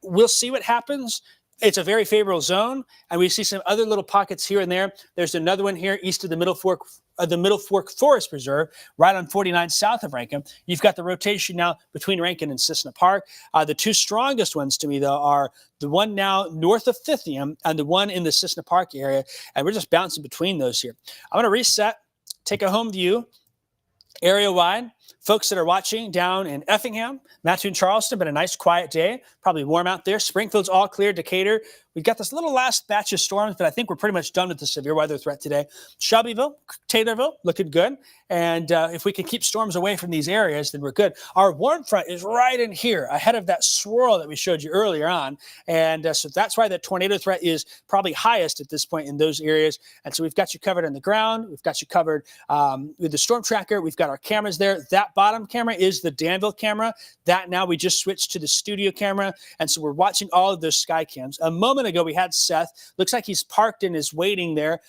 We'll see what happens. It's a very favorable zone, and we see some other little pockets here and there. There's another one here east of the Middle Fork Forest Preserve, right on 49 south of Rankin. You've got the rotation now between Rankin and Cissna Park. The two strongest ones to me, though, are the one now north of Fithian and the one in the Cissna Park area, and we're just bouncing between those here. I'm going to reset, take a home view, area-wide. Folks that are watching down in Effingham, Mattoon, Charleston, been a nice quiet day. Probably warm out there. Springfield's all clear. Decatur, we've got this little last batch of storms, but I think we're pretty much done with the severe weather threat today. Shelbyville, Taylorville, looking good. And if we can keep storms away from these areas, then we're good. Our warm front is right in here, ahead of that swirl that we showed you earlier on. And so that's why the tornado threat is probably highest at this point in those areas. And so we've got you covered on the ground. We've got you covered with the StormTracker. We've got our cameras there. That bottom camera is the Danville camera. That now we just switched to the studio camera. And so we're watching all of those sky cams. A moment ago, we had Seth. Looks like he's parked and is waiting there.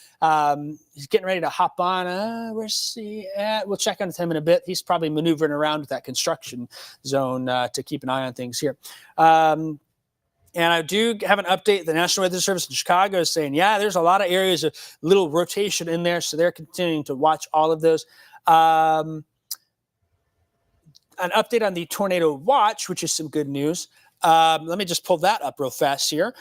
He's getting ready to hop on. Where's he at? We'll check on him in a bit. He's probably maneuvering around with that construction zone to keep an eye on things here. And I do have an update. The National Weather Service in Chicago is saying, yeah, there's a lot of areas of little rotation in there. So they're continuing to watch all of those. An update on the tornado watch, which is some good news. Let me just pull that up real fast here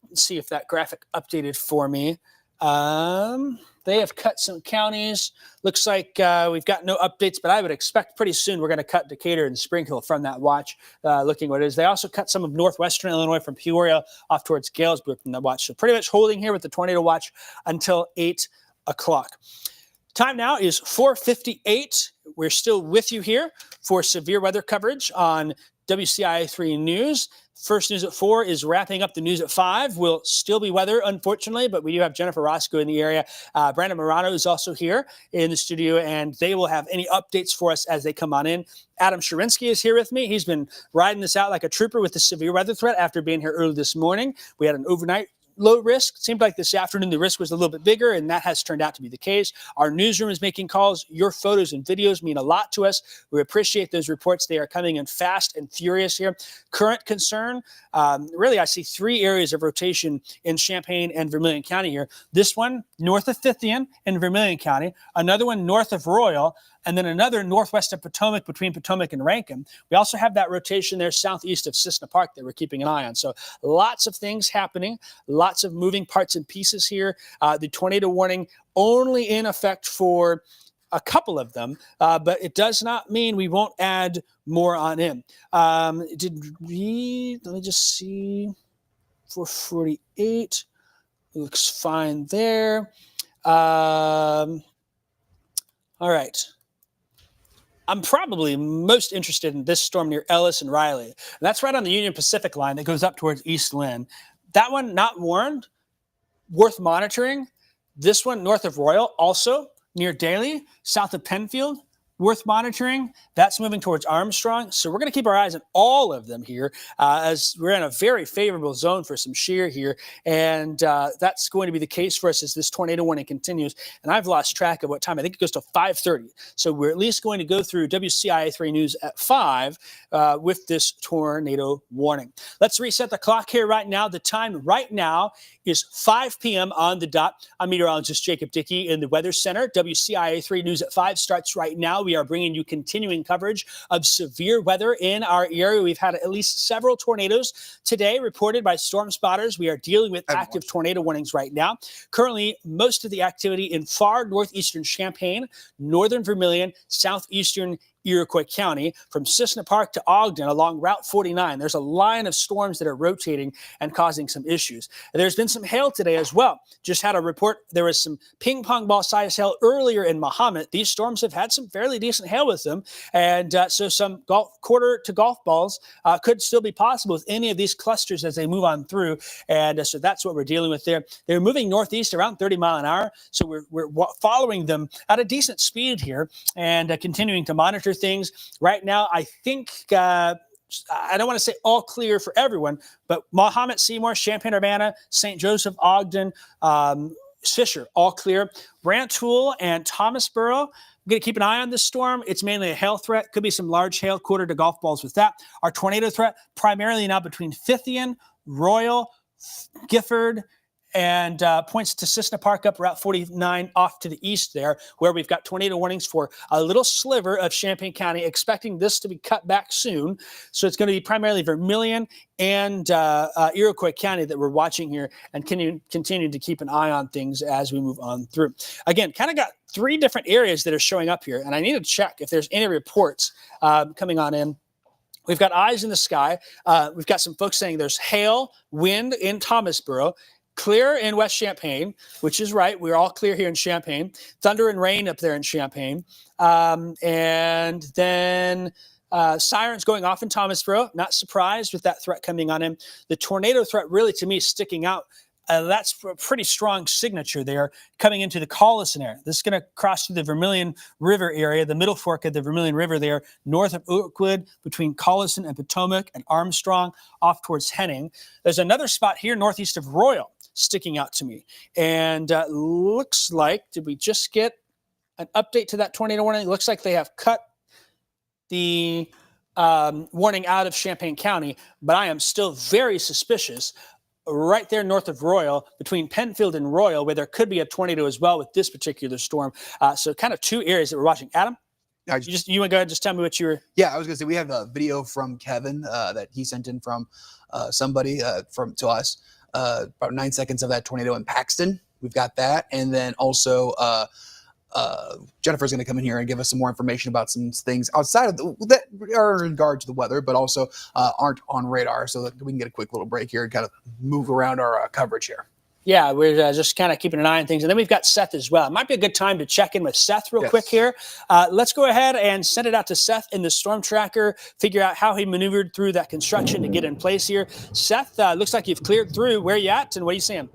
and see if that graphic updated for me. They have cut some counties. Looks like we've got no updates, but I would expect pretty soon we're going to cut Decatur and Spring Hill from that watch, looking what it is. They also cut some of northwestern Illinois from Peoria off towards Galesburg from that watch. So pretty much holding here with the tornado watch until 8 o'clock. Time now is 4:58. We're still with you here for severe weather coverage on WCIA 3 News. First News at 4 is wrapping up the news at 5. Will still be weather, unfortunately, but we do have Jennifer Roscoe in the area. Brandon Morano is also here in the studio, and they will have any updates for us as they come on in. Adam Sharinsky is here with me. He's been riding this out like a trooper with the severe weather threat after being here early this morning. We had an overnight low risk. It seemed like this afternoon the risk was a little bit bigger, and that has turned out to be the case. Our newsroom is making calls. Your photos and videos mean a lot to us. We appreciate those reports. They are coming in fast and furious here. Current concern, really I see 3 areas of rotation in Champaign and Vermilion County here. This one north of Fithian in Vermilion County, another one north of Royal, and then another northwest of Potomac between Potomac and Rankin. We also have that rotation there southeast of Cissna Park that we're keeping an eye on. So lots of things happening, lots of moving parts and pieces here. The tornado warning only in effect for a couple of them, but it does not mean we won't add more on in. Let me just see. 448 looks fine there. All right. I'm probably most interested in this storm near Ellis and Riley. And that's right on the Union Pacific line that goes up towards East Lynn. That one, not warned, worth monitoring. This one, north of Royal, also near Daly, south of Penfield, worth monitoring. That's moving towards Armstrong. So we're going to keep our eyes on all of them here as we're in a very favorable zone for some shear here. And that's going to be the case for us as this tornado warning continues. And I've lost track of what time. I think it goes to 5:30. So we're at least going to go through WCIA 3 News at 5 with this tornado warning. Let's reset the clock here right now. The time right now is 5 p.m. on the dot. I'm meteorologist Jacob Dickey in the Weather Center. WCIA 3 News at 5 starts right now. We are bringing you continuing coverage of severe weather in our area. We've had at least several tornadoes today reported by storm spotters. We are dealing with active tornado warnings right now. Currently, most of the activity in far northeastern Champaign, northern Vermilion, southeastern Iroquois County, from Cissna Park to Ogden along Route 49. There's a line of storms that are rotating and causing some issues. There's been some hail today as well. Just had a report there was some ping pong ball size hail earlier in Mahomet. These storms have had some fairly decent hail with them, and so some quarter to golf balls could still be possible with any of these clusters as they move on through, and so that's what we're dealing with there. They're moving northeast around 30 miles an hour, so we're following them at a decent speed here and continuing to monitor things. Right now, I think I don't want to say all clear for everyone, but Mahomet, Seymour, Champaign-Urbana, St. Joseph, Ogden, Fisher, all clear. Rantoul and Thomasboro, I'm going to keep an eye on this storm. It's mainly a hail threat. Could be some large hail, quarter to golf balls with that. Our tornado threat primarily now between Fithian, Royal, Gifford, and points to Cissna Park up Route 49 off to the east there, where we've got tornado warnings for a little sliver of Champaign County, expecting this to be cut back soon. So it's going to be primarily Vermilion and Iroquois County that we're watching here and continue to keep an eye on things as we move on through. Again, kind of got 3 different areas that are showing up here, and I need to check if there's any reports coming on in. We've got eyes in the sky. We've got some folks saying there's hail, wind in Thomasboro, clear in West Champaign, which is right. We're all clear here in Champaign. Thunder and rain up there in Champaign. And then sirens going off in Thomasboro. Not surprised with that threat coming on in. The tornado threat really, to me, sticking out. That's a pretty strong signature there coming into the Collison area. This is going to cross through the Vermilion River area, the middle fork of the Vermilion River there, north of Oakwood, between Collison and Potomac and Armstrong, off towards Henning. There's another spot here northeast of Royal sticking out to me. And looks like, did we just get an update to that tornado warning? It looks like they have cut the warning out of Champaign County, but I am still very suspicious right there north of Royal, between Penfield and Royal, where there could be a tornado as well with this particular storm. So kind of 2 areas that we're watching. Adam, you want to go ahead and just tell me what you were. Yeah, I was going to say we have a video from Kevin that he sent in from somebody to us. About 9 seconds of that tornado in Paxton. We've got that. And then also Jennifer's going to come in here and give us some more information about some things outside of that are in regard to the weather, but also aren't on radar, so that we can get a quick little break here and kind of move around our coverage here. Yeah, we're just kind of keeping an eye on things. And then we've got Seth as well. It might be a good time to check in with Seth real quick here. Let's go ahead and send it out to Seth in the StormTracker, figure out how he maneuvered through that construction to get in place here. Seth, looks like you've cleared through. Where are you at and what are you seeing?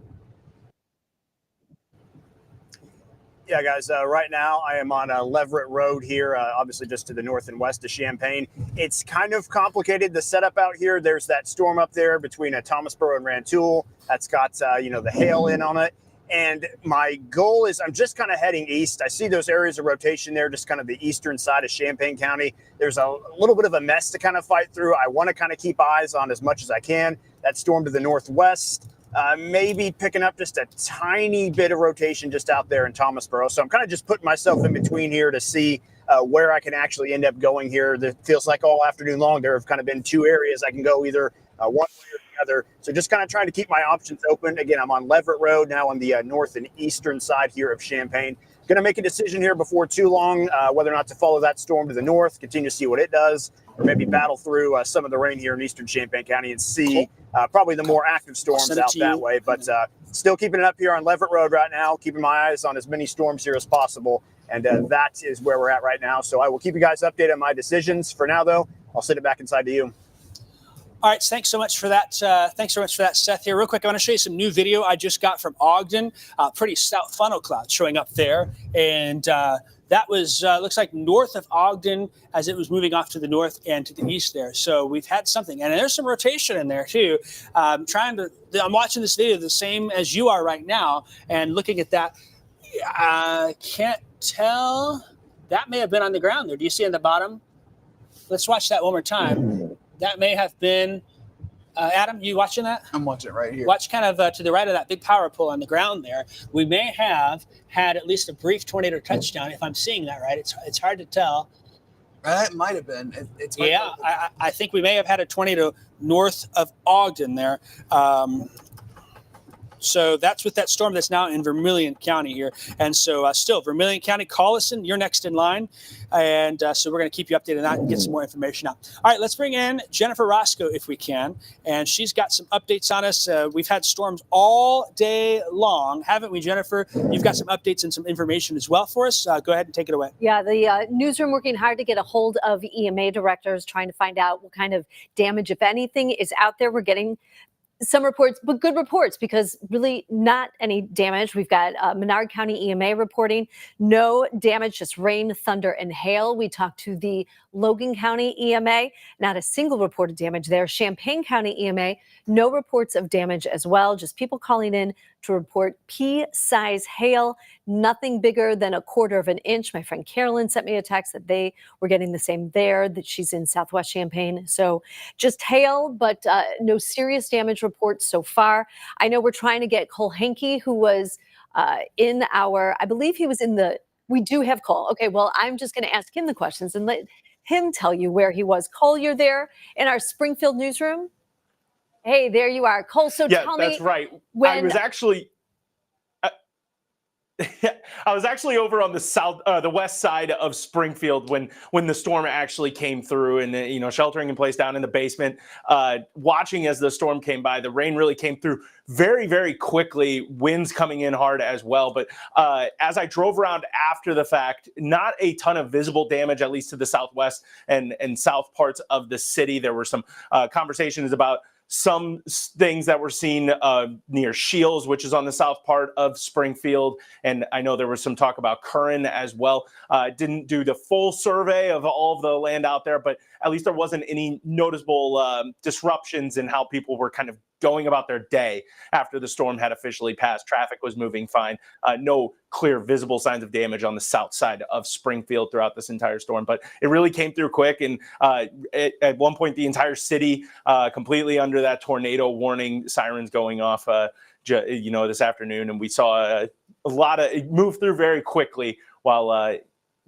Yeah, guys, right now I am on Leverett Road here, obviously just to the north and west of Champaign. It's kind of complicated, the setup out here. There's that storm up there between Thomasboro and Rantoul. That's got, the hail in on it. And my goal is I'm just kind of heading east. I see those areas of rotation there, just kind of the eastern side of Champaign County. There's a little bit of a mess to kind of fight through. I want to kind of keep eyes on as much as I can. That storm to the northwest. Maybe picking up just a tiny bit of rotation just out there in Thomasboro. So I'm kind of just putting myself in between here to see where I can actually end up going here. It feels like all afternoon long there have kind of been 2 areas I can go either one way or the other. So just kind of trying to keep my options open. Again, I'm on Leverett Road now on the north and eastern side here of Champaign. going to make a decision here before too long, whether or not to follow that storm to the north, continue to see what it does, or maybe battle through some of the rain here in eastern Champaign County and see probably the more active storms out that way. But still keeping it up here on Leverett Road right now, keeping my eyes on as many storms here as possible. And that is where we're at right now. So I will keep you guys updated on my decisions. For now, though, I'll send it back inside to you. All right, thanks so much for that. Thanks so much for that, Seth. Here, real quick, I want to show you some new video I just got from Ogden. Pretty stout funnel cloud showing up there, and that was looks like north of Ogden as it was moving off to the north and to the east there. So we've had something, and there's some rotation in there too. I'm watching this video the same as you are right now, and looking at that, I can't tell. That may have been on the ground there. Do you see on the bottom? Let's watch that one more time. That may have been, Adam, you watching that? I'm watching it right here. Watch kind of to the right of that big power pole on the ground there. We may have had at least a brief tornado touchdown, if I'm seeing that right. It's hard to tell. That might have been. I think we may have had a tornado north of Ogden there. So that's with that storm that's now in Vermilion County here. And so still, Vermilion County, Collison, you're next in line. And so we're going to keep you updated on that and get some more information out. All right, let's bring in Jennifer Roscoe if we can. And she's got some updates on us. We've had storms all day long, haven't we, Jennifer? You've got some updates and some information as well for us. Go ahead and take it away. Yeah, the newsroom working hard to get a hold of EMA directors, trying to find out what kind of damage, if anything, is out there. We're getting some reports, but good reports, because really not any damage. We've got Menard County EMA reporting no damage, just rain, thunder, and hail. We talked to the Logan County EMA, not a single report of damage there. Champaign County EMA, no reports of damage as well, just people calling in to report pea-size hail, nothing bigger than 1/4 of an inch. My friend Carolyn sent me a text that they were getting the same there, that she's in Southwest Champaign. So just hail, but no serious damage reports so far. I know we're trying to get Cole Hankey, who was in our, I believe he was in the, we do have Cole. Okay, well, I'm just going to ask him the questions and let him tell you where he was. Cole, you're there in our Springfield newsroom? Hey, there you are. Cole, so tell me. Yeah, that's right. When, I was actually I was actually over on the west side of Springfield when the storm actually came through, and sheltering in place down in the basement, watching as the storm came by. The rain really came through very, very quickly, winds coming in hard as well. But as I drove around after the fact, not a ton of visible damage, at least to the southwest and south parts of the city. There were some conversations about some things that were seen near Shields, which is on the south part of Springfield. And I know there was some talk about Curran as well. Didn't do the full survey of all of the land out there, but at least there wasn't any noticeable disruptions in how people were kind of going about their day after the storm had officially passed. Traffic was moving fine. No clear visible signs of damage on the south side of Springfield throughout this entire storm, but it really came through quick. And at one point, the entire city completely under that tornado warning sirens going off, this afternoon. And we saw a lot of it move through very quickly while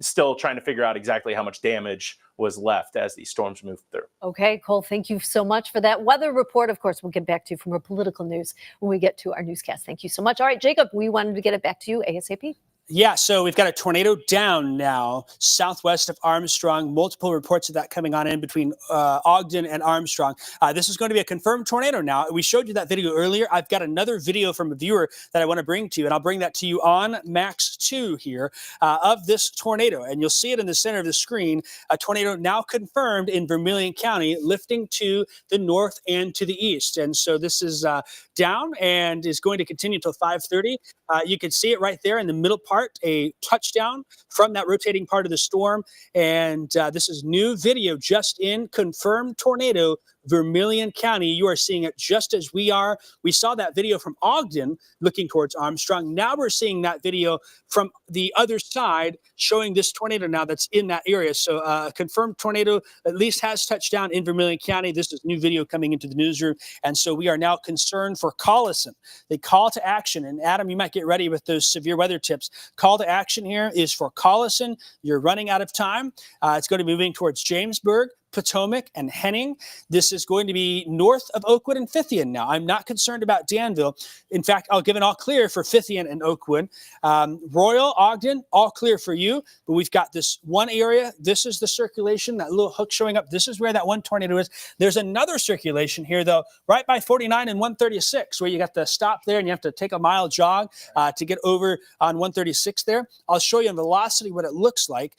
still trying to figure out exactly how much damage was left as these storms moved through. Okay, Cole, thank you so much for that weather report. Of course, we'll get back to you for more political news when we get to our newscast. Thank you so much. All right, Jacob, we wanted to get it back to you ASAP. Yeah, so we've got a tornado down now southwest of Armstrong. Multiple reports of that coming on in between Ogden and Armstrong. This is going to be a confirmed tornado now. We showed you that video earlier. I've got another video from a viewer that I want to bring to you, and I'll bring that to you on Max 2 here of this tornado. And you'll see it in the center of the screen, a tornado now confirmed in Vermilion County, lifting to the north and to the east. And so this is down and is going to continue until 5:30. You can see it right there in the middle part, a touchdown from that rotating part of the storm. And this is new video just in, confirmed tornado, Vermilion County. You are seeing it just as we are. We saw that video from Ogden looking towards Armstrong. Now we're seeing that video from the other side showing this tornado now that's in that area. So a confirmed tornado at least has touched down in Vermilion County. This is new video coming into the newsroom. And so we are now concerned for Collison. The call to action, and Adam, you might get ready with those severe weather tips. Call to action here is for Collison. You're running out of time. It's going to be moving towards Jamesburg, Potomac, and Henning. This is going to be north of Oakwood and Fithian now. I'm not concerned about Danville. In fact, I'll give an all clear for Fithian and Oakwood. Royal, Ogden, all clear for you. But we've got this one area. This is the circulation, that little hook showing up. This is where that one tornado is. There's another circulation here, though, right by 49 and 136, where you got the stop there and you have to take a mile jog to get over on 136 there. I'll show you in velocity what it looks like.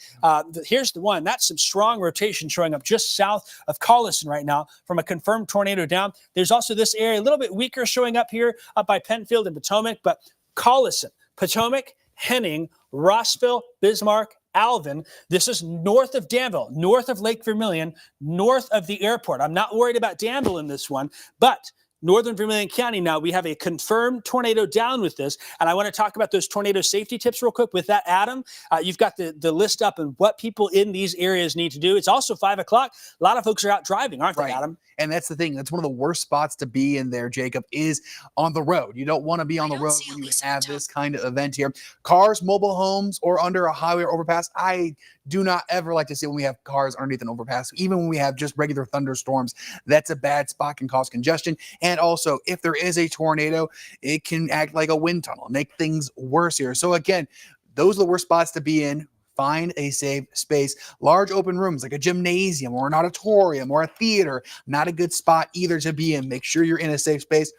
Here's the one. That's some strong rotation showing up just south of Collison right now from a confirmed tornado down. There's also this area a little bit weaker showing up here up by Penfield and Potomac, but Collison, Potomac, Henning, Rossville, Bismarck, Alvin. This is north of Danville, north of Lake Vermilion, north of the airport. I'm not worried about Danville in this one, but Northern Vermilion County now, we have a confirmed tornado down with this. And I want to talk about those tornado safety tips real quick with that, Adam. You've got the list up and what people in these areas need to do. It's also 5 o'clock. A lot of folks are out driving, aren't they, Adam? And that's the thing. That's one of the worst spots to be in there, Jacob, is on the road. You don't want to be on the road when you have this kind of event here. Cars, mobile homes, or under a highway or overpass. I do not ever like to see when we have cars underneath an overpass. Even when we have just regular thunderstorms, that's a bad spot, can cause congestion. And also, if there is a tornado, it can act like a wind tunnel, make things worse here. So again, those are the worst spots to be in. Find a safe space. Large open rooms like a gymnasium or an auditorium or a theater, not a good spot either to be in. Make sure you're in a safe space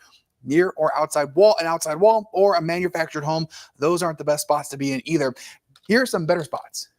near or outside an outside wall or a manufactured home. Those aren't the best spots to be in either. Here are some better spots.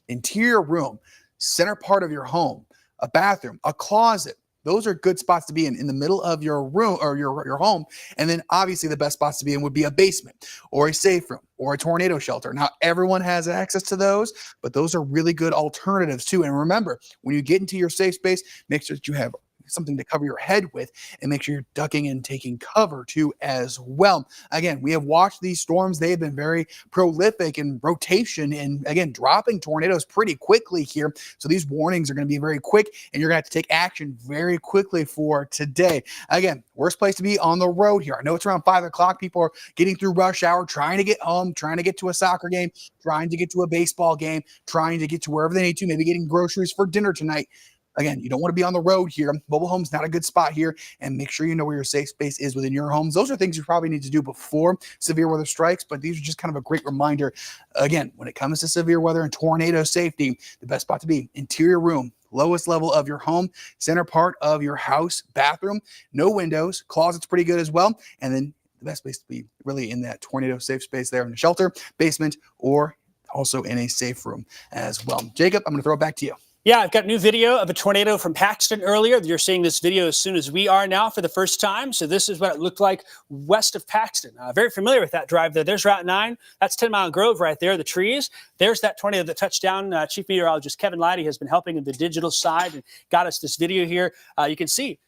Interior room, center part of your home, a bathroom, a closet. Those are good spots to be in the middle of your room or your home. And then obviously the best spots to be in would be a basement or a safe room or a tornado shelter. Now, everyone has access to those, but those are really good alternatives too. And remember, when you get into your safe space, make sure that you have something to cover your head with and make sure you're ducking and taking cover too as well. Again, we have watched these storms. They have been very prolific in rotation and again, dropping tornadoes pretty quickly here. So these warnings are going to be very quick and you're going to have to take action very quickly for today. Again, worst place to be on the road here. I know it's around 5 o'clock. People are getting through rush hour, trying to get home, trying to get to a soccer game, trying to get to a baseball game, trying to get to wherever they need to, maybe getting groceries for dinner tonight. Again, you don't want to be on the road here. Mobile home's not a good spot here. And make sure you know where your safe space is within your homes. Those are things you probably need to do before severe weather strikes, but these are just kind of a great reminder. Again, when it comes to severe weather and tornado safety, the best spot to be, interior room, lowest level of your home, center part of your house, bathroom, no windows, closet's pretty good as well. And then the best place to be really in that tornado safe space there in the shelter, basement, or also in a safe room as well. Jacob, I'm going to throw it back to you. Yeah, I've got new video of a tornado from Paxton earlier. You're seeing this video as soon as we are now for the first time. So this is what it looked like west of Paxton. Very familiar with that drive there. There's Route 9. That's 10 Mile Grove right there, the trees. There's that tornado that touched down. Chief Meteorologist Kevin Leidy has been helping in the digital side and got us this video here. You can see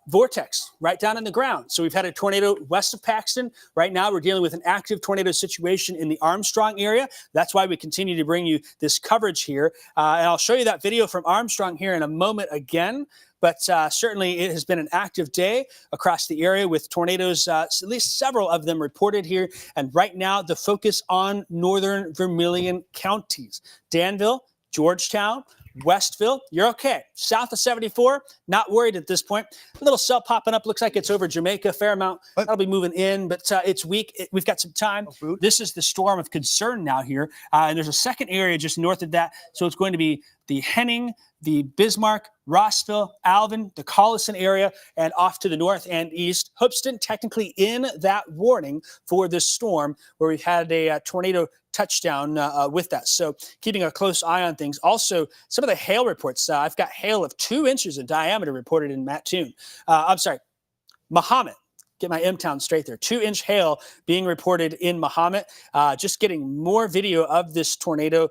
vortex right down in the ground. So we've had a tornado west of Paxton. Right now, we're dealing with an active tornado situation in the Armstrong area. That's why we continue to bring you this coverage here. And I'll show you that video from Armstrong here in a moment again. But certainly it has been an active day across the area with tornadoes, at least several of them reported here. And right now, the focus on northern Vermilion counties. Danville, Georgetown, Westville, you're okay. South of 74, not worried at this point. A little cell popping up, looks like it's over Jamaica, Fairmount. That'll be moving in, but it's weak. We've got some time. This is the storm of concern now here. And there's a second area just north of that. So it's going to be the Henning, the Bismarck, Rossville, Alvin, the Collison area, and off to the north and east. Hoopeston technically in that warning for this storm where we've had a tornado touchdown with that. So keeping a close eye on things. Also, some of the hail reports. I've got hail of 2 inches in diameter reported in Mattoon. Mahomet. Get my M-Town straight there. 2-inch hail being reported in Mahomet. Just getting more video of this tornado.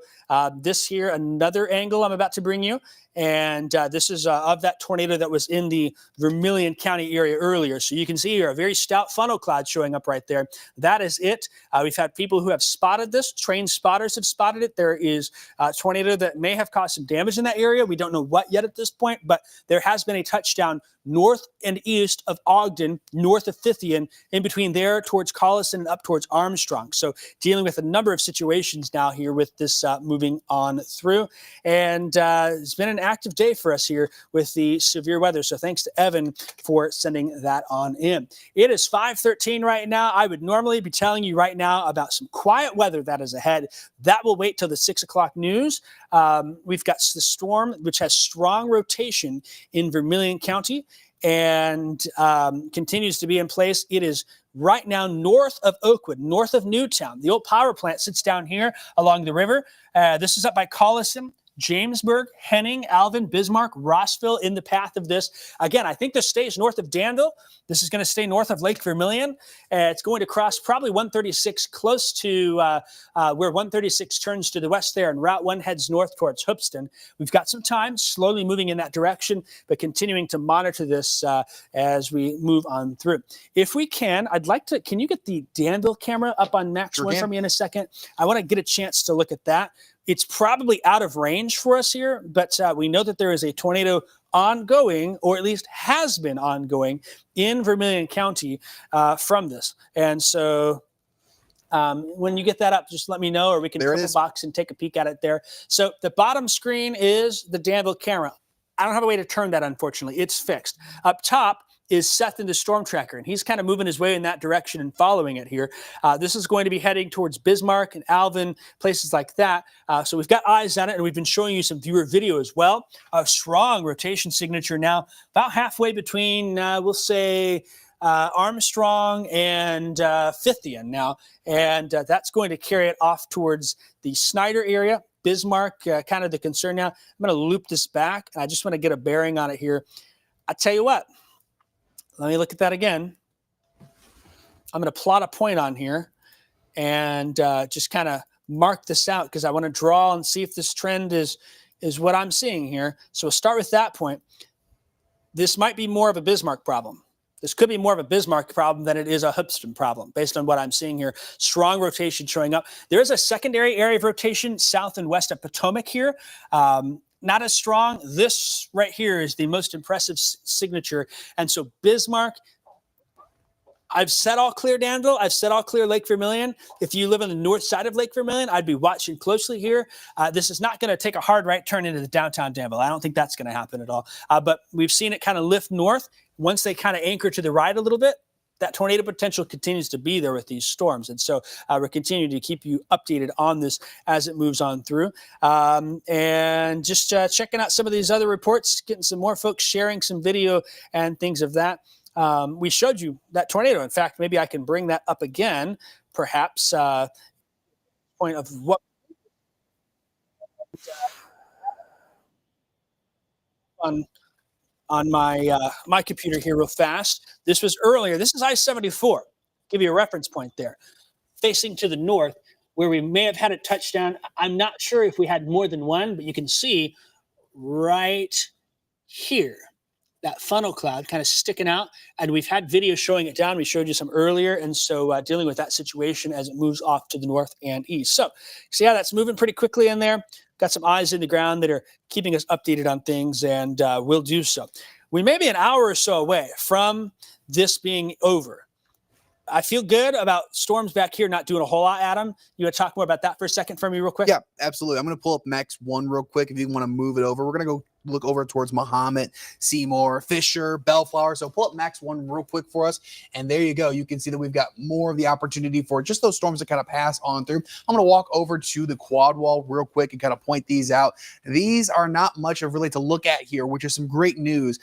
This here, another angle I'm about to bring you. And this is of that tornado that was in the Vermilion County area earlier. So you can see here a very stout funnel cloud showing up right there. That is it. We've had people who have spotted this. Trained spotters have spotted it. There is a tornado that may have caused some damage in that area. We don't know what yet at this point, but there has been a touchdown north and east of Ogden, north of Fithian, in between there towards Collison and up towards Armstrong. So dealing with a number of situations now here with this moving on through. And it's been an active day for us here with the severe weather. So thanks to Evan for sending that on in. It is 5:13 right now. I would normally be telling you right now about some quiet weather that is ahead. That will wait till the 6 o'clock news. We've got the storm, which has strong rotation in Vermilion County and continues to be in place. It is right now north of Oakwood, north of Newtown. The old power plant sits down here along the river. This is up by Collison, Jamesburg, Henning, Alvin, Bismarck, Rossville in the path of this. Again, I think this stays north of Danville. This is going to stay north of Lake Vermilion. It's going to cross probably 136 close to where 136 turns to the west there, and Route 1 heads north towards Hoopston. We've got some time, slowly moving in that direction, but continuing to monitor this as we move on through. If we can, I'd like to, can you get the Danville camera up on Max 1 for me in a second? I want to get a chance to look at that. It's probably out of range for us here, but we know that there is a tornado ongoing, or at least has been ongoing, in Vermilion County from this. And so when you get that up, just let me know, or we can triple box and take a peek at it there. So the bottom screen is the Danville camera. I don't have a way to turn that, unfortunately. It's fixed. Up top is Seth in the StormTracker, and he's kind of moving his way in that direction and following it here. This is going to be heading towards Bismarck and Alvin, places like that. So we've got eyes on it, and we've been showing you some viewer video as well. A strong rotation signature now, about halfway between, we'll say, Armstrong and Fithian now, and that's going to carry it off towards the Snyder area. Bismarck, kind of the concern now. I'm going to loop this back, and I just want to get a bearing on it here. I tell you what, let me look at that again. I'm going to plot a point on here and just kind of mark this out because I want to draw and see if this trend is what I'm seeing here. So we'll start with that point. This might be more of a Bismarck problem. This could be more of a Bismarck problem than it is a Hoopston problem, based on what I'm seeing here. Strong rotation showing up. There is a secondary area of rotation south and west of Potomac here. Not as strong. This right here is the most impressive signature. And so Bismarck, I've said all clear Danville. I've said all clear Lake Vermilion. If you live on the north side of Lake Vermilion, I'd be watching closely here. This is not going to take a hard right turn into the downtown Danville. I don't think that's going to happen at all. But we've seen it kind of lift north. Once they kind of anchor to the right a little bit, that tornado potential continues to be there with these storms. And so we're continuing to keep you updated on this as it moves on through. And just checking out some of these other reports, getting some more folks sharing some video and things of that. We showed you that tornado. In fact, maybe I can bring that up again, perhaps, point of what on my my computer here real fast. This was earlier. This is I-74. Give you a reference point there. Facing to the north, where we may have had a touchdown. I'm not sure if we had more than one, but you can see right here, that funnel cloud kind of sticking out. And we've had video showing it down. We showed you some earlier. And so dealing with that situation as it moves off to the north and east. So see how that's moving pretty quickly in there? Got some eyes in the ground that are keeping us updated on things, and we'll do so. We may be an hour or so away from this being over. I feel good about storms back here not doing a whole lot, Adam. You want to talk more about that for a second for me real quick? Yeah, absolutely. I'm going to pull up Max 1 real quick if you want to move it over. We're going to go look over towards Mahomet, Seymour, Fisher, Bellflower. So pull up Max 1 real quick for us. And there you go. You can see that we've got more of the opportunity for just those storms to kind of pass on through. I'm going to walk over to the quad wall real quick and kind of point these out. These are not much of really to look at here, which is some great news.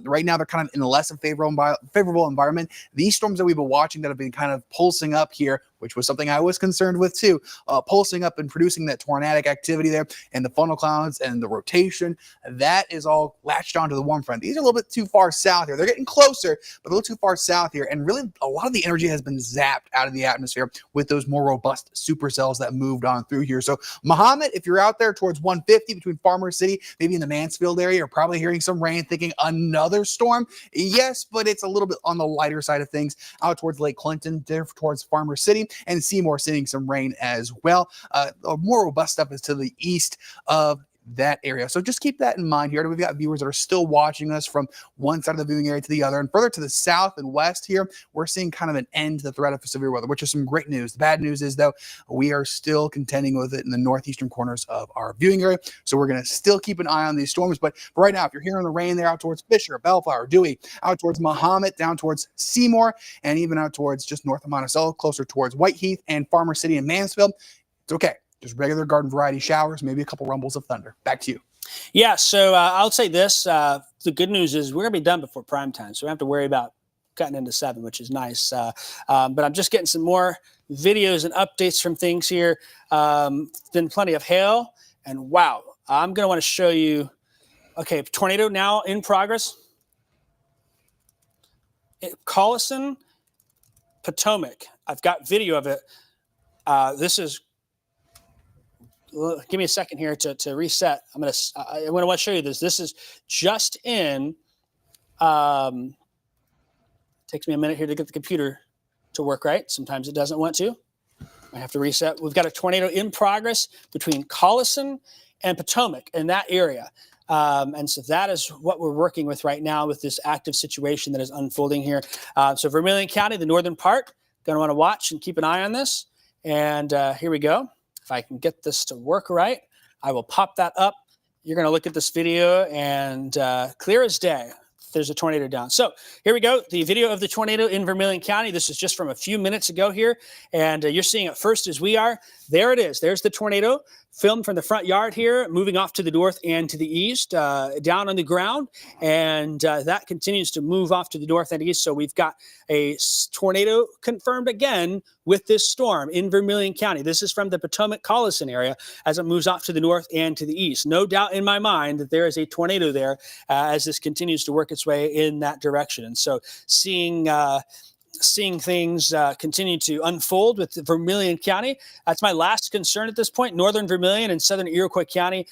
Right now, they're kind of in a less favorable environment. These storms that we've been watching that have been kind of pulsing up here, which was something I was concerned with too, pulsing up and producing that tornadic activity there and the funnel clouds and the rotation, that is all latched onto the warm front. These are a little bit too far south here. They're getting closer, but a little too far south here. And really a lot of the energy has been zapped out of the atmosphere with those more robust supercells that moved on through here. So Mahomet, if you're out there towards 150 between Farmer City, maybe in the Mansfield area, you're probably hearing some rain thinking another storm. Yes, but it's a little bit on the lighter side of things out towards Lake Clinton, there towards Farmer City, and Seymour seeing some rain as well. More robust stuff is to the east of that area. So just keep that in mind here. We've got viewers that are still watching us from one side of the viewing area to the other. And further to the south and west here, we're seeing kind of an end to the threat of severe weather, which is some great news. The bad news is, though, we are still contending with it in the northeastern corners of our viewing area. So we're going to still keep an eye on these storms. But for right now, if you're hearing the rain there out towards Fisher, Bellflower, Dewey, out towards Mahomet, down towards Seymour, and even out towards just north of Monticello, closer towards Whiteheath and Farmer City and Mansfield, it's okay. Just regular garden variety showers, maybe a couple rumbles of thunder. Back to you. Yeah, so I'll say this. The good news is we're going to be done before prime time, so we don't have to worry about cutting into 7, which is nice. But I'm just getting some more videos and updates from things here. Been plenty of hail, and wow, I'm going to want to show you. Okay, tornado now in progress. Collison, Potomac. I've got video of it. This is. Give me a second here to reset. I want to show you this. This is just in. Takes me a minute here to get the computer to work right. Sometimes it doesn't want to. I have to reset. We've got a tornado in progress between Collison and Potomac in that area. And so that is what we're working with right now with this active situation that is unfolding here. So Vermilion County, the northern part, going to want to watch and keep an eye on this. And here we go. If I can get this to work right, I will pop that up. You're going to look at this video and clear as day, there's a tornado down. So here we go. The video of the tornado in Vermilion County. This is just from a few minutes ago here. And you're seeing it first as we are. There it is. There's the tornado filmed from the front yard here, moving off to the north and to the east, down on the ground. And that continues to move off to the north and east. So we've got a tornado confirmed again with this storm in Vermilion County. This is from the Potomac Collison area as it moves off to the north and to the east. No doubt in my mind that there is a tornado there as this continues to work its way in that direction. And so seeing things continue to unfold with Vermilion County. That's my last concern at this point. Northern Vermilion and southern Iroquois County,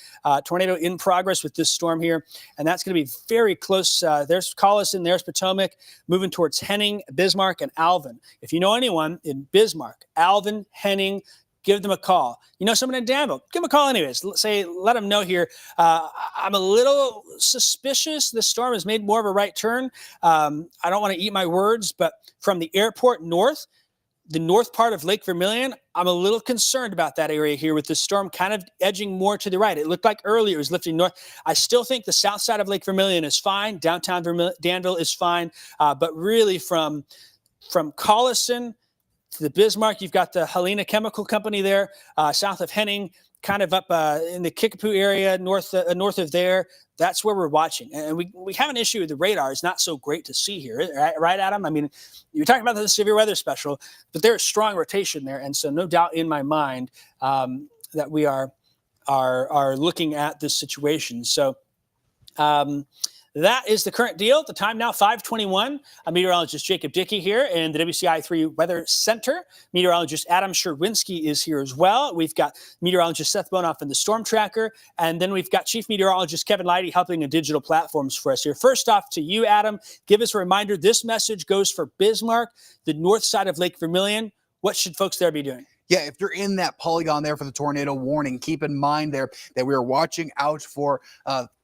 tornado in progress with this storm here. And that's going to be very close. There's Collison, there's Potomac, moving towards Henning, Bismarck, and Alvin. If you know anyone in Bismarck, Alvin, Henning, give them a call. You know someone in Danville, give them a call anyways. Let them know here. I'm a little suspicious this storm has made more of a right turn. I don't want to eat my words, but from the airport north, the north part of Lake Vermilion, I'm a little concerned about that area here with the storm kind of edging more to the right. It looked like earlier it was lifting north. I still think the south side of Lake Vermilion is fine. Downtown Danville is fine. But really from Collison to the Bismarck, you've got the Helena Chemical Company there, south of Henning, kind of up in the Kickapoo area, north of there. That's where we're watching. And we have an issue with the radar. It's not so great to see here, right, Adam? I mean, you're talking about the severe weather special, but there's strong rotation there. And so no doubt in my mind that we are looking at this situation. So that is the current deal. The time now, 5:21. I'm meteorologist Jacob Dickey here in the WCIA Weather Center. Meteorologist Adam Sherwinski is here as well. We've got meteorologist Seth Bonoff in the StormTracker. And then we've got Chief Meteorologist Kevin Leidy helping in digital platforms for us here. First off to you, Adam, give us a reminder. This message goes for Bismarck, the north side of Lake Vermilion. What should folks there be doing? Yeah, if you're in that polygon there for the tornado warning, keep in mind there that we are watching out for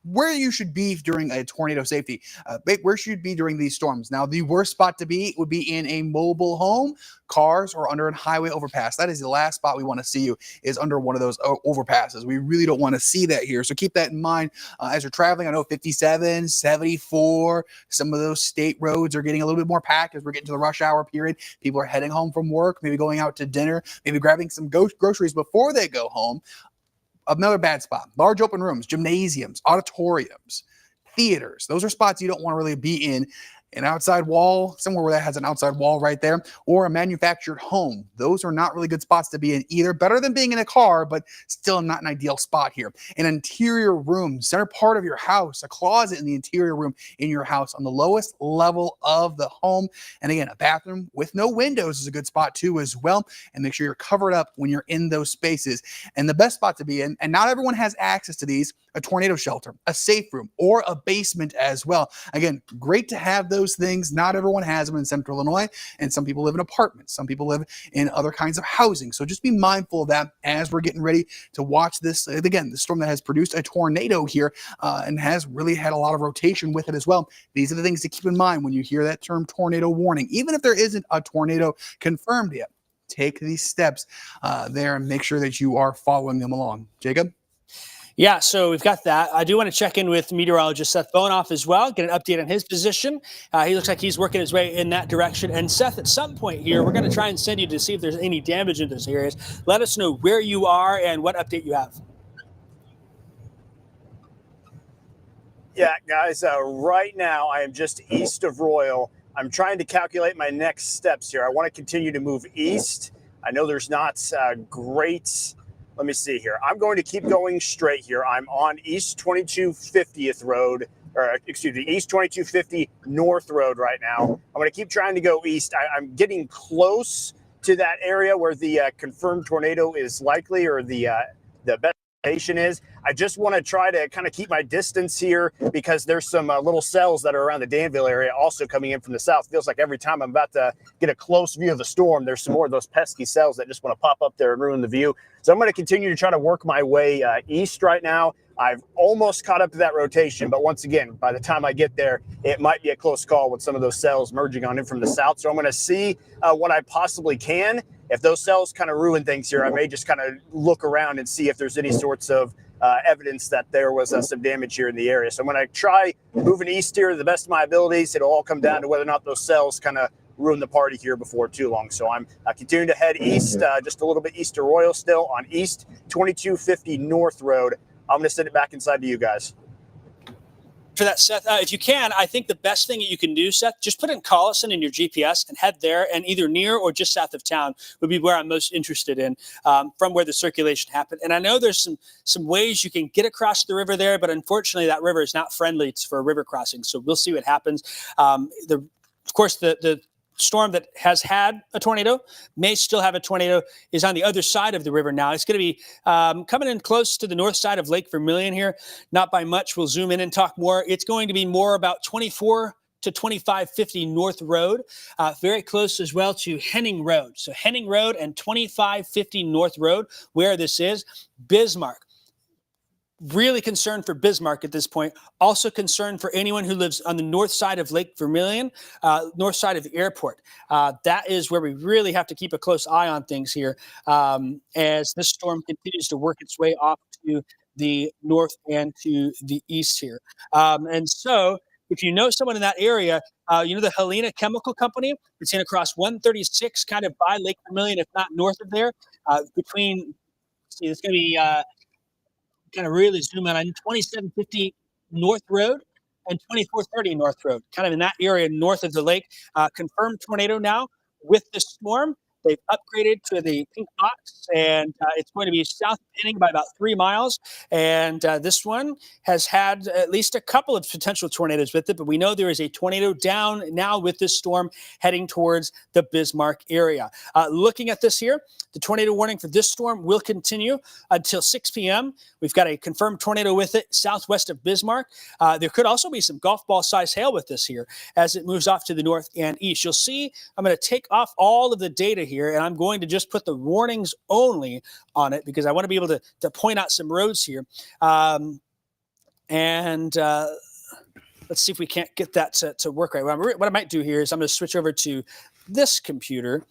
where you should be during a tornado safety. Where should you be during these storms? Now, the worst spot to be would be in a mobile home, cars, or under a highway overpass. That is the last spot we want to see you, is under one of those overpasses. We really don't want to see that here. So keep that in mind as you're traveling. I know 57, 74, some of those state roads are getting a little bit more packed as we're getting to the rush hour period. People are heading home from work, maybe going out to dinner, maybe grabbing some groceries before they go home. Another bad spot, large open rooms, gymnasiums, auditoriums, theaters. Those are spots you don't want to really be in. An outside wall, somewhere where that has an outside wall right there, or a manufactured home. Those are not really good spots to be in either. Better than being in a car, but still not an ideal spot here. An interior room, center part of your house, a closet in the interior room in your house on the lowest level of the home. And again, a bathroom with no windows is a good spot too as well. And make sure you're covered up when you're in those spaces. And the best spot to be in, and not everyone has access to these, a tornado shelter, a safe room, or a basement as well. Again, great to have those those things, not everyone has them in central Illinois, and some people live in apartments. Some people live in other kinds of housing. So just be mindful of that as we're getting ready to watch this. Again, the storm that has produced a tornado here and has really had a lot of rotation with it as well. These are the things to keep in mind when you hear that term tornado warning. Even if there isn't a tornado confirmed yet, take these steps there and make sure that you are following them along. Jacob? Yeah, so we've got that. I do want to check in with meteorologist Seth Bonoff as well, get an update on his position. He looks like he's working his way in that direction. And Seth, at some point here, we're going to try and send you to see if there's any damage in those areas. Let us know where you are and what update you have. Yeah, guys, right now I am just east of Royal. I'm trying to calculate my next steps here. I want to continue to move east. I know there's not great... Let me see here. I'm going to keep going straight here. I'm on East 2250th Road, or excuse me, East 2250 North Road right now. I'm going to keep trying to go east. I'm getting close to that area where the confirmed tornado is likely, or the best location is. I just want to try to kind of keep my distance here because there's some little cells that are around the Danville area also coming in from the south. Feels like every time I'm about to get a close view of the storm, there's some more of those pesky cells that just want to pop up there and ruin the view. So I'm going to continue to try to work my way east right now. I've almost caught up to that rotation, but once again, by the time I get there, it might be a close call with some of those cells merging on in from the south. So I'm going to see what I possibly can. If those cells kind of ruin things here, I may just kind of look around and see if there's any sorts of evidence that there was some damage here in the area. So I'm going to try moving east here to the best of my abilities. It'll all come down to whether or not those cells kind of ruin the party here before too long. So I'm continuing to head east, just a little bit east of Royal still on East 2250 North Road. I'm going to send it back inside to you guys. For that, Seth, if you can, I think the best thing that you can do, Seth, just put in Collison in your GPS and head there, and either near or just south of town would be where I'm most interested in, from where the circulation happened. And I know there's some ways you can get across the river there, but unfortunately that river is not friendly for a river crossing. So we'll see what happens. Of course, the storm that has had a tornado may still have a tornado is on the other side of the river now. It's going to be coming in close to the north side of Lake Vermilion here, not by much. We'll zoom in and talk more. It's going to be more about 24 to 2550 North Road, very close as well to Henning Road. So Henning Road and 2550 North Road, where this is, Bismarck. Really concerned for Bismarck at this point. Also concerned for anyone who lives on the north side of Lake Vermilion, north side of the airport. That is where we really have to keep a close eye on things here as this storm continues to work its way off to the north and to the east here. And so if you know someone in that area, you know the Helena Chemical Company, it's in across 136, kind of by Lake Vermilion, if not north of there, between, see, it's going to be kind of really zoom in on 2750 North Road and 2430 North Road, kind of in that area north of the lake. Confirmed tornado now with this storm. They've upgraded to the pink box, and it's going to be south of Henning by about 3 miles. And this one has had at least a couple of potential tornadoes with it, but we know there is a tornado down now with this storm heading towards the Bismarck area. Looking at this here, the tornado warning for this storm will continue until 6 p.m. We've got a confirmed tornado with it southwest of Bismarck. There could also be some golf ball size hail with this here as it moves off to the north and east. You'll see I'm going to take off all of the data here, and I'm going to just put the warnings only on it because I want to be able to point out some roads here. Let's see if we can't get that to work right. What I might do here is I'm going to switch over to this computer,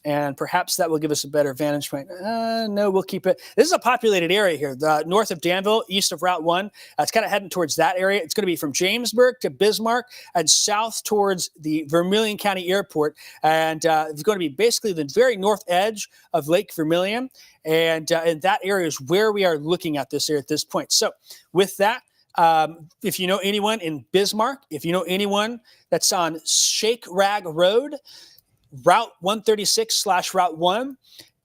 and perhaps that will give us a better vantage point. No, we'll keep it. This is a populated area here, north of Danville, east of Route 1. It's kind of heading towards that area. It's going to be from Jamesburg to Bismarck and south towards the Vermilion County Airport. And it's going to be basically the very north edge of Lake Vermilion. And that area is where we are looking at this area at this point. So with that, if you know anyone in Bismarck, if you know anyone that's on Shake Rag Road, Route 136/Route 1,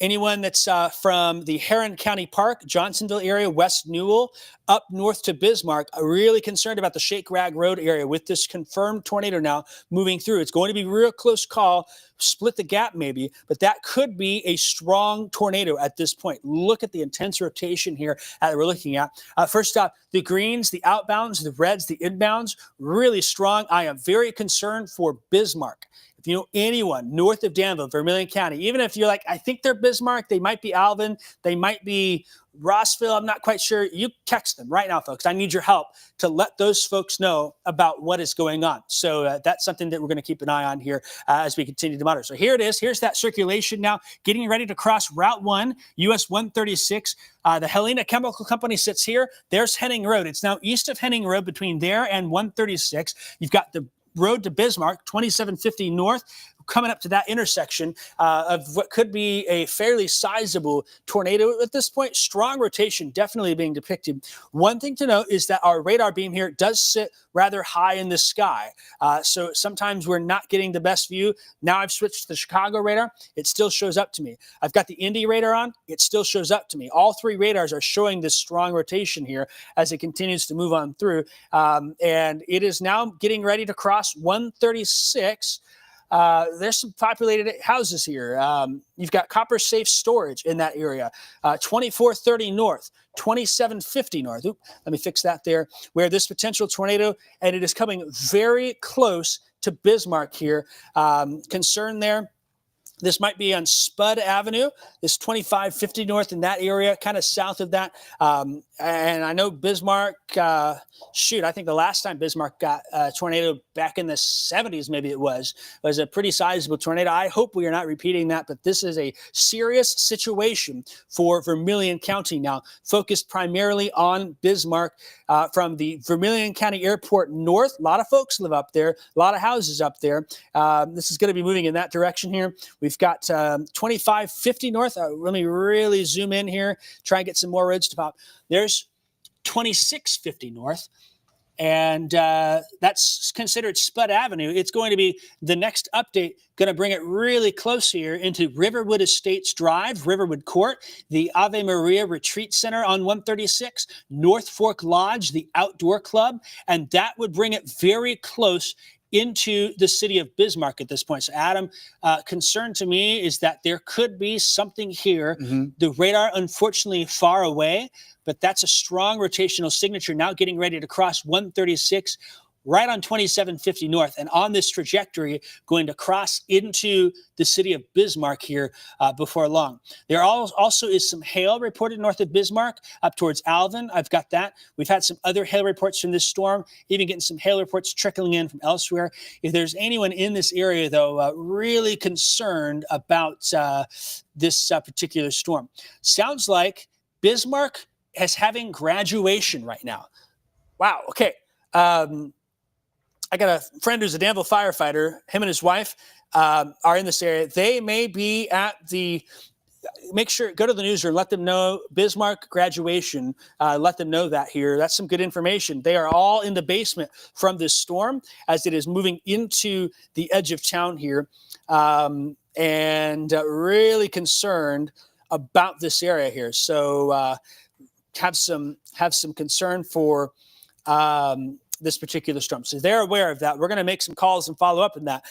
Anyone that's from the Heron County Park, Johnsonville area, West Newell, up north to Bismarck, are really concerned about the Shake Rag Road area with this confirmed tornado now moving through. It's going to be a real close call, split the gap maybe, but that could be a strong tornado at this point. Look at the intense rotation here that we're looking at. First off, the greens, the outbounds, the reds, the inbounds, really strong. I am very concerned for Bismarck. If you know anyone north of Danville, Vermilion County, even if you're like, I think they're Bismarck, they might be Alvin, they might be Rossville, I'm not quite sure. You text them right now, folks. I need your help to let those folks know about what is going on. So that's something that we're going to keep an eye on here as we continue to monitor. So here it is. Here's that circulation now getting ready to cross Route 1, US 136. The Helena Chemical Company sits here. There's Henning Road. It's now east of Henning Road between there and 136. You've got the road to Bismarck, 2750 north, coming up to that intersection of what could be a fairly sizable tornado at this point. Strong rotation definitely being depicted. One thing to note is that our radar beam here does sit rather high in the sky. So sometimes we're not getting the best view. Now I've switched to the Chicago radar. It still shows up to me. I've got the Indy radar on. It still shows up to me. All three radars are showing this strong rotation here as it continues to move on through. And it is now getting ready to cross 136. There's some populated houses here. You've got copper safe storage in that area. 2430 north, 2750 north. Oop, let me fix that there. Where this potential tornado, and it is coming very close to Bismarck here. Concern there. This might be on Spud Avenue, this 2550 north in that area, kind of south of that. And I know Bismarck, I think the last time Bismarck got a tornado back in the 70s, maybe it was a pretty sizable tornado. I hope we are not repeating that, but this is a serious situation for Vermilion County now, focused primarily on Bismarck from the Vermilion County Airport north. A lot of folks live up there, a lot of houses up there. This is going to be moving in that direction here. We've got 2550 north. Let me really zoom in here, try and get some more roads to pop. There's 2650 north, and that's considered Spud Avenue. It's going to be the next update, going to bring it really close here into Riverwood Estates Drive, Riverwood Court, the Ave Maria Retreat Center on 136, North Fork Lodge, the Outdoor Club, and that would bring it very close into the city of Bismarck at this point. So Adam, concern to me is that there could be something here. Mm-hmm. The radar, unfortunately, far away, but that's a strong rotational signature now getting ready to cross 136 right on 2750 north, and on this trajectory going to cross into the city of Bismarck here before long. There also is some hail reported north of Bismarck up towards Alvin. I've got that. We've had some other hail reports from this storm, even getting some hail reports trickling in from elsewhere. If there's anyone in this area, though, really concerned about this particular storm, sounds like Bismarck is having graduation right now. Wow. Okay. I got a friend who's a Danville firefighter. Him and his wife are in this area. They may be at make sure, go to the newsroom, let them know Bismarck graduation. Let them know that here. That's some good information. They are all in the basement from this storm as it is moving into the edge of town here, and really concerned about this area here. So have some concern for this particular storm. So they're aware of that. We're going to make some calls and follow up on that.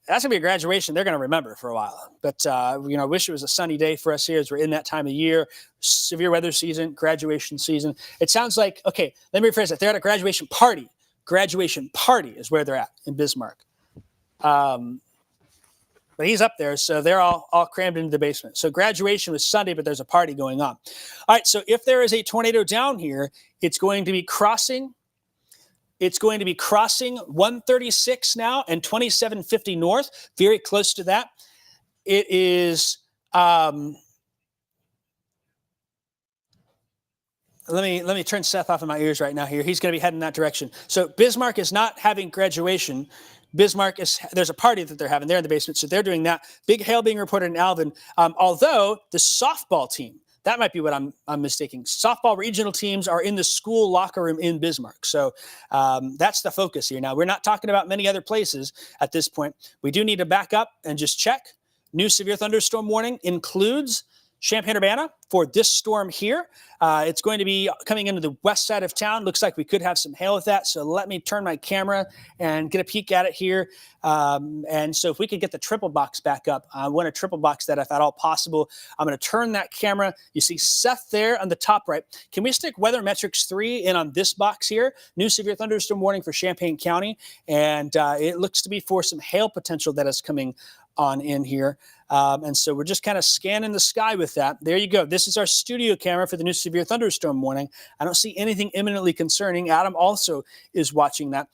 That's going to be a graduation they're going to remember for a while. But, I wish it was a sunny day for us here as we're in that time of year, severe weather season, graduation season. It sounds like, okay, let me rephrase that. They're at a graduation party. Graduation party is where they're at in Bismarck. But he's up there, so they're all crammed into the basement. So graduation was Sunday, but there's a party going on. All right, so if there is a tornado down here, it's going to be crossing 136 now and 2750 north, very close to that. It is, let me turn Seth off in my ears right now here. He's going to be heading that direction. So Bismarck is not having graduation. Bismarck there's a party that they're having there in the basement, so they're doing that. Big hail being reported in Alvin, although the softball team, that might be what I'm mistaking. Softball regional teams are in the school locker room in Bismarck. So that's the focus here. Now, we're not talking about many other places at this point. We do need to back up and just check. new severe thunderstorm warning includes Champaign-Urbana for this storm here. It's going to be coming into the west side of town. Looks like we could have some hail with that. So let me turn my camera and get a peek at it here. And so if we could get the triple box back up, I want to triple box that if at all possible. I'm going to turn that camera. You see Seth there on the top right. Can we stick Weather Metrics 3 in on this box here? New severe thunderstorm warning for Champaign County. And it looks to be for some hail potential that is coming on in here. And so we're just kind of scanning the sky with that. There you go. This is our studio camera for the new severe thunderstorm warning. I don't see anything imminently concerning. Adam also is watching that.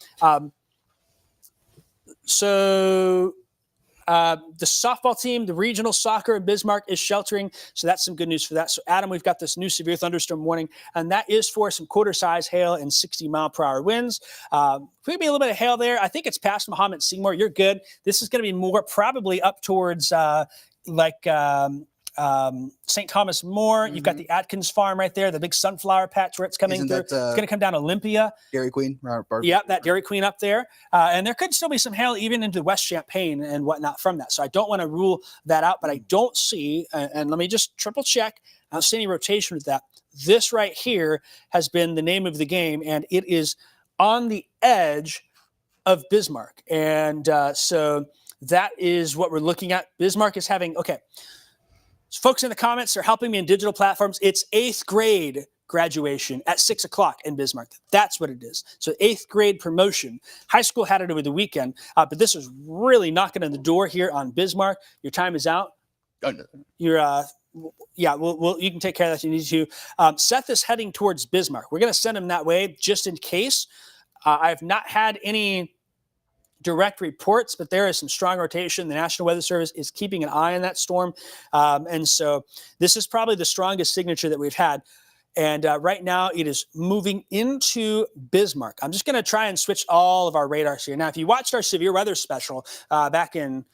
The softball team, the regional soccer in Bismarck is sheltering. So that's some good news for that. So Adam, we've got this new severe thunderstorm warning, and that is for some quarter-size hail and 60-mile-per-hour winds. Could be a little bit of hail there. I think it's past Muhammad Seymour. You're good. This is going to be more probably up towards St. Thomas More. You've got the Atkins farm right there, the big sunflower patch where it's coming through. It's going to come down Olympia. Dairy Queen. Yeah, that Dairy Queen up there. And there could still be some hail even into West Champaign and whatnot from that. So I don't want to rule that out, but I don't see, and let me just triple check, I don't see any rotation with that. This right here has been the name of the game, and it is on the edge of Bismarck. And so that is what we're looking at. Bismarck is having, okay. So folks in the comments are helping me in digital platforms. It's 8th grade graduation at 6 o'clock in Bismarck. That's what it is. So 8th grade promotion. High school had it over the weekend, but this is really knocking on the door here on Bismarck. Your time is out. You're, yeah, you can take care of that if you need to. Seth is heading towards Bismarck. We're going to send him that way just in case. I've not had any direct reports, but there is some strong rotation. The National Weather Service is keeping an eye on that storm. And so this is probably the strongest signature that we've had. And right now it is moving into Bismarck. I'm just going to try and switch all of our radars here. Now, if you watched our severe weather special back in,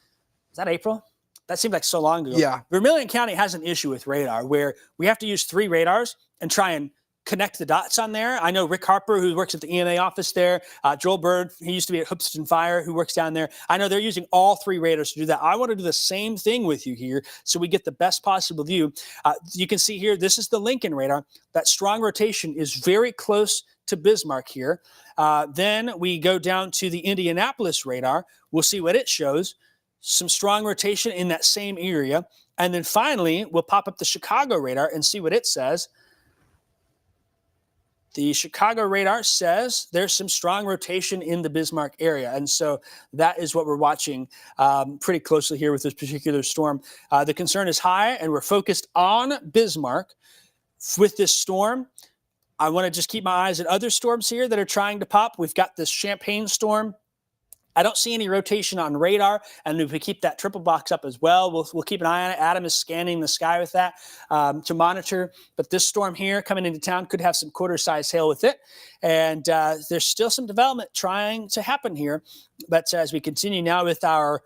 is that April? That seemed like so long ago. Yeah. Vermilion County has an issue with radar where we have to use 3 radars and try and connect the dots on there. I know Rick Harper, who works at the EMA office there, Joel Bird, he used to be at Hoopston Fire, who works down there. I know they're using all 3 radars to do that. I want to do the same thing with you here so we get the best possible view. You can see here, this is the Lincoln radar. That strong rotation is very close to Bismarck here. Then we go down to the Indianapolis radar. We'll see what it shows. Some strong rotation in that same area. And then finally, we'll pop up the Chicago radar and see what it says. The Chicago radar says there's some strong rotation in the Bismarck area. And so that is what we're watching pretty closely here with this particular storm. The concern is high, and we're focused on Bismarck with this storm. I want to just keep my eyes at other storms here that are trying to pop. We've got this Champaign storm. I don't see any rotation on radar, and if we keep that triple box up as well, we'll keep an eye on it. Adam is scanning the sky with that to monitor. But this storm here coming into town could have some quarter-size hail with it, and there's still some development trying to happen here. But as we continue now with our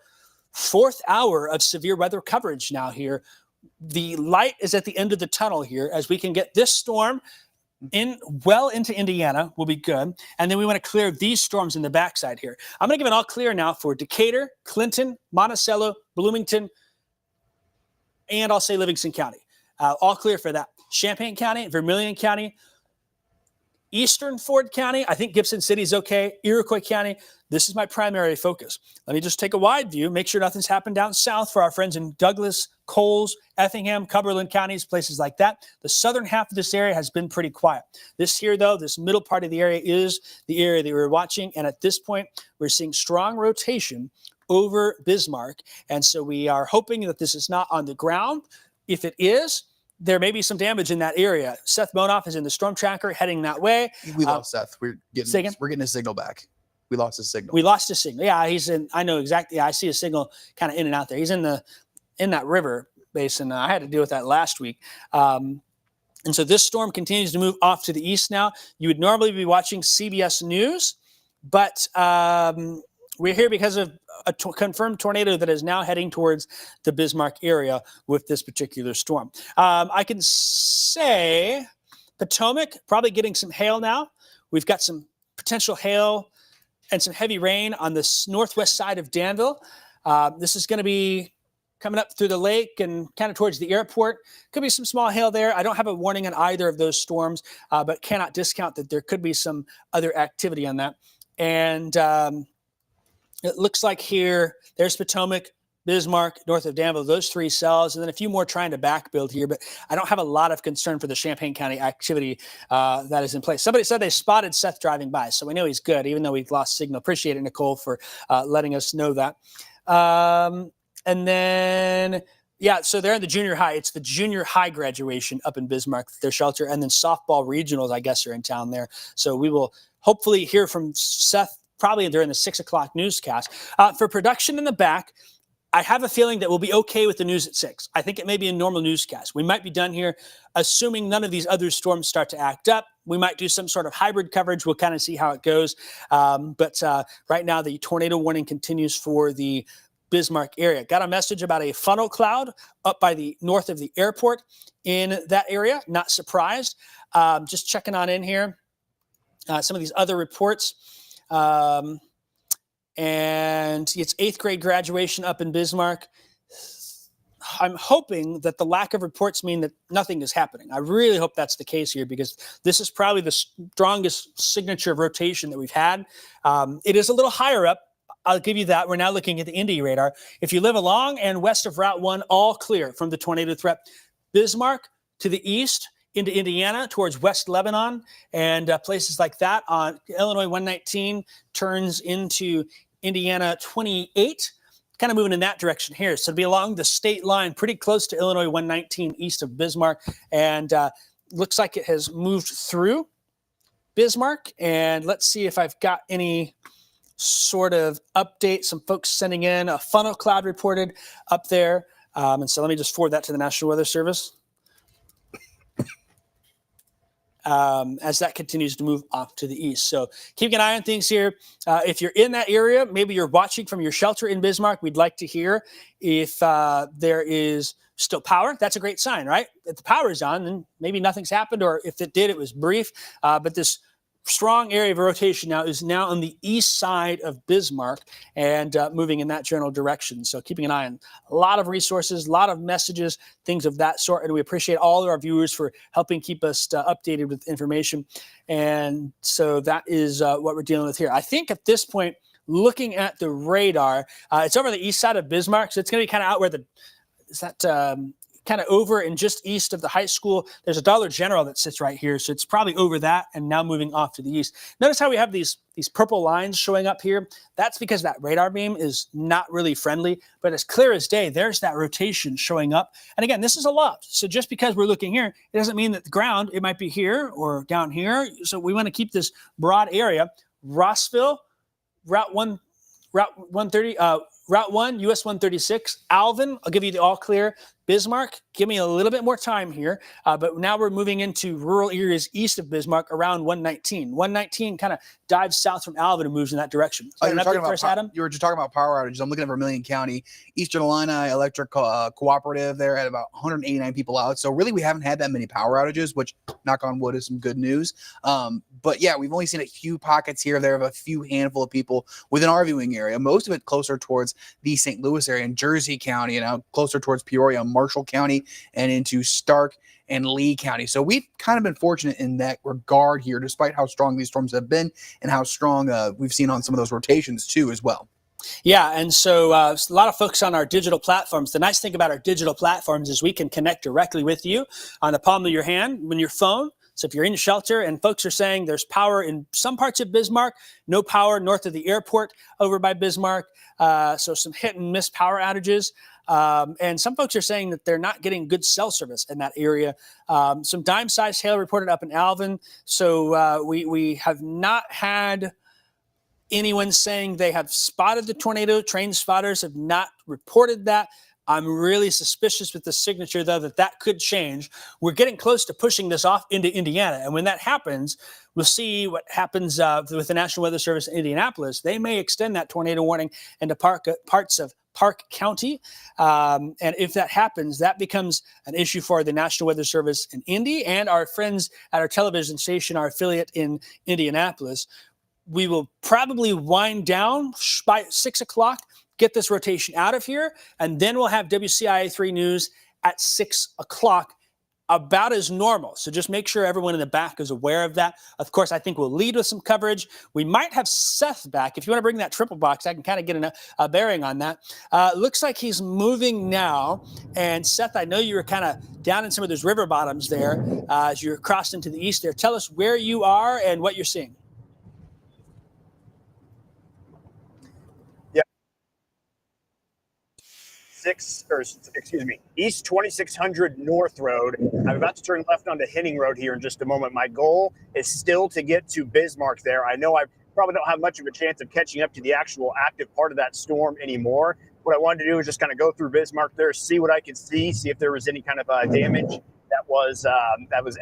4th hour of severe weather coverage now here, the light is at the end of the tunnel here as we can get this storm well into Indiana will be good. And then we want to clear these storms in the backside here. I'm going to give an all clear now for Decatur, Clinton, Monticello, Bloomington, and I'll say Livingston County. All clear for that. Champaign County, Vermilion County, Eastern Ford County. I think Gibson City is okay. Iroquois County. This is my primary focus. Let me just take a wide view, make sure nothing's happened down south for our friends in Douglas, Coles, Effingham, Cumberland counties, places like that. The southern half of this area has been pretty quiet. This here, though, this middle part of the area is the area that we're watching. And at this point, we're seeing strong rotation over Bismarck. And so we are hoping that this is not on the ground. If it is, there may be some damage in that area. Seth Monoff is in the StormTracker heading that way. We lost Seth. We're getting his signal back. We lost his signal. We lost his signal. Yeah, he's in. I know exactly. Yeah, I see his signal kind of in and out there. He's in that river basin. I had to deal with that last week. And so this storm continues to move off to the east now. You would normally be watching CBS News, but we're here because of a confirmed tornado that is now heading towards the Bismarck area with this particular storm. I can say Potomac probably getting some hail now. We've got some potential hail and some heavy rain on the northwest side of Danville. This is going to be coming up through the lake and kind of towards the airport. Could be some small hail there. I don't have a warning on either of those storms, but cannot discount that there could be some other activity on that. And it looks like here, there's Potomac, Bismarck, north of Danville, those 3 cells, and then a few more trying to back build here, but I don't have a lot of concern for the Champaign County activity that is in place. Somebody said they spotted Seth driving by, so we know he's good, even though we've lost signal. Appreciate it, Nicole, for letting us know that. And then, yeah, so they're in the junior high. It's the junior high graduation up in Bismarck, their shelter, and then softball regionals, I guess, are in town there. So we will hopefully hear from Seth probably during the 6 o'clock newscast. For production in the back, I have a feeling that we'll be okay with the news at 6. I think it may be a normal newscast. We might be done here, assuming none of these other storms start to act up. We might do some sort of hybrid coverage. We'll kind of see how it goes. But right now, the tornado warning continues for the Bismarck area. Got a message about a funnel cloud up by the north of the airport in that area. Not surprised. Just checking on in here. Some of these other reports. And it's 8th grade graduation up in Bismarck. I'm hoping that the lack of reports mean that nothing is happening. I really hope that's the case here, because this is probably the strongest signature of rotation that we've had. It is a little higher up. I'll give you that. We're now looking at the Indy radar. If you live along and west of Route 1, all clear from the tornado threat. Bismarck to the east into Indiana towards West Lebanon and places like that. On Illinois 119 turns into Indiana 28, kind of moving in that direction here. So to be along the state line, pretty close to Illinois 119 east of Bismarck, and looks like it has moved through Bismarck. And let's see if I've got any sort of update. Some folks sending in a funnel cloud reported up there. And so let me just forward that to the National Weather Service. As that continues to move off to the east. So keeping an eye on things here. If you're in that area, maybe you're watching from your shelter in Bismarck, we'd like to hear if there is still power. That's a great sign, right? If the power is on, then maybe nothing's happened, or if it did, it was brief. But this strong area of rotation now is now on the east side of Bismarck and moving in that general direction. So keeping an eye on a lot of resources, a lot of messages, things of that sort. And we appreciate all of our viewers for helping keep us updated with information. And so that is what we're dealing with here. I think at this point, looking at the radar, it's over the east side of Bismarck. So it's going to be kind of out where kind of over and just east of the high school. There's a Dollar General that sits right here. So it's probably over that and now moving off to the east. Notice how we have these purple lines showing up here. That's because that radar beam is not really friendly, but as clear as day, there's that rotation showing up. And again, this is a loft. So just because we're looking here, it doesn't mean that the ground, it might be here or down here. So we want to keep this broad area. Rossville, Route 130, Route 1, US 136, Alvin, I'll give you the all clear. Bismarck, give me a little bit more time here. But now we're moving into rural areas east of Bismarck around 119. 119 kind of dives south from Alvin and moves in that direction. You were just talking about power outages. I'm looking at Vermilion County, Eastern Illini Electric Cooperative. They're at about 189 people out. So really, we haven't had that many power outages, which, knock on wood, is some good news. But yeah, we've only seen a few pockets here or there of a few handful of people within our viewing area. Most of it closer towards the St. Louis area and Jersey County, closer towards Peoria, Marshall County, and into Stark and Lee County. So we've kind of been fortunate in that regard here, despite how strong these storms have been and how strong we've seen on some of those rotations too as well. Yeah, and so a lot of folks on our digital platforms. The nice thing about our digital platforms is we can connect directly with you on the palm of your hand, on your phone. So if you're in shelter and folks are saying there's power in some parts of Bismarck, no power north of the airport over by Bismarck, so some hit and miss power outages. And some folks are saying that they're not getting good cell service in that area. Some dime-sized hail reported up in Alvin. So we have not had anyone saying they have spotted the tornado. Trained spotters have not reported that. I'm really suspicious with the signature, though, that could change. We're getting close to pushing this off into Indiana. And when that happens, we'll see what happens with the National Weather Service in Indianapolis. They may extend that tornado warning into parts of Park County. And if that happens, that becomes an issue for the National Weather Service in Indy and our friends at our television station, our affiliate in Indianapolis. We will probably wind down by 6 o'clock, get this rotation out of here, and then we'll have WCIA 3 news at 6 o'clock, about as normal. So just make sure everyone in the back is aware of that. Of course, I think we'll lead with some coverage. We might have Seth back. If you want to bring that triple box, I can kind of get a bearing on that. Looks like he's moving now. And Seth, I know you were kind of down in some of those river bottoms there as you're crossed into the east there. Tell us where you are and what you're seeing. East 2600 North Road. I'm about to turn left onto Henning Road here in just a moment. My goal is still to get to Bismarck there. I know I probably don't have much of a chance of catching up to the actual active part of that storm anymore. What I wanted to do is just kind of go through Bismarck there, see what I could see if there was any kind of damage that was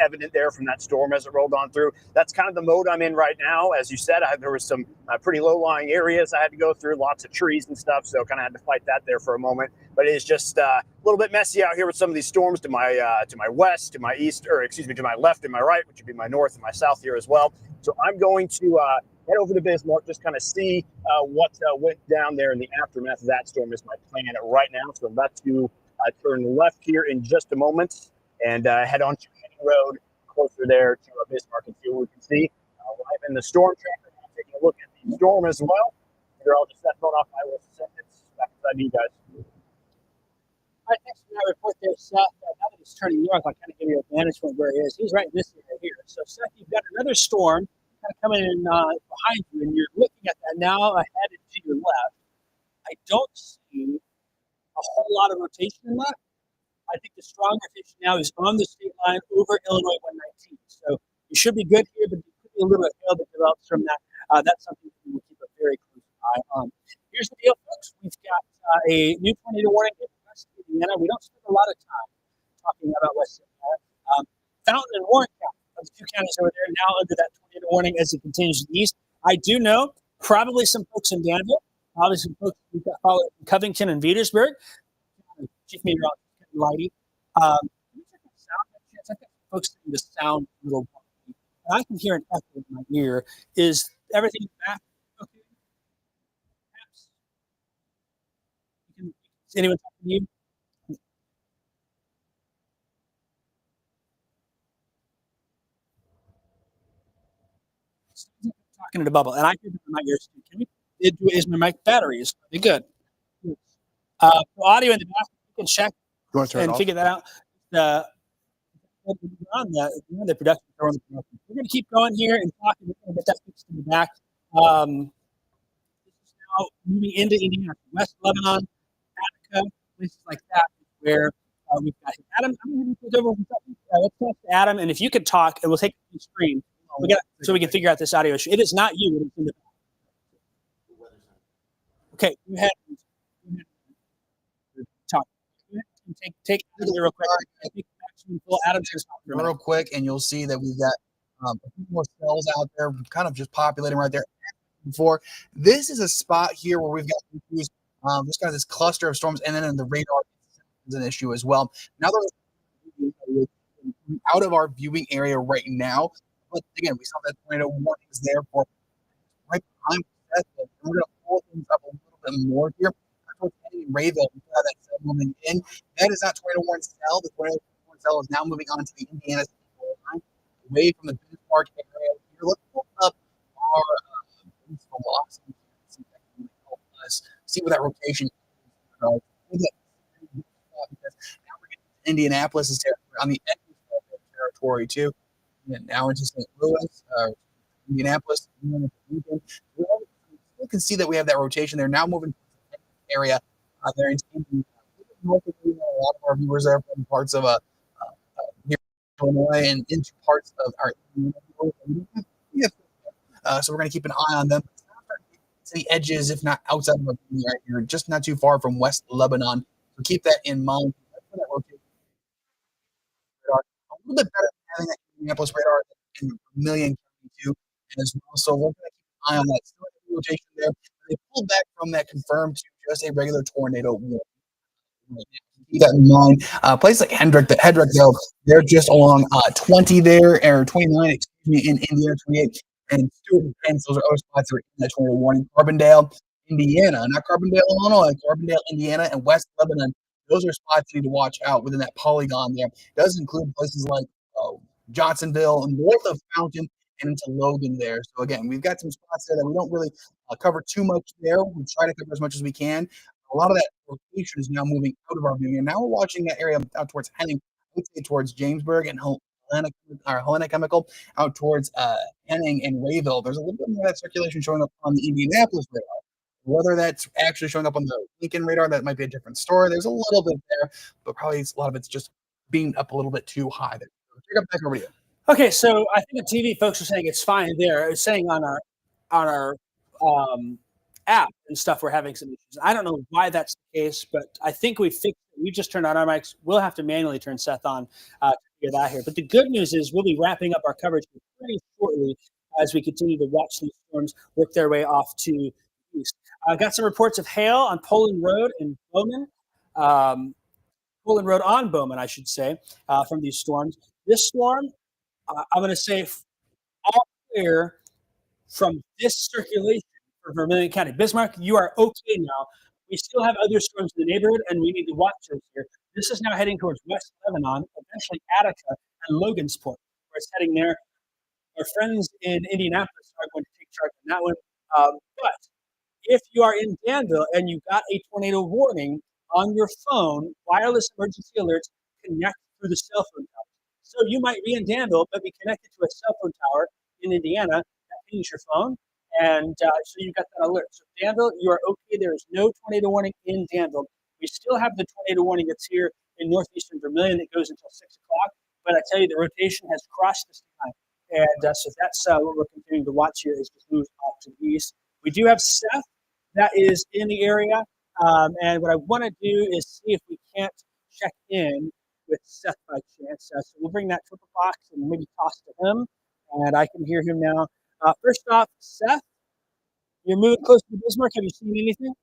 evident there from that storm as it rolled on through. That's kind of the mode I'm in right now. As you said, there was some pretty low-lying areas I had to go through, lots of trees and stuff, so kind of had to fight that there for a moment. But it is just a little bit messy out here with some of these storms to my west, to my east, to my left and my right, which would be my north and my south here as well. So I'm going to head over to Bismarck, just kind of see what went down there in the aftermath of that storm is my plan right now. So I'm about to turn left here in just a moment and head on to Henning Road, closer there to Bismarck, and see what we can see. Live in the StormTracker, taking a look at the storm as well. Here, I'll just set that off my list of seconds. Back beside you guys. All right, thanks for that report there, Seth. Now that he's turning north, I'll kind of give you a vantage point where he is. He's right in this area here. So, Seth, you've got another storm kind of coming in behind you, and you're looking at that now ahead and to your left. I don't see a whole lot of rotation in that. I think the strong rotation now is on the state line over Illinois 119. So you should be good here, but there could be a little bit of hail that develops from that. That's something we will keep a very close eye on. Here's the deal, folks. We've got a new tornado warning in West Indiana. We don't spend a lot of time talking about West Indiana. Fountain and Warren County are the two counties over there now under that tornado warning as it continues to the east. I do know probably some folks in Danville, probably some folks we've got followed in Covington and Petersburg. Chief Meteorologist Lighty. I think folks think the sound a little wonky. I can hear an echo in my ear. Is everything back okay? Perhaps. Is anyone talking to you? Talking in a bubble, and I hear it in my ears too. Can we? Is my mic battery is pretty good? Audio in the back, you can check and figure that out. On the production, we're going to keep going here and talking. We're going to get that fixed in the back. This is now moving into Indiana, West Lebanon, Attica, places like that, where we've got Adam. I'm going to go over. Let's talk to Adam, and if you could talk, and we'll take the screen. So we can figure out this audio issue. It is not you. It is in the back. Okay, you had talk. Take it real quick. Real quick, and you'll see that we've got a few more cells out there, kind of just populating right there. Before this is a spot here where we've got just kind of this cluster of storms, and then in the radar is an issue as well. Now they're out of our viewing area right now, but again, we saw that tornado warnings there for right behind Seth. We're going to pull things up a little bit more here. In Rayville, we have that cell moving in. That is not tornado warning cell. The tornado warning cell is now moving on to the Indiana line, away from the Bismarck area. Here, let's pull up our velocity. See if that can help us see what that rotation is. Because now we're getting to Indianapolis on the edge of the territory too. And now into St. Louis, Indianapolis. You can see that we have that rotation there. Now moving area there in north of a lot of our viewers are from parts of Illinois and into parts of our so we're going to keep an eye on them to the edges, if not outside of our viewing area here, just not too far from West Lebanon. So keep that in mind. A little bit better than having that Indianapolis radar in Vermilion County too, as well. So we're going to keep an eye on that. Still have rotation there. They pulled back from that confirmed to just a regular tornado warning. Keep that in mind. Places like Hedrick, though, they're just along 20 there, or 29, excuse me, in Indiana, 28, and Stewart and Pence. Those are other spots that are in that tornado warning. Carbondale Indiana, not Carbondale, Illinois, Carbondale, Indiana, and West Lebanon. Those are spots you need to watch out within that polygon there. It does include places like Johnsonville, north of Fountain, and into Logan there. So again, we've got some spots there that we don't really cover too much there. We try to cover as much as we can. A lot of that location is now moving out of our viewing, and now we're watching that area out towards Henning, I would say towards Jamesburg and Helena Chemical, out towards Henning and Rayville. There's a little bit more of that circulation showing up on the Indianapolis radar. Whether that's actually showing up on the Lincoln radar, that might be a different story. There's a little bit there, but probably a lot of it's just being up a little bit too high there. Pick up back over to you. Okay, so I think the TV folks are saying it's fine there. It's saying on our app and stuff we're having some issues. I don't know why that's the case, but I think we fixed it. We just turned on our mics. We'll have to manually turn Seth on to figure that here. But the good news is we'll be wrapping up our coverage pretty shortly as we continue to watch these storms work their way off to the east. I got some reports of hail on Poland Road in Bowman. Poland Road on Bowman, I should say, from these storms. This storm, I'm going to say all clear from this circulation for Vermilion County. Bismarck, you are okay now. We still have other storms in the neighborhood, and we need to watch those here. This is now heading towards West Lebanon, eventually Attica and Logansport, where it's heading there. Our friends in Indianapolis are going to take charge on that one. But if you are in Danville and you got a tornado warning on your phone, wireless emergency alerts connect through the cell phone tower. So you might be in Danville, but be connected to a cell phone tower in Indiana that pings your phone, and so you got that alert. So Danville, you are okay. There is no tornado warning in Danville. We still have the tornado warning that's here in northeastern Vermilion that goes until 6 o'clock. But I tell you, the rotation has crossed this time, and so that's what we're continuing to watch here. Is just moves off to the east. We do have Seth that is in the area, and what I want to do is see if we can't check in with Seth by chance. So we'll bring that triple box and maybe toss to him, and I can hear him now. First off, Seth, you're moving close to Bismarck. Have you seen anything?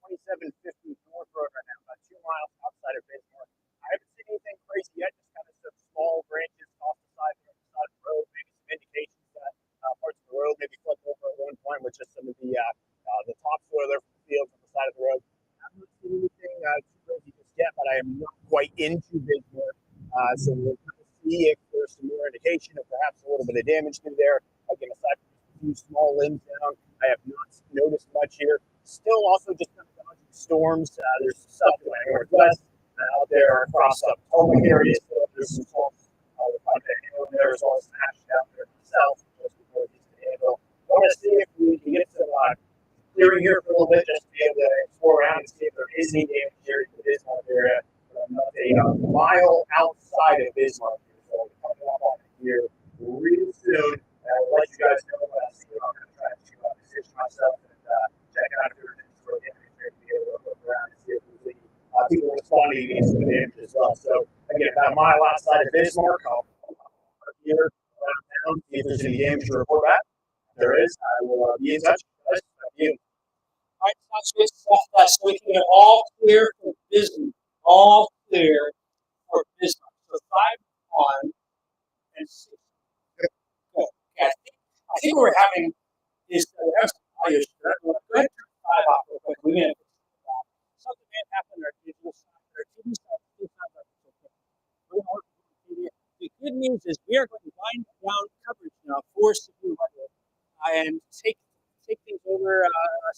2750 North Road right now, about 2 miles outside of Bismarck. I haven't seen anything crazy yet, just kind of some small branches off the side of the road, maybe some indications that parts of the road maybe flipped over at one point with just some of the topsoil there from the fields on the side of the road. I haven't seen anything too crazy just yet, but I am not quite into Bismarck, so we'll kind of see if there's some more indication of perhaps a little bit of damage through there. Again, aside from a few small limbs down, I have not noticed much here. Still also just kind of dodging storms. There's some stuff going northwest out there across the Potomac area. So there's some storms there as well as smashed out there in the south, just before it gets to handle. I want to see if we can get some clearing here for a little bit, just to be able to explore around and see if there is any damage here in the Bismarck area. A mile outside of Bismarck here, so we're coming up on here real soon. I'll let you guys know what I see. I'm going to try to position myself and check out if there's any sort of damage here to be able to look around and see if there's any people responding to any sort of damage as well. So again, about a mile outside of Bismarck, I'll here around town, see if there's any damage to report back. If there is, I will be in touch. Thank you. All right, sounds good. So we can get all clear for Bismarck. All clear for Bismarck. So 5, 1, and 6. Good. Yeah, I think what we're having is we have some audio issue. Go ahead and turn 5 off real quick. We may have something may have happened on our digital side. Our TV side still sounds like it's okay. We're going to work with the TV. The good news is we are going to wind down coverage now for severe weather and take things over,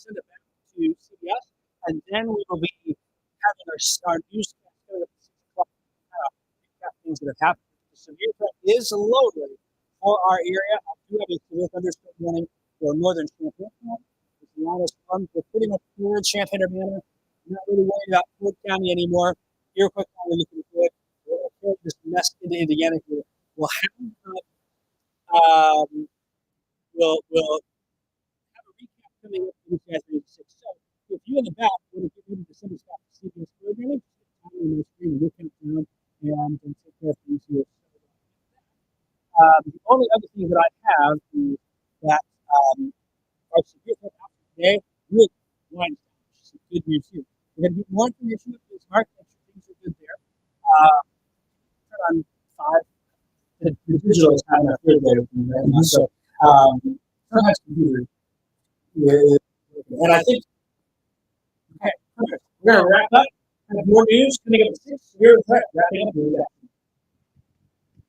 send it back to CBS, and then we will be having our newscast coming up at 6 o'clock. Recap things that have happened. The severe threat is loaded for our area. I do have a severe thunderstorm warning for northern Champaign. There's a lot of storms. We're pretty much toward Champaign-Urbana. I'm not really worried about Ford County anymore. Iroquois County looking good. We'll carry this mess into Indiana here. We'll have a recap coming up for WCIA 36. So if you in the back want to get ready to send us back to CBS programming, just time on the screen and we'll count down and take care of things here. The only other thing that I have is that our severe threat outfit today really winds down, which is some good news here. We're going to get more information with Bismarck. Make sure things are good there. Turn on 5, the digital is not enough good there for me right now. So sometimes computer. And I think, okay, perfect. We're going to wrap up. Have more news coming up at 6. We're wrapping up.